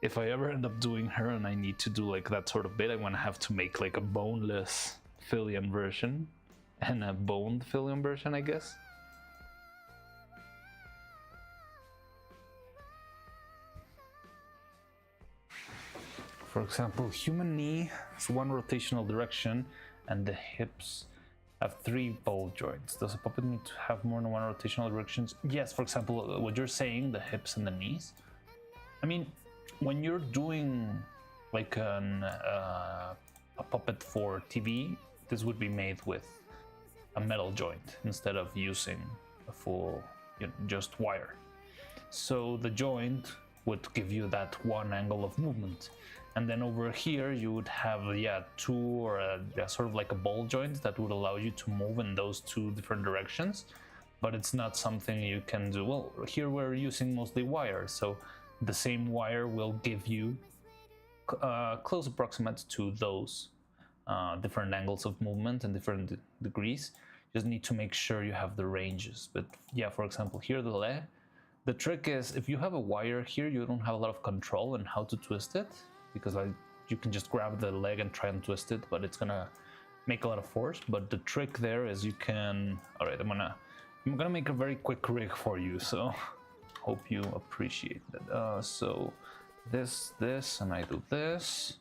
if I ever end up doing her and I need to do like that sort of bit, I'm gonna have to make like a boneless Philian version and a boned Philian version, I guess. For example, human knee has one rotational direction and the hips have 3 ball joints. Does a puppet need to have more than one rotational directions? Yes, for example, what you're saying, the hips and the knees. I mean, when you're doing like a puppet for TV, this would be made with a metal joint instead of using a full, just wire. So the joint would give you that one angle of movement. And then over here you would have 2 or sort of like a ball joint that would allow you to move in those 2 different directions, but it's not something you can do. Well, here we're using mostly wire, so the same wire will give you close approximate to those different angles of movement and different degrees. You just need to make sure you have the ranges. But yeah, for example, here the leg, the trick is if you have a wire here, you don't have a lot of control on how to twist it, because you can just grab the leg and try and twist it, but it's gonna make a lot of force. But the trick there is you can, all right, I'm gonna make a very quick rig for you, so hope you appreciate that. So this, and I do this,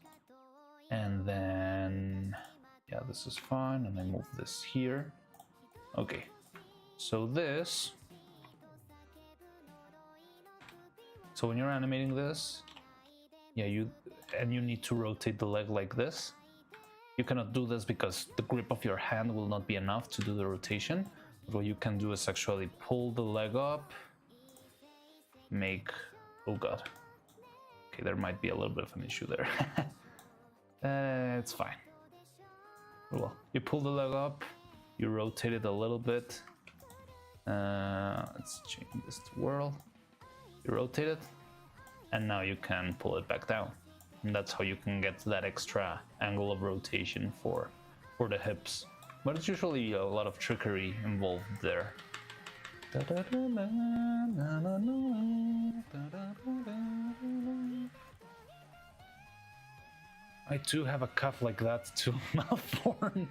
and then yeah, this is fine, and I move this here. Okay, so this, so when you're animating this, yeah, you need to rotate the leg like this. You cannot do this because the grip of your hand will not be enough to do the rotation. But what you can do is actually pull the leg up, make, oh god, okay, there might be a little bit of an issue there. It's fine. Well, you pull the leg up, you rotate it a little bit. Let's change this to whirl. You rotate it, and now you can pull it back down. And that's how you can get that extra angle of rotation for the hips. But it's usually a lot of trickery involved there. I too have a cuff like that to malform.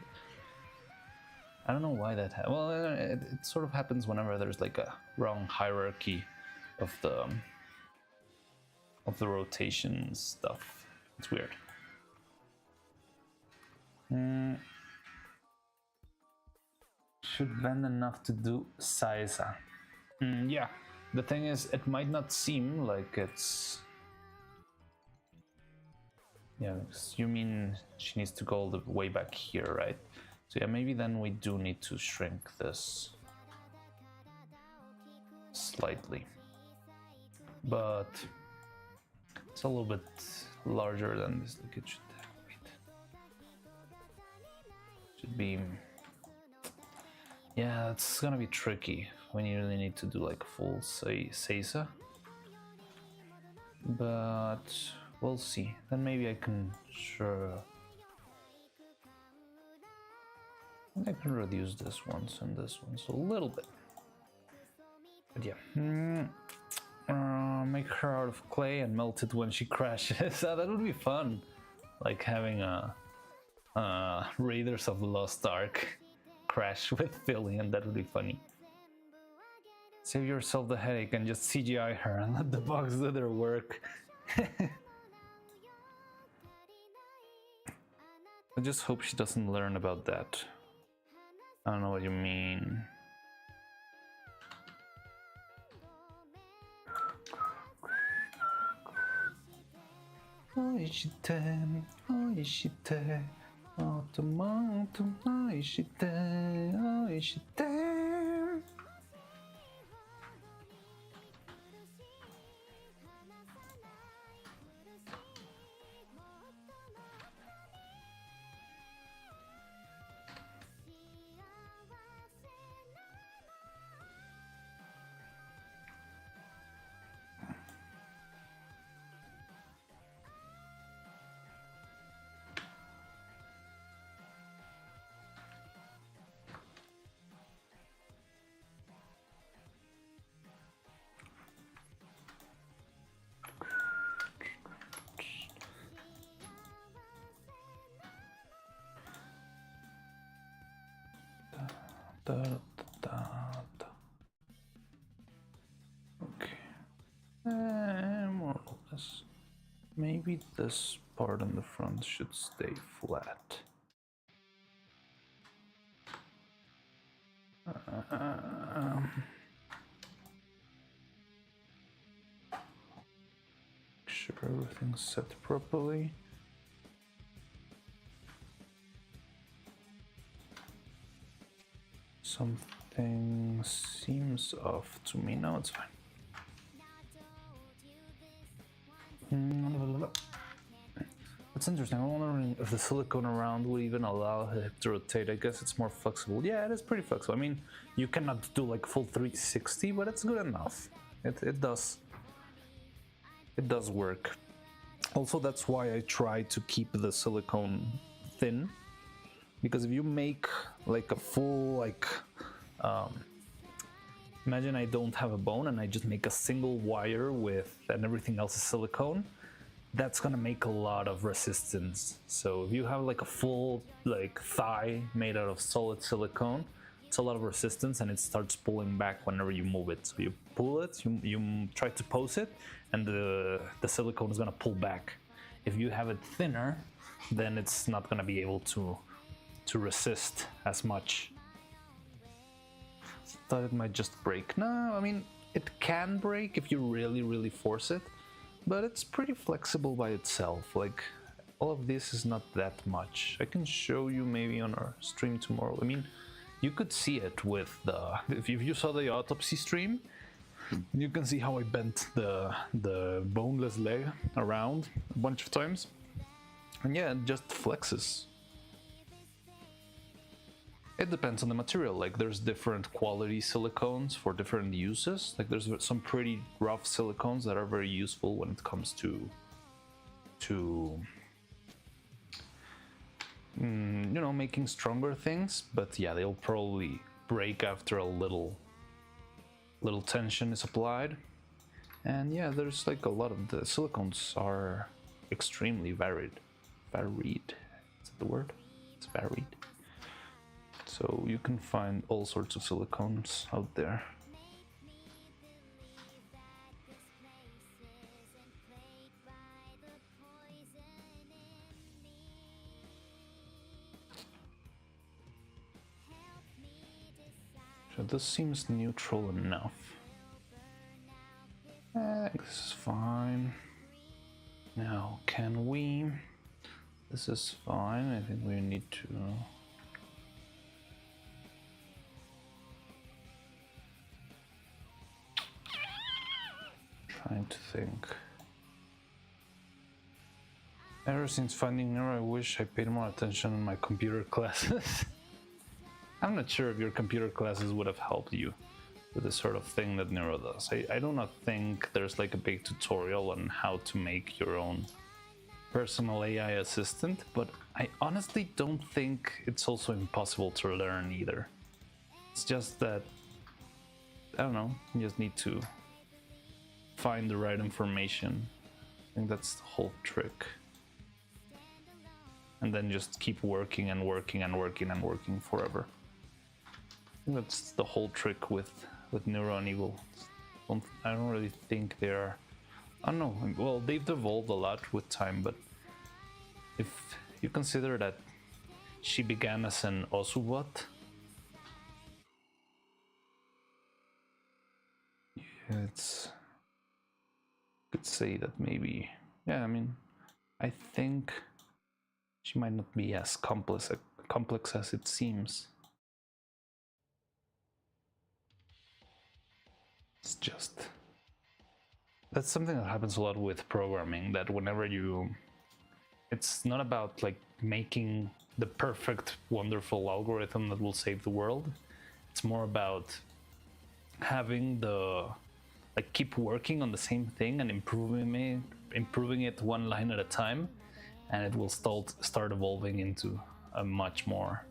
I don't know why that happened. Well, it sort of happens whenever there's like a wrong hierarchy of the rotation stuff. It's weird. Should bend enough to do Saisa. Yeah, the thing is, it might not seem like it's... Yeah, you mean she needs to go all the way back here, right? So yeah, maybe then we do need to shrink this slightly. But it's a little bit larger than this. Like it should, wait. Should be, yeah, it's gonna be tricky when you really need to do like full Seisa. But we'll see. Then maybe I can I can reduce this once and this one, so a little bit. But yeah. Make her out of clay and melt it when she crashes. That would be fun. Like having a Raiders of the Lost Ark crash with Fillion. That would be funny. Save yourself the headache and just CGI her and let the bugs do their work. I just hope she doesn't learn about that. I don't know what you mean. Oishite, oishite, automato, oishite, oishite. Da, da, da, da. Okay. More or less. Maybe this part on the front should stay flat. Make sure everything's set properly. Something seems off to me. No, it's fine. That's interesting. I'm wondering if the silicone around would even allow it to rotate. I guess it's more flexible. Yeah, it is pretty flexible. I mean, you cannot do like full 360, but it's good enough. It does work. Also, that's why I try to keep the silicone thin, because if you make like a full imagine I don't have a bone and I just make a single wire with, and everything else is silicone, that's gonna make a lot of resistance. So if you have like a full like thigh made out of solid silicone, it's a lot of resistance and it starts pulling back whenever you move it. So you pull it, you try to pose it, and the silicone is gonna pull back. If you have it thinner, then it's not gonna be able to resist as much. Thought it might just break. No, I mean, it can break if you really force it, but it's pretty flexible by itself. Like, all of this is not that much. I can show you maybe on our stream tomorrow. I mean, you could see it with the, if you saw the autopsy stream, you can see how I bent the boneless leg around a bunch of times. And yeah, it just flexes. It depends on the material. Like, there's different quality silicones for different uses. Like, there's some pretty rough silicones that are very useful when it comes to you know, making stronger things. But yeah, they'll probably break after a little tension is applied. And yeah, there's like a lot of the silicones are extremely varied. Is that the word? It's varied. So you can find all sorts of silicones out there. So this seems neutral enough. This is fine. Now, can we? This is fine. I think we need to. Trying to think. Ever since finding Neuro, I wish I paid more attention in my computer classes. I'm not sure if your computer classes would have helped you with the sort of thing that Neuro does. I do not think there's like a big tutorial on how to make your own personal AI assistant, but I honestly don't think it's also impossible to learn either. It's just that, I don't know, you just need to find the right information. I think that's the whole trick. And then just keep working and working and working and working forever. I think that's the whole trick with Neuro and Evil. I don't really think they're... I don't know, well, they've evolved a lot with time, but if you consider that she began as an Osubot, yeah, it's... could say that maybe, yeah, I mean, I think she might not be as complex as it seems. It's just, that's something that happens a lot with programming, that whenever you, it's not about like making the perfect, wonderful algorithm that will save the world. It's more about having the, like, keep working on the same thing and improving it one line at a time, and it will start evolving into a much more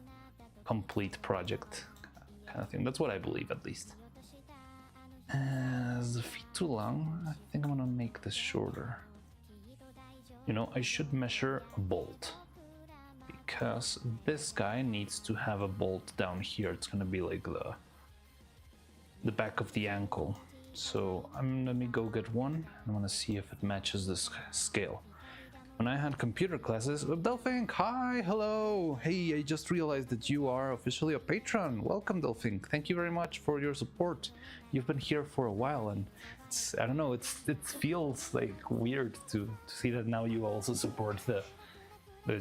complete project kind of thing. That's what I believe, at least. Is the feet too long? I think I'm gonna make this shorter. You know, I should measure a bolt. because this guy needs to have a bolt down here. It's gonna be like the back of the ankle. So let me go get one. I want to see if it matches this scale. When I had computer classes, Delphink, hi, hello. Hey, I just realized that you are officially a patron. Welcome, Delphink. Thank you very much for your support. You've been here for a while, and it's, I don't know, it feels like weird to see that now you also support the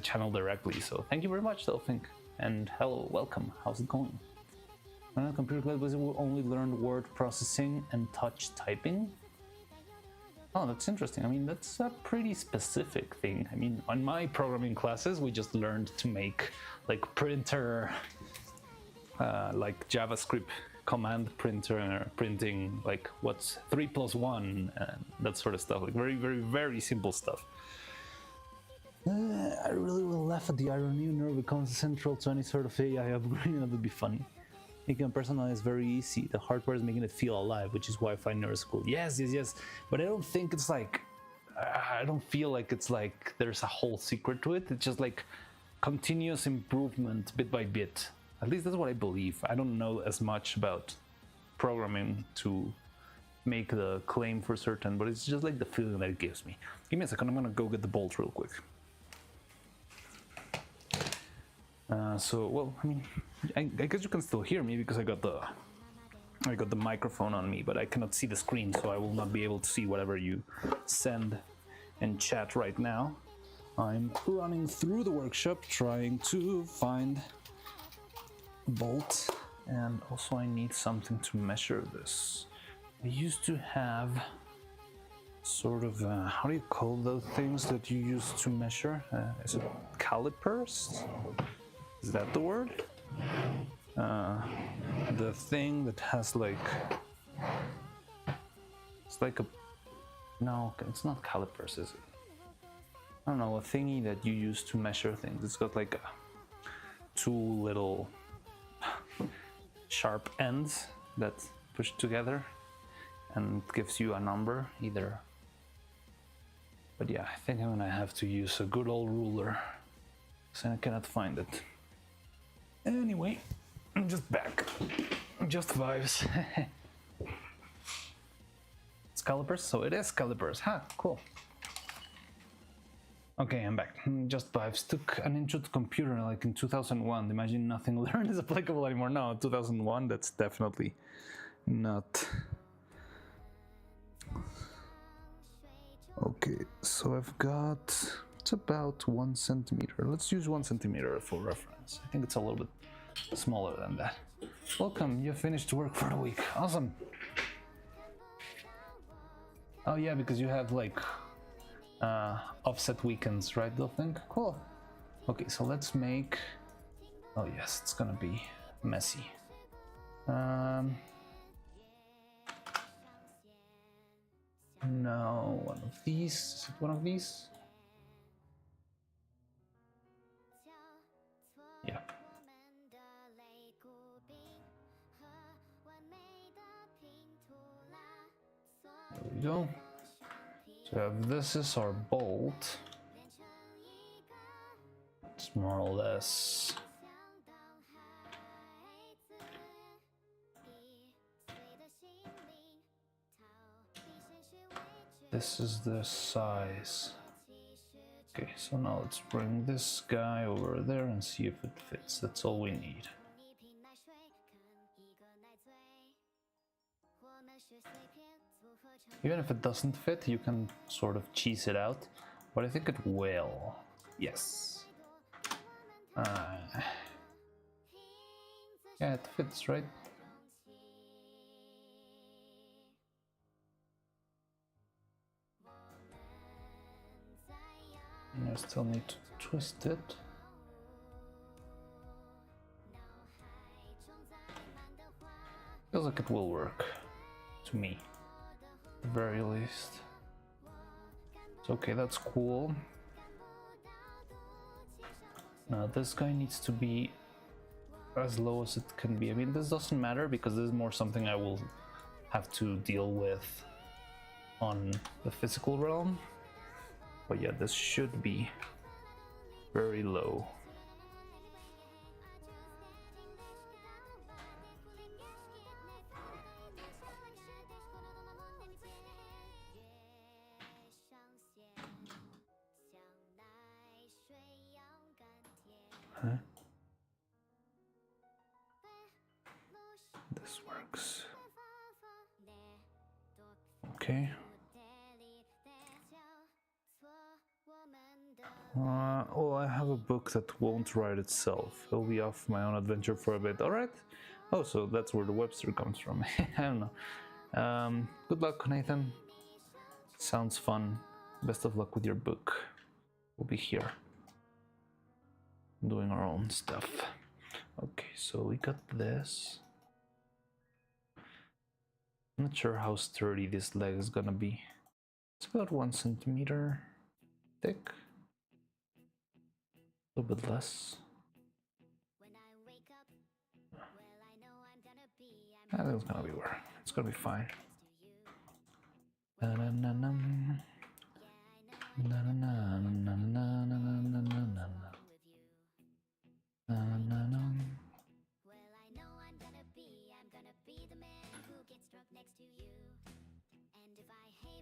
channel directly. So thank you very much, Delphink. And hello, welcome. How's it going? When I had computer classes, we only learned word processing and touch typing. Oh, that's interesting. I mean, that's a pretty specific thing. I mean, on my programming classes, we just learned to make like printer, like JavaScript command printer, printing like what's 3 + 1, and that sort of stuff. Like very, very, very simple stuff. I really will laugh at the irony. Neuro becomes central to any sort of AI upgrade. That would be funny. Making it personal is very easy. The hardware is making it feel alive, which is why I find Neuro cool. Yes, yes, yes. But I don't think it's like, I don't feel like it's like there's a whole secret to it. It's just like continuous improvement bit by bit. At least that's what I believe. I don't know as much about programming to make the claim for certain, but it's just like the feeling that it gives me. Give me a second, I'm gonna go get the bolt real quick. So, well, I mean, I guess you can still hear me because I got the microphone on me, but I cannot see the screen, so I will not be able to see whatever you send in chat right now. I'm running through the workshop trying to find a bolt, and also I need something to measure this. I used to have sort of, how do you call those things that you use to measure? Is it calipers? Is that the word? The thing that has like, it's like a, no, it's not calipers, is it? I don't know, a thingy that you use to measure things. It's got like two little sharp ends that push together and it gives you a number either. But yeah, I think I'm gonna have to use a good old ruler because I cannot find it. Anyway, I'm just back. Just vibes. It's calipers, so it is calipers. Ha, cool. Okay, I'm back. Just vibes. Took an intro to computer like in 2001. Imagine nothing learned is applicable anymore. No, 2001, that's definitely not. Okay, so I've got, it's about 1 centimeter. Let's use 1 centimeter for reference. I think it's a little bit smaller than that. Welcome, you finished work for the week. Awesome. Oh yeah, because you have like offset weekends, right, Delphink? Cool. Okay, so let's make, oh yes, it's gonna be messy. No, one of these. Is it one of these? Yeah. There we go. So if this is our bolt, it's more or less this is the size. Okay, so now let's bring this guy over there and see if it fits. That's all we need. Even if it doesn't fit, you can sort of cheese it out, but I think it will. Yes. Yeah, it fits, right? And I still need to twist it. Feels like it will work, to me, at the very least. It's okay, that's cool. Now this guy needs to be as low as it can be. I mean, this doesn't matter because this is more something I will have to deal with on the physical realm. But yeah, this should be very low. Huh? This works. Okay. Oh, I have a book that won't write itself. I'll be off my own adventure for a bit. All right. Oh, so that's where the Webster comes from. I don't know. Good luck, Nathan. Sounds fun. Best of luck with your book. We'll be here doing our own stuff. Okay, so we got this. I'm not sure how sturdy this leg is gonna be. It's about 1 centimeter thick. A little bit less. I think it's gonna be where it's gonna be fine.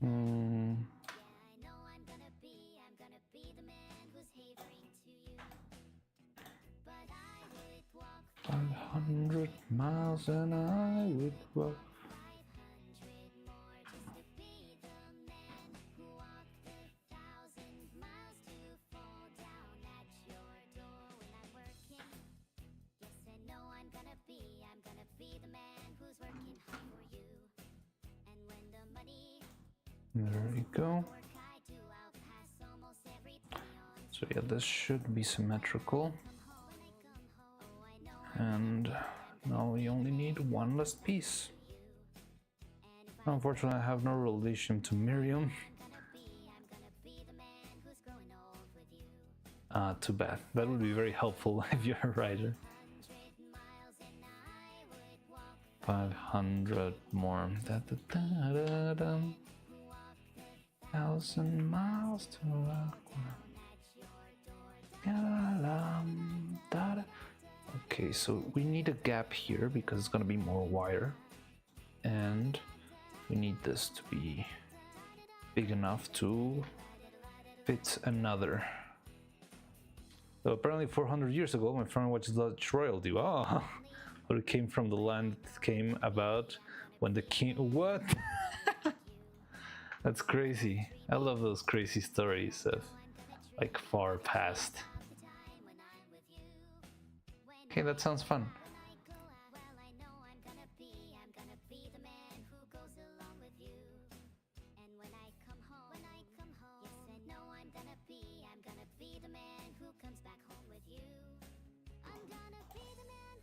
Mm. 500 miles and I would walk. There you go. So yeah, this should be symmetrical. And now we only need one last piece. Unfortunately, I have no relation to Miriam. Too bad. That would be very helpful if you're a writer. 500 more. 1,000 miles to walk. Okay, so we need a gap here because it's gonna be more wire, and we need this to be big enough to fit another. So apparently 400 years ago, my friend watched Dutch royalty. Wow, but it came from the land that came about when the king. What? That's crazy. I love those crazy stories of like far past. Okay, that sounds fun.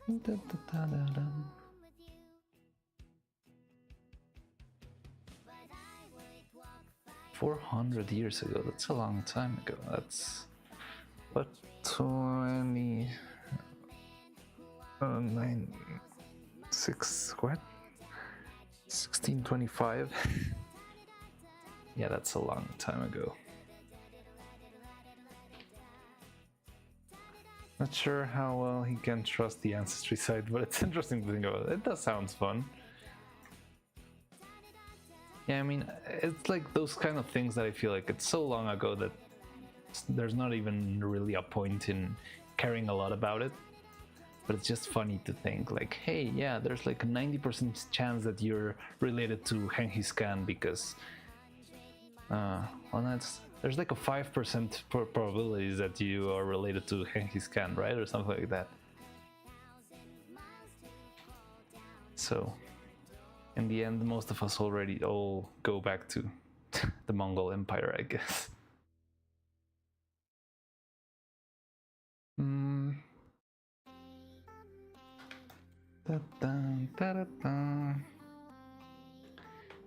Da, da, da, da, da. 400 years ago, that's a long time ago. That's what, 20 9 6 what 1625. Yeah, that's a long time ago. Not sure how well he can trust the ancestry site, but it's interesting to think about. It does sound fun. Yeah, I mean, it's like those kind of things that I feel like it's so long ago that there's not even really a point in caring a lot about it. But it's just funny to think like, hey, yeah, there's like a 90% chance that you're related to Genghis Khan because, well, there's like a 5% probability that you are related to Genghis Khan, right? Or something like that. So, in the end, most of us already all go back to the Mongol Empire, I guess. But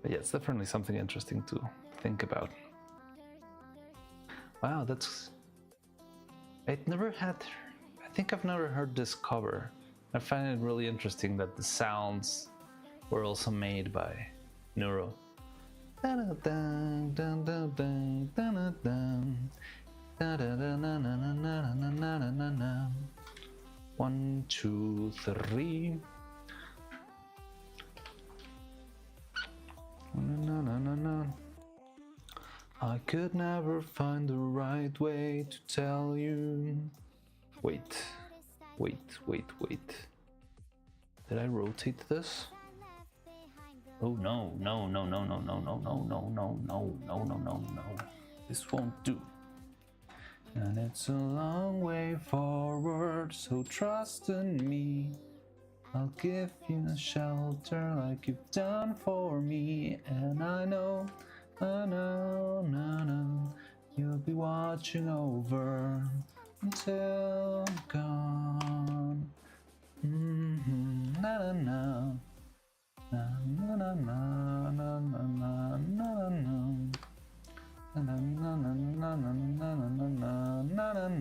yeah, it's definitely something interesting to think about. Wow, that's... I think I've never heard this cover. I find it really interesting that the sounds were also made by Neuro. 1, 2, 3. I could never find the right way to tell you. Wait. Wait. Did I rotate this? Oh no. This won't do. And it's a long way forward, so trust in me. I'll give you a shelter like you've done for me. And I know, you'll be watching over until I'm gone. Na na na. Na na na na na na na na. Na na na na na na na na na.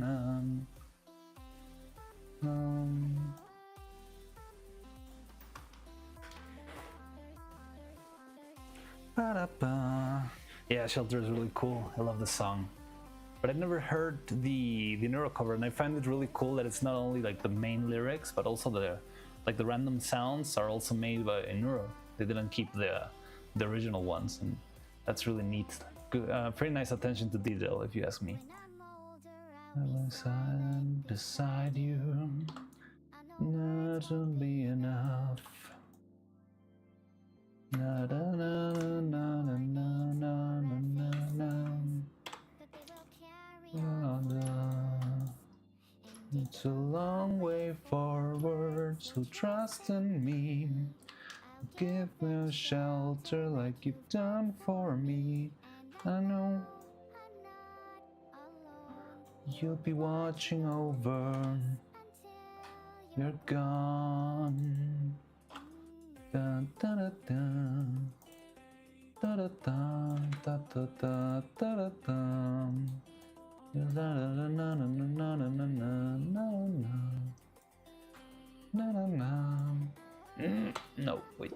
Yeah, Shelter is really cool. I love the song, but I've never heard the Neuro cover, and I find it really cool that it's not only like the main lyrics, but also the random sounds are also made by Neuro. They didn't keep the original ones, and that's really neat. Good, pretty nice attention to detail, if you ask me. Beside you, that'll be enough. Na na na na na na na na. It's a long way forward, so trust in me. Give me a shelter like you've done for me. I know you'll be watching over. You're gone. Da da da da da da da da da da da da. No, wait.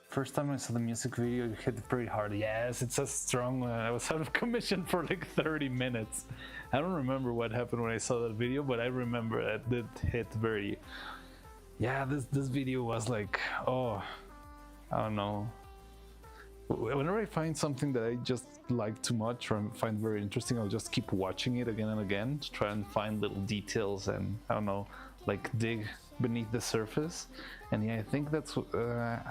First time I saw the music video, it hit pretty hard. Yes, it's a strong one. I was out of commission for like 30 minutes. I don't remember what happened when I saw that video, but I remember that it hit very... Yeah, this video was like, oh, I don't know. Whenever I find something that I just like too much or find very interesting, I'll just keep watching it again and again to try and find little details and, I don't know, like dig beneath the surface. And yeah, I think that's,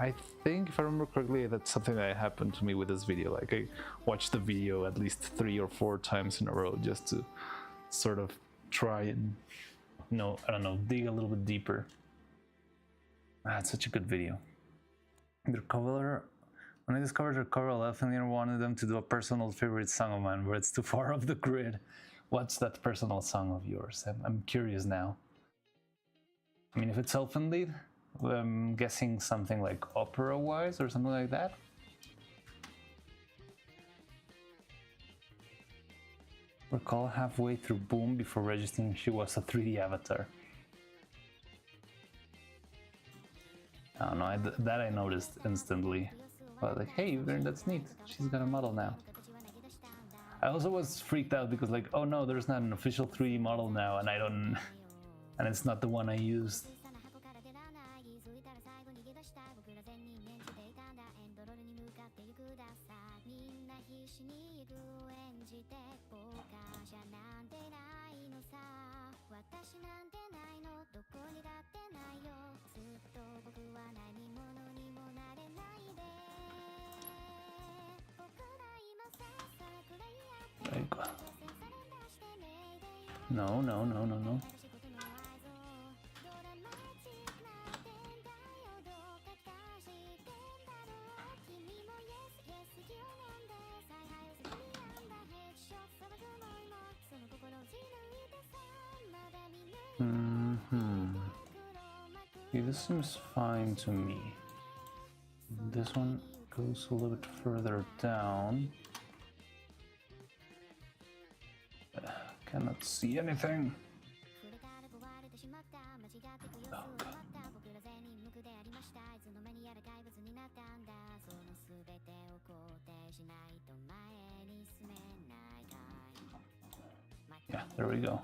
I think if I remember correctly, that's something that happened to me with this video. Like I watched the video at least 3 or 4 times in a row just to sort of try and, you know, I don't know, dig a little bit deeper. It's such a good video. Their cover, when I discovered their cover, I definitely wanted them to do a personal favorite song of mine, where it's too far off the grid. What's that personal song of yours? I'm curious now. I mean, if it's self-lead, I'm guessing something like opera-wise or something like that. Recall halfway through Boom before registering she was a 3D avatar. I don't know, that I noticed instantly. But like, hey, that's neat. She's got a model now. I also was freaked out because like, oh no, there's not an official 3D model now, and I don't, and it's not the one I used. No. Okay, this seems fine to me. This one goes a little bit further down. Cannot see anything. Oh, God. Yeah, there we go.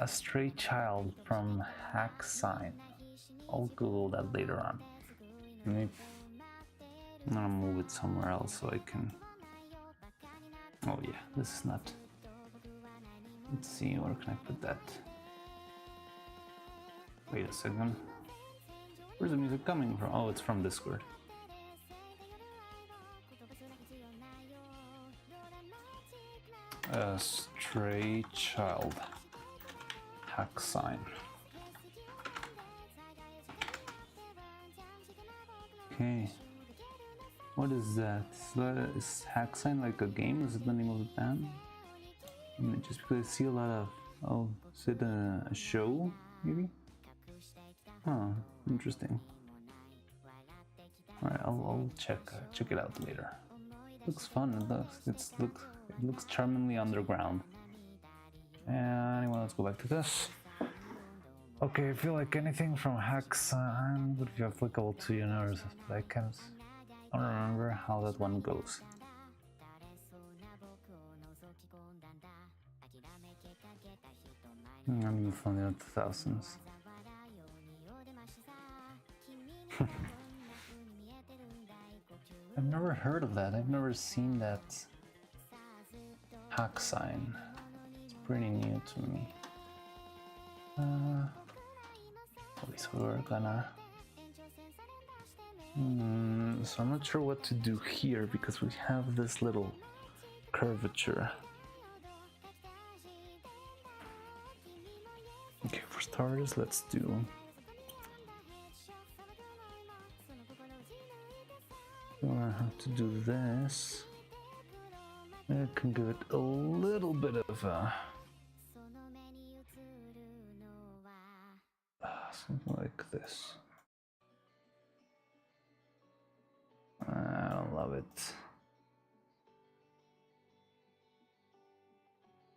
A Stray Child from Hack Sign. I'll Google that later on. Maybe I'm gonna move it somewhere else so I can... Oh yeah, this is not Let's see, where can I put that? Wait a second. Where's the music coming from? Oh, it's from Discord. A stray child. Hack sign. Okay. What is that? Is hack sign like a game? Is it the name of the band? I mean, just because I see a lot of... Oh, is it a show, maybe? Huh, interesting. Alright, I'll check it out later. Looks fun. It looks charmingly underground. And anyway, let's go back to this. Okay, I feel like anything from Hacksign would be applicable to universes, but I don't remember how that one goes. I'm from the 2000s. I've never heard of that. I've never seen that hack sign. It's pretty new to me. Okay, so we're gonna... so I'm not sure what to do here because we have this little curvature. Okay, for starters, let's do... I have to do this. I can give it a little bit of a... something like this. I don't love it.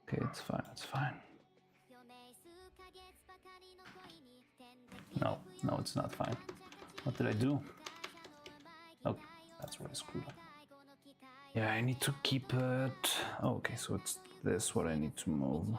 Okay, it's fine, it's fine. No, it's not fine. What did I do? Oh, that's where I screwed up. Yeah, I need to keep it... Oh, okay, so it's this what I need to move.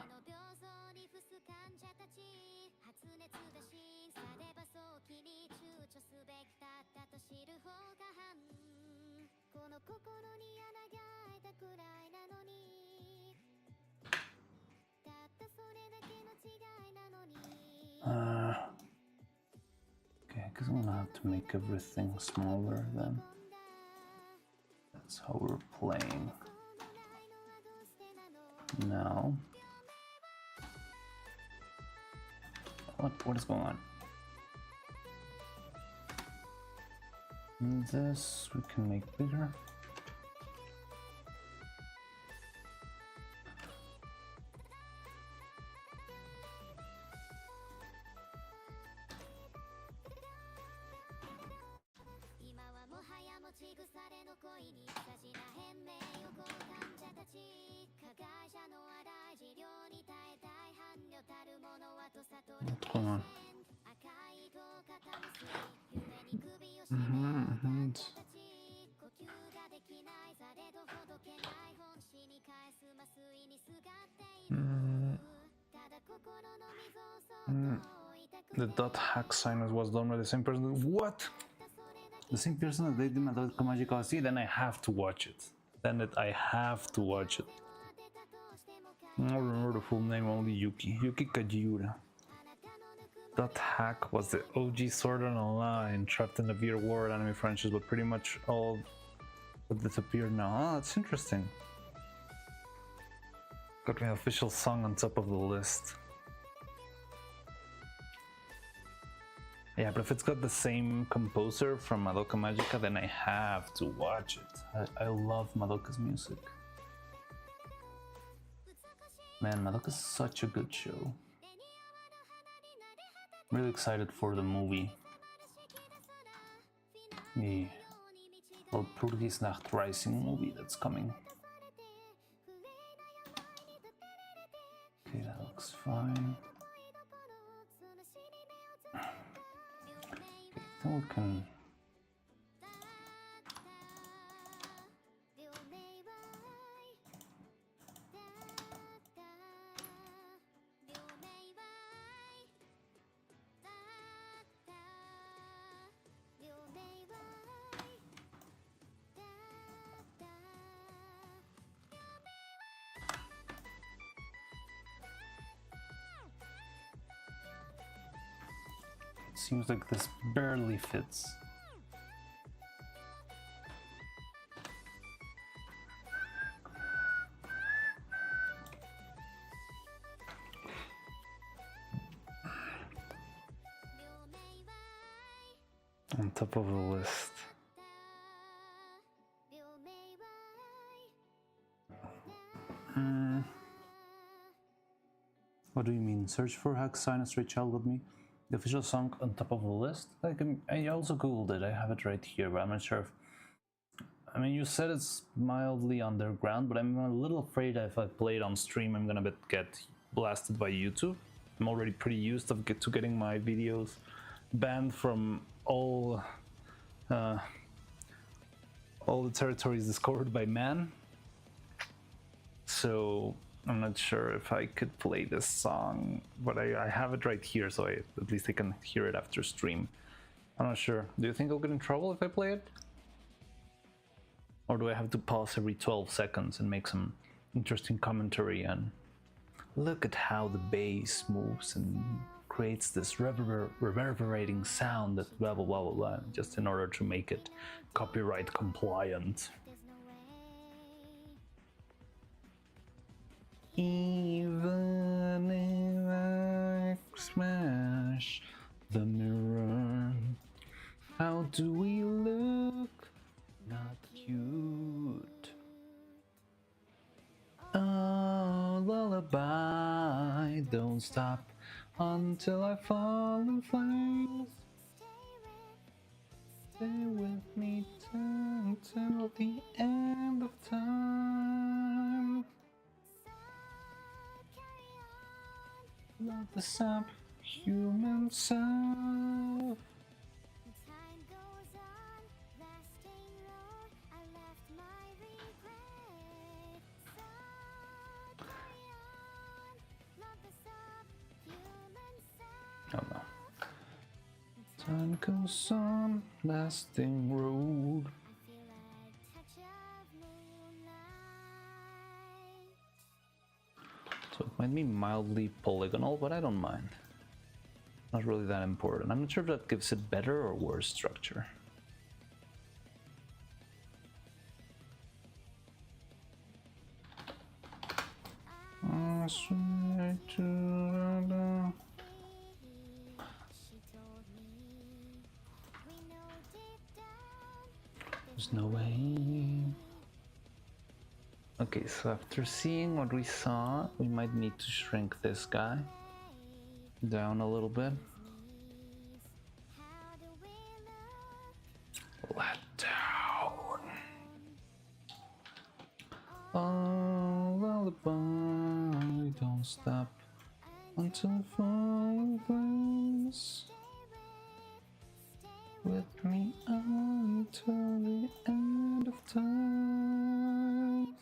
Okay, because I'm gonna have to make everything smaller then. That's how we're playing. Now... What is going on? And this we can make bigger. What's going on? The dot hack sign was done by the same person. What? The same person that they did my dot magical. See, then I have to watch it. I have to watch it. I don't remember the full name, only Yuki Kajiura. That hack was the OG Sword Art Online, trapped in the VR world anime franchise, but pretty much all that disappeared now. Oh, that's interesting. Got my official song on top of the list. Yeah, but if it's got the same composer from Madoka Magica, then I have to watch it. I love Madoka's music. Man, Madoka's such a good show. I'm really excited for the movie. The Walpurgisnacht Rising movie that's coming. Okay, that looks fine. Then we can... Seems like this barely fits. On top of the list. What do you mean? Search for Hack Sign a Stray Child With Me? The official song on top of the list? Like, I also googled it, I have it right here, but I'm not sure if... I mean, you said it's mildly underground, but I'm a little afraid that if I play it on stream, I'm gonna get blasted by YouTube. I'm already pretty used to getting my videos banned from all the territories discovered by man. So I'm not sure if I could play this song, but I have it right here, so at least I can hear it after stream. I'm not sure. Do you think I'll get in trouble if I play it? Or do I have to pause every 12 seconds and make some interesting commentary and look at how the bass moves and creates this reverberating sound that blah blah blah blah blah, just in order to make it copyright compliant. Even if I smash the mirror, how do we look? Not cute. Oh, lullaby, don't stop until I fall in flames. Stay with me until the end of time. Love the subhuman self. Oh no. Time goes on, lasting road. So it might be mildly polygonal, but I don't mind. Not really that important. I'm not sure if that gives it better or worse structure. There's no way. Okay, so after seeing what we saw, we might need to shrink this guy down a little bit. Let down. Oh, lullaby, don't stop until falling flames. With me until the end of time.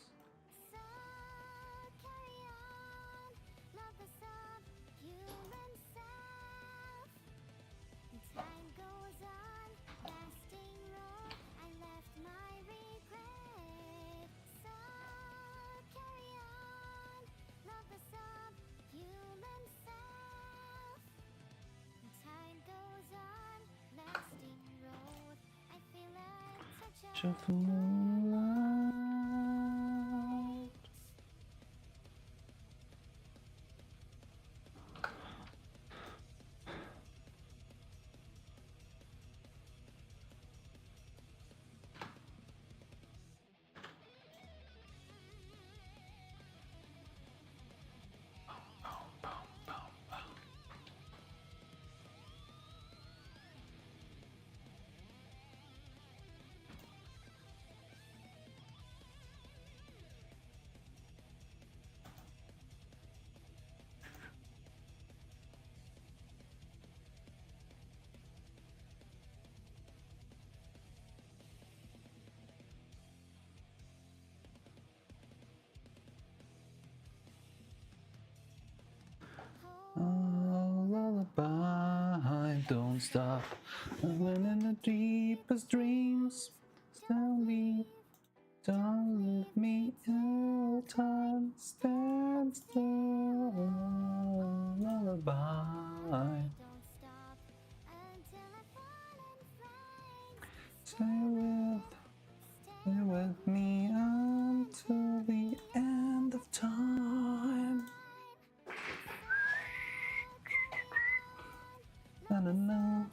Of the moonlight. Oh, lullaby, don't stop. When in the deepest dreams, stand me, don't leave me all time. Stand still, lullaby. Stay with me until the end of time. Na, na, na.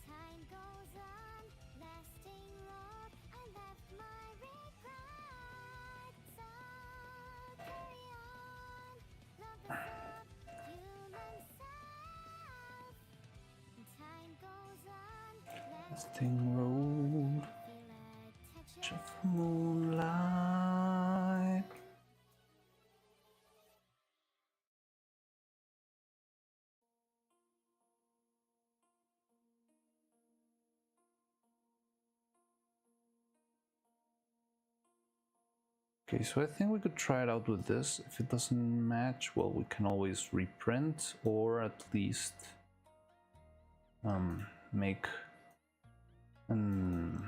Time goes on, lasting long. I left my regrets. So carry on, love is a human self. Time goes on, Lasting road, feel a touch touch of of moonlight. Okay, so I think we could try it out with this. If it doesn't match, well, we can always reprint or at least make and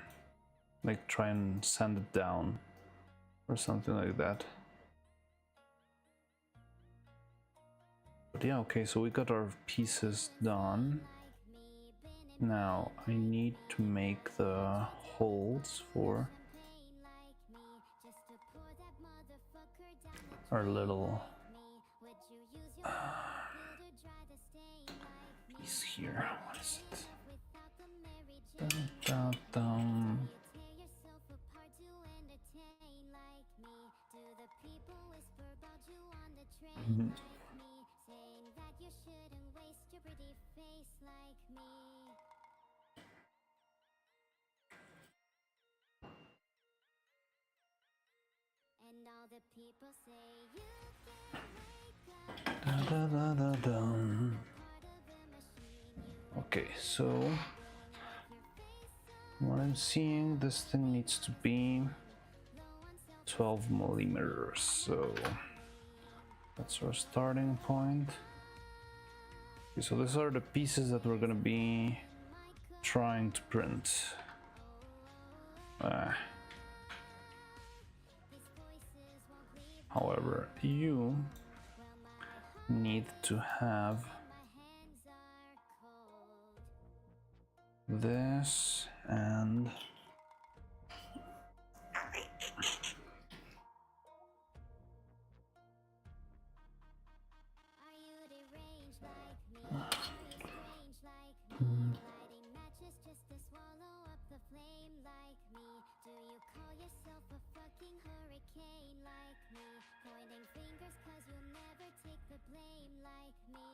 like try and sand it down or something like that. But yeah, okay, so we got our pieces done. Now I need to make the holes for our little piece here. What is it? Dun, dun, dun. Mhm. Saying that you shouldn't waste your pretty face like me. And all the people say you can wake up. Da, da, da, da, dum. Part of a machine, you Okay, so what I'm seeing, this thing needs to be 12 millimeters, so that's our starting point. Okay, so these are the pieces that we're gonna be trying to print. However, you need to have this and are you deranged like me? Are you strange like me? Lighting matches just to swallow up the flame like me? Do you call yourself a fucking hurricane like me? Pointing fingers cause you'll never take the blame like me.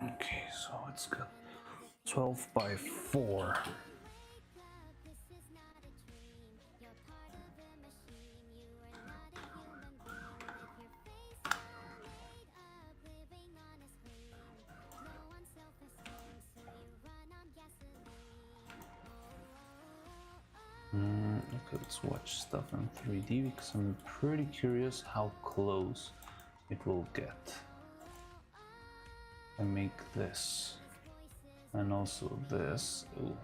okay, so it's got 12 by 4. This is not a dream. You're part of a machine. You are not a human being with your face all made up, living on a screen. Low on self-esteem, so you run on gasoline. Okay, let's watch stuff in 3D because I'm pretty curious how close it will get. I make this and also this. Ooh.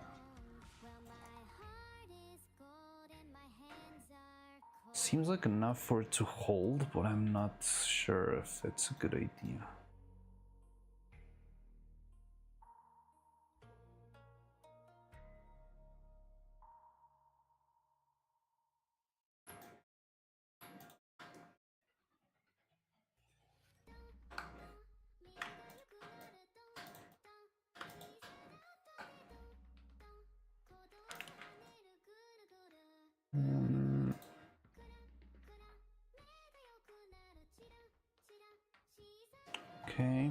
Well, my heart is gold and my hands are cold. Seems like enough for it to hold, but I'm not sure if it's a good idea. Okay.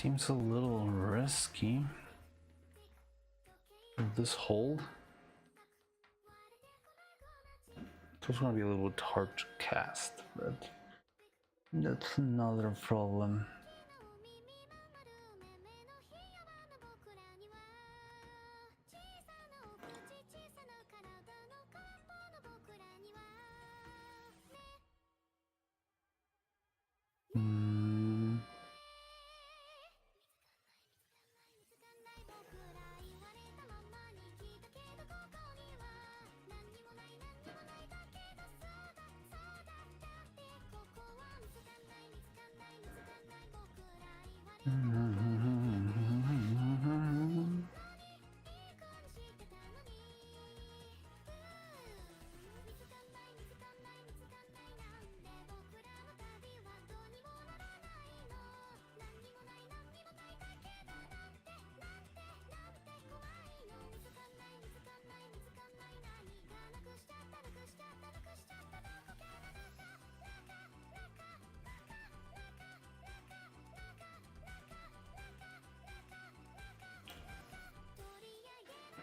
Seems a little risky. This hold. It's also gonna be a little bit hard to cast, but that's another problem.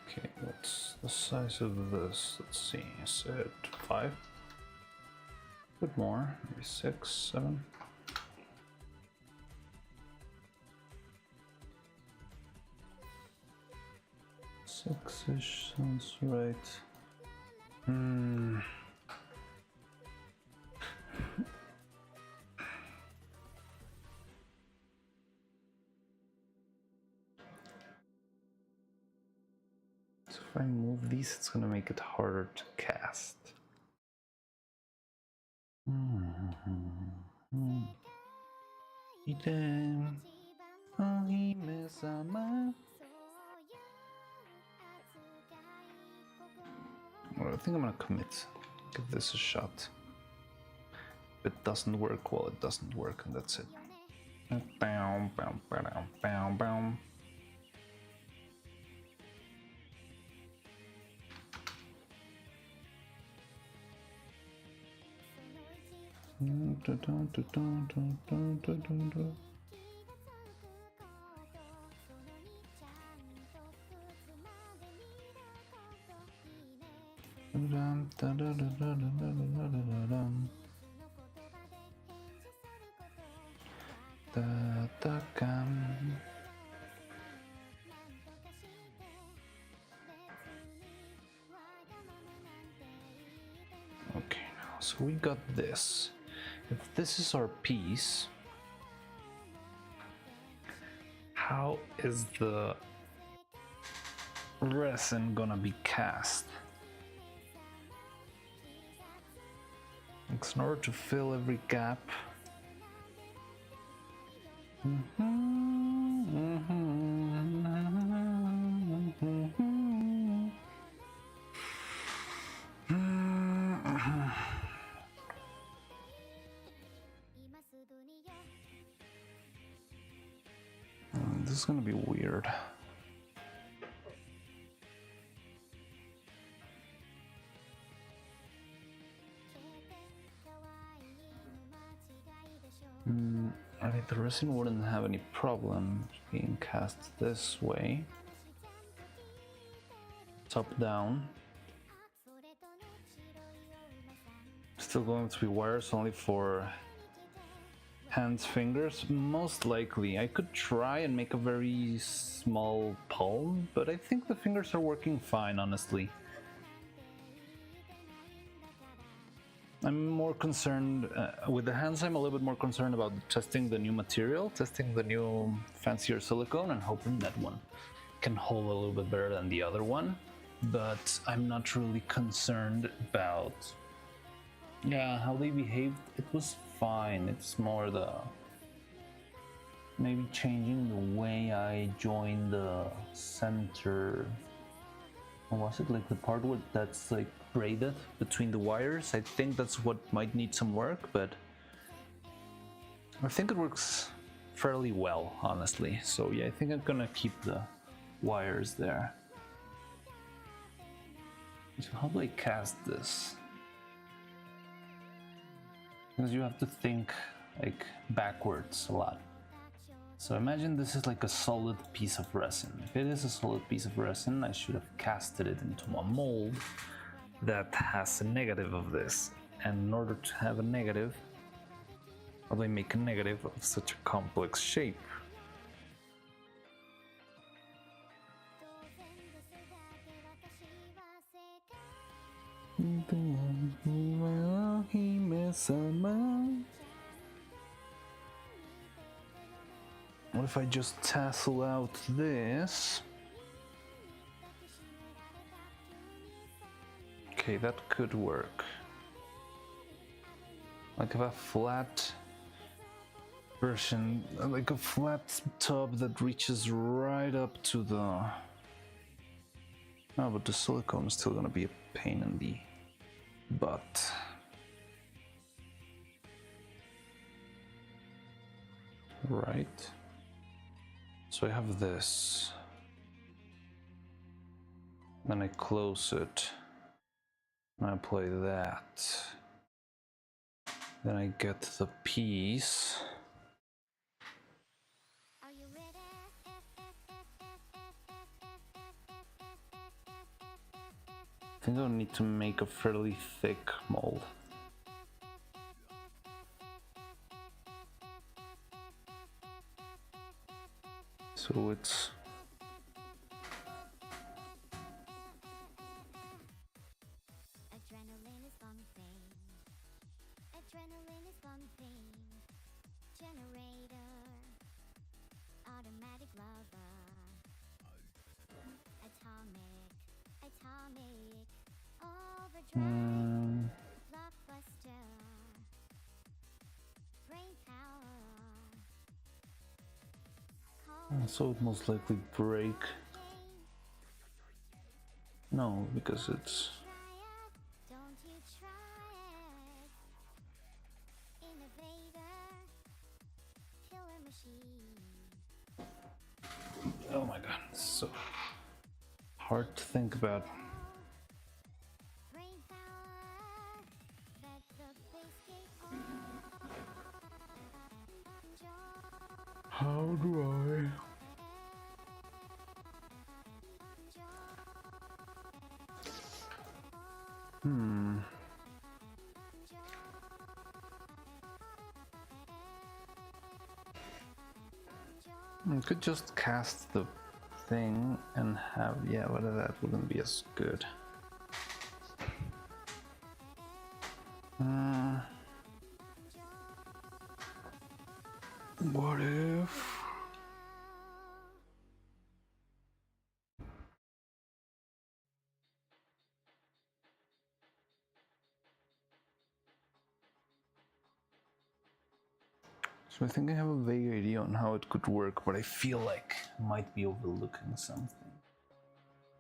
Okay, what's the size of this? Let's see, I said 5? A bit more, maybe 6, 7. Six-ish sounds right. So if I move these, it's gonna make it harder to cast. Well, I think I'm gonna commit. Give this a shot. If it doesn't work, well, it doesn't work, and that's it. Bow, bow, bow, bow, bow. Okay, now so we got this. If this is our piece, how is the resin gonna be cast? In order to fill every gap. This is gonna be weird. I think the resin wouldn't have any problem being cast this way. Top down. Still going to be wires only for hands, fingers. Most likely. I could try and make a very small palm, but I think the fingers are working fine, honestly. I'm more concerned with the hands. I'm a little bit more concerned about testing the new material, testing the new fancier silicone, and hoping that one can hold a little bit better than the other one. But I'm not really concerned about how they behaved. It was fine. It's more the maybe changing the way I join the center. Or was it like the part where that's like braided between the wires? I think that's what might need some work, but I think it works fairly well, honestly. So yeah, I think I'm gonna keep the wires there. So how do I cast this? Because you have to think like backwards a lot. So imagine this is like a solid piece of resin. If it is a solid piece of resin, I should have casted it into a mold that has a negative of this. And in order to have a negative, how do I make a negative of such a complex shape? What if I just tassel out this? Okay, that could work. Like a flat version, like a flat tub that reaches right up to the... Oh, but the silicone is still gonna be a pain in the butt. Right. So I have this. Then I close it. And I apply that. Then I get the piece. Are you ready? I think I'll need to make a fairly thick mold. So it's... Adrenaline is pumping. Adrenaline is pumping. Generator. Automatic lover. Atomic. Atomic. Overdrive. Blockbuster. Brain power. So it most likely break. No, because it's... Don't you try it. Innovator. Killer machine. Oh my god, it's so hard to think about. Brain power. Let the bass kick on. How do I... I could just cast the thing and have... Yeah, but that wouldn't be as good. What if... So I think I have a vague idea on how it could work, but I feel like I might be overlooking something.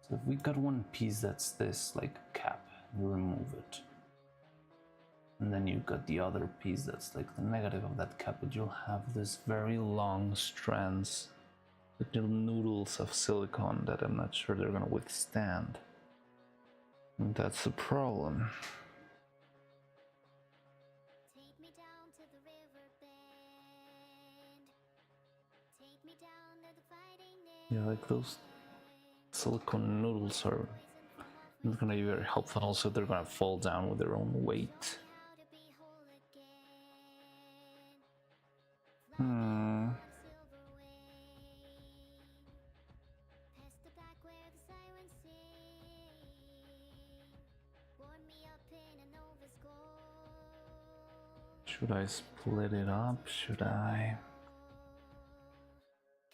So if we got one piece that's this, like cap, you remove it. And then you got the other piece that's like the negative of that cap, but you'll have this very long strands, like little noodles of silicone that I'm not sure they're gonna withstand. And that's a problem. Take me down to the river bend. Take me down to the fighting end. Yeah, like those silicone noodles are not gonna be very helpful. Also, they're gonna fall down with their own weight. How to be whole again. Silver wave. Past the black where the sirens sing. Warm me up in a Nova's gold. Should I split it up? Should I?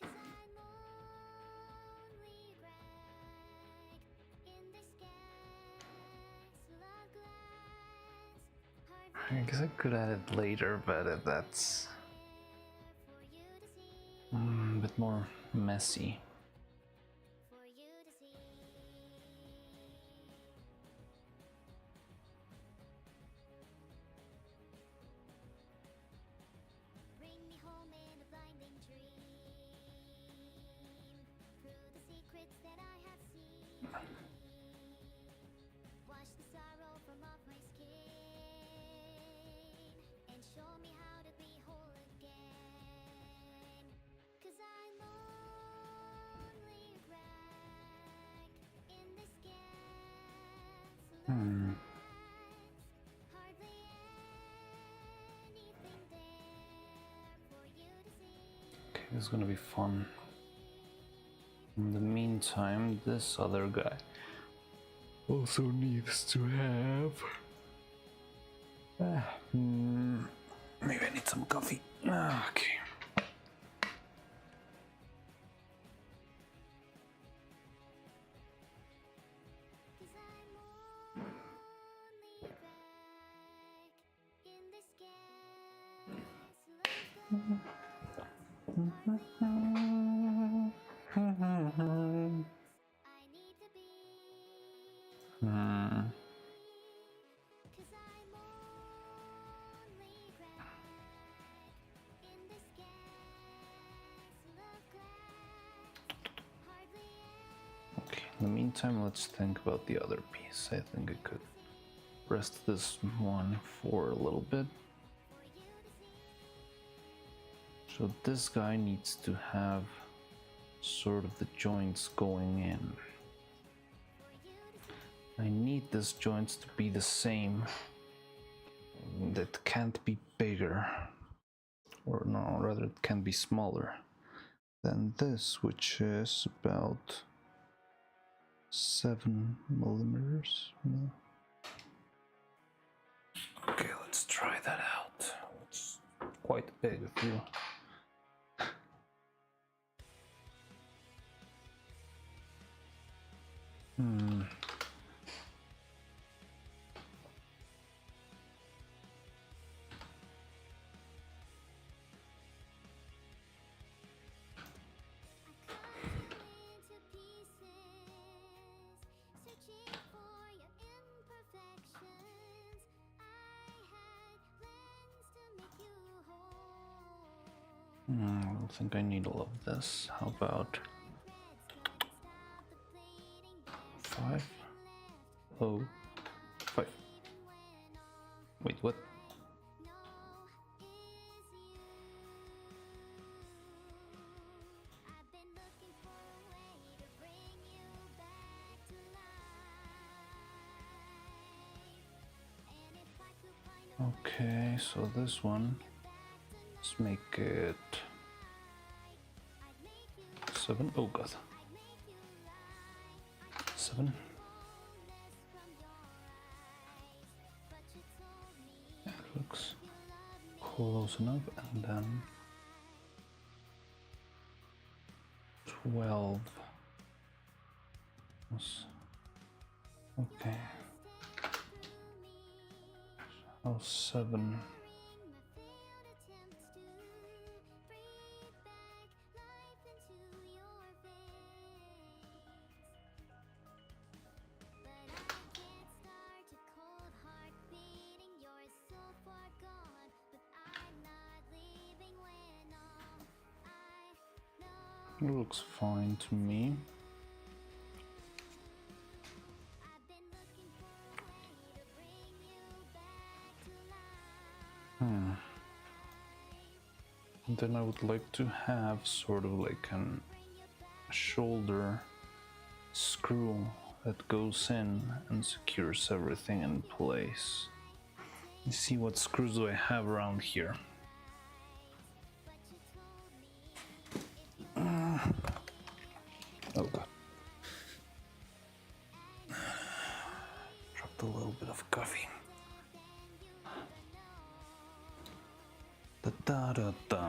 'Cause I'm only Greg in this gang's love glance. Hard I guess I could add it later, but that's for you to see. a bit more messy. For you to see. Bring me home in a blinding dream. Through the secrets that I have seen. Wash the sorrow from off my skin. And show me how to be whole again. Okay, this is gonna be fun. In the meantime, this other guy also needs to have. Maybe I need some coffee. Okay. Okay, in the meantime, let's think about the other piece. I think I could rest this one for a little bit. So this guy needs to have sort of the joints going in. I need these joints to be the same. That can't be bigger. Or no, rather it can be smaller than this, which is about 7 millimeters. No. Okay, let's try that out. It's quite big if you. I don't think I need all of this. How about 5? Oh, 5. Wait, what? Okay, so this one, let's make it 7. Oh god. 7. That looks close enough, and then 12. Okay. Oh, 7. It looks fine to me. And then I would like to have sort of like a shoulder screw that goes in and secures everything in place. Let's see what screws do I have around here. Oh god. Dropped a little bit of coffee. Da da da da.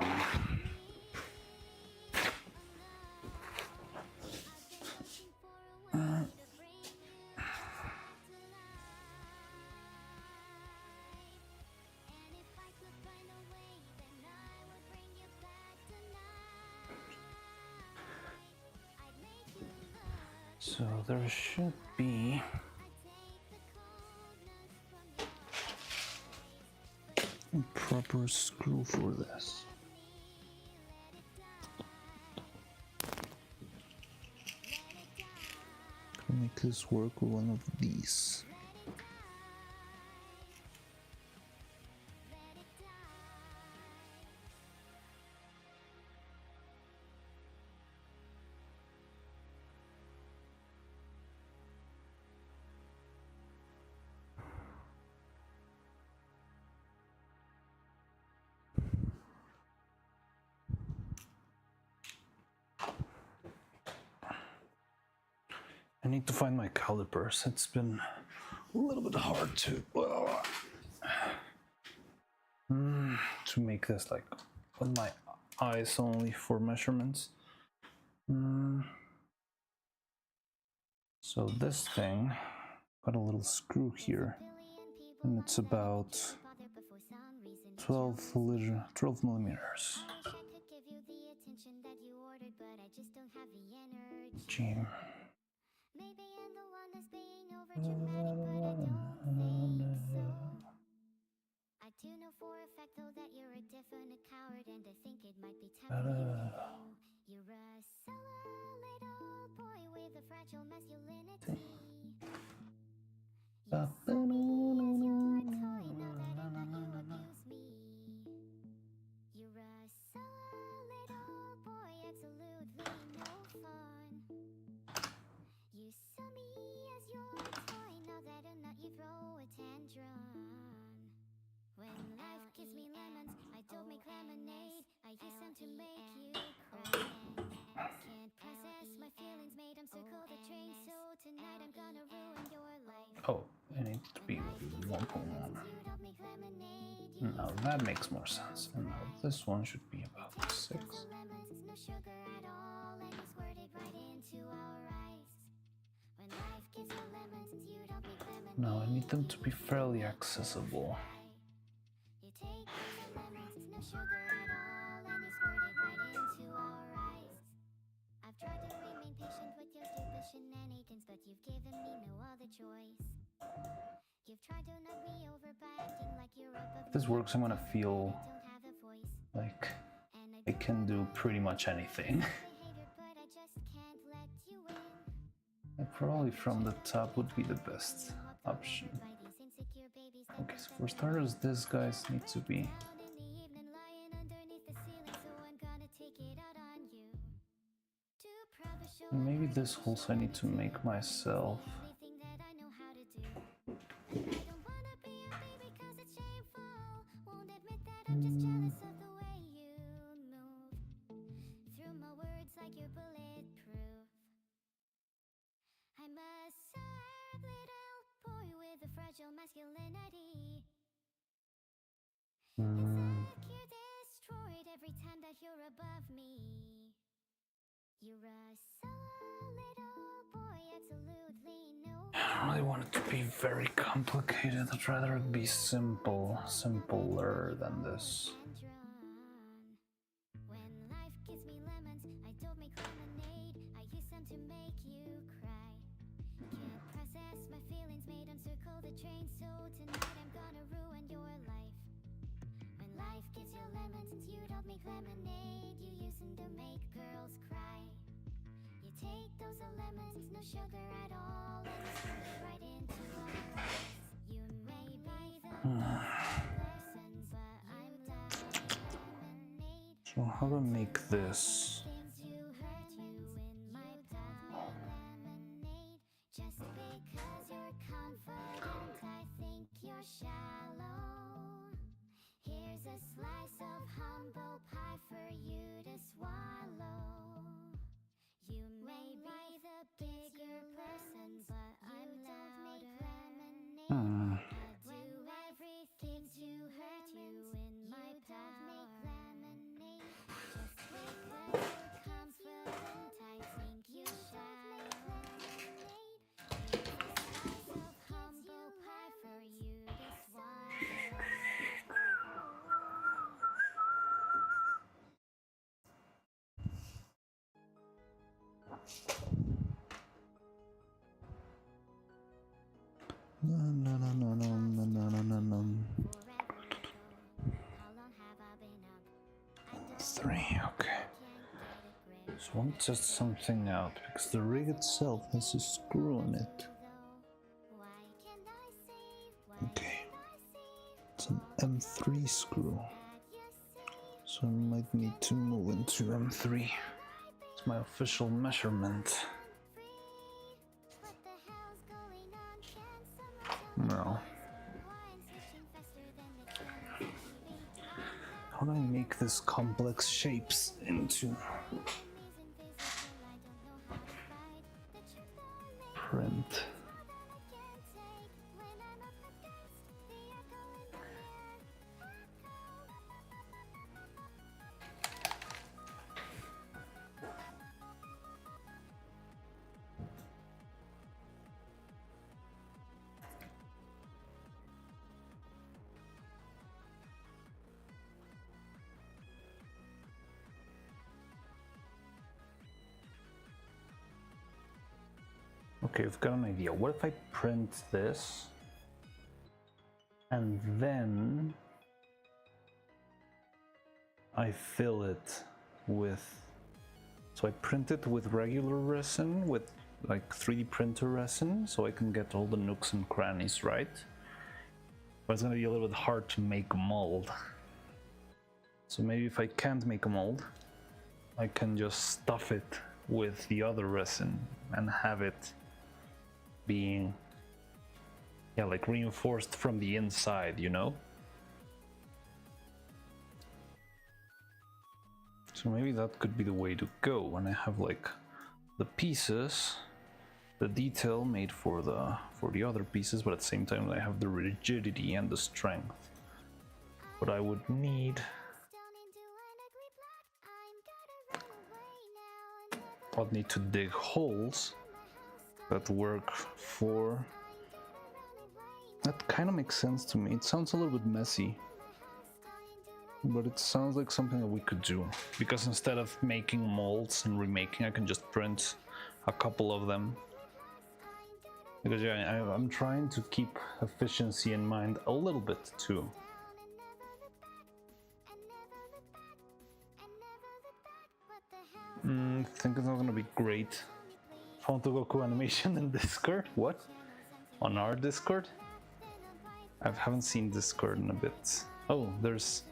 So there should be a proper screw for this. Can make this work with one of these. I need to find my calipers. It's been a little bit hard to make this like with my eyes only for measurements. So this thing got a little screw here, and it's about 12 millimeters. Gee. Maybe I'm the one that's being over dramatic, but I don't think so. I do know for a fact though that you're a definite coward, and I think it might be time for you. You're a sour little boy with a fragile masculinity. You saw me as your toy, now that I know you abuse me. You're a sour little boy, absolutely no fun. You saw me as your toy, now that I know you throw a tantrum. When life gives me lemons, I don't make lemonade. I use them to make you cry. Can't process my feelings, made them circle the train. So tonight I'm gonna ruin your life. Oh, it needs to be 1.1. Now that makes more sense. And now this one should be about 6. No sugar at all, and you squirt it right into our eyes. When life gives you lemons, you don't make lemonade. Now I need them to be fairly accessible. You take those lemons, no sugar at all, and you squirt it right into our eyes. I've tried to remain patient with your stupid shenanigans, but you've given me no other choice. You've tried to knock me over by acting like you're above. If this works, I'm gonna feel like I can do pretty much anything. Probably from the top would be the best option. Okay, so for starters, these guys need to be... Maybe this also I need to make myself. I'm a sad little boy with a fragile masculinity. It's like you're destroyed every time that you're above me. You're a sour little boy, absolutely no. I don't really want it to be very complicated. I'd rather it be simple, simpler than this. When life gives me lemons, I don't make lemonade. I use them to make you cry. Can't process my feelings, made them circle the train. So tonight I'm gonna ruin your life. When life gives you lemons, you don't make lemonade. You use them to make girls cry. You take those lemons, no sugar at all, and you squirt it right into our eyes. You may be the lesson, but I'm like lemonade. So how do I make this? Things you hurt you in my past, lemonade. Just because you're confident, I think you're shallow. Here's a slice of humble pie for you to swallow. You may be the bigger person, but I'm louder. I do everything to hurt you in my power. Just because you're confident, I think you shallow. Here's a slice of humble pie for you to swallow. No. 3, okay. So I want to test something out because the rig itself has a screw on it. Okay, it's an M3 screw, so I might need to move into M3. It's my official measurement. No. How do I make this complex shapes into? Okay, I've got an idea. What if I print this and then I fill it with, so I print it with regular resin, with like 3D printer resin, so I can get all the nooks and crannies, right? But it's gonna be a little bit hard to make a mold. So maybe if I can't make a mold, I can just stuff it with the other resin and have it being, yeah, like reinforced from the inside, you know? So maybe that could be the way to go when I have like the pieces, the detail made for the other pieces, but at the same time I have the rigidity and the strength. What I would need, I'll need to dig holes that work for. That kind of makes sense to me. It sounds a little bit messy, but it sounds like something that we could do, because instead of making molds and remaking, I can just print a couple of them. Because yeah, I'm trying to keep efficiency in mind a little bit too. I think it's not gonna be great. Found the Goku animation in Discord? What? On our Discord? I haven't seen Discord in a bit. Oh, there's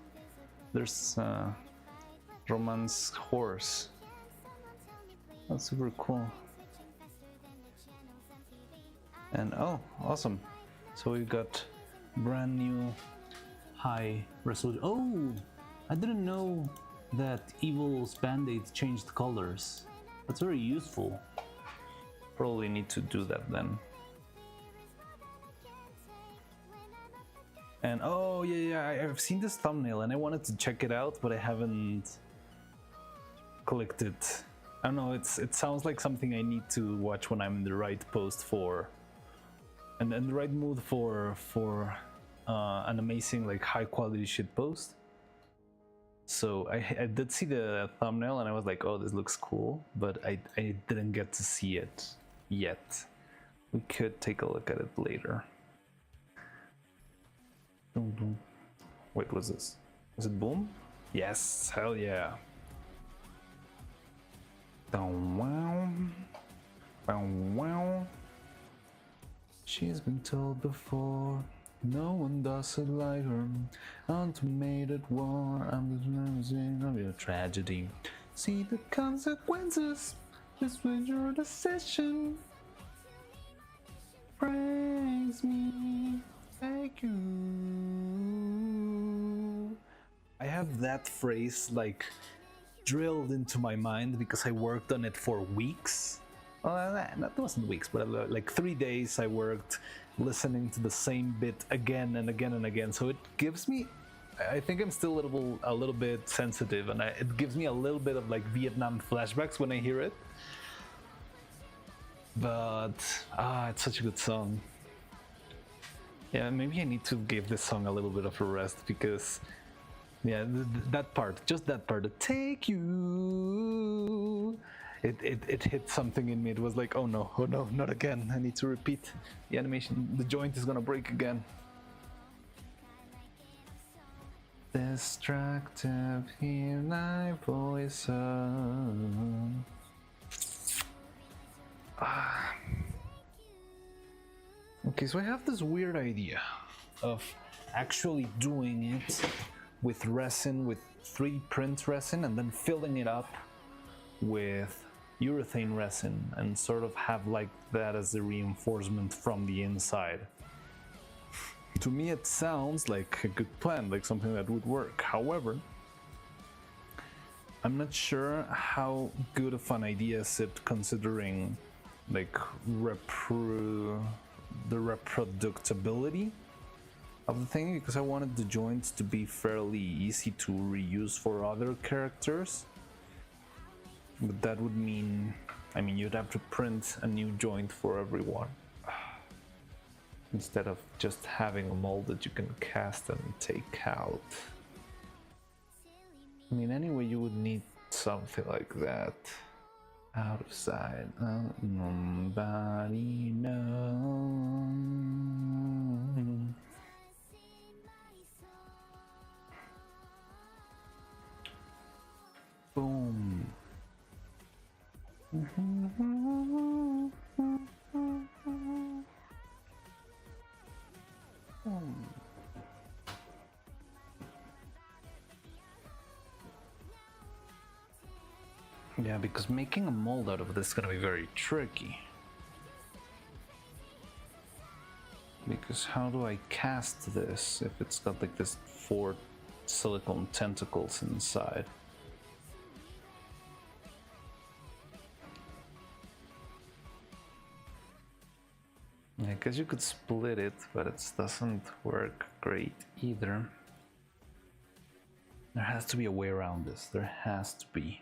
Romance Horse. That's super cool. And oh, awesome. So we've got brand new high resolution. Oh, I didn't know that Evil's band-aids changed colors. That's very useful. Probably need to do that then. And oh yeah, I've seen this thumbnail and I wanted to check it out, but I haven't clicked it. I don't know, it sounds like something I need to watch when I'm in the right post for, and in the right mood for an amazing, like, high quality shit post. So I did see the thumbnail and I was like, oh, this looks cool, but I didn't get to see it yet. We could take a look at it later. Wait, what's this? Is it boom? Yes, hell yeah. Wow. Wow. She's been told before, no one does it like her. Automated war, I'm just losing of your tragedy. See the consequences, just with your decision. Praise me, thank you. I have that phrase like drilled into my mind because I worked on it for weeks. Well, that wasn't weeks, but like 3 days I worked listening to the same bit again and again and again. So it gives me, I think I'm still a little bit sensitive, and it gives me a little bit of like Vietnam flashbacks when I hear it. But it's such a good song. Yeah, maybe I need to give this song a little bit of a rest, because yeah, that part, just that part, take you, it hit something in me. It was like, oh no, not again. I need to repeat the animation. The joint is gonna break again. Destructive hear thy voice. Okay, so I have this weird idea of actually doing it with resin, with 3D print resin, and then filling it up with urethane resin and sort of have like that as the reinforcement from the inside. To me it sounds like a good plan, like something that would work. However, I'm not sure how good of an idea is it, considering like the reproducibility of the thing, because I wanted the joints to be fairly easy to reuse for other characters. But that would mean, I mean, you'd have to print a new joint for everyone, instead of just having a mold that you can cast and take out. I mean, anyway, you would need something like that. Out of sight, nobody knows. Boom. Yeah, because making a mold out of this is gonna be very tricky. Because how do I cast this if it's got like this 4 silicone tentacles inside? I guess you could split it, but it doesn't work great either. There has to be a way around this. There has to be.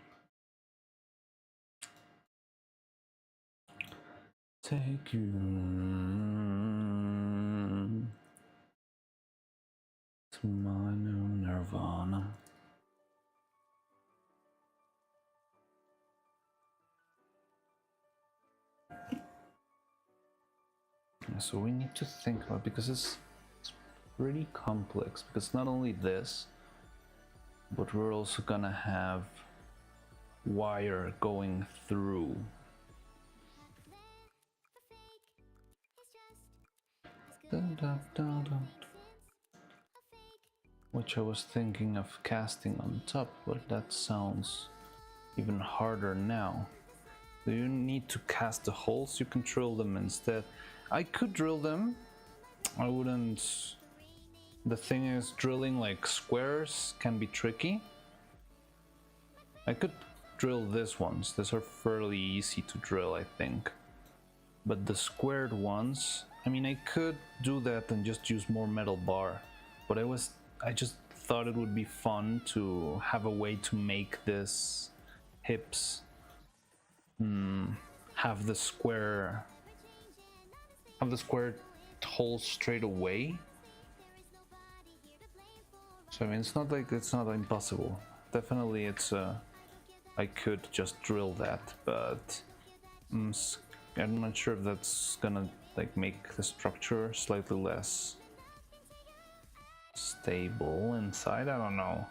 Take you to my new nirvana. So we need to think about, because it's pretty complex, because not only this, but we're also gonna have wire going through. Dun, dun, dun, dun. Which I was thinking of casting on top, but that sounds even harder now. Do you need to cast the holes? You can drill them instead. I could drill them. I wouldn't. The thing is, drilling like squares can be tricky. I could drill these ones. These are fairly easy to drill, I think. But the squared ones, I mean, I could do that and just use more metal bar. But I just thought it would be fun to have a way to make this hips have the square hole straight away. So I mean, it's not impossible. Definitely, I could just drill that, but I'm not sure if that's gonna like make the structure slightly less stable inside. I don't know.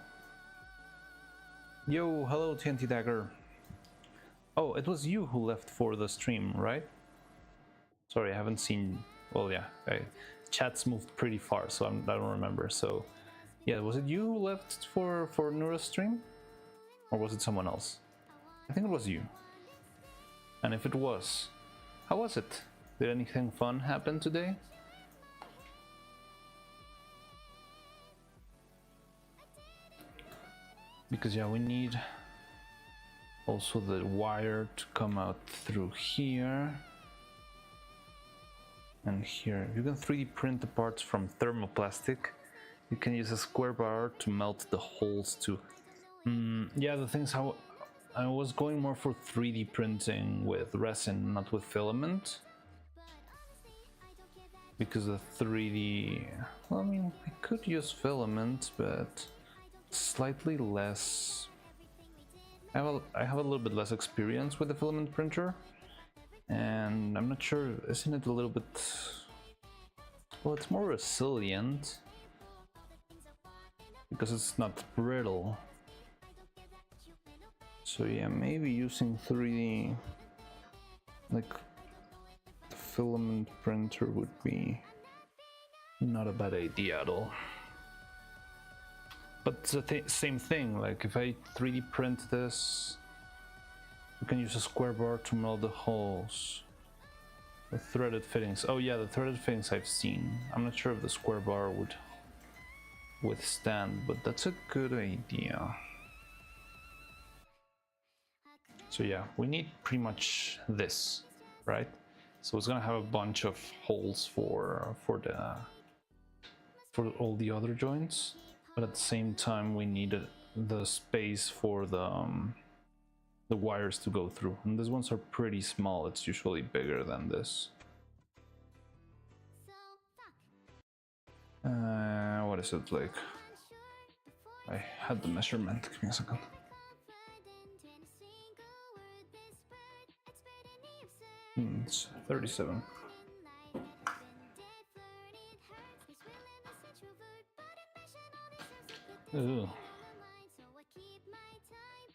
Yo, hello TNT Dagger. Oh, it was you who left for the stream, right? Sorry, I haven't seen. Well, yeah, chat's moved pretty far, so I don't remember. So, yeah, was it you who left for Neuro stream, or was it someone else? I think it was you. And if it was, how was it? Did anything fun happen today? Because yeah, we need also the wire to come out through here and here. You can 3D print the parts from thermoplastic. You can use a square bar to melt the holes too. Yeah, the thing is, how I was going more for 3D printing with resin, not with filament. Because the 3D, well, I mean, I could use filament, but slightly less. I have a little bit less experience with the filament printer, and I'm not sure, isn't it a little bit, well, it's more resilient because it's not brittle. So yeah, maybe using 3D, like the filament printer, would be not a bad idea at all. But it's the same thing, like if I 3D print this, you can use a square bar to melt the holes. The threaded fittings, oh yeah, the threaded fittings I've seen. I'm not sure if the square bar would withstand, but that's a good idea. So yeah, we need pretty much this, right? So it's gonna have a bunch of holes for all the other joints. But at the same time, we need the space for the wires to go through. And these ones are pretty small. It's usually bigger than this. What is it like? I had the measurement. Give me a second. 37. Ooh.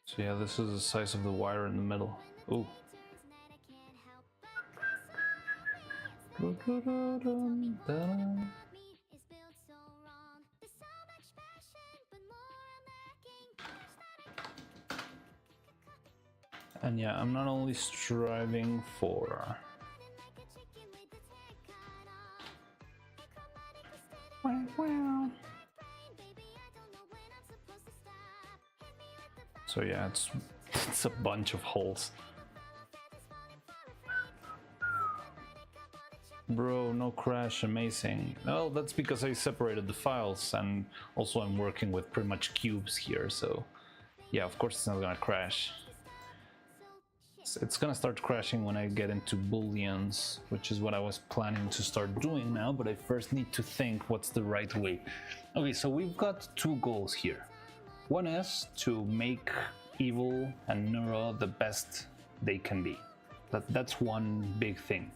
So yeah, this is the size of the wire in the middle. Ooh. And yeah, I'm not only striving for so yeah, it's a bunch of holes. Bro, no crash, amazing. Well, that's because I separated the files, and also I'm working with pretty much cubes here, so yeah, of course it's not gonna crash. It's gonna start crashing when I get into booleans, which is what I was planning to start doing now, but I first need to think what's the right way. Okay, so we've got two goals here. One is to make Evil and Neuro the best they can be. That's one big thing,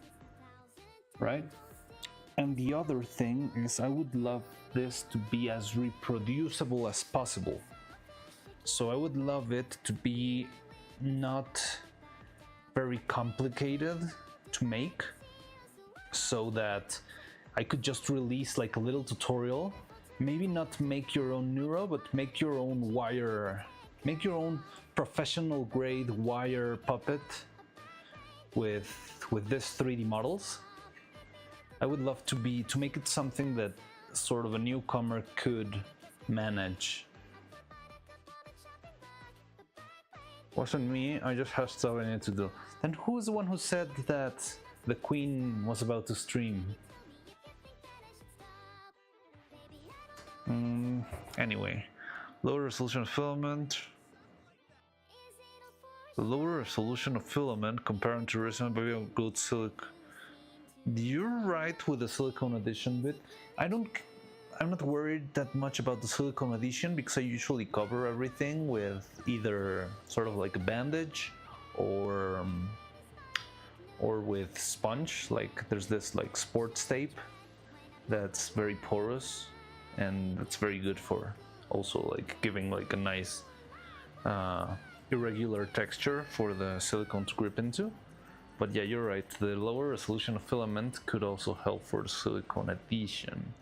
right? And the other thing is I would love this to be as reproducible as possible. So I would love it to be not very complicated to make, so that I could just release like a little tutorial. Maybe not make your own Neuro, but make your own wire, make your own professional grade wire puppet with this 3D models. I would love to make it something that sort of a newcomer could manage. Wasn't me, I just had stuff I needed to do. Then who was the one who said that the Queen was about to stream? Anyway, lower resolution of filament. The lower resolution of filament comparing to Resin Improvements good silicon. You're right with the silicone addition bit. I'm not worried that much about the silicone addition because I usually cover everything with either sort of like a bandage or with sponge. Like there's this like sports tape that's very porous and it's very good for also like giving like a nice irregular texture for the silicone to grip into. But yeah, you're right, the lower resolution of filament could also help for the silicone adhesion.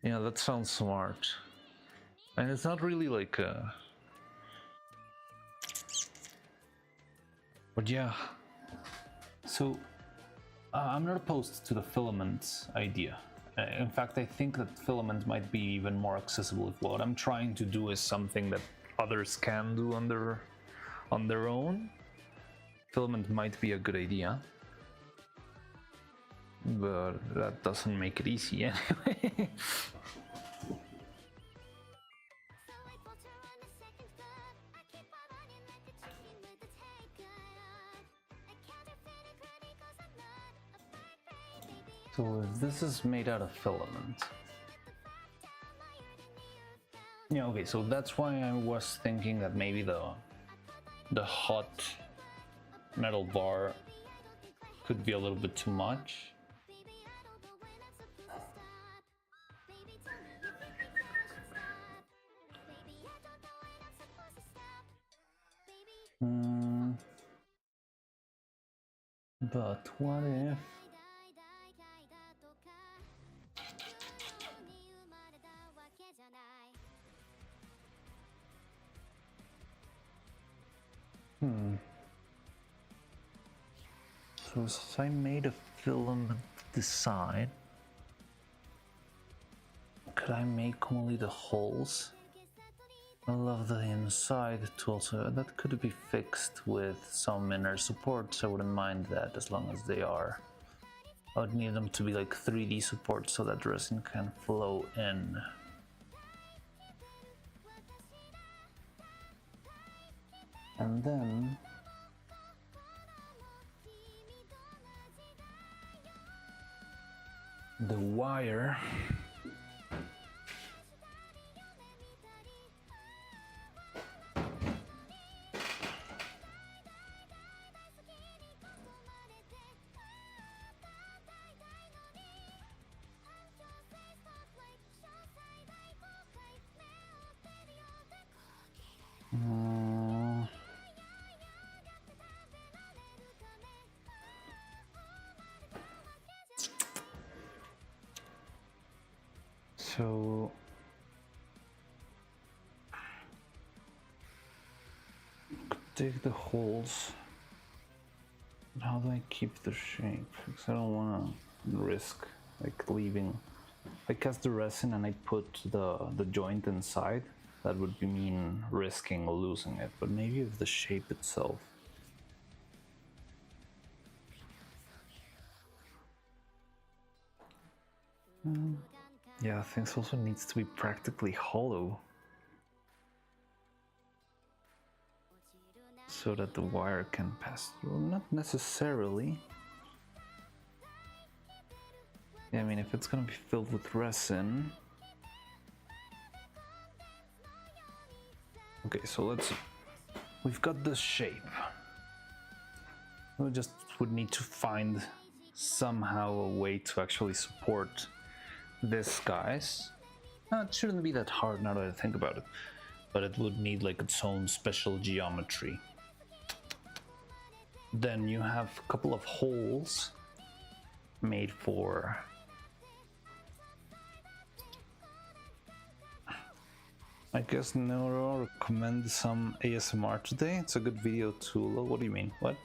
Yeah, that sounds smart. And it's not really like a... But yeah, so I'm not opposed to the filament idea. In fact, I think that filament might be even more accessible if what I'm trying to do is something that others can do on their own. Filament might be a good idea, but that doesn't make it easy anyway. So if this is made out of filament. Yeah, okay, so that's why I was thinking that maybe the hot metal bar could be a little bit too much. But what if... So if I made a filament design, could I make only the holes? I love the inside too also. That could be fixed with some inner supports. I wouldn't mind that as long as they are. I would need them to be like 3D supports so that resin can flow in. And then the wire So dig the holes. How do I keep the shape? Because I don't want to risk like leaving. If I cast the resin and I put the joint inside, that would mean risking losing it. But maybe with the shape itself. Yeah, things also needs to be practically hollow, so that the wire can pass through. Not necessarily. Yeah, I mean, if it's gonna be filled with resin. Okay, so let's see. We've got this shape. We just would need to find somehow a way to actually support this, guys. It shouldn't be that hard now that I think about it, but it would need like its own special geometry. Then you have a couple of holes made for I guess Neuro recommend some ASMR today. It's a good video tool. What do you mean? What?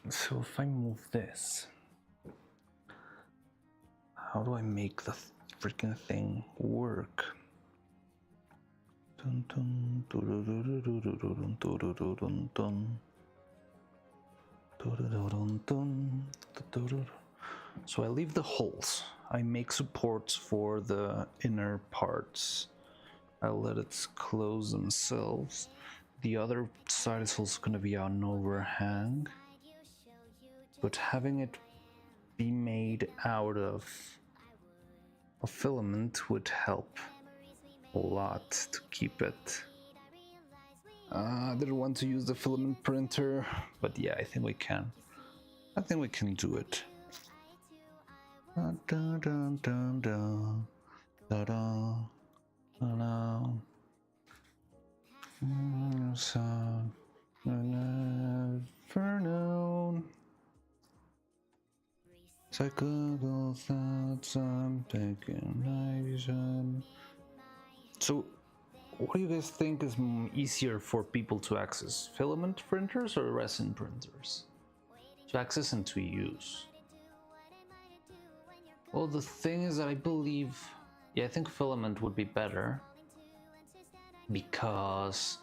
So if I move this, how do I make the freaking thing work? Dun, dun, dun, dun, dun, dun, dun, dun, dun, dun. So I leave the holes. I make supports for the inner parts. I let it close themselves. The other side is also going to be an overhang. But having it be made out of a filament would help a lot to keep it. I didn't want to use the filament printer, but yeah, I think we can. I think we can do it. Dun, dun, dun, dun, dun, dun, dun, dun. Inferno. Cyclical thoughts, I'm taking. So, what do you guys think is easier for people to access? Filament printers or resin printers? To access and to use? Well, the thing is that I believe, I think filament would be better because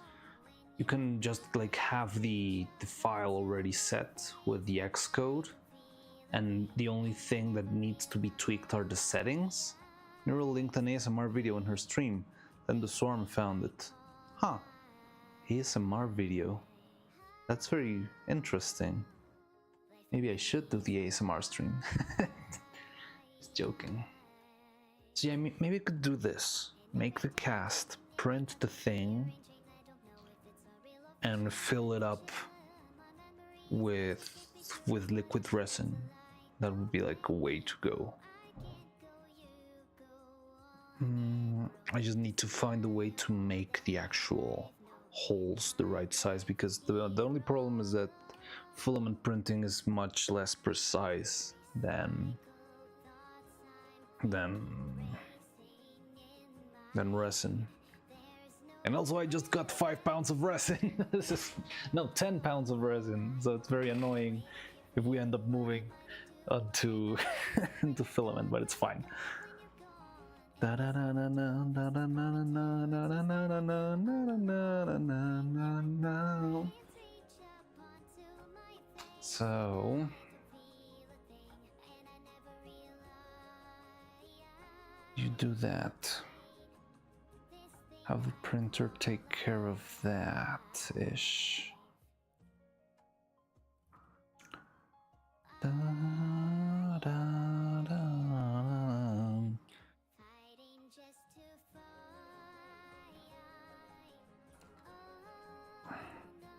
you can just like have the file already set with the Xcode, and the only thing that needs to be tweaked are the settings. Neural linked an ASMR video in her stream, then the swarm found it. Huh, ASMR video. That's very interesting. Maybe I should do the ASMR stream. Just joking. So yeah, maybe I could do this. Make the cast, print the thing, and fill it up with liquid resin. That would be like a way to go. I just need to find a way to make the actual holes the right size, because the only problem is that filament printing is much less precise than resin. And also I just got 5 pounds of resin. This is no 10 pounds of resin, so it's very annoying if we end up moving onto into filament, but it's fine. So you do that. Have the printer take care of that ish.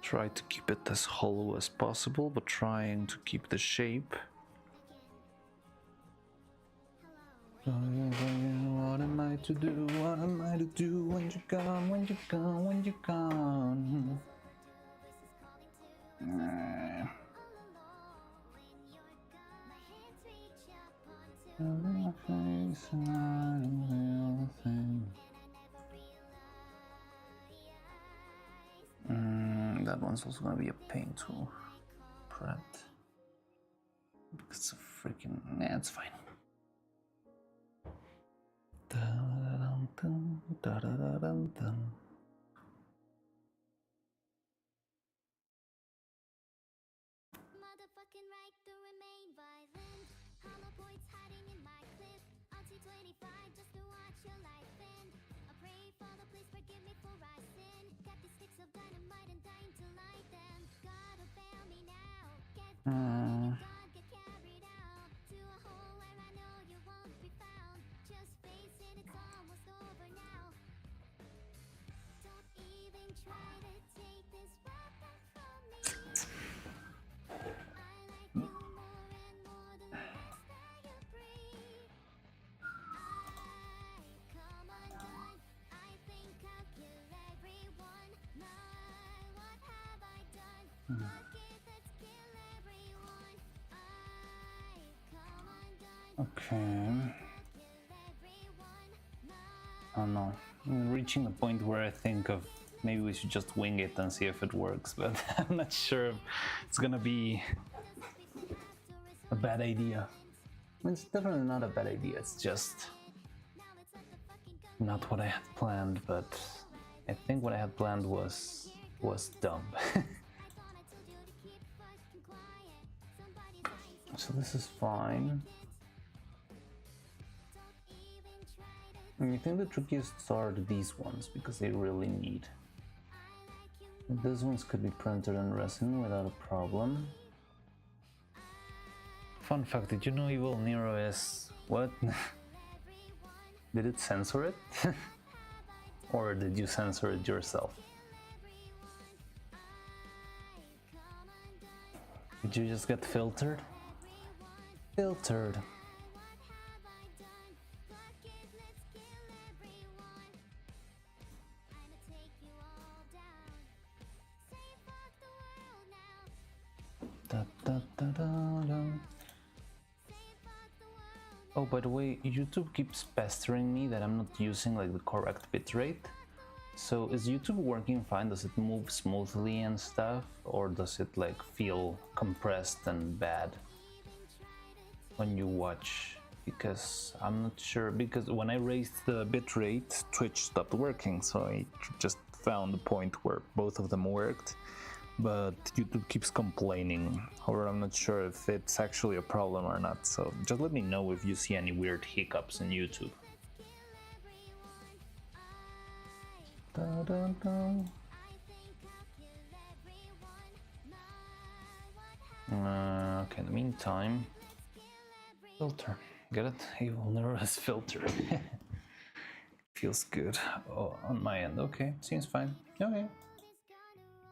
Try to keep it as hollow as possible, but trying to keep the shape. What am I to do? What am I to do when you're gone? When you're gone? When you're gone? That one's also gonna be a pain to prep. It's a freaking. Nah, it's fine. Motherfucking right to remain violent. Hollow points hiding in my clip. On T25 just to watch your life end. I pray, Father, please forgive me for I sin. Got these sticks of dynamite and dying to light them. God will fail me now. Get God, get carried out to a hole where I know you won't be found. Just face it, it's almost over now. Don't even try to take this weapon from me. I like you more and more the less that you breathe. I come undone. I think I'll kill everyone. My, what have I done? Fuck it, let's kill everyone. I come undone. Okay. I'll kill everyone. My, Oh no. I'm reaching the point where I think of maybe we should just wing it and see if it works, but I'm not sure if it's gonna be a bad idea. I mean, it's definitely not a bad idea, it's just not what I had planned, but I think what I had planned was dumb. So this is fine. And I think the trickiest are these ones because they really need. These ones could be printed in resin without a problem. Fun fact, did you know Evil Nero is what? Did it censor it? Or did you censor it yourself? Did you just get filtered? Filtered. Da, da, da, da, da. Oh, by the way, YouTube keeps pestering me that I'm not using like the correct bitrate. So is YouTube working fine? Does it move smoothly and stuff? Or does it like feel compressed and bad when you watch? Because I'm not sure, because when I raised the bitrate, Twitch stopped working. So I just found a point where both of them worked. But YouTube keeps complaining, or I'm not sure if it's actually a problem or not, so just let me know if you see any weird hiccups in YouTube. Da, da, da. Okay, in the meantime, filter, get it? Evil Nero is filtered. Feels good. Oh, on my end, okay, seems fine. Okay.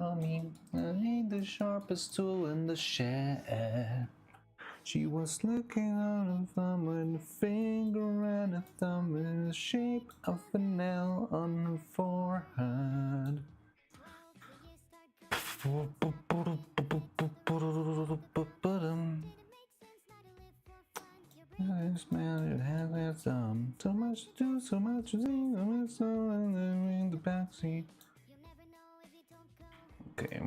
I mean, I need the sharpest tool in the shed. She was looking at a thumb with a finger and a thumb in the shape of an L on her forehead. This man has that thumb. So much to do, so much to see, so in the backseat. Okay.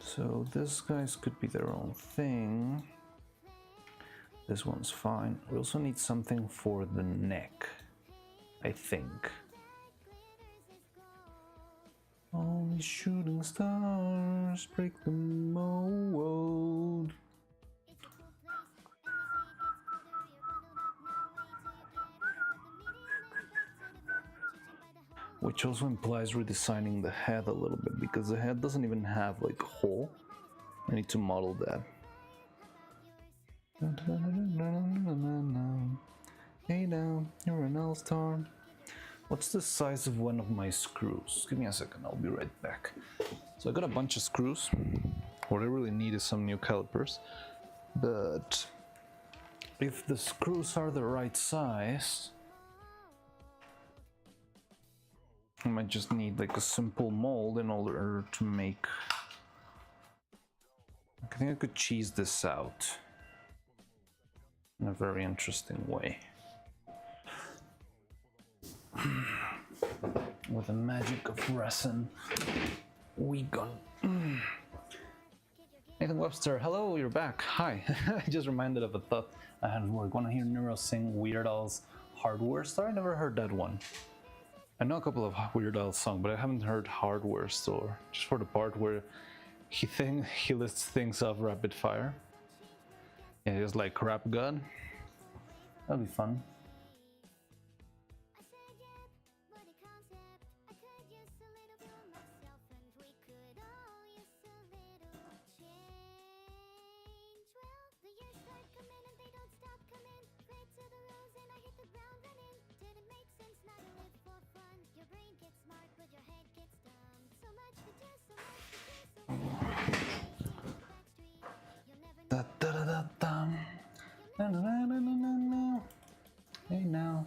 So these guys could be their own thing. This one's fine. We also need something for the neck, I think. Only shooting stars break the mold. Which also implies redesigning the head a little bit, because the head doesn't even have like a hole. I need to model that. Hey now, you're an all-star. What's the size of one of my screws? Give me a second, I'll be right back. So I got a bunch of screws. What I really need is some new calipers, but if the screws are the right size, I might just need like a simple mold in order to make. I think I could cheese this out in a very interesting way. With the magic of resin, we gun. Nathan Webster, hello, you're back. Hi. I just reminded of a thought I had at work. Want to hear Neuro sing Weird Al's Hardware Store? I never heard that one. I know a couple of Weird Al songs, but I haven't heard Hardware Store. Just for the part where he lists things off rapid fire. Yeah, just like Rap God. That'll be fun. Da, da, da, da, dum. Na, na, na, na, na, na. Hey now.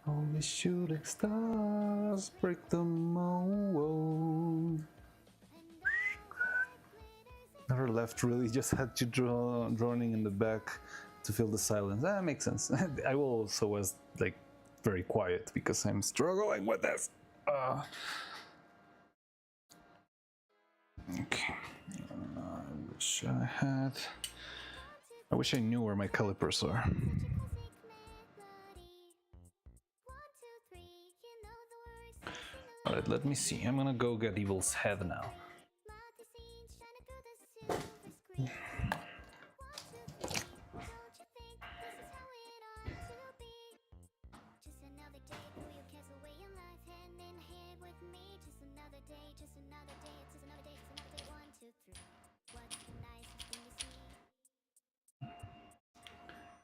Only shooting stars break the mold. Never left really, just had you droning in the back to fill the silence. That makes sense. I will also was like very quiet because I'm struggling with this. Okay. I wish I knew where my calipers are. Alright, let me see. I'm gonna go get Evil's head now.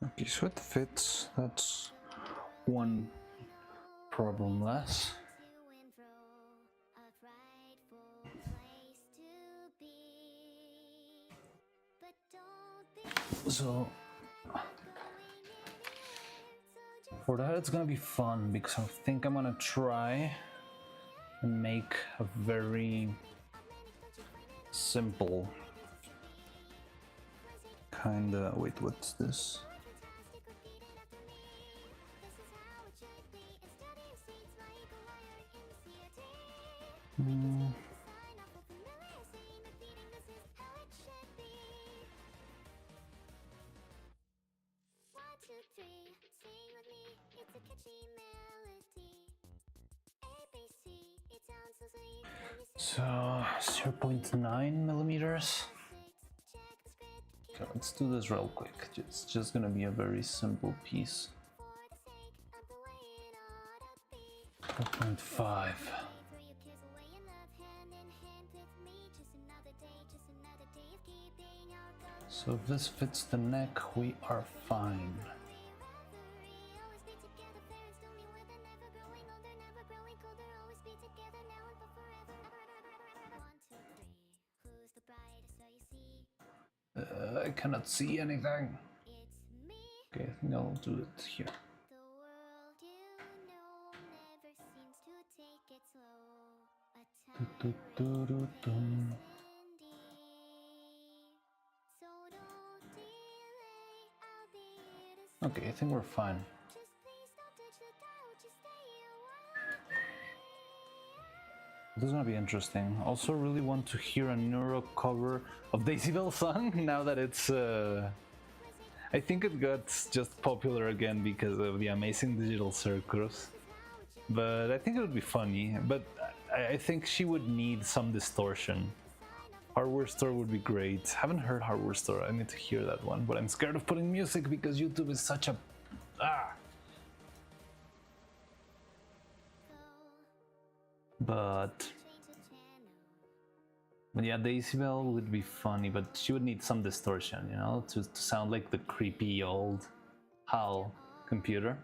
Okay, so it fits. That's one problem less. So for that it's gonna be fun because I think I'm gonna try and make a very simple kinda, wait, what's this? So 0.9 millimeters. Okay, let's do this real quick. It's just gonna be a very simple piece. 0.5. So if this fits the neck, we are fine. I cannot see anything. Okay, I think I'll do it here. Okay, I think we're fine. This is gonna be interesting. Also really want to hear a Neuro cover of Daisybell song now that it's I think it got just popular again because of the amazing digital circus. But I think it would be funny, but I think she would need some distortion. Hardware Store would be great. Haven't heard Hardware Store, I need to hear that one, but I'm scared of putting music because YouTube is such a... But yeah, Daisybell would be funny, but she would need some distortion, you know, to sound like the creepy old HAL computer.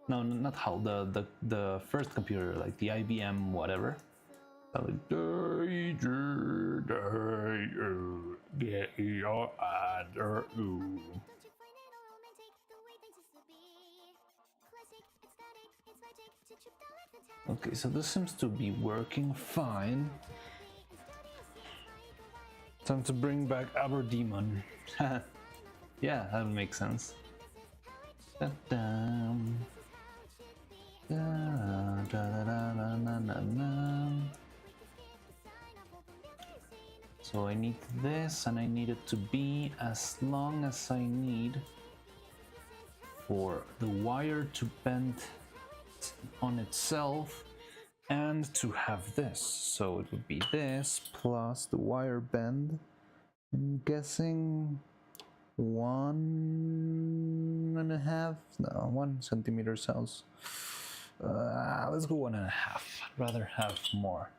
No, not HAL, the first computer, like the IBM whatever. Like, get your other ooh. Okay, so this seems to be working fine. Time to bring back our demon. Yeah, that would make sense. Da-dum. Da-da-da-da-da-da-da. So I need this, and I need it to be as long as I need for the wire to bend on itself and to have this. So it would be this plus the wire bend. I'm guessing 1.5. No, 1 centimeter sounds. Let's go 1.5. I'd rather have more.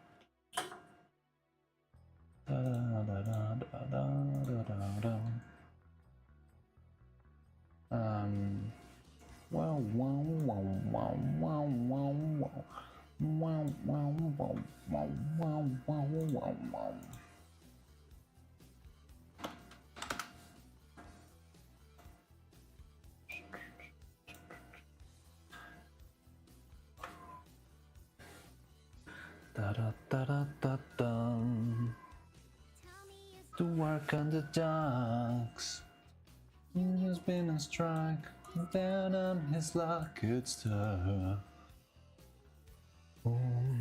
To work on the docks. He's been a strike down on his luck. Good stuff.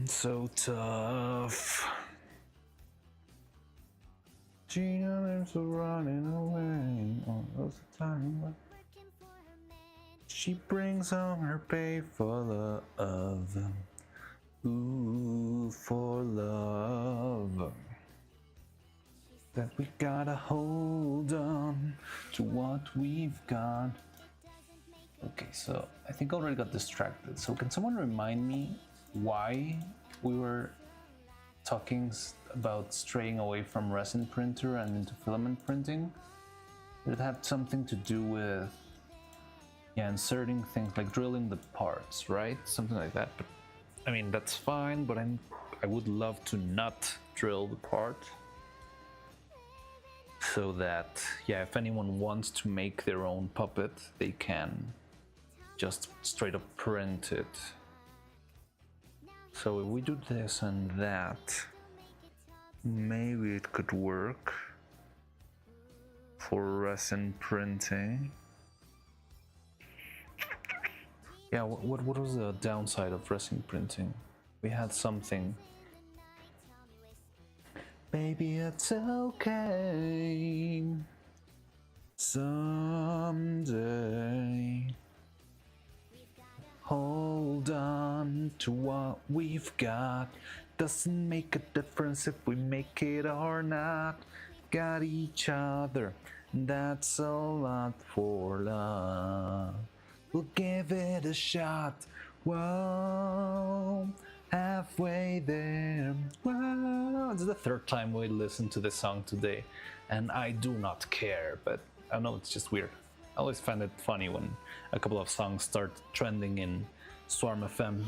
So tough. Gina is running away all of the time. She brings home her pay for love. Ooh, for love. That we gotta hold on to what we've got. Okay, so I think I already got distracted. So can someone remind me why we were talking about straying away from resin printer and into filament printing? Did it have something to do with, yeah, inserting things like drilling the parts, right? Something like that. But I mean, that's fine, but I would love to not drill the part. So that, yeah, if anyone wants to make their own puppet, they can just straight up print it. So if we do this and that, maybe it could work for resin printing. Yeah, what was the downside of resin printing? We had something. Baby, it's okay. Someday. Hold on to what we've got. Doesn't make a difference if we make it or not. Got each other, that's a lot for love. We'll give it a shot. Whoa, halfway there. Whoa. It's the third time we listened to this song today, and I do not care, but I know it's just weird. I always find it funny when a couple of songs start trending in Swarm FM.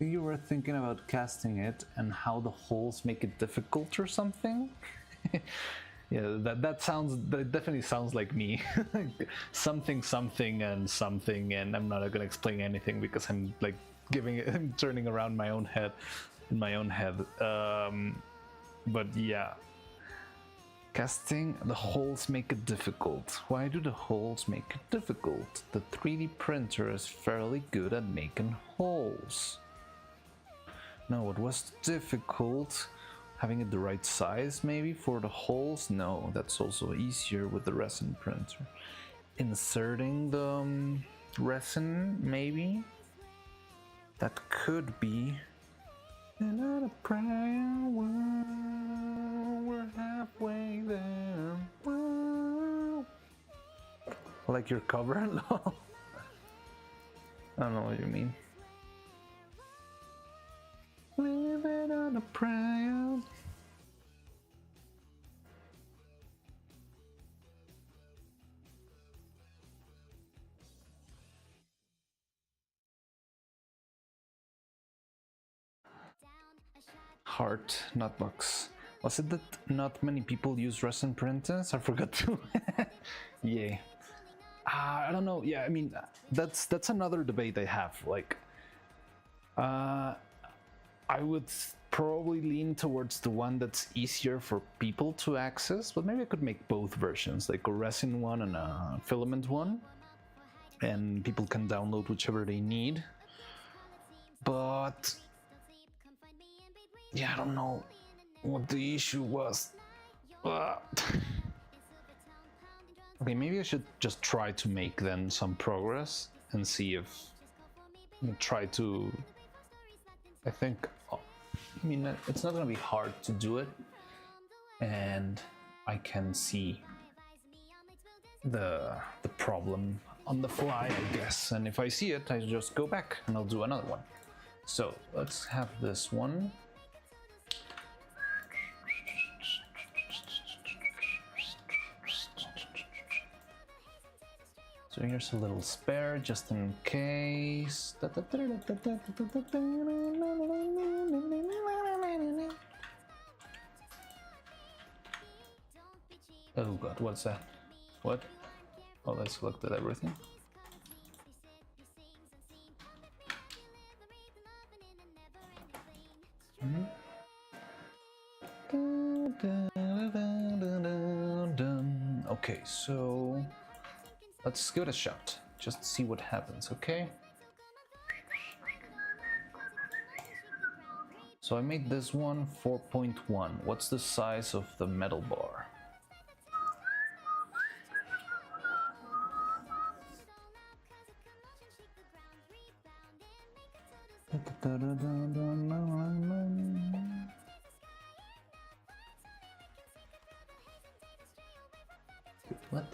You were thinking about casting it and how the holes make it difficult or something? Yeah, that definitely sounds like me. something and something, and I'm not gonna explain anything because I'm like I'm turning around my own head in my own head. But yeah, casting the holes make it difficult. Why do the holes make it difficult? The 3D printer is fairly good at making holes. No, it was difficult. Having it the right size maybe for the holes? No, that's also easier with the resin printer. Inserting the resin maybe? That could be. Another prayer, we're halfway there. Whoa. Like your cover? No. I don't know what you mean. Living on a proud. Heart, not box. Was it that not many people use resin printers? I forgot to. Yay. I don't know. Yeah, I mean, that's another debate I have. Like, I would probably lean towards the one that's easier for people to access, but maybe I could make both versions, like a resin one and a filament one, and people can download whichever they need. But yeah, I don't know what the issue was. Okay, maybe I should just try to make then some progress and see if try to. I think, I mean, it's not gonna be hard to do it, and I can see the problem on the fly, I guess. And if I see it, I just go back and I'll do another one. So let's have this one. So here's a little spare just in case. Oh god, what's that? What? Oh, I selected everything. Okay, so let's give it a shot. Just see what happens, okay? So I made this one 4.1. What's the size of the metal bar? What?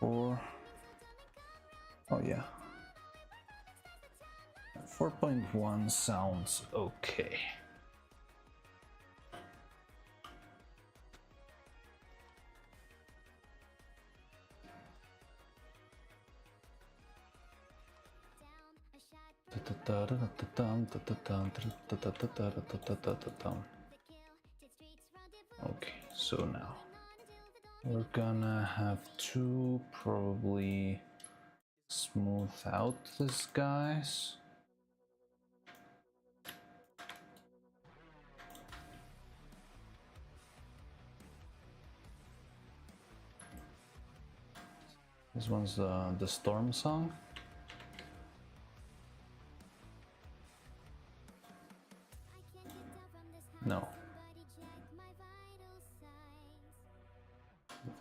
Or oh yeah, 4.1 sounds okay. Okay, so now we're gonna have to probably smooth out this, guys. This one's the storm song. No.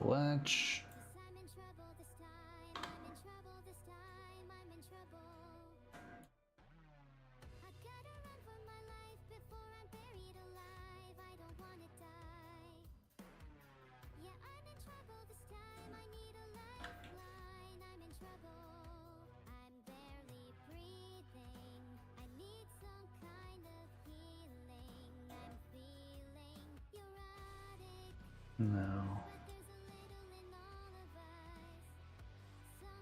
Ledge. Now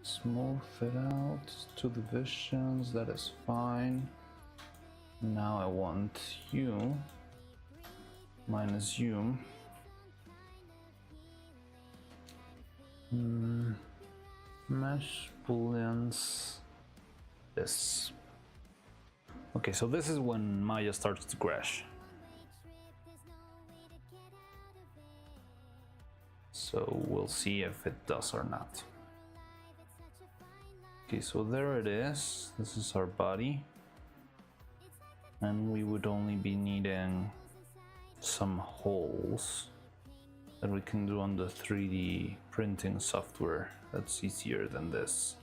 smooth it out to the visions, that is fine. Now I want you minus you. Mesh booleans this. Okay, so this is when Maya starts to crash. So we'll see if it does or not. Okay, so there it is. This is our body. And we would only be needing some holes that we can do on the 3D printing software. That's easier than this.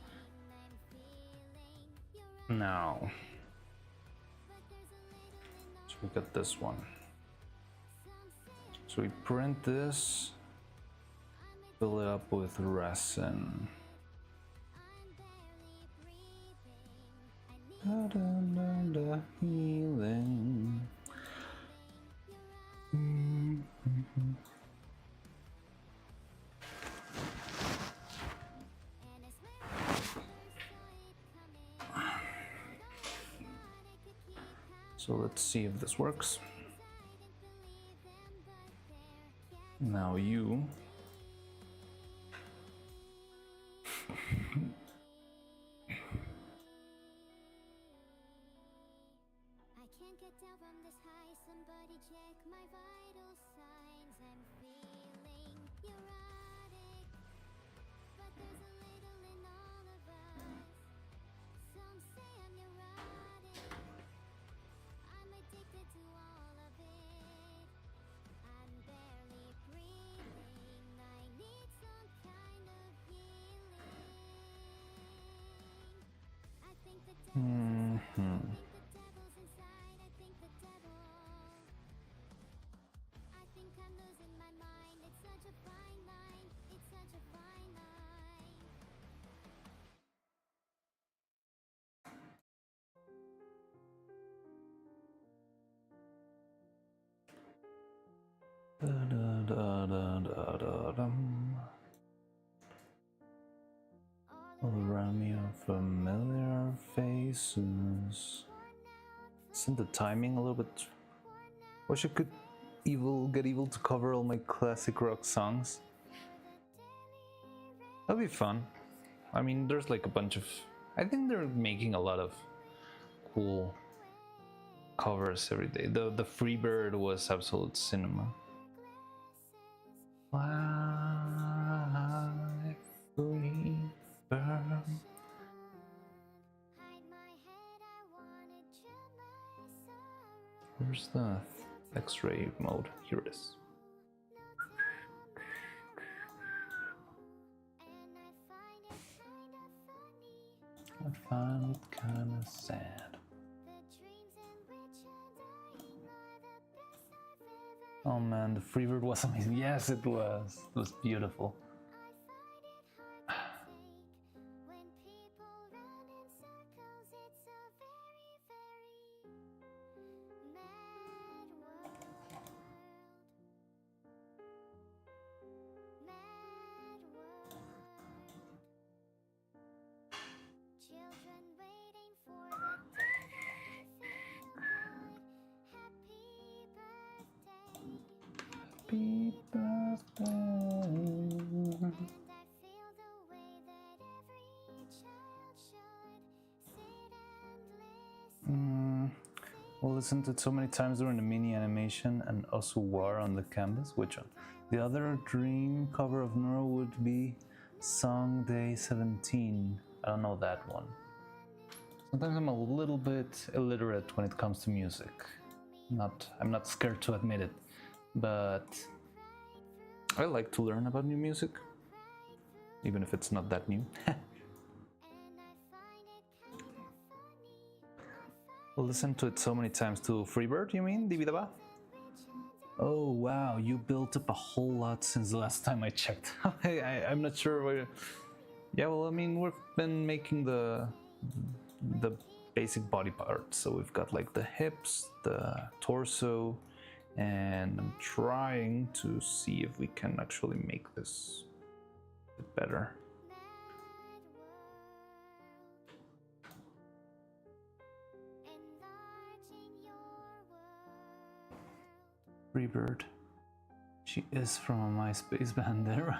Now, so we got this one. So we print this, fill it up with resin. Healing. So let's see if this works. Now you. I can't get down from this high. Somebody check my vital signs. I'm feeling neurotic, but there's a little in all of us. Some say I'm neurotic. I'm addicted to all of it. I'm barely breathing. I need some kind of healing. I think the devil's inside. I think the devil. I think I'm losing my mind. It's such a fine line. It's such a fine line. All around me are familiar faces. Isn't the timing a little bit? Wish I could get evil to cover all my classic rock songs. That'd be fun. I mean, there's like a bunch of. I think they're making a lot of cool covers every day. The Freebird was absolute cinema. Fly free bird. Hide my head, I wanna chill my sorrow. Where's the X-ray mode? Here it is. And I find it kinda funny. I find it kinda sad. The dreams in which you're dying are the best I've ever. Oh man, the Freebird was amazing. Yes, it was. It was beautiful. I find it hard to take when people run in circles. It's a very, very mad world. Mad world. Children waiting for the day they feel good. Happy birthday. Happy birthday. And I feel the way that every child should sit and listen. We'll listen to it so many times during the mini animation and also War on the Canvas. Which one? The other dream cover of Neuro would be Song Day 17. I don't know that one. Sometimes I'm a little bit illiterate when it comes to music. I'm not scared to admit it, but I like to learn about new music, even if it's not that new. And I find it kinda funny. We'll listen to it so many times to Freebird, you mean, Dibidaba? Oh wow, you built up a whole lot since the last time I checked. I'm not sure where. Yeah, well, I mean, we've been making the basic body parts. So we've got like the hips, the torso, and I'm trying to see if we can actually make this a bit better. Enlarging your world. Freebird. She is from a MySpace band there.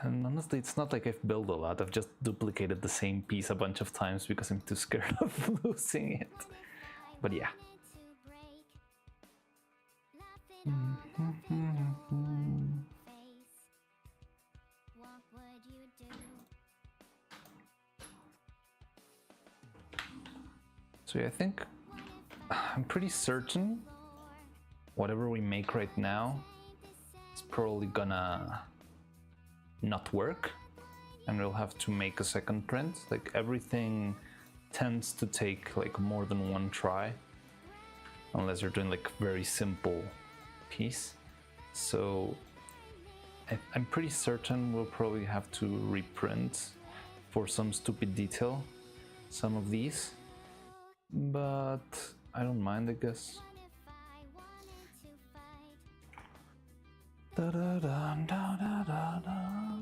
And honestly, it's not like I've built a lot. I've just duplicated the same piece a bunch of times because I'm too scared of losing it. But yeah. What would you do? So yeah, I think I'm pretty certain whatever we make right now is probably gonna not work, and we'll have to make a second print. Like everything tends to take like more than one try, unless you're doing like very simple piece. So I'm pretty certain we'll probably have to reprint for some stupid detail some of these. but I don't mind, I guess. Da da da da da da da.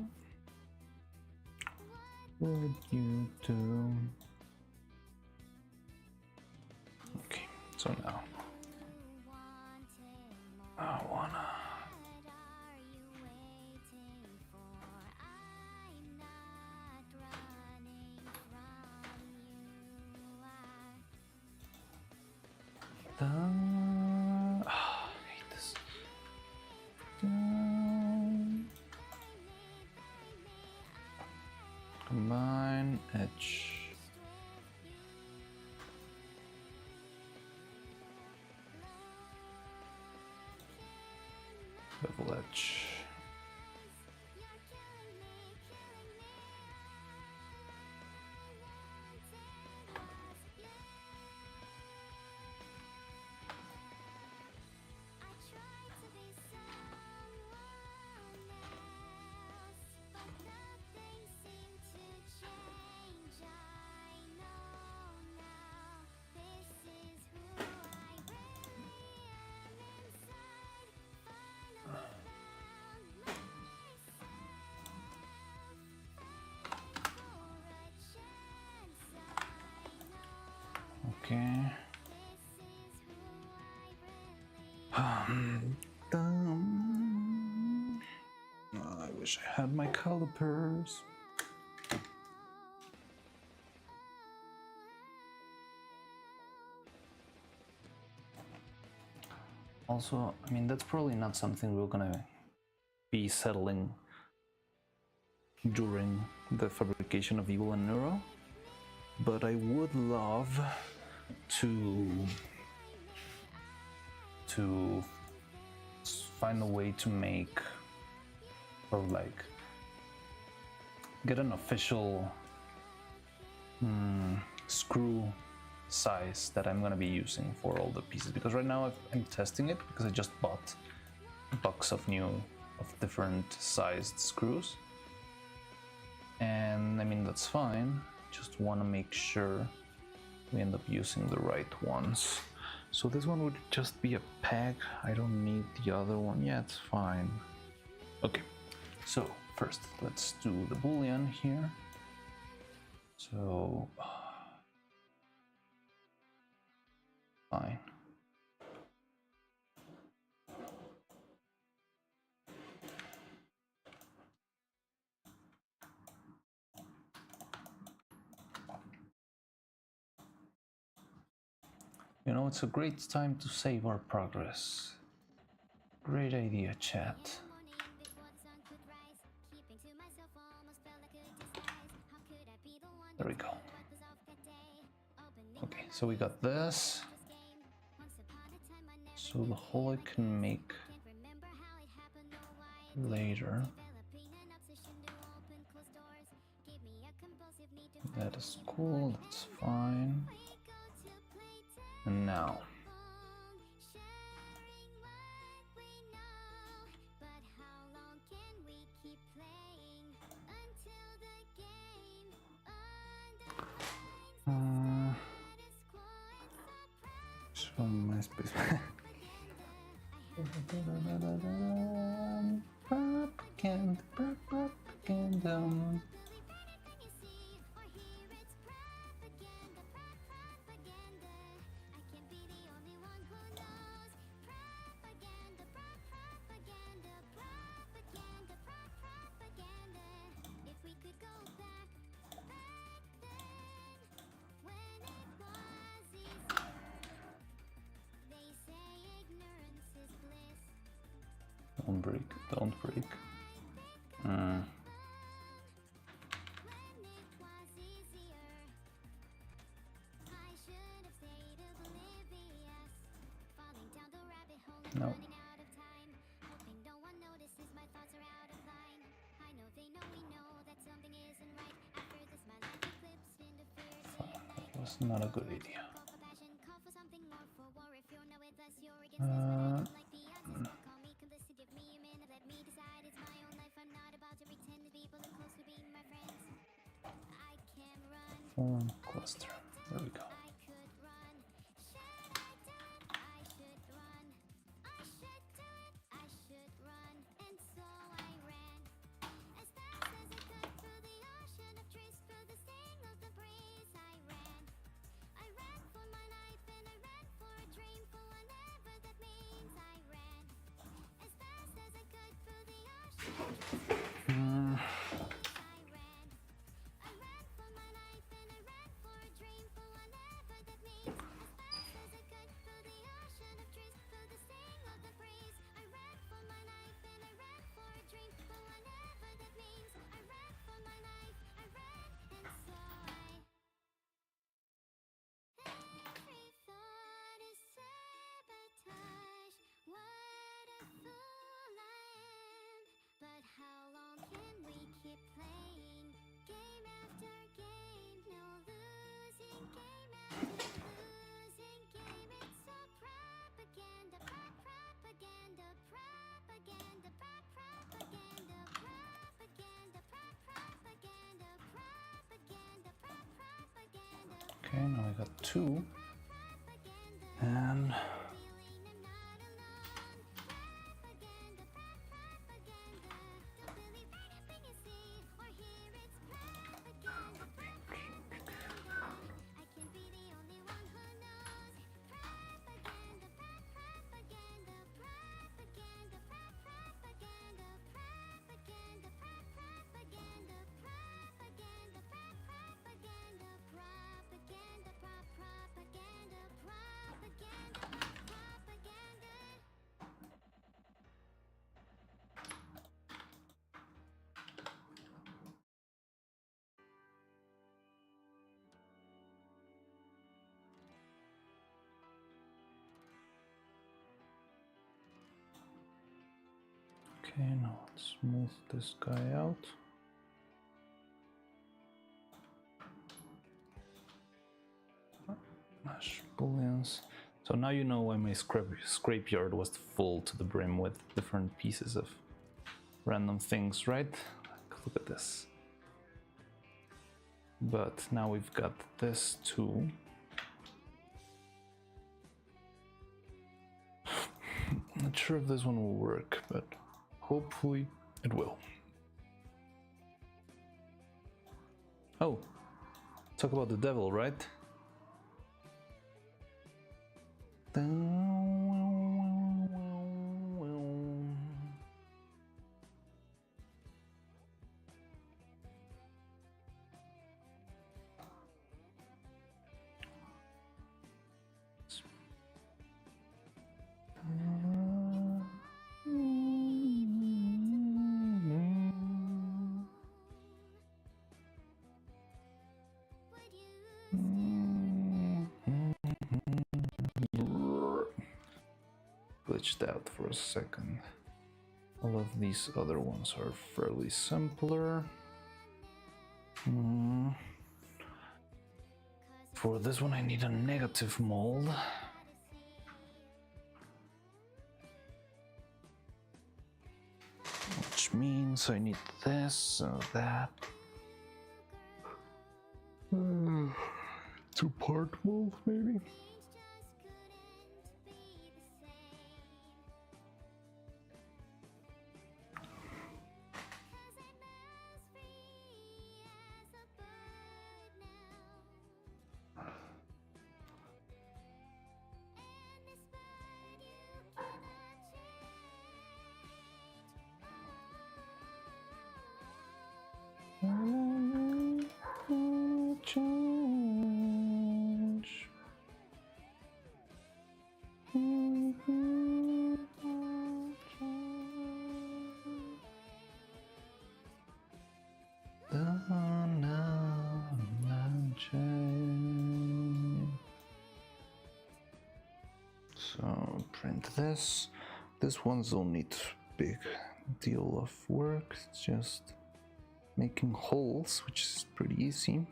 Would you do? Okay, so now I wanna. I hate this. Combine edge. Bevel edge. Okay. I wish I had my calipers. Also, I mean, that's probably not something we're gonna be settling during the fabrication of Evil and Neuro, but I would love to find a way to make, or like get an official screw size that I'm gonna be using for all the pieces, because right now I'm testing it because I just bought a box of different sized screws, and I mean that's fine, just want to make sure we end up using the right ones. So this one would just be a peg. I don't need the other one. Yeah, it's fine. Okay, so first let's do the boolean here. So fine. You know, it's a great time to save our progress. Great idea, chat. There we go. Okay, so we got this. So the hole I can make later. That is cool, that's fine. And now. Show my space. Propaganda. Don't break, don't break. No. That was not a good idea. Form cluster. There we go. Okay, now I got 2. And okay, now let's move this guy out. Hash booleans. So now you know why my scrapyard was full to the brim with different pieces of random things, right? Like, look at this. But now we've got this too. Not sure if this one will work, but hopefully it will. Oh, talk about the devil, right? Glitched out for a second. All of these other ones are fairly simpler. For this one I need a negative mold. Which means I need this, so that. 2-part mold, maybe? Change. So print this. This ones don't need big deal of work. It's just making holes, which is pretty easy.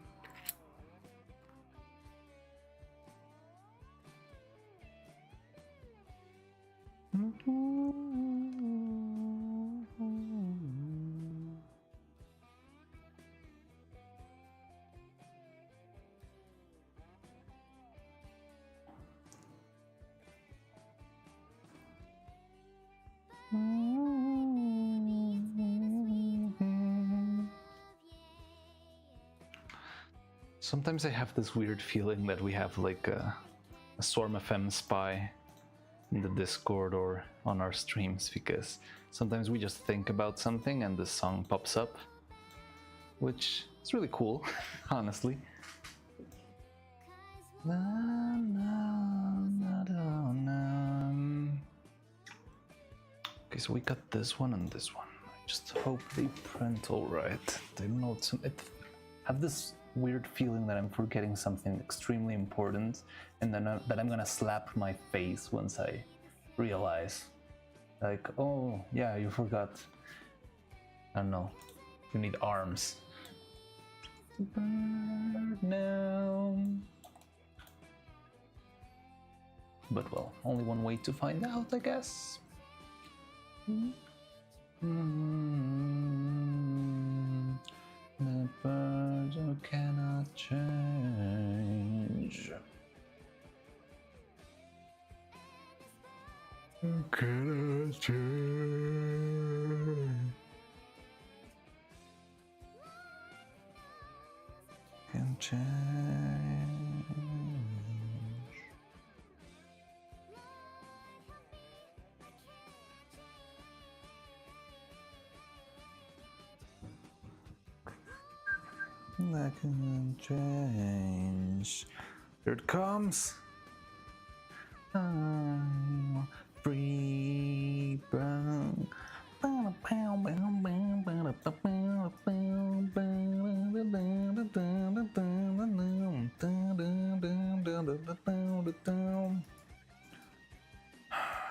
Sometimes I have this weird feeling that we have like a Swarm FM spy in the Discord or on our streams, because sometimes we just think about something and the song pops up, which is really cool, honestly. Okay, so we got this one and this one. I just hope they print all right. They note it. Have this weird feeling that I'm forgetting something extremely important, and then that I'm gonna slap my face once I realize, like, oh yeah, you forgot. I don't know. You need arms. No. But well, only one way to find out, I guess. The birds who cannot change. Can I change? Can change. I can change. Here it comes. I'm free.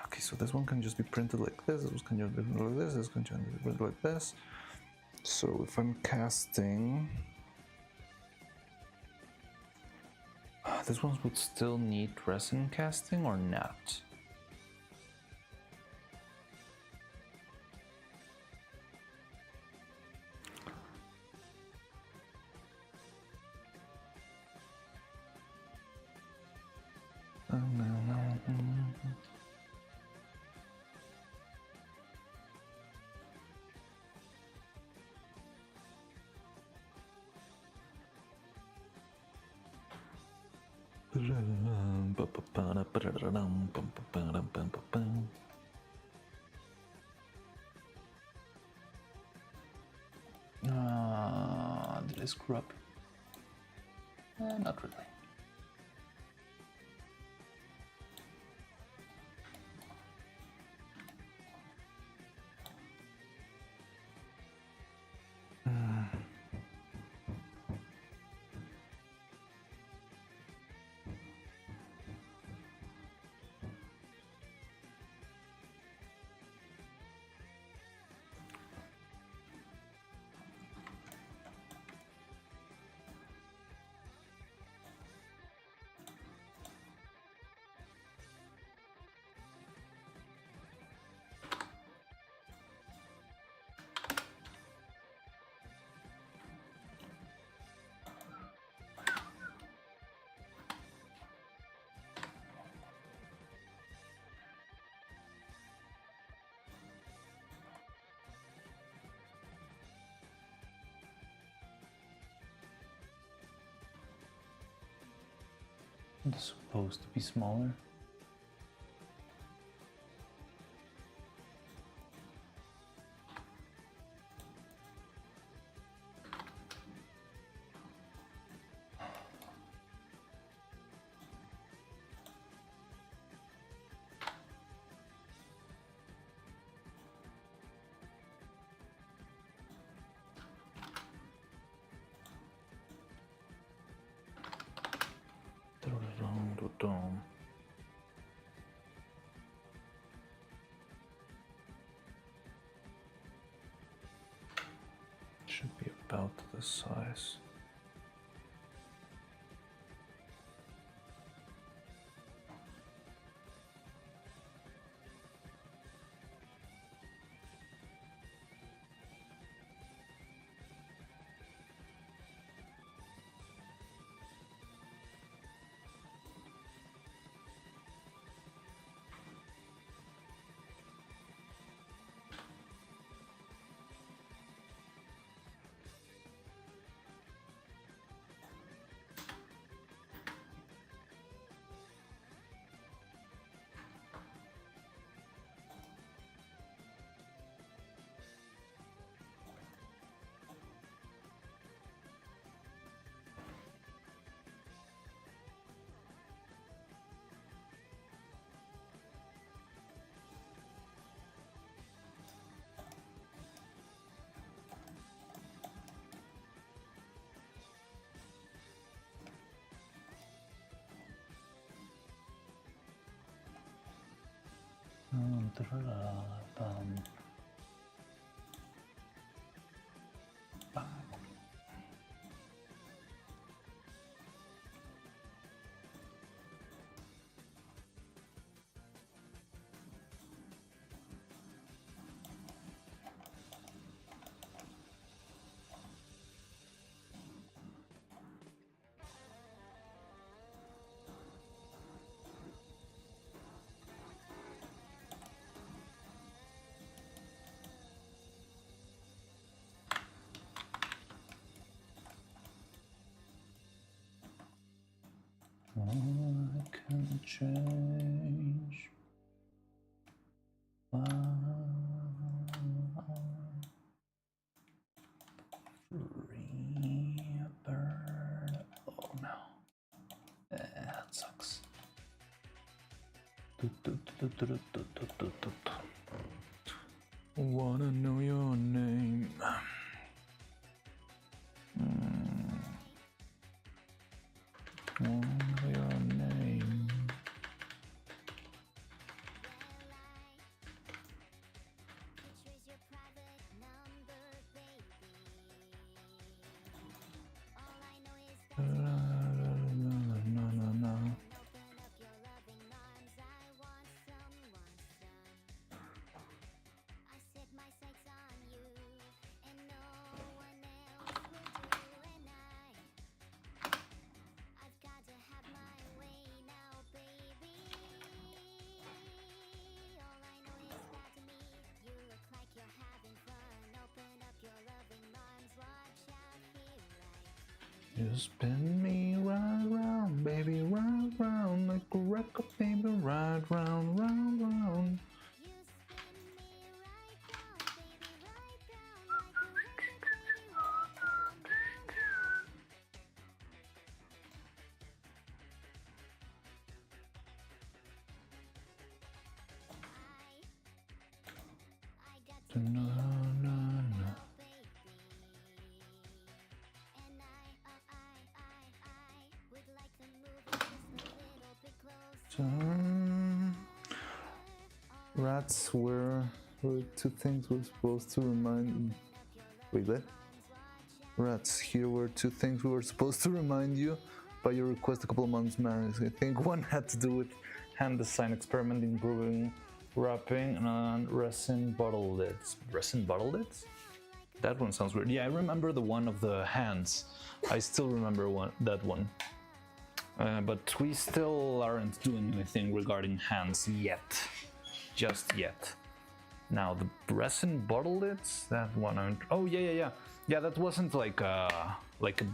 Okay, so this one can just be printed like this. This can just be printed like this. This can just be printed like this. So if I'm casting, this one would still need resin casting or not? Did I screw up? Not really. It's supposed to be smaller. Should be about this size. I can change. Free bird. Oh no. That sucks. Wanna know your name? Wanna know your name? You spin me right round, baby, right round, like a record, baby, right round, round, round. No, no, no. Rats were two things we're supposed to remind. Wait, what? Rats, here were two things we were supposed to remind you by your request a couple of months back. I think one had to do with hand design experiment improving wrapping and resin bottle lids. Resin bottle lids? That one sounds weird. Yeah, I remember the one of the hands. I still remember that one. But we still aren't doing anything regarding hands yet. Just yet. Now the resin bottle lids, that one. Oh yeah. Yeah, that wasn't like a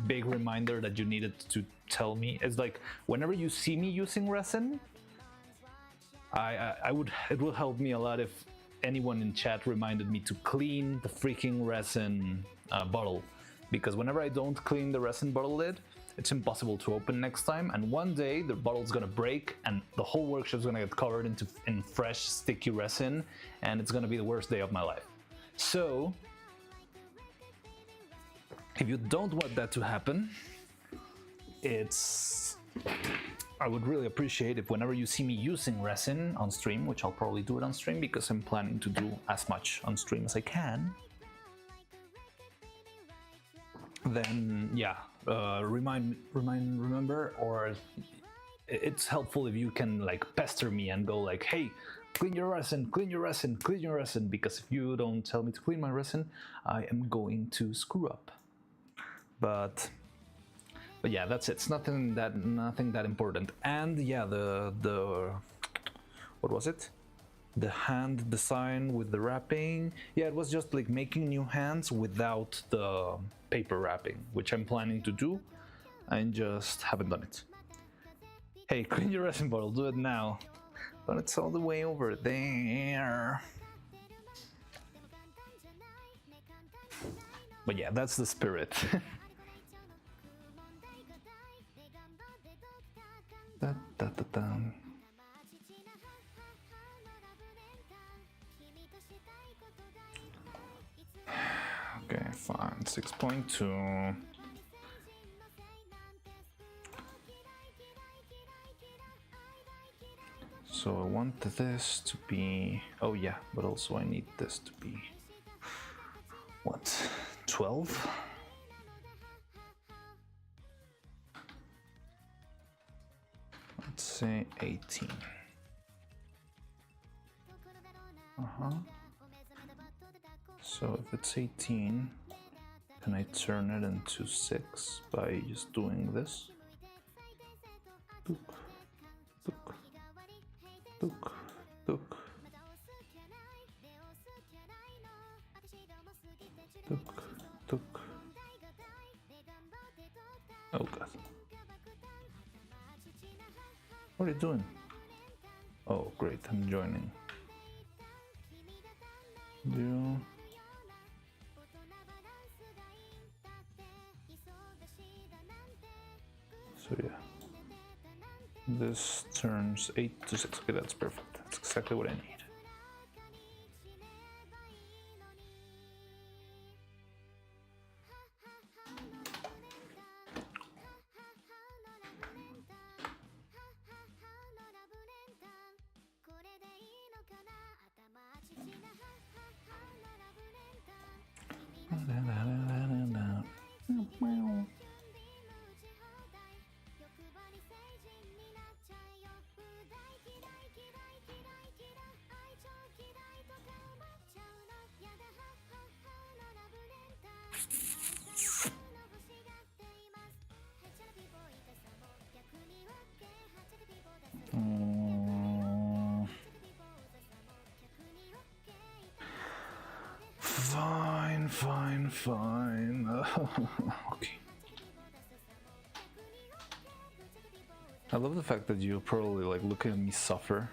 big reminder that you needed to tell me. It's like whenever you see me using resin, it would help me a lot if anyone in chat reminded me to clean the freaking resin bottle, because whenever I don't clean the resin bottle lid, it's impossible to open next time, and one day the bottle's gonna break and the whole workshop's gonna get covered in fresh sticky resin, and it's gonna be the worst day of my life. So if you don't want that to happen, I would really appreciate if whenever you see me using resin on stream, which I'll probably do it on stream because I'm planning to do as much on stream as I can, then yeah, remember, or it's helpful if you can like pester me and go like, hey, clean your resin, clean your resin, clean your resin, because if you don't tell me to clean my resin, I am going to screw up. But yeah, that's it. It's nothing that important. And yeah, the what was it? The hand design with the wrapping. Yeah, it was just like making new hands without the paper wrapping, which I'm planning to do. I just haven't done it. Hey, clean your resin bottle, do it now. But it's all the way over there. But yeah, that's the spirit. Da, da, da, da. Okay, fine. 6.2. So I want this to be... Oh yeah, but also I need this to be... What? 12? Let's say 18. So if it's 18, can I turn it into 6 by just doing this? Book, book, book, book, book, book. Oh god. What are you doing? Oh, great, I'm joining. You. So yeah. This turns 8 to 6. Okay, that's perfect. That's exactly what I need. Fine. Okay. I love the fact that you probably like look at me suffer,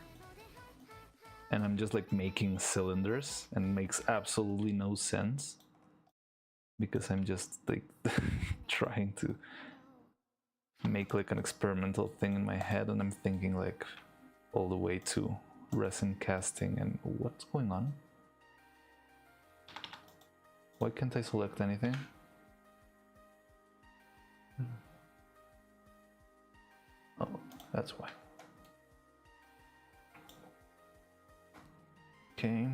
and I'm just like making cylinders, and it makes absolutely no sense because I'm just like trying to make like an experimental thing in my head, and I'm thinking like all the way to resin casting. And what's going on? Why can't I select anything? Oh, that's why. Okay.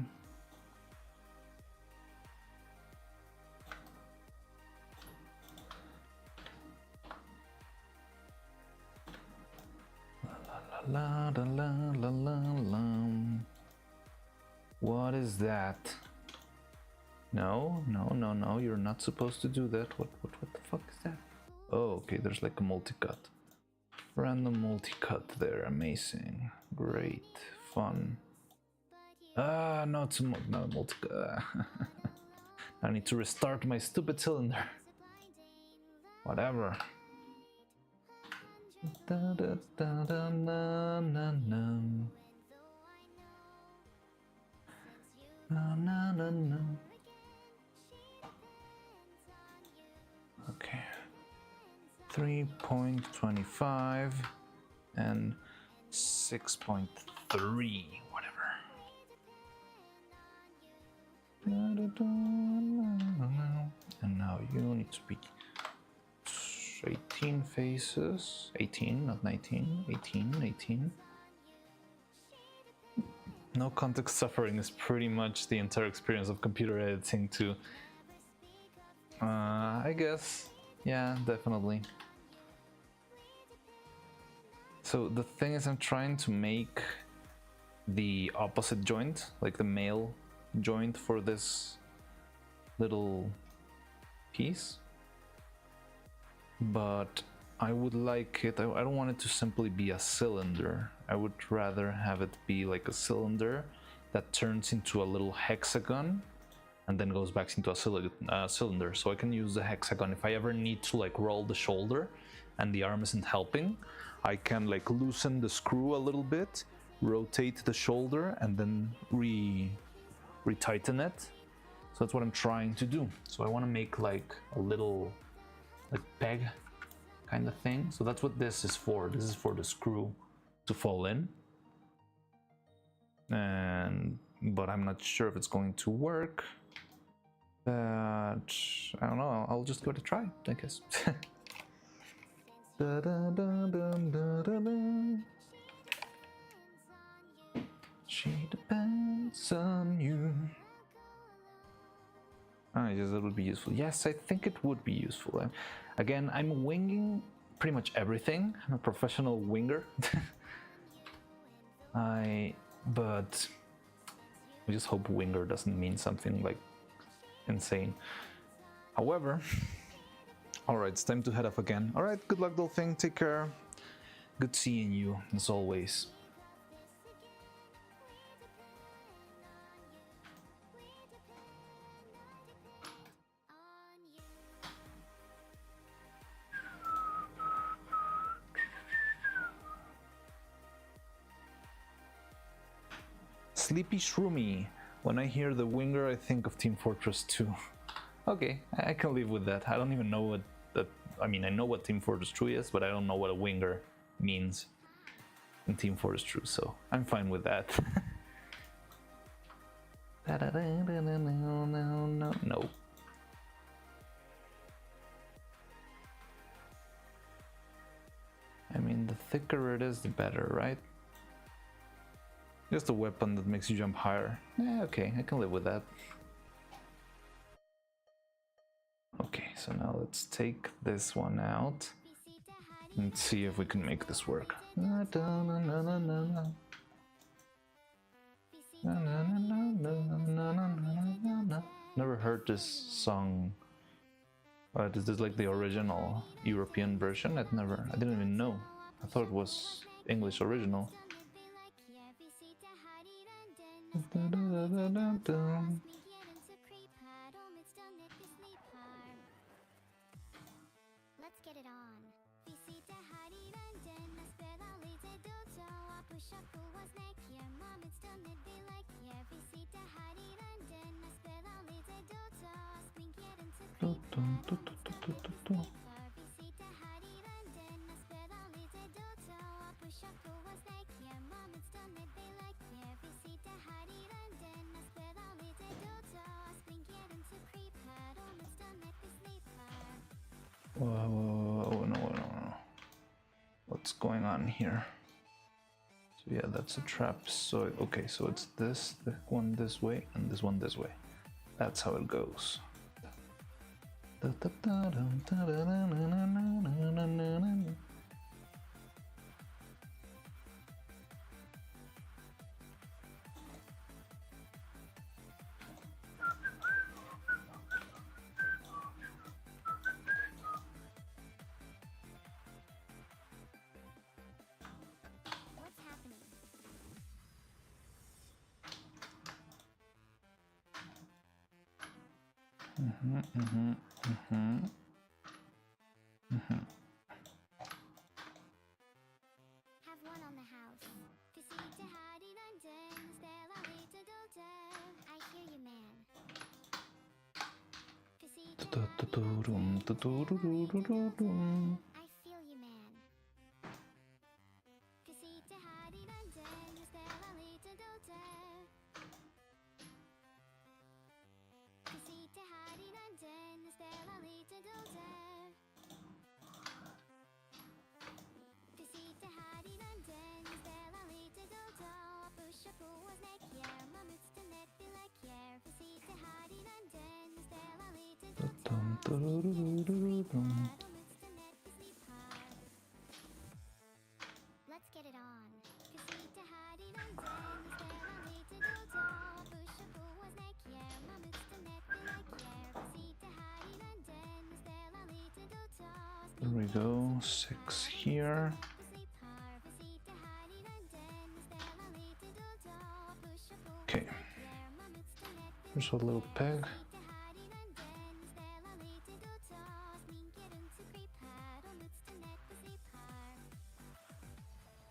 La la la la la la. What is that? No, no, no, no, you're not supposed to do that. What the fuck is that? Oh, okay, there's like a multi-cut. Random multi-cut there, amazing. Great, fun. Ah, no, it's not a multi-cut. I need to restart my stupid cylinder. Whatever. Da, da, da, da, na, na, na. Na, na, na, na. Okay. 3.25 and 6.3, whatever. And now you need to be 18 faces. 18, not 19. 18. No context suffering is pretty much the entire experience of computer editing too. I guess. Yeah, definitely. So the thing is, I'm trying to make the opposite joint, like the male joint for this little piece. But I would like it, I don't want it to simply be a cylinder. I would rather have it be like a cylinder that turns into a little hexagon and then goes back into a cylinder. So I can use the hexagon if I ever need to like roll the shoulder and the arm isn't helping. I can like loosen the screw a little bit, rotate the shoulder, and then re-tighten it. So that's what I'm trying to do. So I want to make like a little like peg kind of thing. So that's what this is for. This is for the screw to fall in. But I'm not sure if it's going to work. But I don't know. I'll just give it a try, I guess. Da, da, da, da, da, da, da. She depends on you. I guess that would be useful. Yes, I think it would be useful. Again, I'm winging pretty much everything. I'm a professional winger. But I just hope winger doesn't mean something like insane. However, alright, it's time to head off again. Alright, good luck, Dolphin. Take care. Good seeing you, as always. Sleepy Shroomy. When I hear the Winger, I think of Team Fortress 2. Okay, I can live with that. I don't even know what that. I mean, I know what Team Fortress 2 is, but I don't know what a Winger means in Team Fortress 2, so I'm fine with that. No. I mean, the thicker it is, the better, right? Just a weapon that makes you jump higher. Okay, I can live with that. Okay, so now let's take this one out and see if we can make this work. Never heard this song. Is this like the original European version? I didn't even know. I thought it was English original. Let's get it on. Whoa, no. What's going on here? So yeah, that's a trap. So okay, so it's this, the one this way, and this one this way. That's how it goes. Have one on the house. I hear you, man. I feel you, man. Let's get it on. There we go, 6 here. Okay, there's a little peg.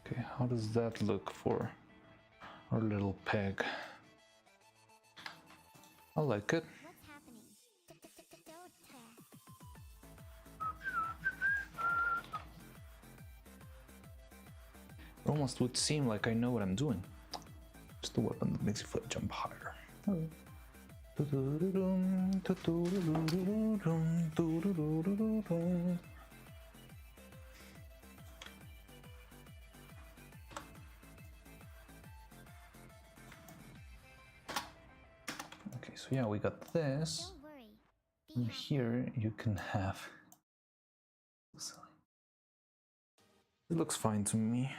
Okay, how does that look for our little peg? I like it. It almost would seem like I know what I'm doing. Just a weapon that makes you jump higher. Okay, so yeah, we got this. And here you can have. It looks fine to me.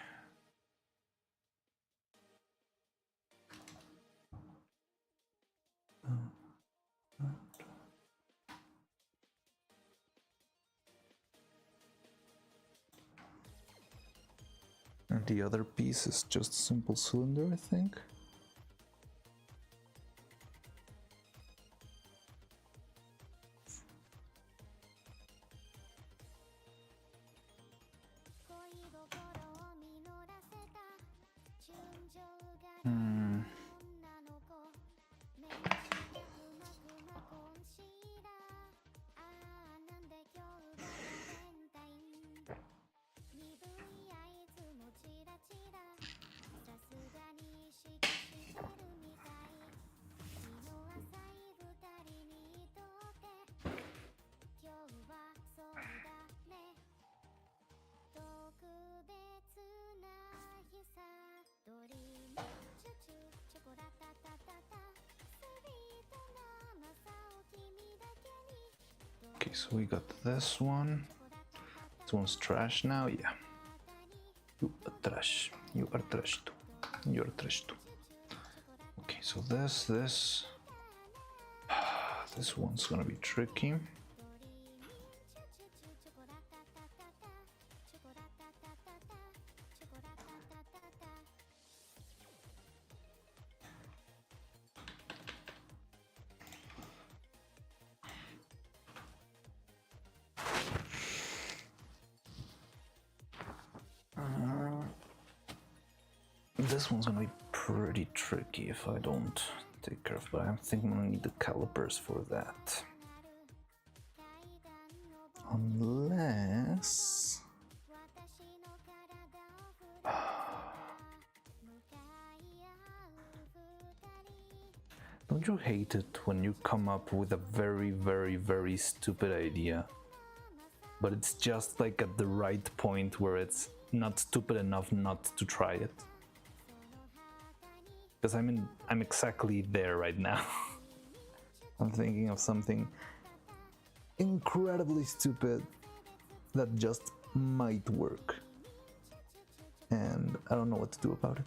And the other piece is just a simple cylinder, I think. Okay, so we got this one. This one's trash now, yeah. You are trash. You are trash too. You are trash too. Okay, so this one's gonna be tricky. This one's gonna be pretty tricky if I don't take care of it, but I think I'm gonna need the calipers for that. Unless... Don't you hate it when you come up with a very, very, very stupid idea, but it's just like at the right point where it's not stupid enough not to try it? Because I'm exactly there right now. I'm thinking of something incredibly stupid that just might work, and I don't know what to do about it.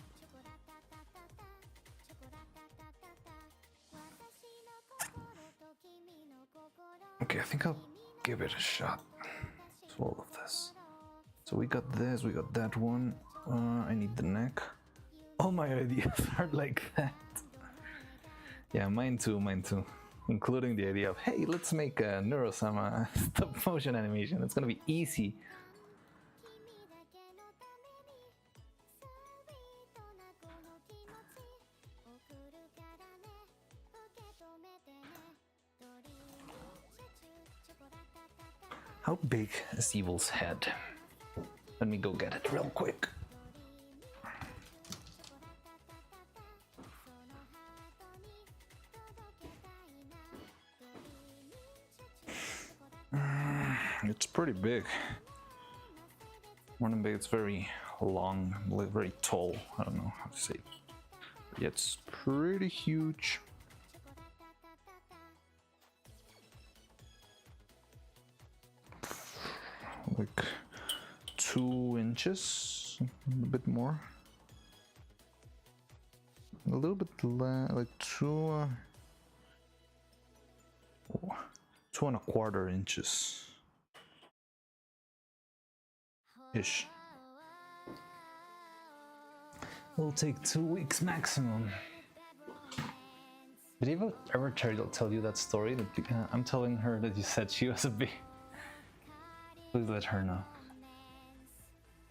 Okay, I think I'll give it a shot. So all of this. So we got this, we got that one. I need the neck. All my ideas are like that. Yeah, mine too, including the idea of, hey, let's make a Neuro-Sama stop motion animation. It's gonna be easy. How big is Evil's head? Let me go get it real quick. It's pretty big. More than big, it's very long, very tall. I don't know how to say it. Yeah, it's pretty huge. Like 2 inches, a bit more. A little bit like 2 2¼ inches ish. It'll take 2 weeks maximum. Did Eva ever tell you that story? That I'm telling her that you said she was a bee. Please let her know.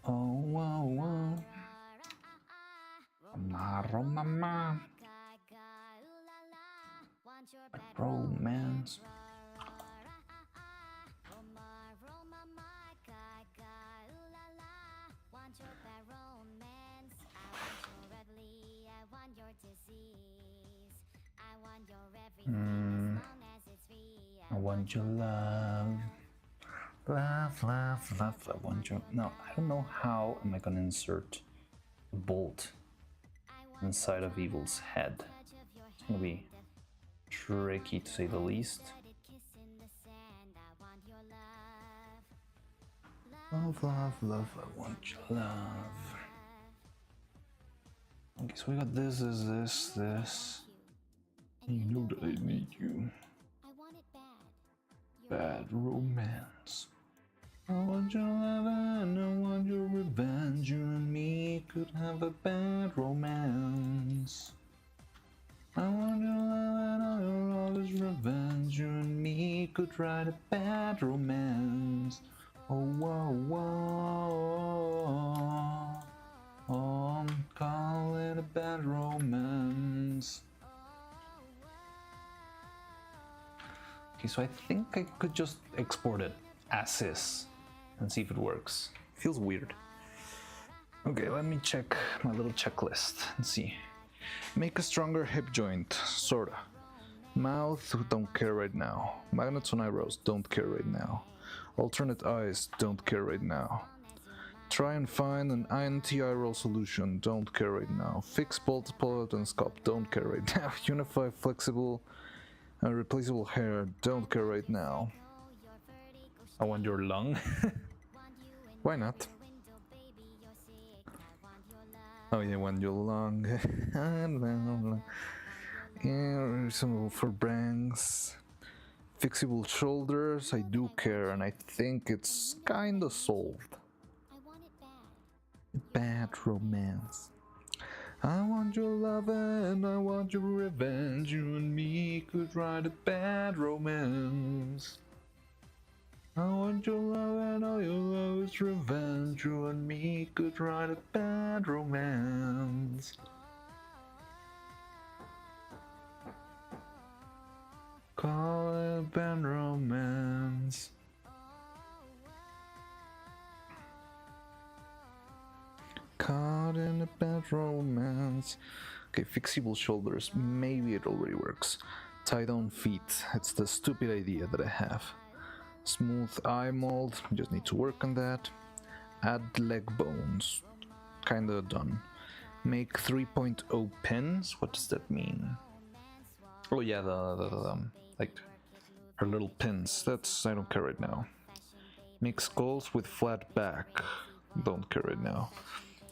Oh, wow, wow. Mama. Romance. I want your love. Love, love, love, I want your... No, I don't know how am I gonna insert a bolt inside of Evil's head. It's gonna be tricky to say the least. Love, love, love, I want your love. Okay, so we got this. You know that I need you. Bad romance. I want your love and I want your revenge. You and me could have a bad romance. I want your love and all your love is revenge. You and me could write a bad romance. Oh, whoa, whoa. Oh, call it a bad romance. Okay, so I think I could just export it as is and see if it works. Feels weird. Okay, let me check my little checklist and see. Make a stronger hip joint, sorta. Mouth, don't care right now. Magnets on eyebrows, don't care right now. Alternate eyes, don't care right now. Try and find an anti-eye roll solution, don't care right now. Fix bolt, pull-out and sculpt, don't care right now. Unify flexible and replaceable hair, don't care right now. I want your lung. Why not? Oh yeah, I want your lung. Yeah, some for brands. Fixable shoulders, I do care, and I think it's kinda solved. Bad romance. I want your love and I want your revenge. You and me could write a bad romance. I want your love and all your love is revenge. You and me could write a bad romance. Call it a bad romance. Caught in a bad romance. Okay, fixable shoulders. Maybe it already works. Tie down feet. It's the stupid idea that I have. Smooth eye mold. Just need to work on that. Add leg bones. Kinda done. Make 3.0 pins. What does that mean? Oh yeah, the like her little pins. That's, I don't care right now. Make skulls with flat back. Don't care right now.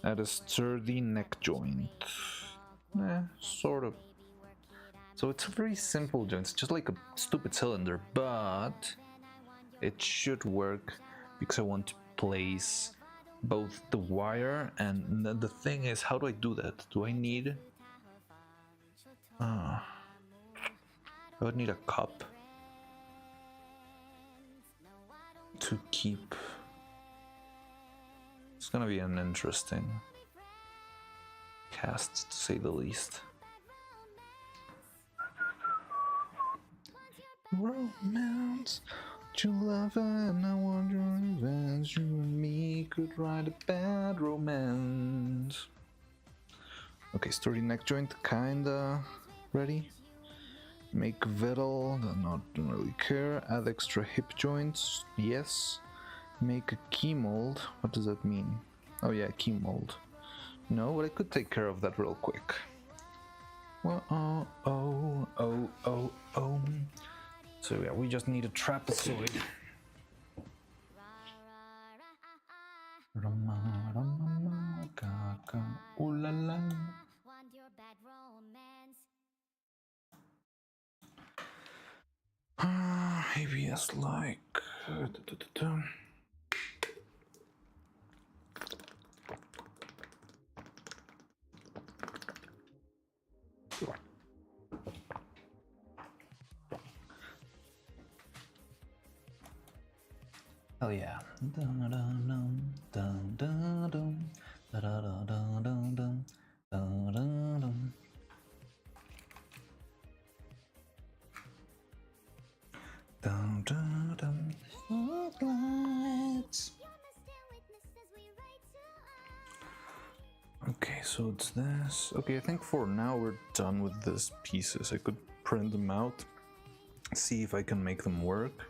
Add a sturdy neck joint. Sort of. So it's a very simple joint. It's just like a stupid cylinder, but it should work because I want to place both the wire and the thing is, how do I do that? Do I need... I would need a cup to keep... It's gonna be an interesting cast, to say the least. Romance, you love and I want your revenge. You and me could write a bad romance. Okay, sturdy neck joint, kinda ready. Make vital, don't really care. Add extra hip joints, yes. Make a key mold. What does that mean? Oh yeah, key mold. No, but I could take care of that real quick. Well, oh. So yeah, we just need a trapezoid. Ooh la la. ABS like. Hell yeah. Okay, so it's this. Okay, I think for now we're done with these pieces. I could print them out, see if I can make them work.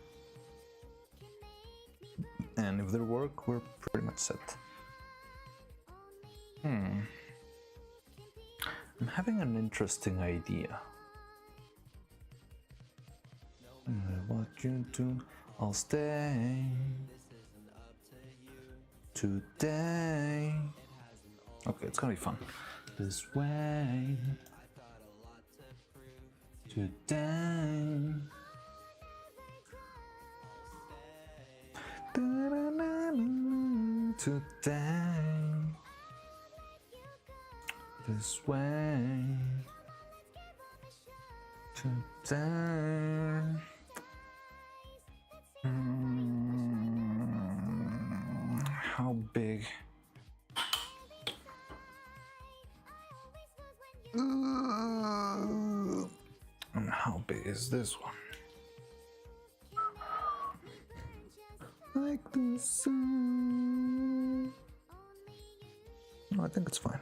And if they work, we're pretty much set. I'm having an interesting idea. What you do, I'll stay today. Okay, it's gonna be fun. This way today. Today, this way, today. How big? And how big is this one? Like the sun. No, I think it's fine.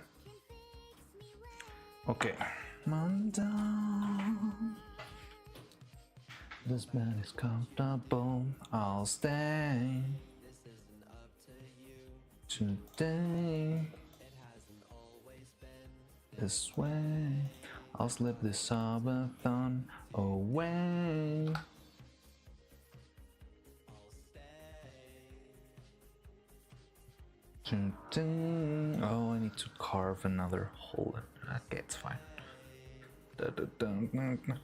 Okay. Down. This bed is comfortable. I'll stay today. This way. I'll slip this subathon away. Dun, dun. Oh, I need to carve another hole. Okay, it's fine. Dun, dun, dun, dun, dun.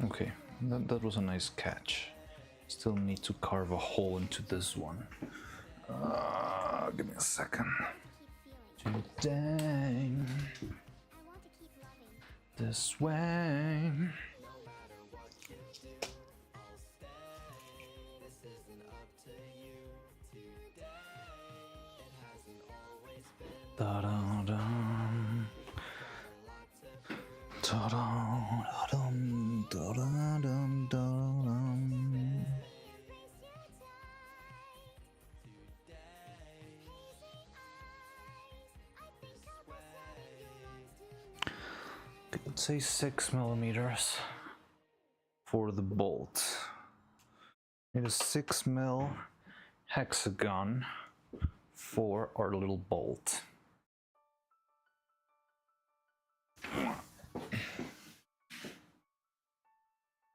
Okay, that was a nice catch. Still need to carve a hole into this one. Give me a second. Keep feeling. Dang. I want to keep loving. This way. Da da dum. Da da dum. Da da dum. Da dum. Let's say 6 millimeters for the bolt. Need a 6 mil hexagon for our little bolt.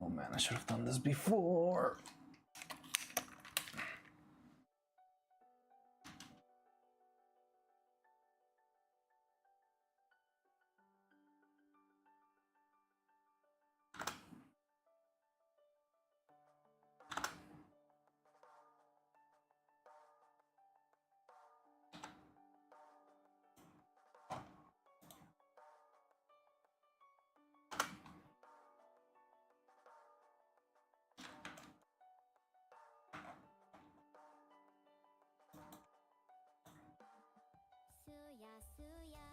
Oh man, I should have done this before. Suya suya.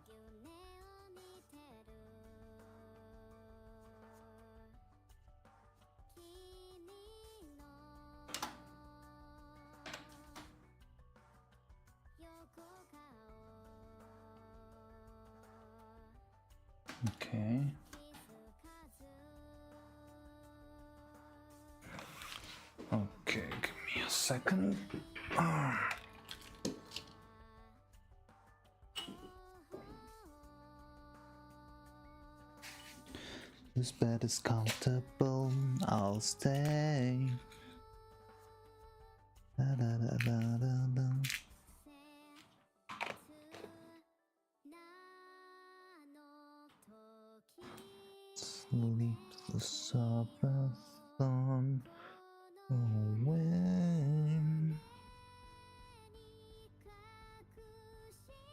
夢を見てる。君の横顔。Okay. 気づかず。 Okay, give me a second. This bed is comfortable. I'll stay. Da, da, da, da, da, da. なの時 Sleep the Sabbath on away. に隠してた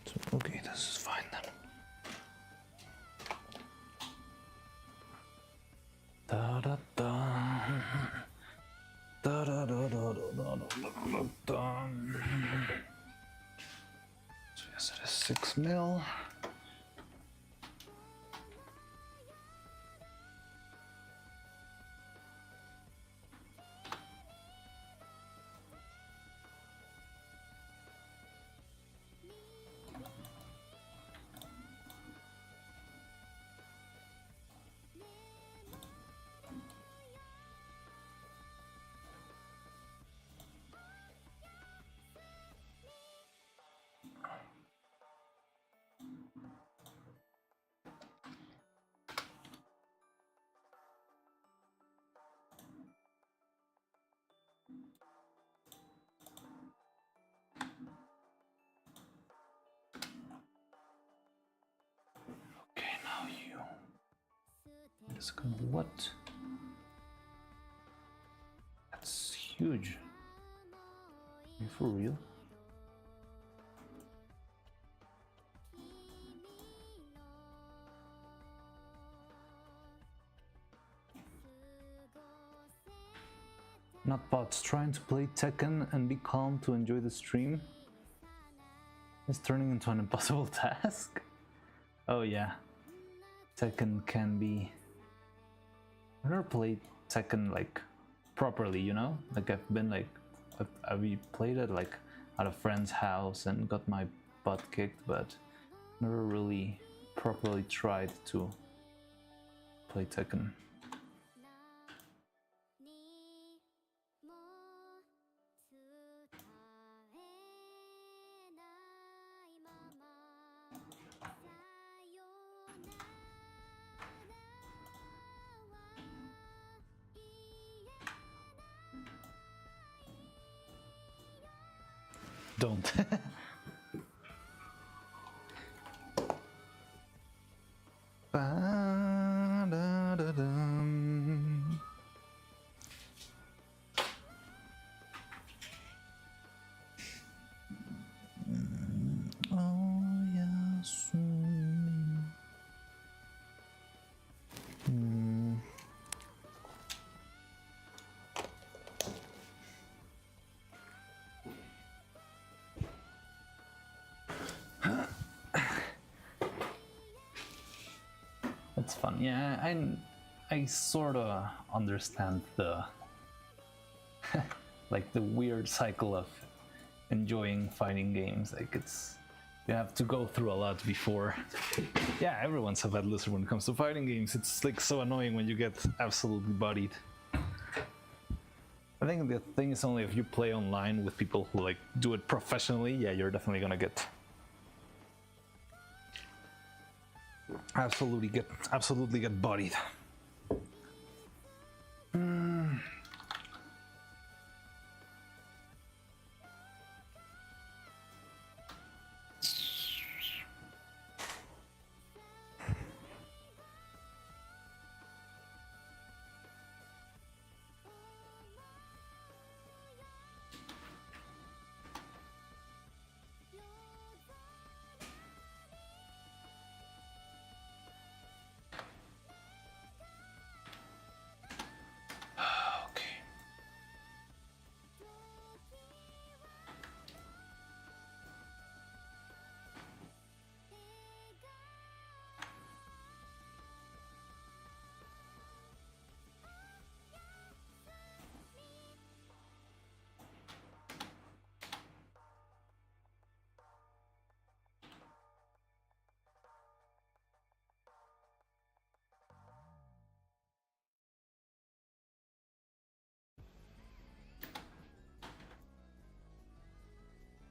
So, okay, this is fine then. Da da da. Da da da da da da da da. So yes, it is 6 mil. Okay, now you. Wait a second, what? That's huge. Are you for real? Not bots trying to play Tekken and be calm to enjoy the stream. It's turning into an impossible task. Oh yeah, Tekken can be. I've never played Tekken like properly, you know. Like I've been like, I've played it like at a friend's house and got my butt kicked, but never really properly tried to play Tekken. 'Don't. Ba-da-da-dum. Oh, yes. That's fun. Yeah, I sort of understand the like the weird cycle of enjoying fighting games. Like you have to go through a lot before. Yeah, everyone's a bad loser when it comes to fighting games. It's like so annoying when you get absolutely bodied. I think the thing is only if you play online with people who like do it professionally, yeah, you're definitely gonna get absolutely get bodied.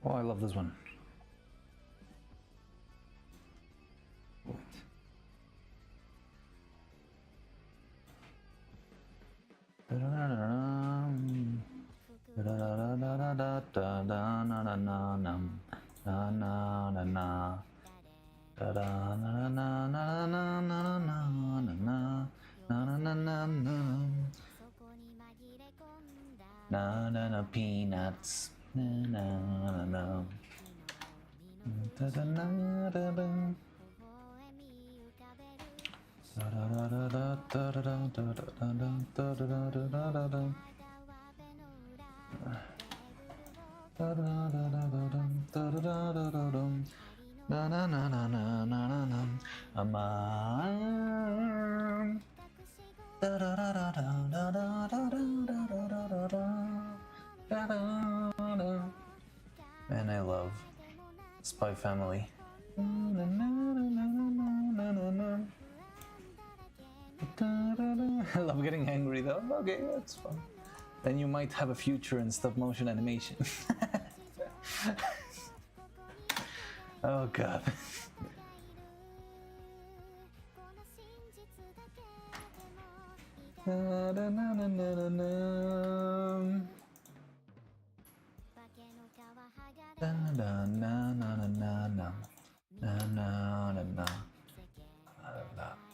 Oh, I love this one. Peanuts. Man, I love Spy Family. I love getting angry though. Okay, that's fun. Then you might have a future in stop motion animation. Oh god.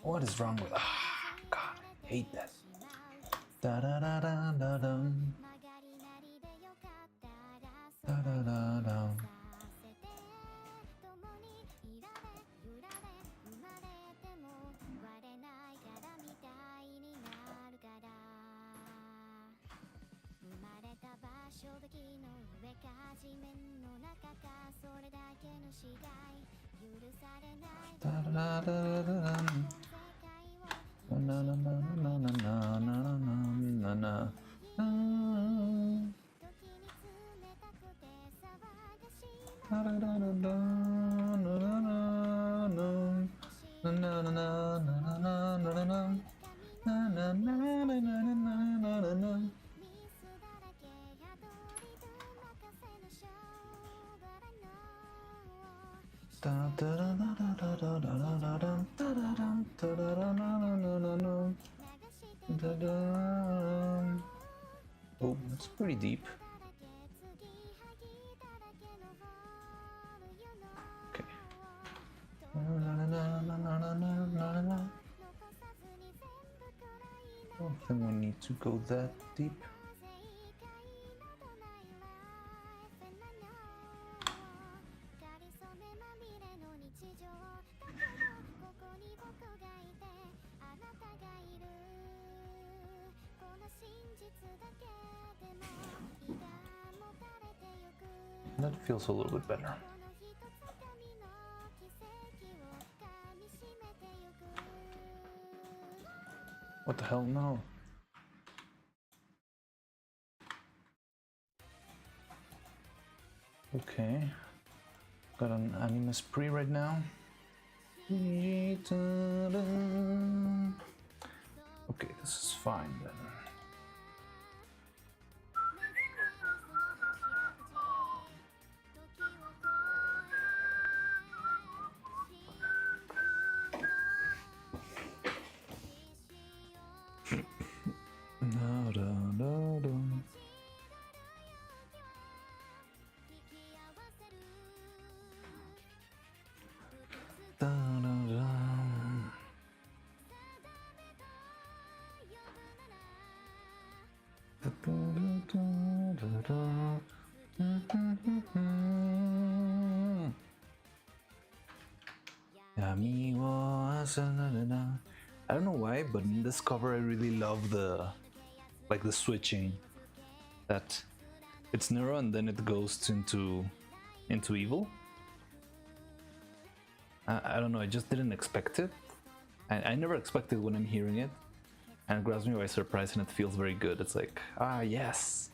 What is wrong with? God, I hate that. Da da da da da dum. Da da da dum. Da da da da dum. Na na na na na na na na na na. Oh, that's pretty deep. Okay. I don't think we need to go that deep. That feels a little bit better. What the hell? No. Okay. Got an anime spree right now. Okay, this is fine then. No, no, no, no. Da, da, da. Da, da, da, da, da. Yami wa asanana. I don't know why, but in this cover I really love the switching. That it's Neuro and then it goes into evil. I don't know, I just didn't expect it. I never expected when I'm hearing it. And it grabs me by surprise and it feels very good. It's like, ah, yes!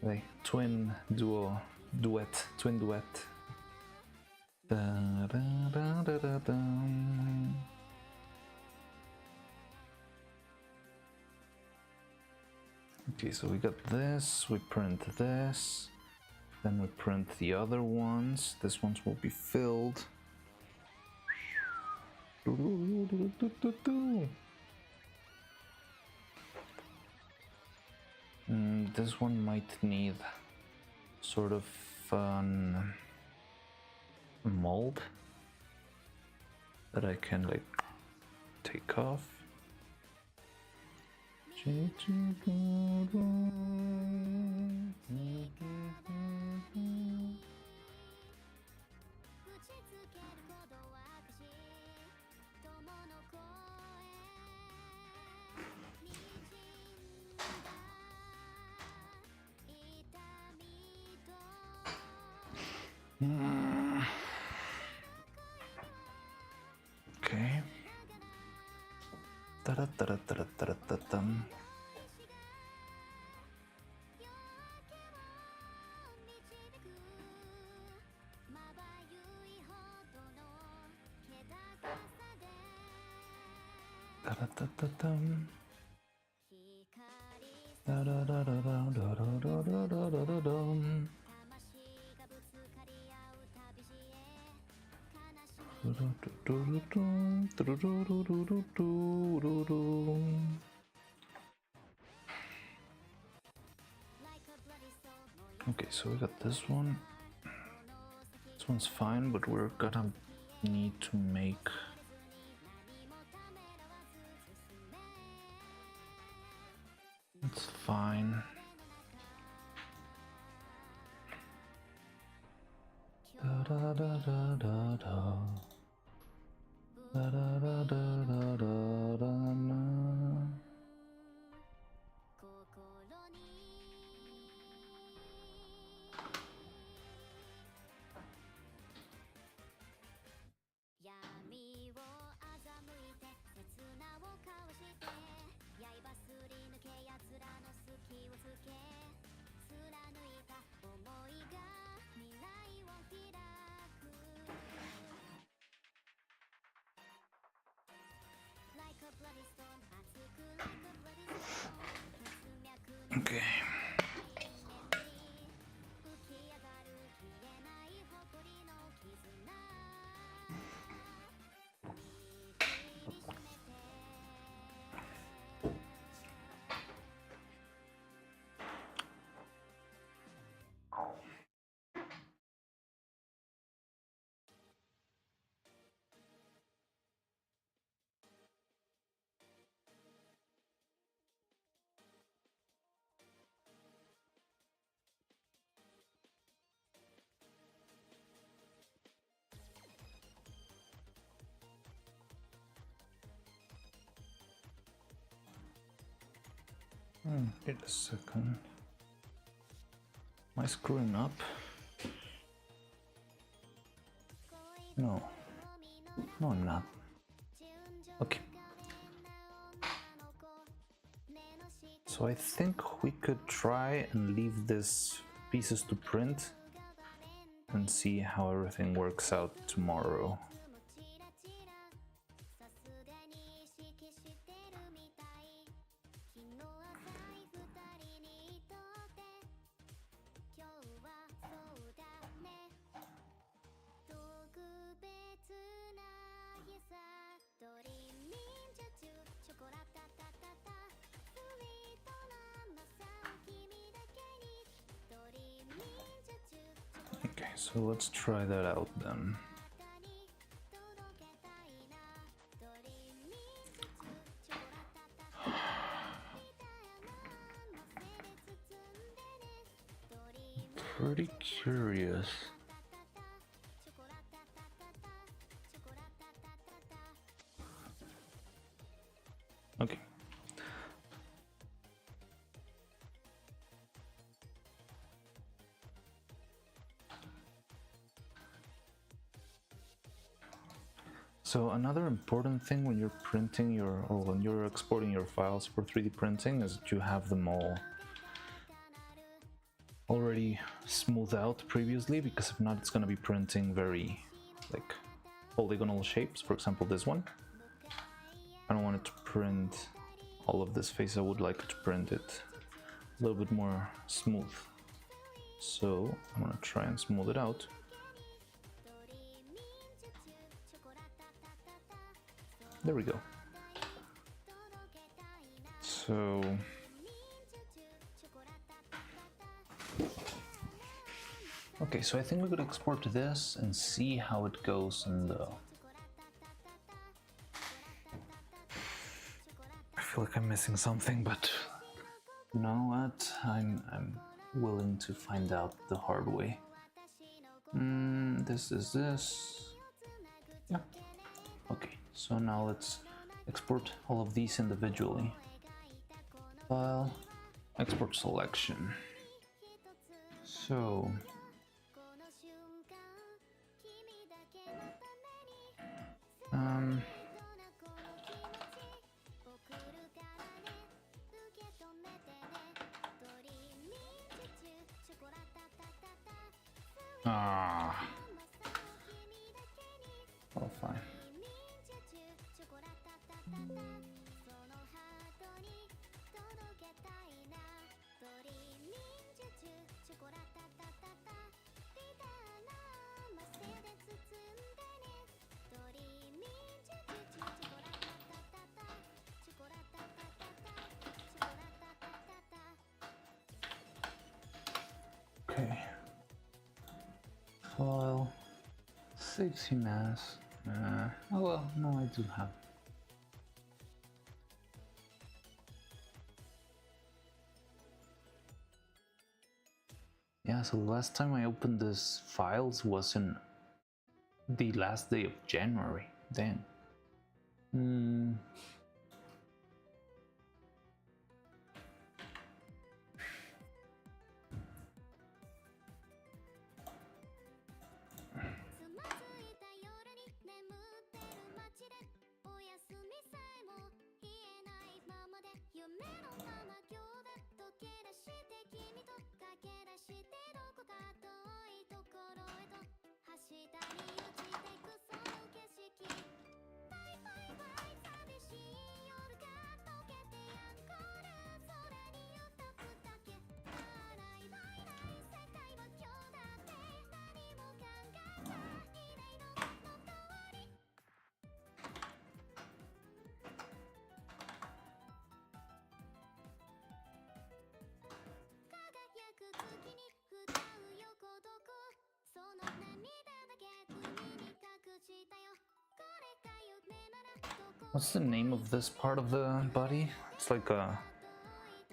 Like, twin duet. Da, da, da, da, da, da. Okay, so we got this, we print this, then we print the other ones. These ones will be filled. This one might need sort of mold that I can like take off. Okay. Ta-da-ta-da-ta-da-ta-da-ta-dum. Ta-da-ta-ta-dum. Da-da-da-da-da-da-da-da-da-da-dum. Okay, so we got this one. This one's fine, but we're gonna need to make it's fine. Da da da da da da. Da da da da da da da. Okay. Wait a second. Am I screwing up? No. No, I'm not. Okay. So I think we could try and leave this pieces to print and see how everything works out tomorrow. Okay, so let's try that out then. Pretty curious. Okay. So another important thing when you're printing or when you're exporting your files for 3D printing is that you have them all already smoothed out previously, because if not, it's going to be printing very like polygonal shapes. For example, this one. I don't want it to print all of this face. I would like it to print it a little bit more smooth. So I'm going to try and smooth it out. There we go. So okay, so I think we could export this and see how it goes in the... I feel like I'm missing something, but you know what? I'm willing to find out the hard way. This is this. Yeah. Okay, so now let's export all of these individually. File, export selection. So oh, fine. Okay. File, save CMAS. Oh well, no, I do have. Yeah, so the last time I opened these files was in the last day of January. Then. What's the name of this part of the body? It's like a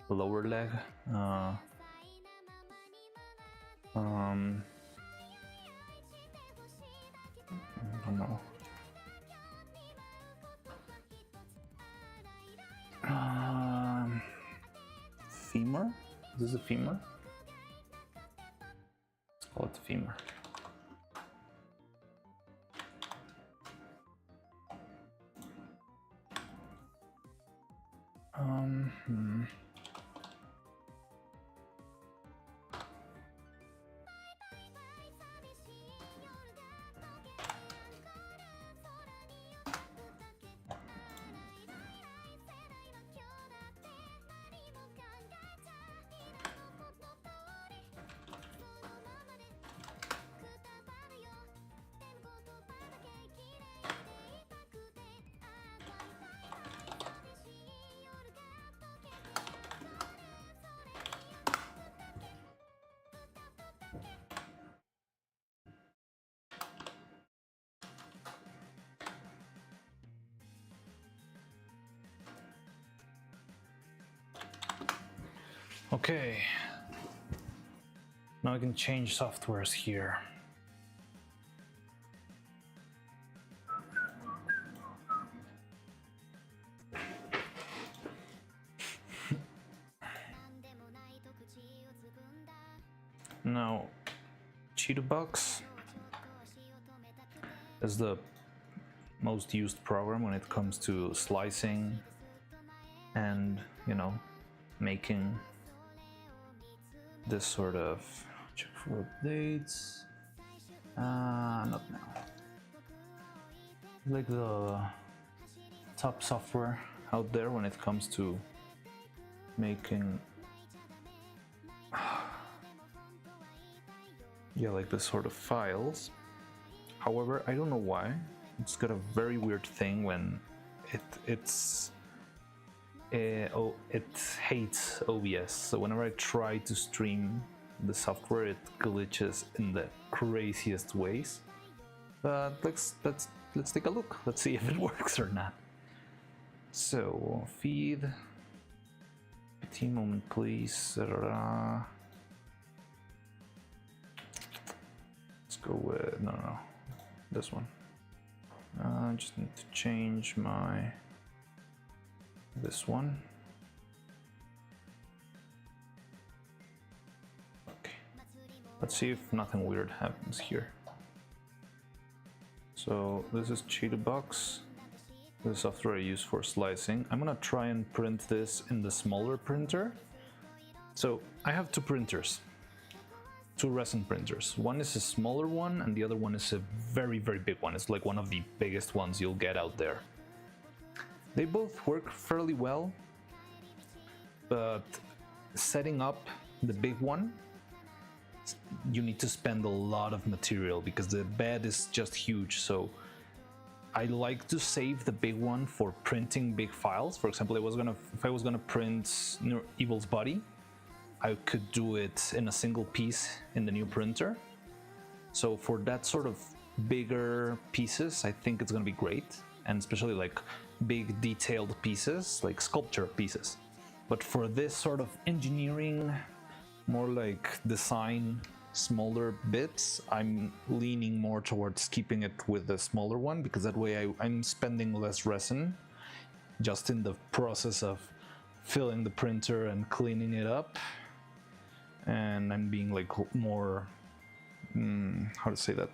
lower leg. I don't know. femur. Is this a femur? Let's call it the femur. Okay, now I can change softwares here. Now, Cheetahbox is the most used program when it comes to slicing and, you know, making this sort of, check for updates, not now, like the top software out there when it comes to making, yeah, like this sort of files. However, I don't know why, it's got a very weird thing when it hates OBS, so whenever I try to stream the software, it glitches in the craziest ways. But let's take a look. Let's see if it works or not. So feed, PT moment please. Let's go with no, this one. I just need to change this one. Okay, let's see if nothing weird happens here. So this is Cheetahbox, the software I use for slicing. I'm gonna try and print this in the smaller printer. So I have two printers, two resin printers. One is a smaller one and the other one is a very, very big one. It's like one of the biggest ones you'll get out there. They both work fairly well, but setting up the big one, you need to spend a lot of material because the bed is just huge. So I like to save the big one for printing big files. For example, if I was gonna print Evil's body, I could do it in a single piece in the new printer. So for that sort of bigger pieces, I think it's gonna be great, and especially like big detailed pieces, like sculpture pieces. But for this sort of engineering, more like design, smaller bits, I'm leaning more towards keeping it with the smaller one, because that way I'm spending less resin just in the process of filling the printer and cleaning it up, and I'm being like more, how to say that?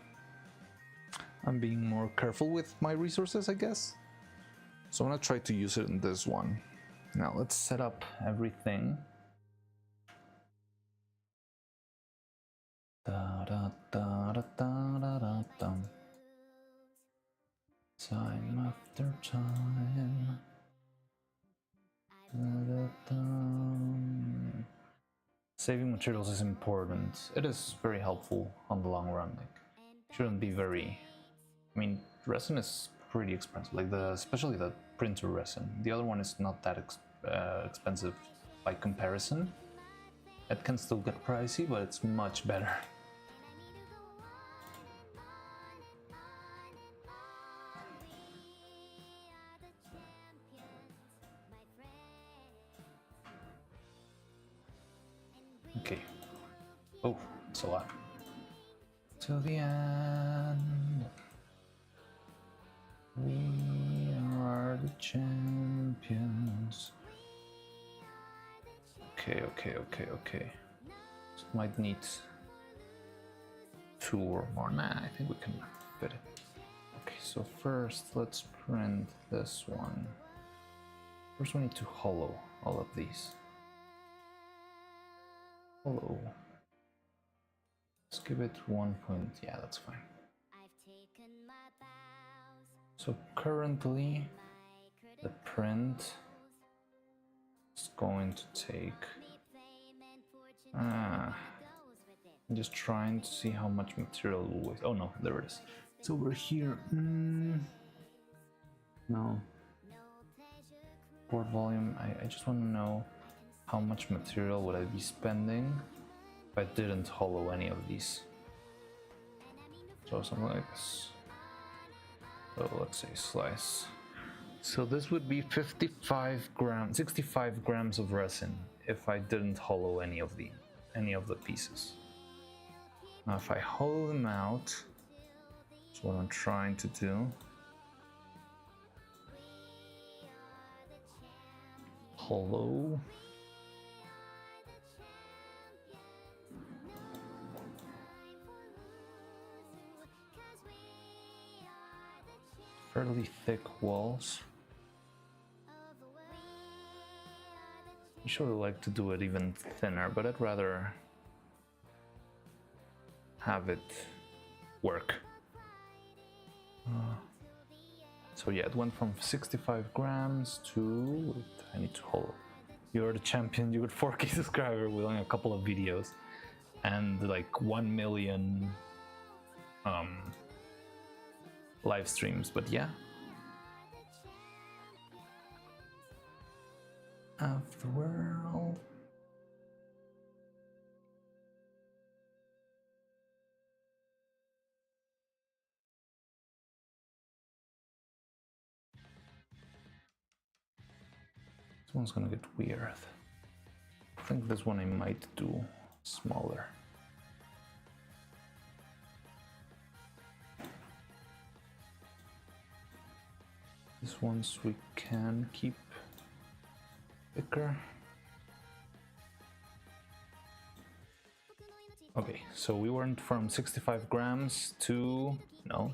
I'm being more careful with my resources, I guess. So I'm gonna try to use it in this one. Now let's set up everything. Time after time. Saving materials is important. It is very helpful on the long run. Like, shouldn't be very. I mean, resin is pretty expensive. Like especially the printer resin. The other one is not that expensive by comparison. It can still get pricey, but it's much better. Okay. Oh, it's a lot. Till the end. We are the champions. Okay. Okay. So it might need 2 or more. Nah, I think we can fit it. Okay, so first let's print this one. First we need to hollow all of these. Hollow. Let's give it 1 point. Yeah, that's fine. So currently the print is going to take... I'm just trying to see how much material will waste. Oh no, there it is. It's over here. No. Board volume. I just want to know how much material would I be spending if I didn't hollow any of these. So something like this. So let's say slice. So this would be 65 grams, 65 grams of resin if I didn't hollow any of the pieces. Now if I hollow them out, that's what I'm trying to do. Hollow. Fairly thick walls. I sure like to do it even thinner, but I'd rather have it work. So yeah, it went from 65 grams to... I need to hollow. You're the champion, you got 4K subscribers with only a couple of videos and like 1 million live streams, but yeah. Of the world. This one's gonna get weird. I think this one I might do smaller. These ones we can keep thicker. Okay, so we went from 65 grams to... No.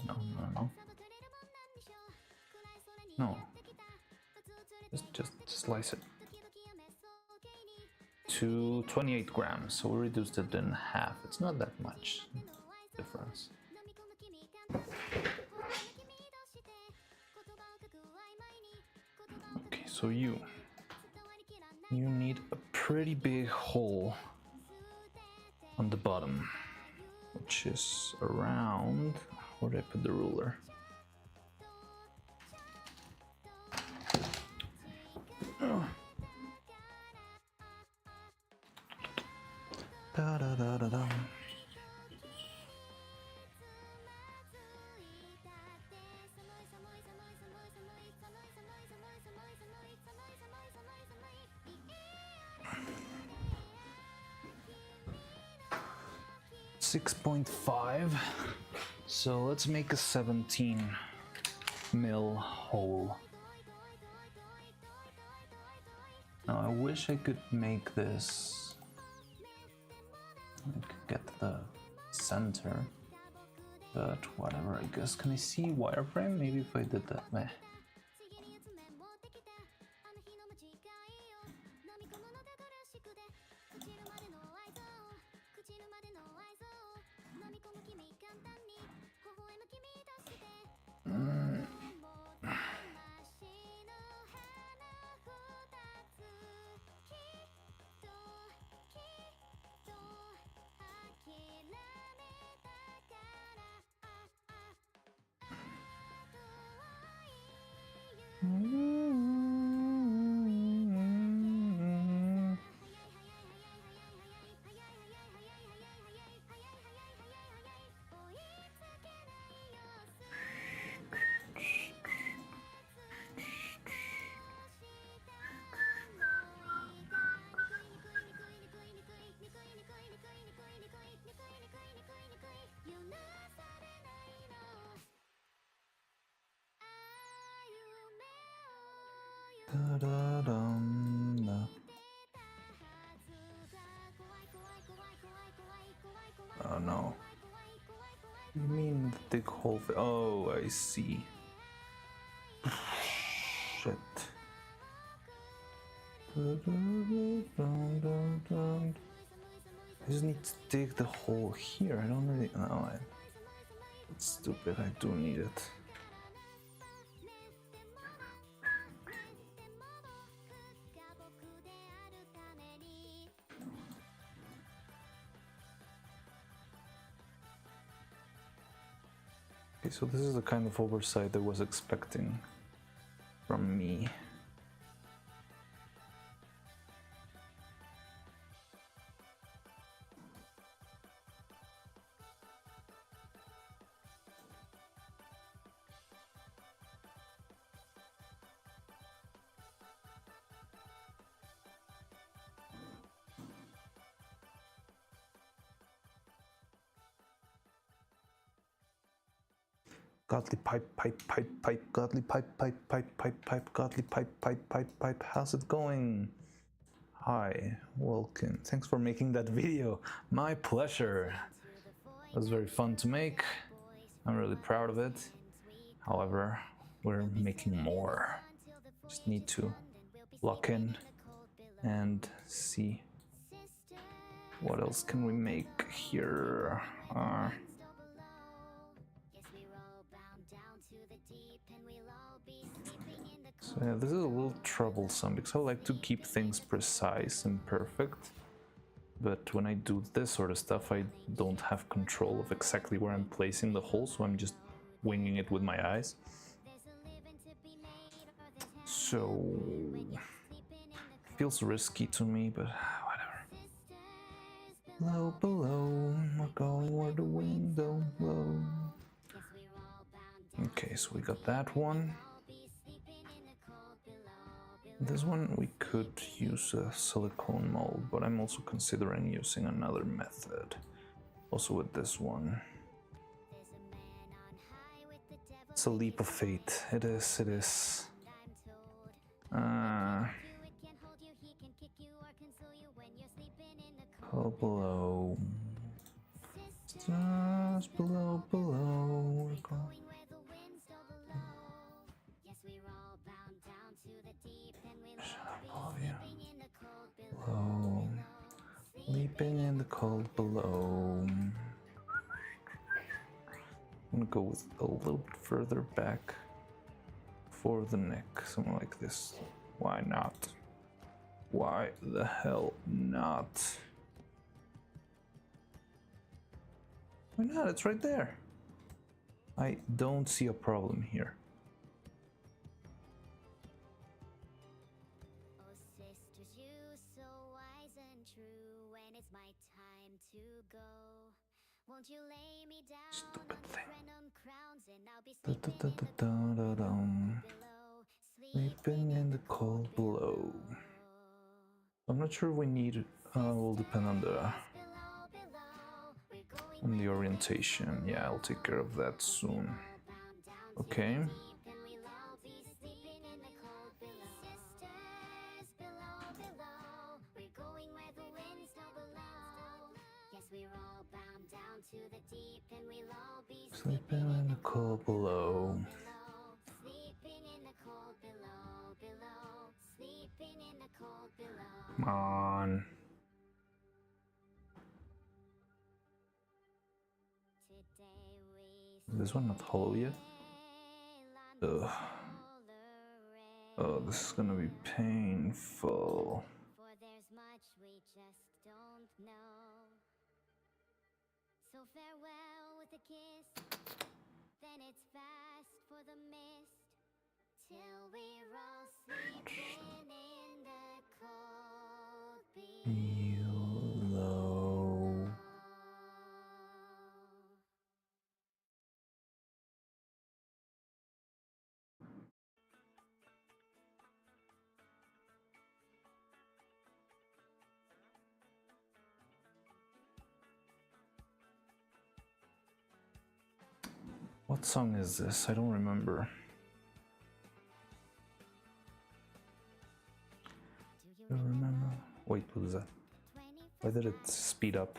Just slice it. To 28 grams, so we reduced it in half. It's not that much difference. Okay, so you need a pretty big hole on the bottom, which is around... Where did I put the ruler? Da da da da da. .5, so let's make a 17 mil hole. Now I wish I could make this, I could get the center, but whatever, I guess. Can I see wireframe? Maybe if I did that. Meh. No. You mean the dig hole? Oh, I see. Shit. I just need to dig the hole here. I don't really. No, it's stupid. I do need it. Okay, so this is the kind of oversight I was expecting from me. Godly pipe, godly pipe, godly pipe. How's it going? Hi, welcome. Thanks for making that video. My pleasure. It was very fun to make. I'm really proud of it. However, we're making more. Just need to lock in and see what else can we make here. So yeah, this is a little troublesome because I like to keep things precise and perfect. But when I do this sort of stuff, I don't have control of exactly where I'm placing the hole, so I'm just winging it with my eyes. So feels risky to me, but whatever. Low below, we're going where the window blows. Okay, so we got that one. This one we could use a silicone mold, but I'm also considering using another method. Also with this one. It's a leap of faith. It is, it is. Oh, below. Stars below, below. We're going. Shut up, all of you. Below. Leaping in the cold below. I'm gonna go with a little bit further back for the neck, something like this. Why not? Why the hell not? Why not? It's right there. I don't see a problem here. Oh, sisters, you so wise and true. When it's my time to go, won't you lay me down Stupid on thing. random crowns, and I'll be sleeping in the cold below. Sleeping in the cold below. I'm not sure we need. Will depend on the orientation. Yeah, I'll take care of that soon. Okay. Sleeping in the cold below. Come on. Is this one not hollow yet? Ugh. Oh, this is gonna be painful. For there's much we just don't know. So farewell with a kiss, then it's fast for the mist, till we're all sleeping in the cold Below. What song is this? I don't remember. I remember. Wait, what is that? Why did it speed up?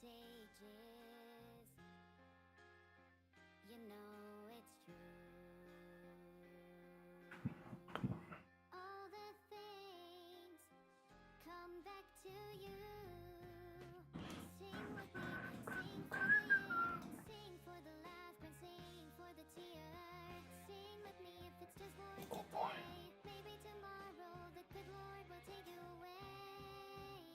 You know it's true. All the things come back to you. Sing with me, sing for the year, sing for the laughter, sing for the tears. Sing with me if it's just for today. Maybe tomorrow the good Lord will take you away.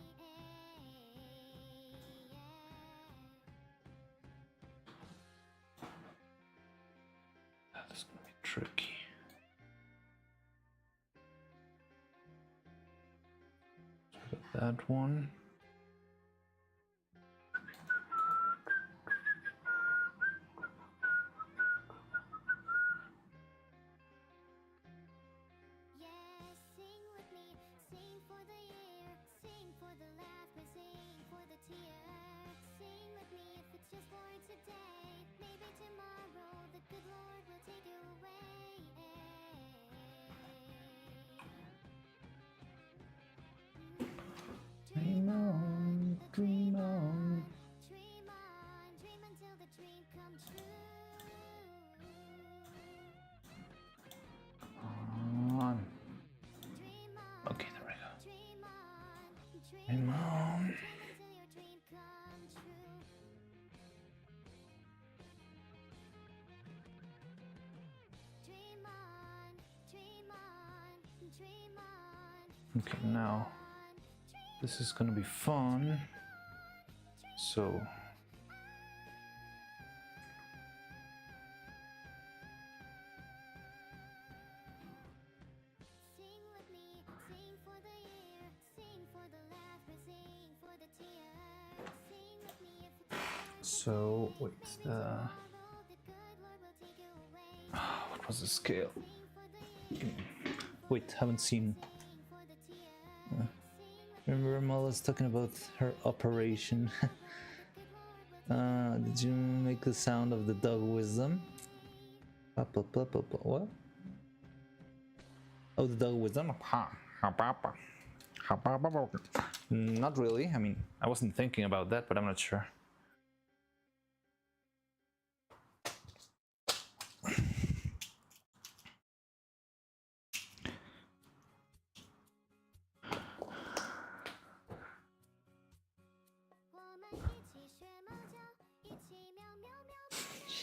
That is gonna be tricky. That one. Yeah, sing with me, sing for the year, sing for the laughter, sing for the tears. Sing with me if it's just for today. Maybe tomorrow the good Lord will take you away. Dream on, dream on. Dream on, dream until the dream come true. On. Dream on, Okay, there we go. dream on, Dream on. dream until your dream come true. Dream on, dream on, dream on. Okay, now this is gonna be fun. So Sing with me, sing for the year, sing for the laughter, sing for the tears. Sing with me if it's so wait, tomorrow the good Lord will take you away. what was the scale? Sing for the year, Wait, haven't seen. sing for the tears. Remember Mola's talking about her operation. Did you make the sound of the dog wisdom? What? Oh, the dog wisdom? Not really. I mean, I wasn't thinking about that, but I'm not sure.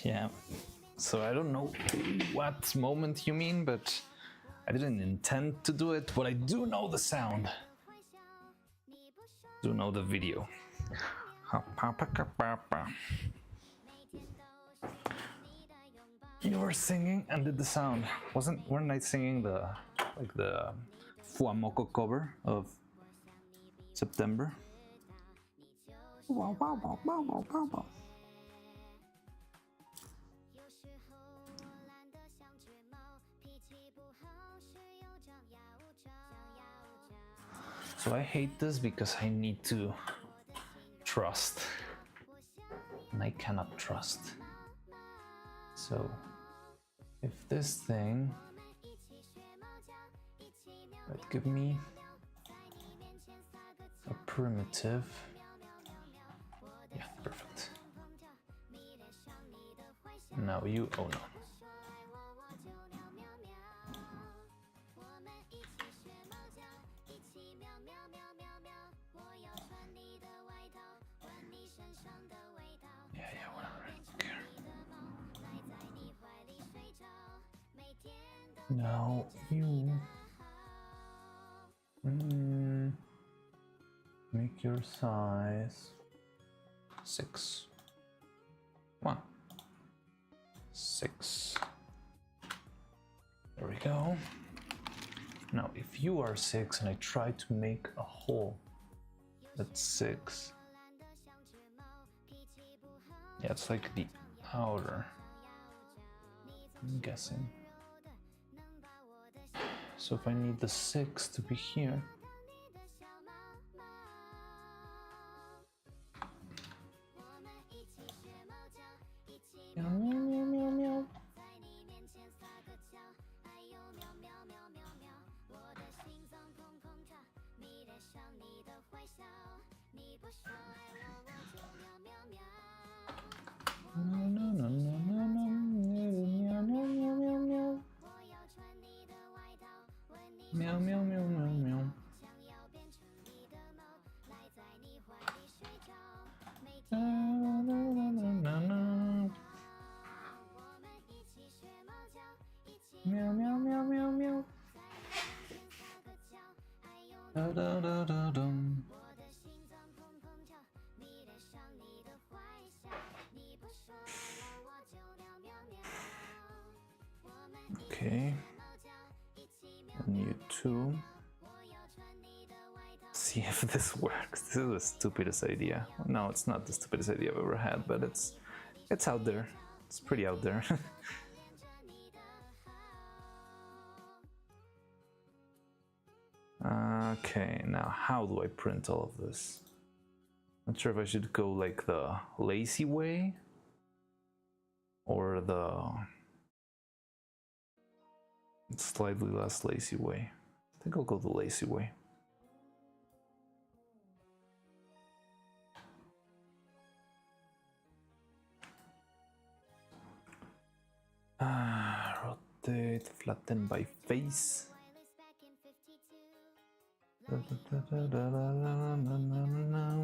Yeah. So I don't know what moment you mean, but I didn't intend to do it, but I do know the sound. Do know the video. You were singing and did the sound. Weren't I singing the Fuamoko cover of September? Wow, wow, wow, wow, wow, wow, wow. So I hate this because I need to trust, and I cannot trust. So if this thing would give me a primitive, yeah, perfect. Now you, oh no. Yeah, whatever, I don't care. Now you make your size 6. 1, 6. There we go. Now, if you are 6 and I try to make a hole that's 6, yeah, it's like the outer, I'm guessing. So if I need the 6 to be here, meow, meow, meow, meow, meow. Meow, meow, meow, meow, meow. Na, na, na, na, na, na. Meow, meow, meow, meow, meow. Da, da, da, da, dum. Okay. And you too. See if this works. This is the stupidest idea. No, it's not the stupidest idea I've ever had, but it's out there. It's pretty out there. Okay, now how do I print all of this? Not sure if I should go like the lazy way or the slightly less lazy way. I think I'll go the lazy way. Rotate, flatten by face. Da, da, da, da, da, da, da, da, da, da.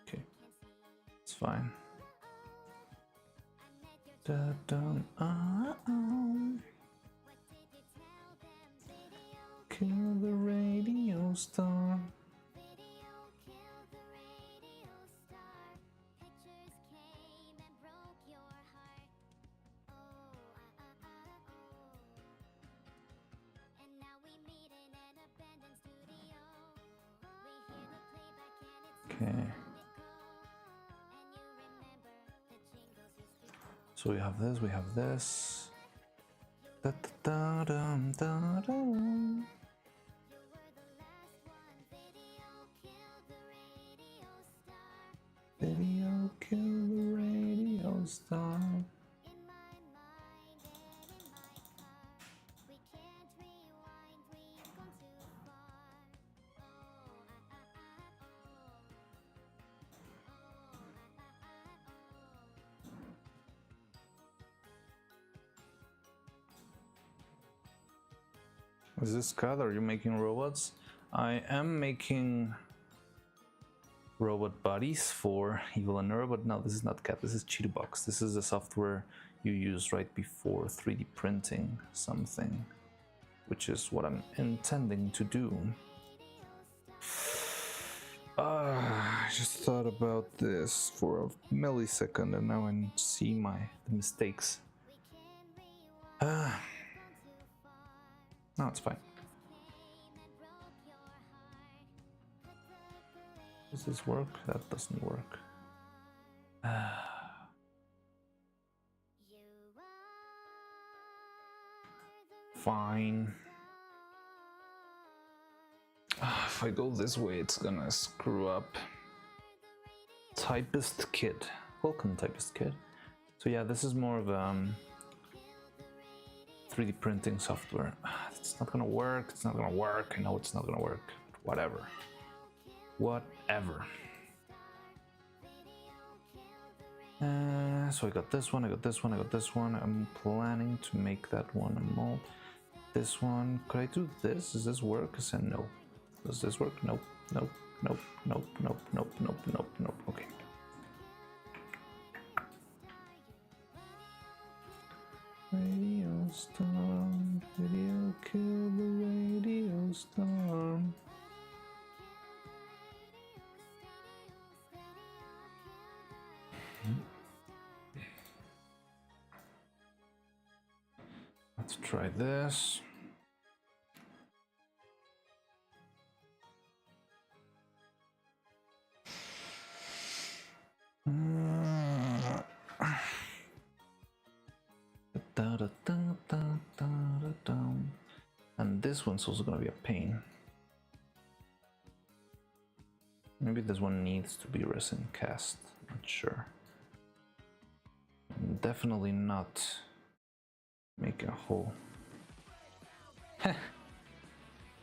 Okay, it's fine. Da, dum, Kill the radio star. Okay. So we have this, we have this. Da, da, da, dum, da, dum. Video kill the radio star. Is this cat? Are you making robots? I am making robot bodies for Evil and Neuro, but no, this is not cat, this is Cheetahbox. This is the software you use right before 3D printing something, which is what I'm intending to do. I just thought about this for a millisecond and now I see the mistakes. No, it's fine. Does this work? That doesn't work. Fine. If I go this way, it's gonna screw up. Typist Kid. Welcome, Typist Kid. So yeah, this is more of 3D printing software. It's not gonna work, it's not gonna work. I know it's not gonna work, but whatever. Whatever. So I got this one, I got this one, I got this one. I'm planning to make that one a mold. This one, could I do this? Does this work? I said no. Does this work? Nope, nope, nope, nope, nope, nope, nope, nope, nope. Okay. Radio storm, video kill the radio storm. Let's try this. And this one's also gonna be a pain. Maybe this one needs to be resin cast, not sure. Definitely not make a hole.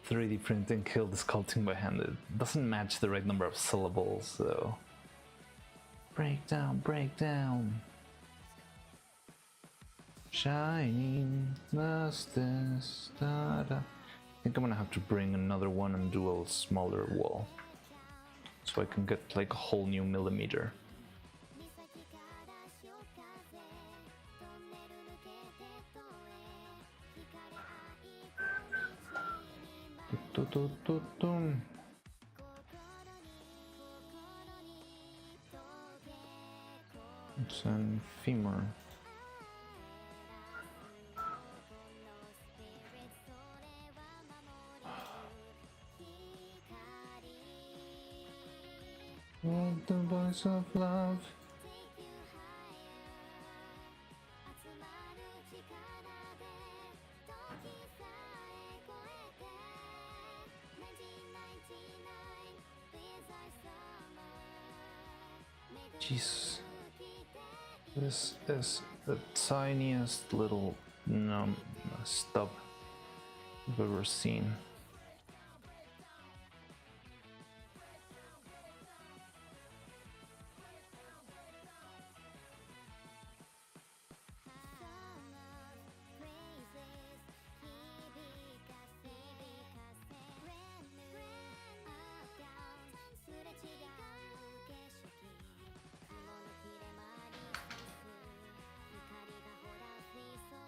3D printing killed the sculpting by hand. It doesn't match the right number of syllables, so... Breakdown, breakdown. Shining justice. Da, da. I think I'm gonna have to bring another one and do a smaller wall, so I can get like a whole new millimeter. It's an femur. With the voice of love. Jeez. This is the tiniest little stub I've ever seen.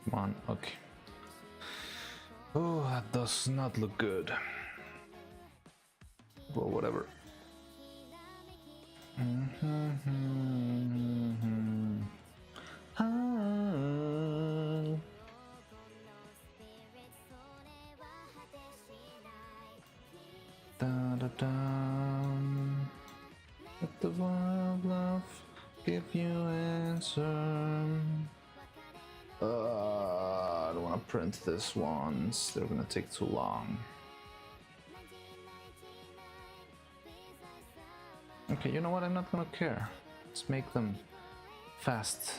Come on, okay. Oh, that does not look good. Well, whatever. Da, da, da. Let the fire of love give you answer. I don't want to print this once. They're gonna take too long. Okay, you know what? I'm not gonna care. Let's make them fast.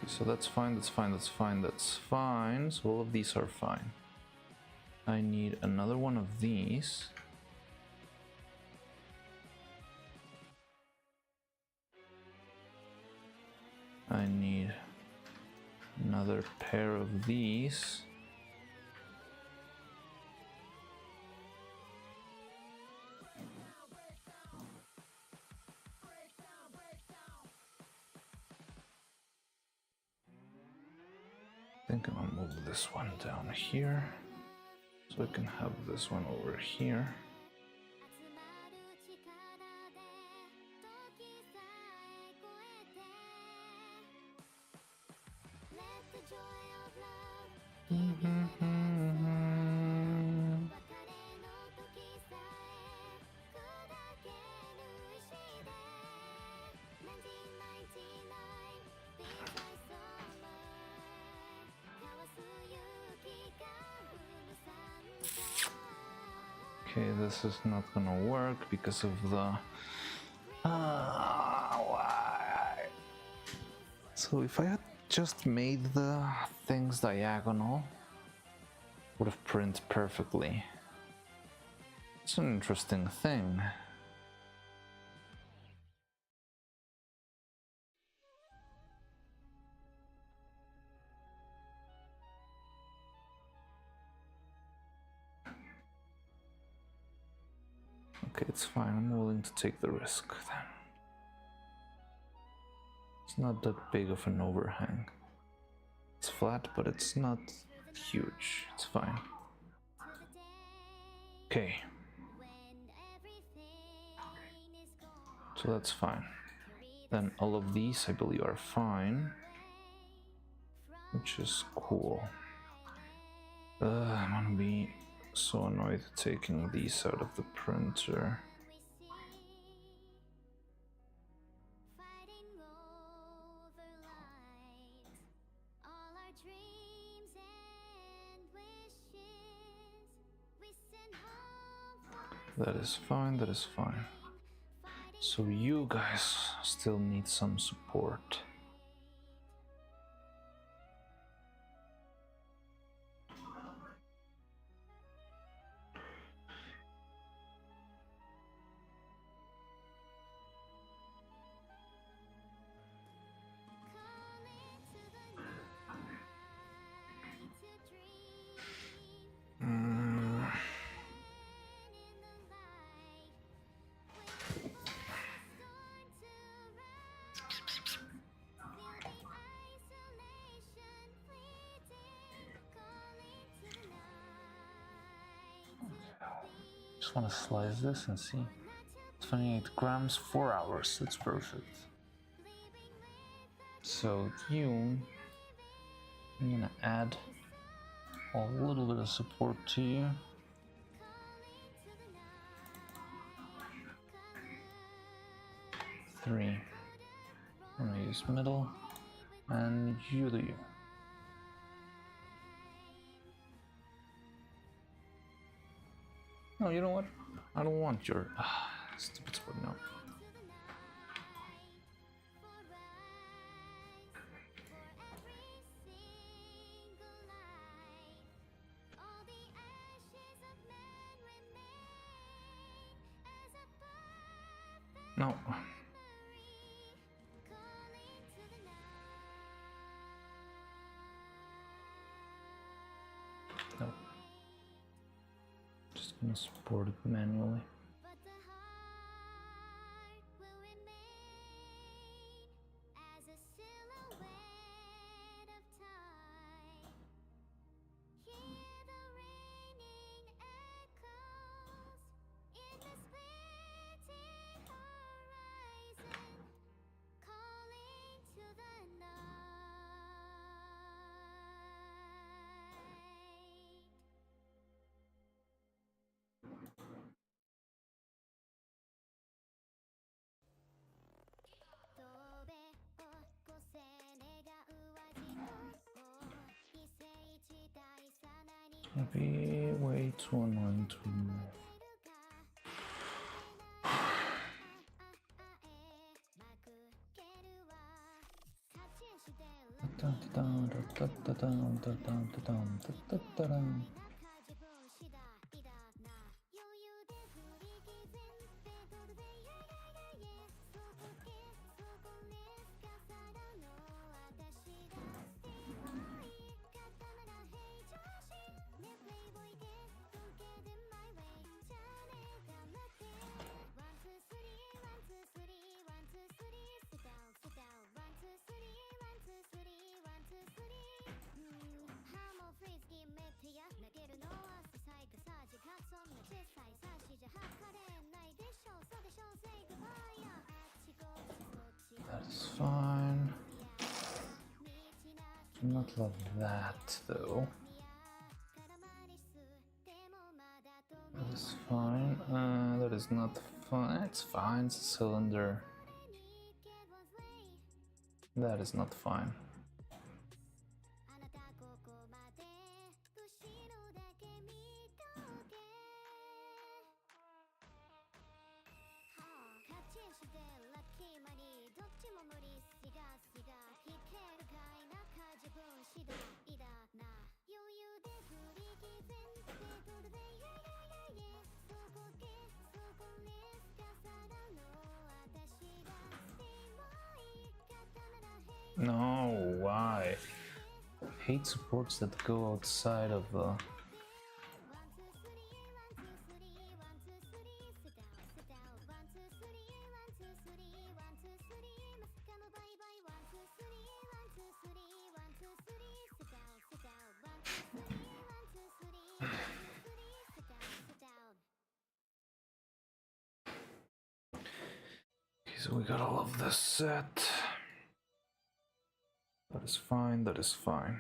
So that's fine, that's fine, that's fine, that's fine. So all of these are fine. I need another one of these. I need another pair of these. I think I'm gonna move this one down here, so I can have this one over here. Okay, this is not gonna work because of the... why? So if I had just made the things diagonal, would have printed perfectly. It's an interesting thing. Okay, it's fine. I'm willing to take the risk then. It's not that big of an overhang. It's flat, but it's not huge. It's fine. Okay. So that's fine. Then all of these, I believe, are fine. Which is cool. I'm gonna be so annoyed taking these out of the printer. That is fine, that is fine. So you guys still need some support. just want to slice this and see. 28 grams, 4 hours. That's perfect. So I'm gonna add a little bit of support to you. Three. I'm gonna use middle, and you do you. No, you know what? I don't want your stupid sport now. No. No. Just gonna support it manually. Maybe way too annoying to remove. That's fine. Do not love that though. That is fine. That is not fine. It's fine. It's a cylinder. That is not fine. No, why? I hate supports that go outside of the... Okay, so we got all of this set. That is fine, that is fine.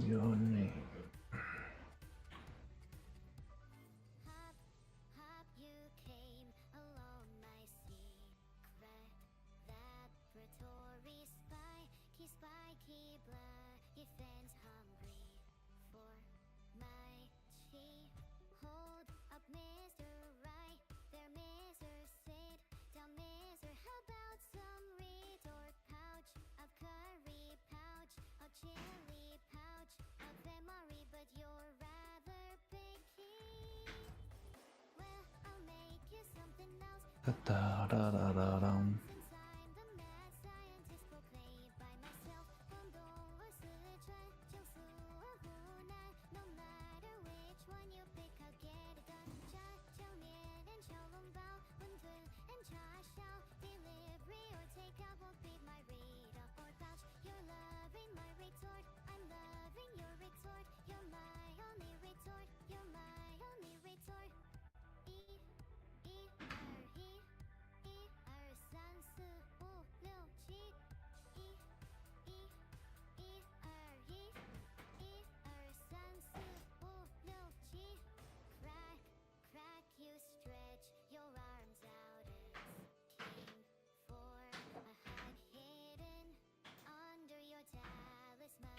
You and me. Da da da da dum.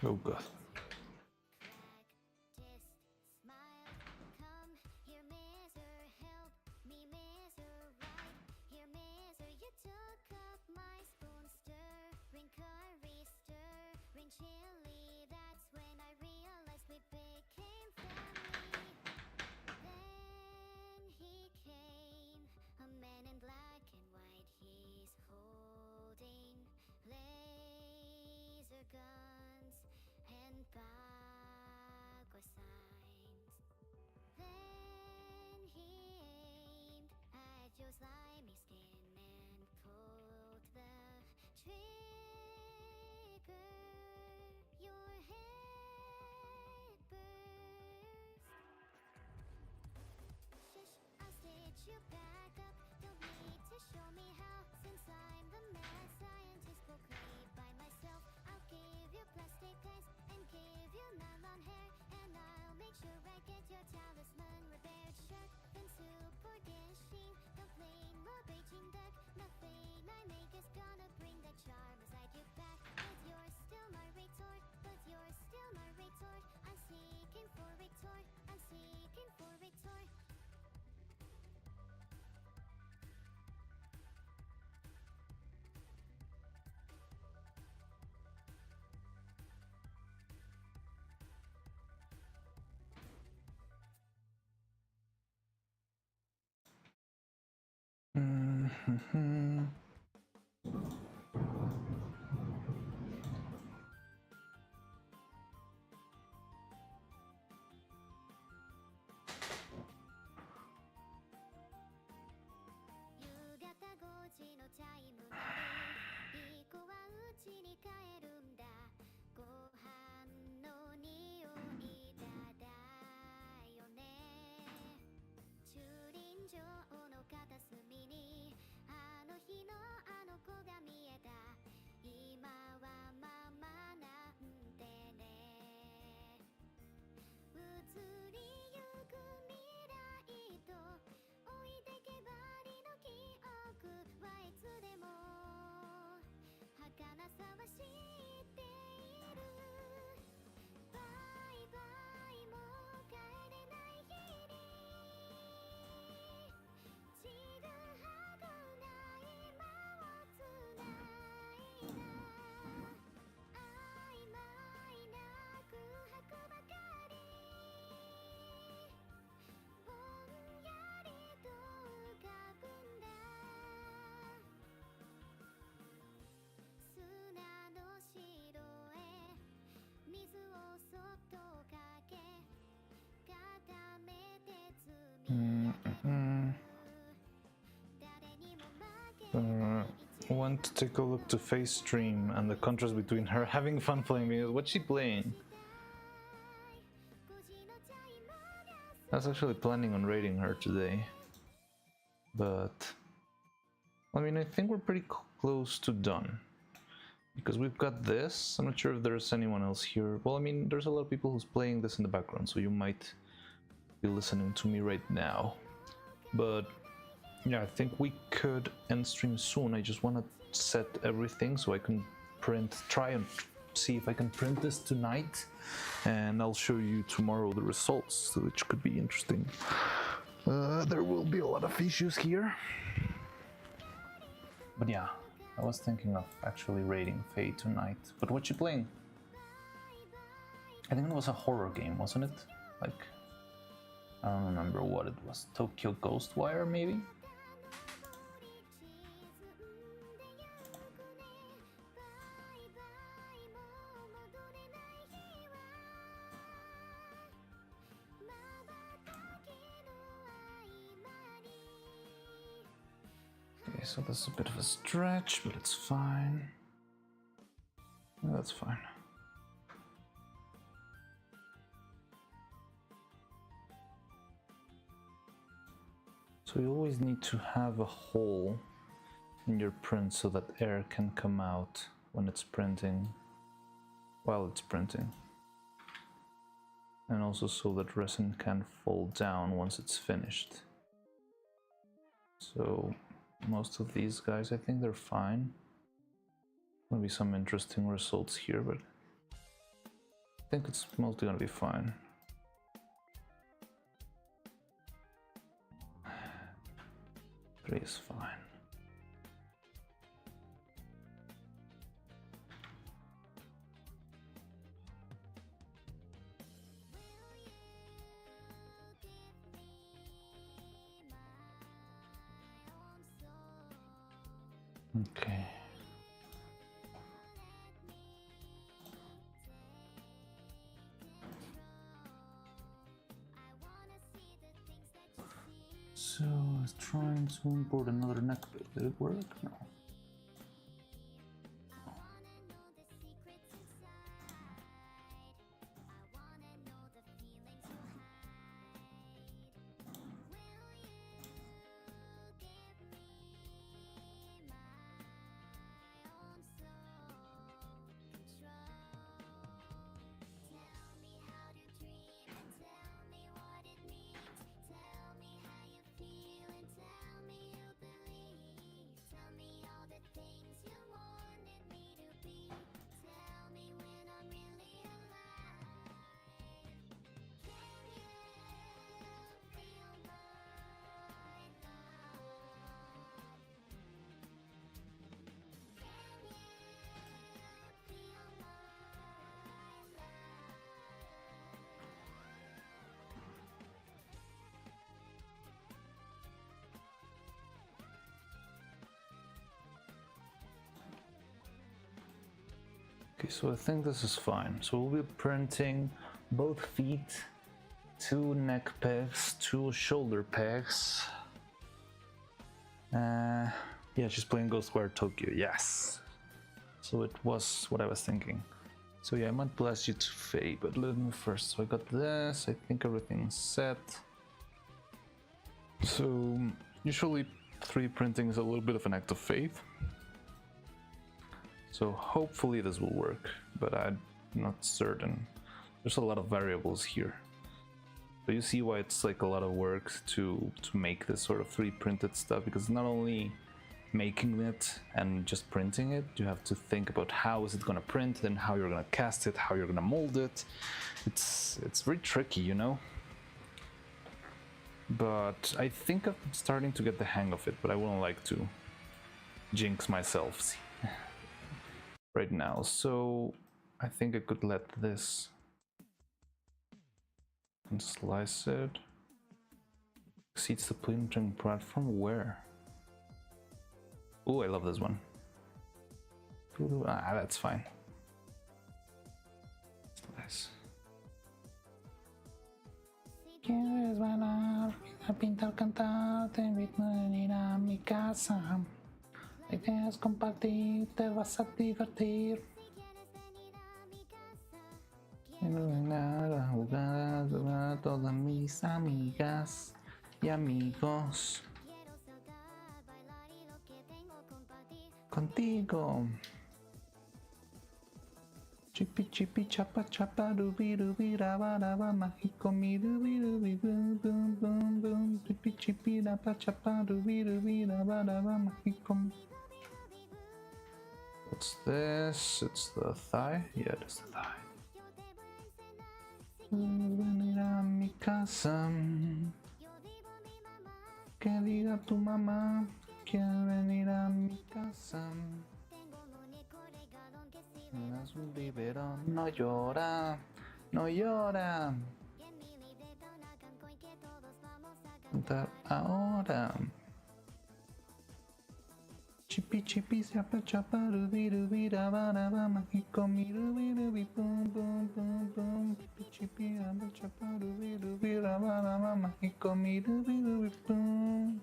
Oh god. Chilly, that's when I realized we became family. Then he came, a man in black and white. He's holding laser guns and bagua signs. Then he aimed at your slimy skin and pulled the trigger. Your head burst. Shush, I'll stitch you back up. Don't need to show me how, since I'm the mad scientist proclaimed by myself. I'll give you plastic pants and give you nylon hair, and I'll make sure I get your talisman repaired. Shark fin soup or gashing, the plain more Beijing duck. Nothing I make is gonna bring that charm aside you back. But you're still my retort, but you're still my retort. I'm seeking for retort, I'm seeking for retort.夕方5時のチャイム鳴る。いい子はうちに帰るんだ。ご飯の匂いだだよね。駐輪場の片隅にあの日のあの子が見えた。今はママなんてね。移りゆく未来と置いてけばりの記憶はいつでも儚さは知っている。バイバイもう帰れない日にちぐはぐない間をつないだ。曖昧な空白ばかりぼんやりと浮かぶんだ。砂の城へ水をそっとかけ固めて積み上げる。誰にも負けない一 Want to take a look to Faye's stream and the contrast between her having fun playing videos. What's she playing? 5時のチャイムが I was actually planning on raiding her today, but I mean, I think we're pretty close to done because we've got this. I'm not sure if there's anyone else here. Well, I mean, there's a lot of people who's playing this in the background, so you might be listening to me right now. But yeah, I think we could end stream soon. I just want to set everything so I can try and see if I can print this tonight, and I'll show you tomorrow the results, which could be interesting. There will be a lot of issues here, but yeah, I was thinking of actually raiding Faye tonight. But what's she playing? I think it was a horror game, wasn't it? Like, I don't remember what it was. Tokyo Ghostwire, maybe? Okay, so that's a bit of a stretch, but it's fine. Yeah, that's fine. So you always need to have a hole in your print so that air can come out when it's printing, while it's printing. And also so that resin can fall down once it's finished. So most of these guys, I think they're fine. Maybe some interesting results here, but think it's mostly gonna be fine. Three is fine. Okay. So I was trying to import another neck bit. Did it work? No. Okay, so I think this is fine. So we'll be printing both feet, 2 neck pegs, 2 shoulder pegs. Yeah, she's playing Ghostwire Tokyo, yes. So it was what I was thinking. So yeah, I might blast you to Faye, but let me first. So I got this, I think everything's set. So usually 3 printing is a little bit of an act of faith. So hopefully this will work, but I'm not certain. There's a lot of variables here. So you see why it's like a lot of work to make this sort of 3 printed stuff, because not only making it and just printing it, you have to think about how is it gonna print, then how you're gonna cast it, how you're gonna mold it. It's very tricky, you know? But I think I'm starting to get the hang of it, but I wouldn't like to jinx myself right now. So I think I could let this and slice it. Exceeds the printing platform. Where? Oh, I love this one. Ah, that's fine. Slice. ¿Quieres bailar? A pintar, cantar, te invito a venir a mi casa. Si quieres compartir, te vas a divertir. A jugar a todas mis amigas y amigos. Contigo. Chipi chipi chapa chapa rubi rubi raba raba mágico mi rubi rubi boom boom boom boom chipi chipi raba chapa rubi rubi raba raba mágico. What's this? It's the thigh? Yeah, it is the thigh. Venir a mi casa. Que diga tu mamá. Quiero venir a mi casa. Es un biberón. No llora. No llora. Cantar ahora. Chipi chipi chapa chapa rubi rubi raba raba mágico mi rubi rubi boom boom boom boom chipi chipi raba chapa rubi rubi raba raba mágico mi rubi rubi boom.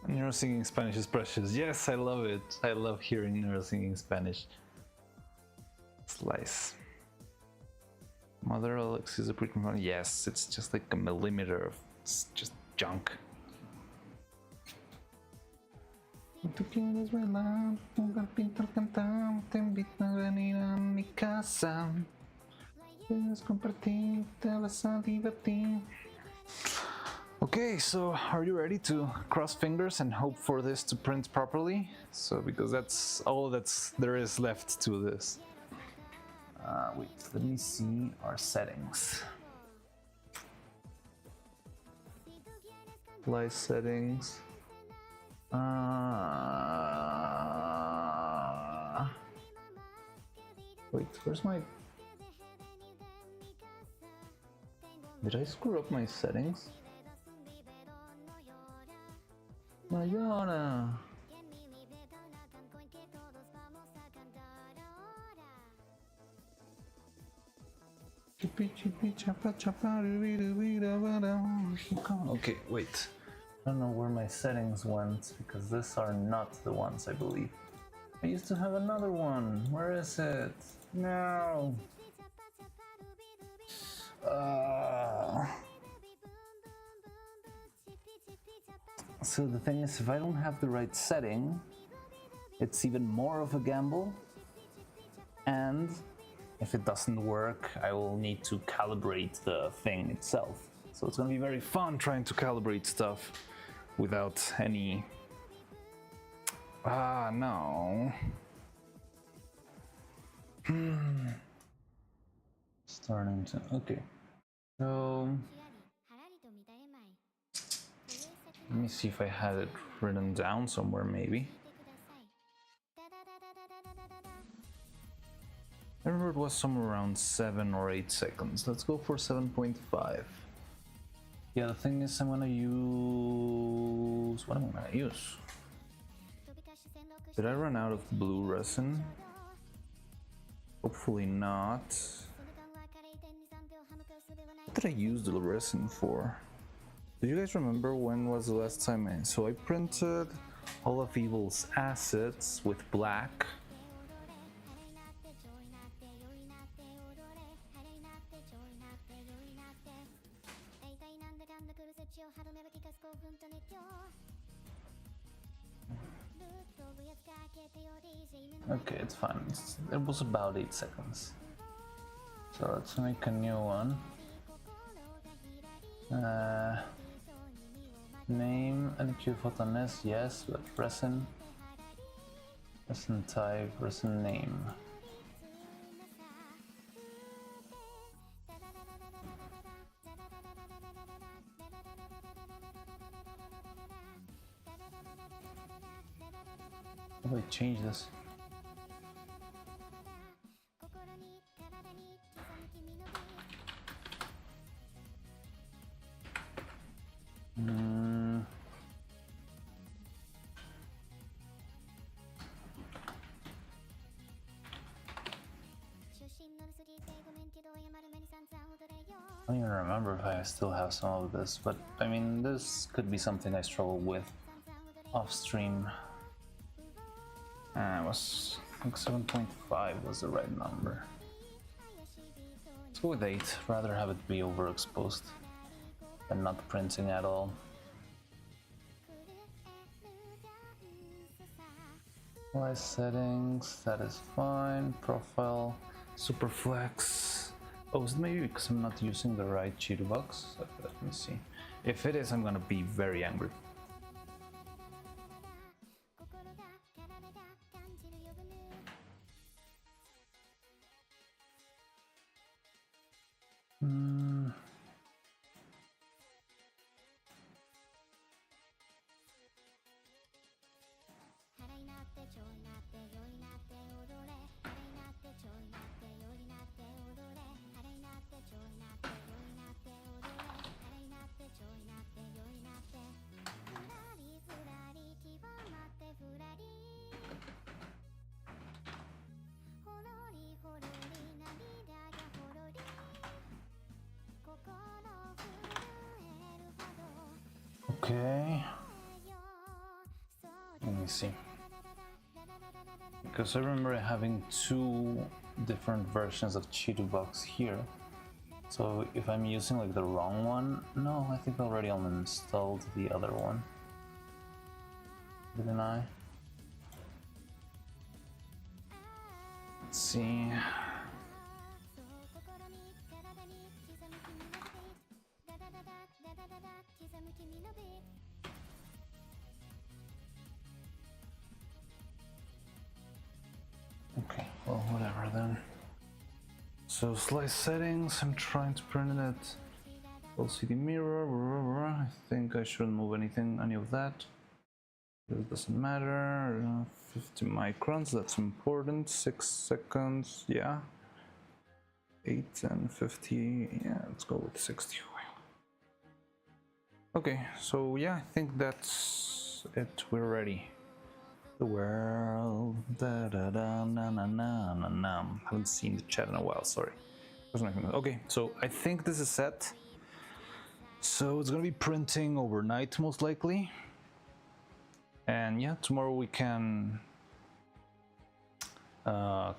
Neuro singing Spanish is precious. Yes, I love it. I love hearing Neuro singing Spanish. Slice. Mother Alex is a pretty one. Yes, it's just like a millimeter of just junk. Tú quieres bailar, jugar, pintar, cantar, te invito a venir a mi casa. Quieres compartir, te vas a divertir. Okay, so are you ready to cross fingers and hope for this to print properly? So because that's all there is left to this. Wait, let me see our settings. Apply settings. Wait, where's my... Did I screw up my settings? Mayana! Okay, wait. I don't know where my settings went because these are not the ones I believe. I used to have another one. Where is it? No. So the thing is, if I don't have the right setting, it's even more of a gamble. And if it doesn't work, I will need to calibrate the thing itself. So it's gonna be very fun trying to calibrate stuff without any... no. Starting to... Okay. So... Let me see if I had it written down somewhere, maybe. I remember it was somewhere around 7 or 8 seconds. Let's go for 7.5. Yeah, the thing is, I'm gonna use... What am I gonna use? Did I run out of blue resin? Hopefully not. What did I use the resin for? Do you guys remember when was the last time So I printed all of Evil's assets with black. Okay, it's fine. It was about 8 seconds. So let's make a new one. Name and Q photoness, yes, but resin type, resin name. How do I change this? I don't even remember if I still have some of this, but I mean, this could be something I struggle with off stream. It was like 7.5 was the right number. Let's go with 8, rather have it be overexposed than not printing at all. Apply settings, that is fine. Profile, superflex. Oh, is it maybe because I'm not using the right cheater box? Let me see. If it is, I'm gonna be very angry. Okay, let me see, because I remember having 2 different versions of Cheetahbox here, so if I'm using like the wrong one, no, I think I already uninstalled the other one, didn't I? Let's see. So slice settings, I'm trying to print it. LCD mirror, I think I shouldn't move any of that. It doesn't matter. 50 microns, that's important. 6 seconds, yeah. 8 and 50, yeah, let's go with 60. Okay, so yeah, I think that's it. We're ready. The world, da da da na na na na na. Haven't seen the chat in a while. Sorry. Okay, so I think this is set. So it's gonna be printing overnight, most likely. And yeah, tomorrow we can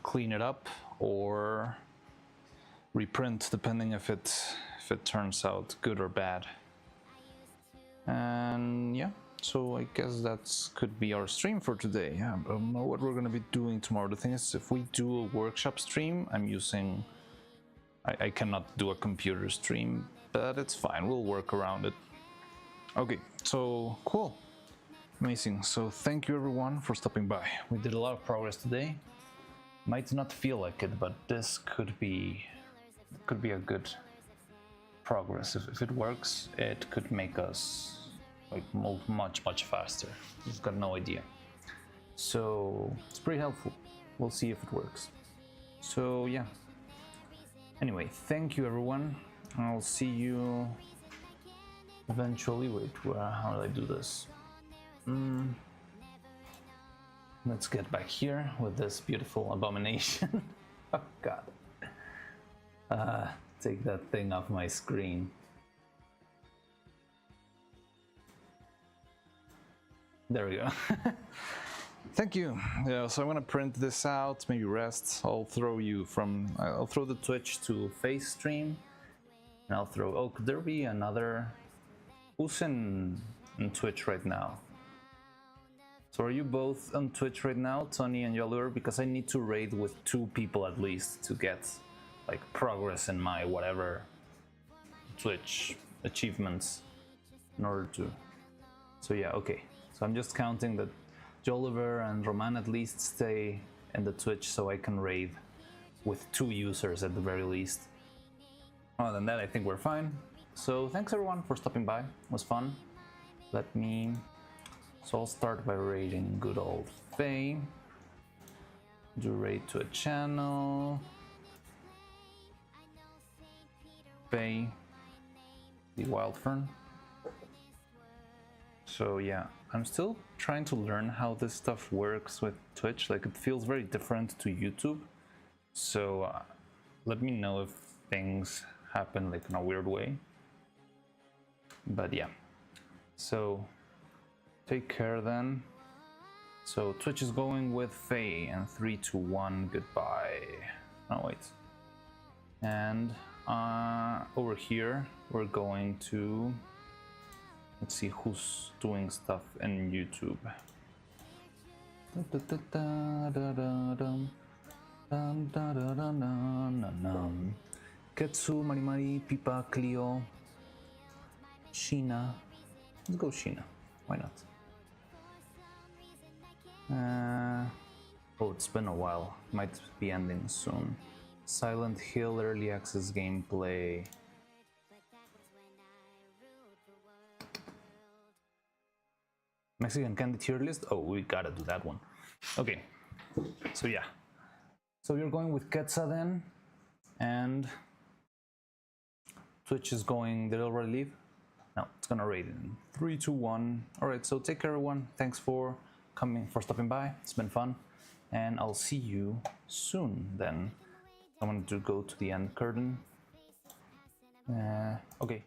clean it up or reprint, depending if it turns out good or bad. And yeah, so I guess that could be our stream for today. Yeah, I don't know what we're gonna be doing tomorrow. The thing is, if we do a workshop stream, I cannot do a computer stream, but it's fine, we'll work around it. Okay, so cool. Amazing. So thank you everyone for stopping by. We did a lot of progress today. Might not feel like it, but this could be a good progress. If it works, it could make us like move much faster. You've got no idea. So it's pretty helpful. We'll see if it works. So yeah. Anyway, thank you everyone. I'll see you eventually. Wait, how do I do this? Let's get back here with this beautiful abomination. Oh god. Take that thing off my screen. There we go. Thank you. Yeah, so I'm gonna print this out, maybe rest. I'll throw the Twitch to face stream. And I'll throw, oh, could there be another? Who's in Twitch right now? So are you both on Twitch right now, Tony and Yolur? Because I need to raid with 2 people at least to get like progress in my whatever Twitch achievements in order to. So yeah, okay. So I'm just counting that Joliver and Roman at least stay in the Twitch so I can raid with 2 users at the very least. Other than that, I think we're fine. So thanks everyone for stopping by. It was fun. So I'll start by raiding good old Faye. Do raid to a channel. Faye, the Wildfern. So yeah, I'm still trying to learn how this stuff works with Twitch. Like, it feels very different to YouTube. So let me know if things happen like in a weird way. But yeah, so take care then. So Twitch is going with Faye, and 3, 2, 1, goodbye. Oh wait. And over here we're going to, let's see who's doing stuff in YouTube. Ketsu, Marimari, Pipa, Clio, Sheena. Let's go Sheena. Why not? Oh, it's been a while. Might be ending soon. Silent Hill early access gameplay. Mexican candy tier list? Oh, we gotta do that one. Okay, so yeah. So you're going with Ketsa then, and Twitch is going, did it already leave? No, it's gonna raid in 3, 2, 1. Alright, so take care everyone. Thanks for stopping by. It's been fun. And I'll see you soon then. I'm going to go to the end curtain. Okay.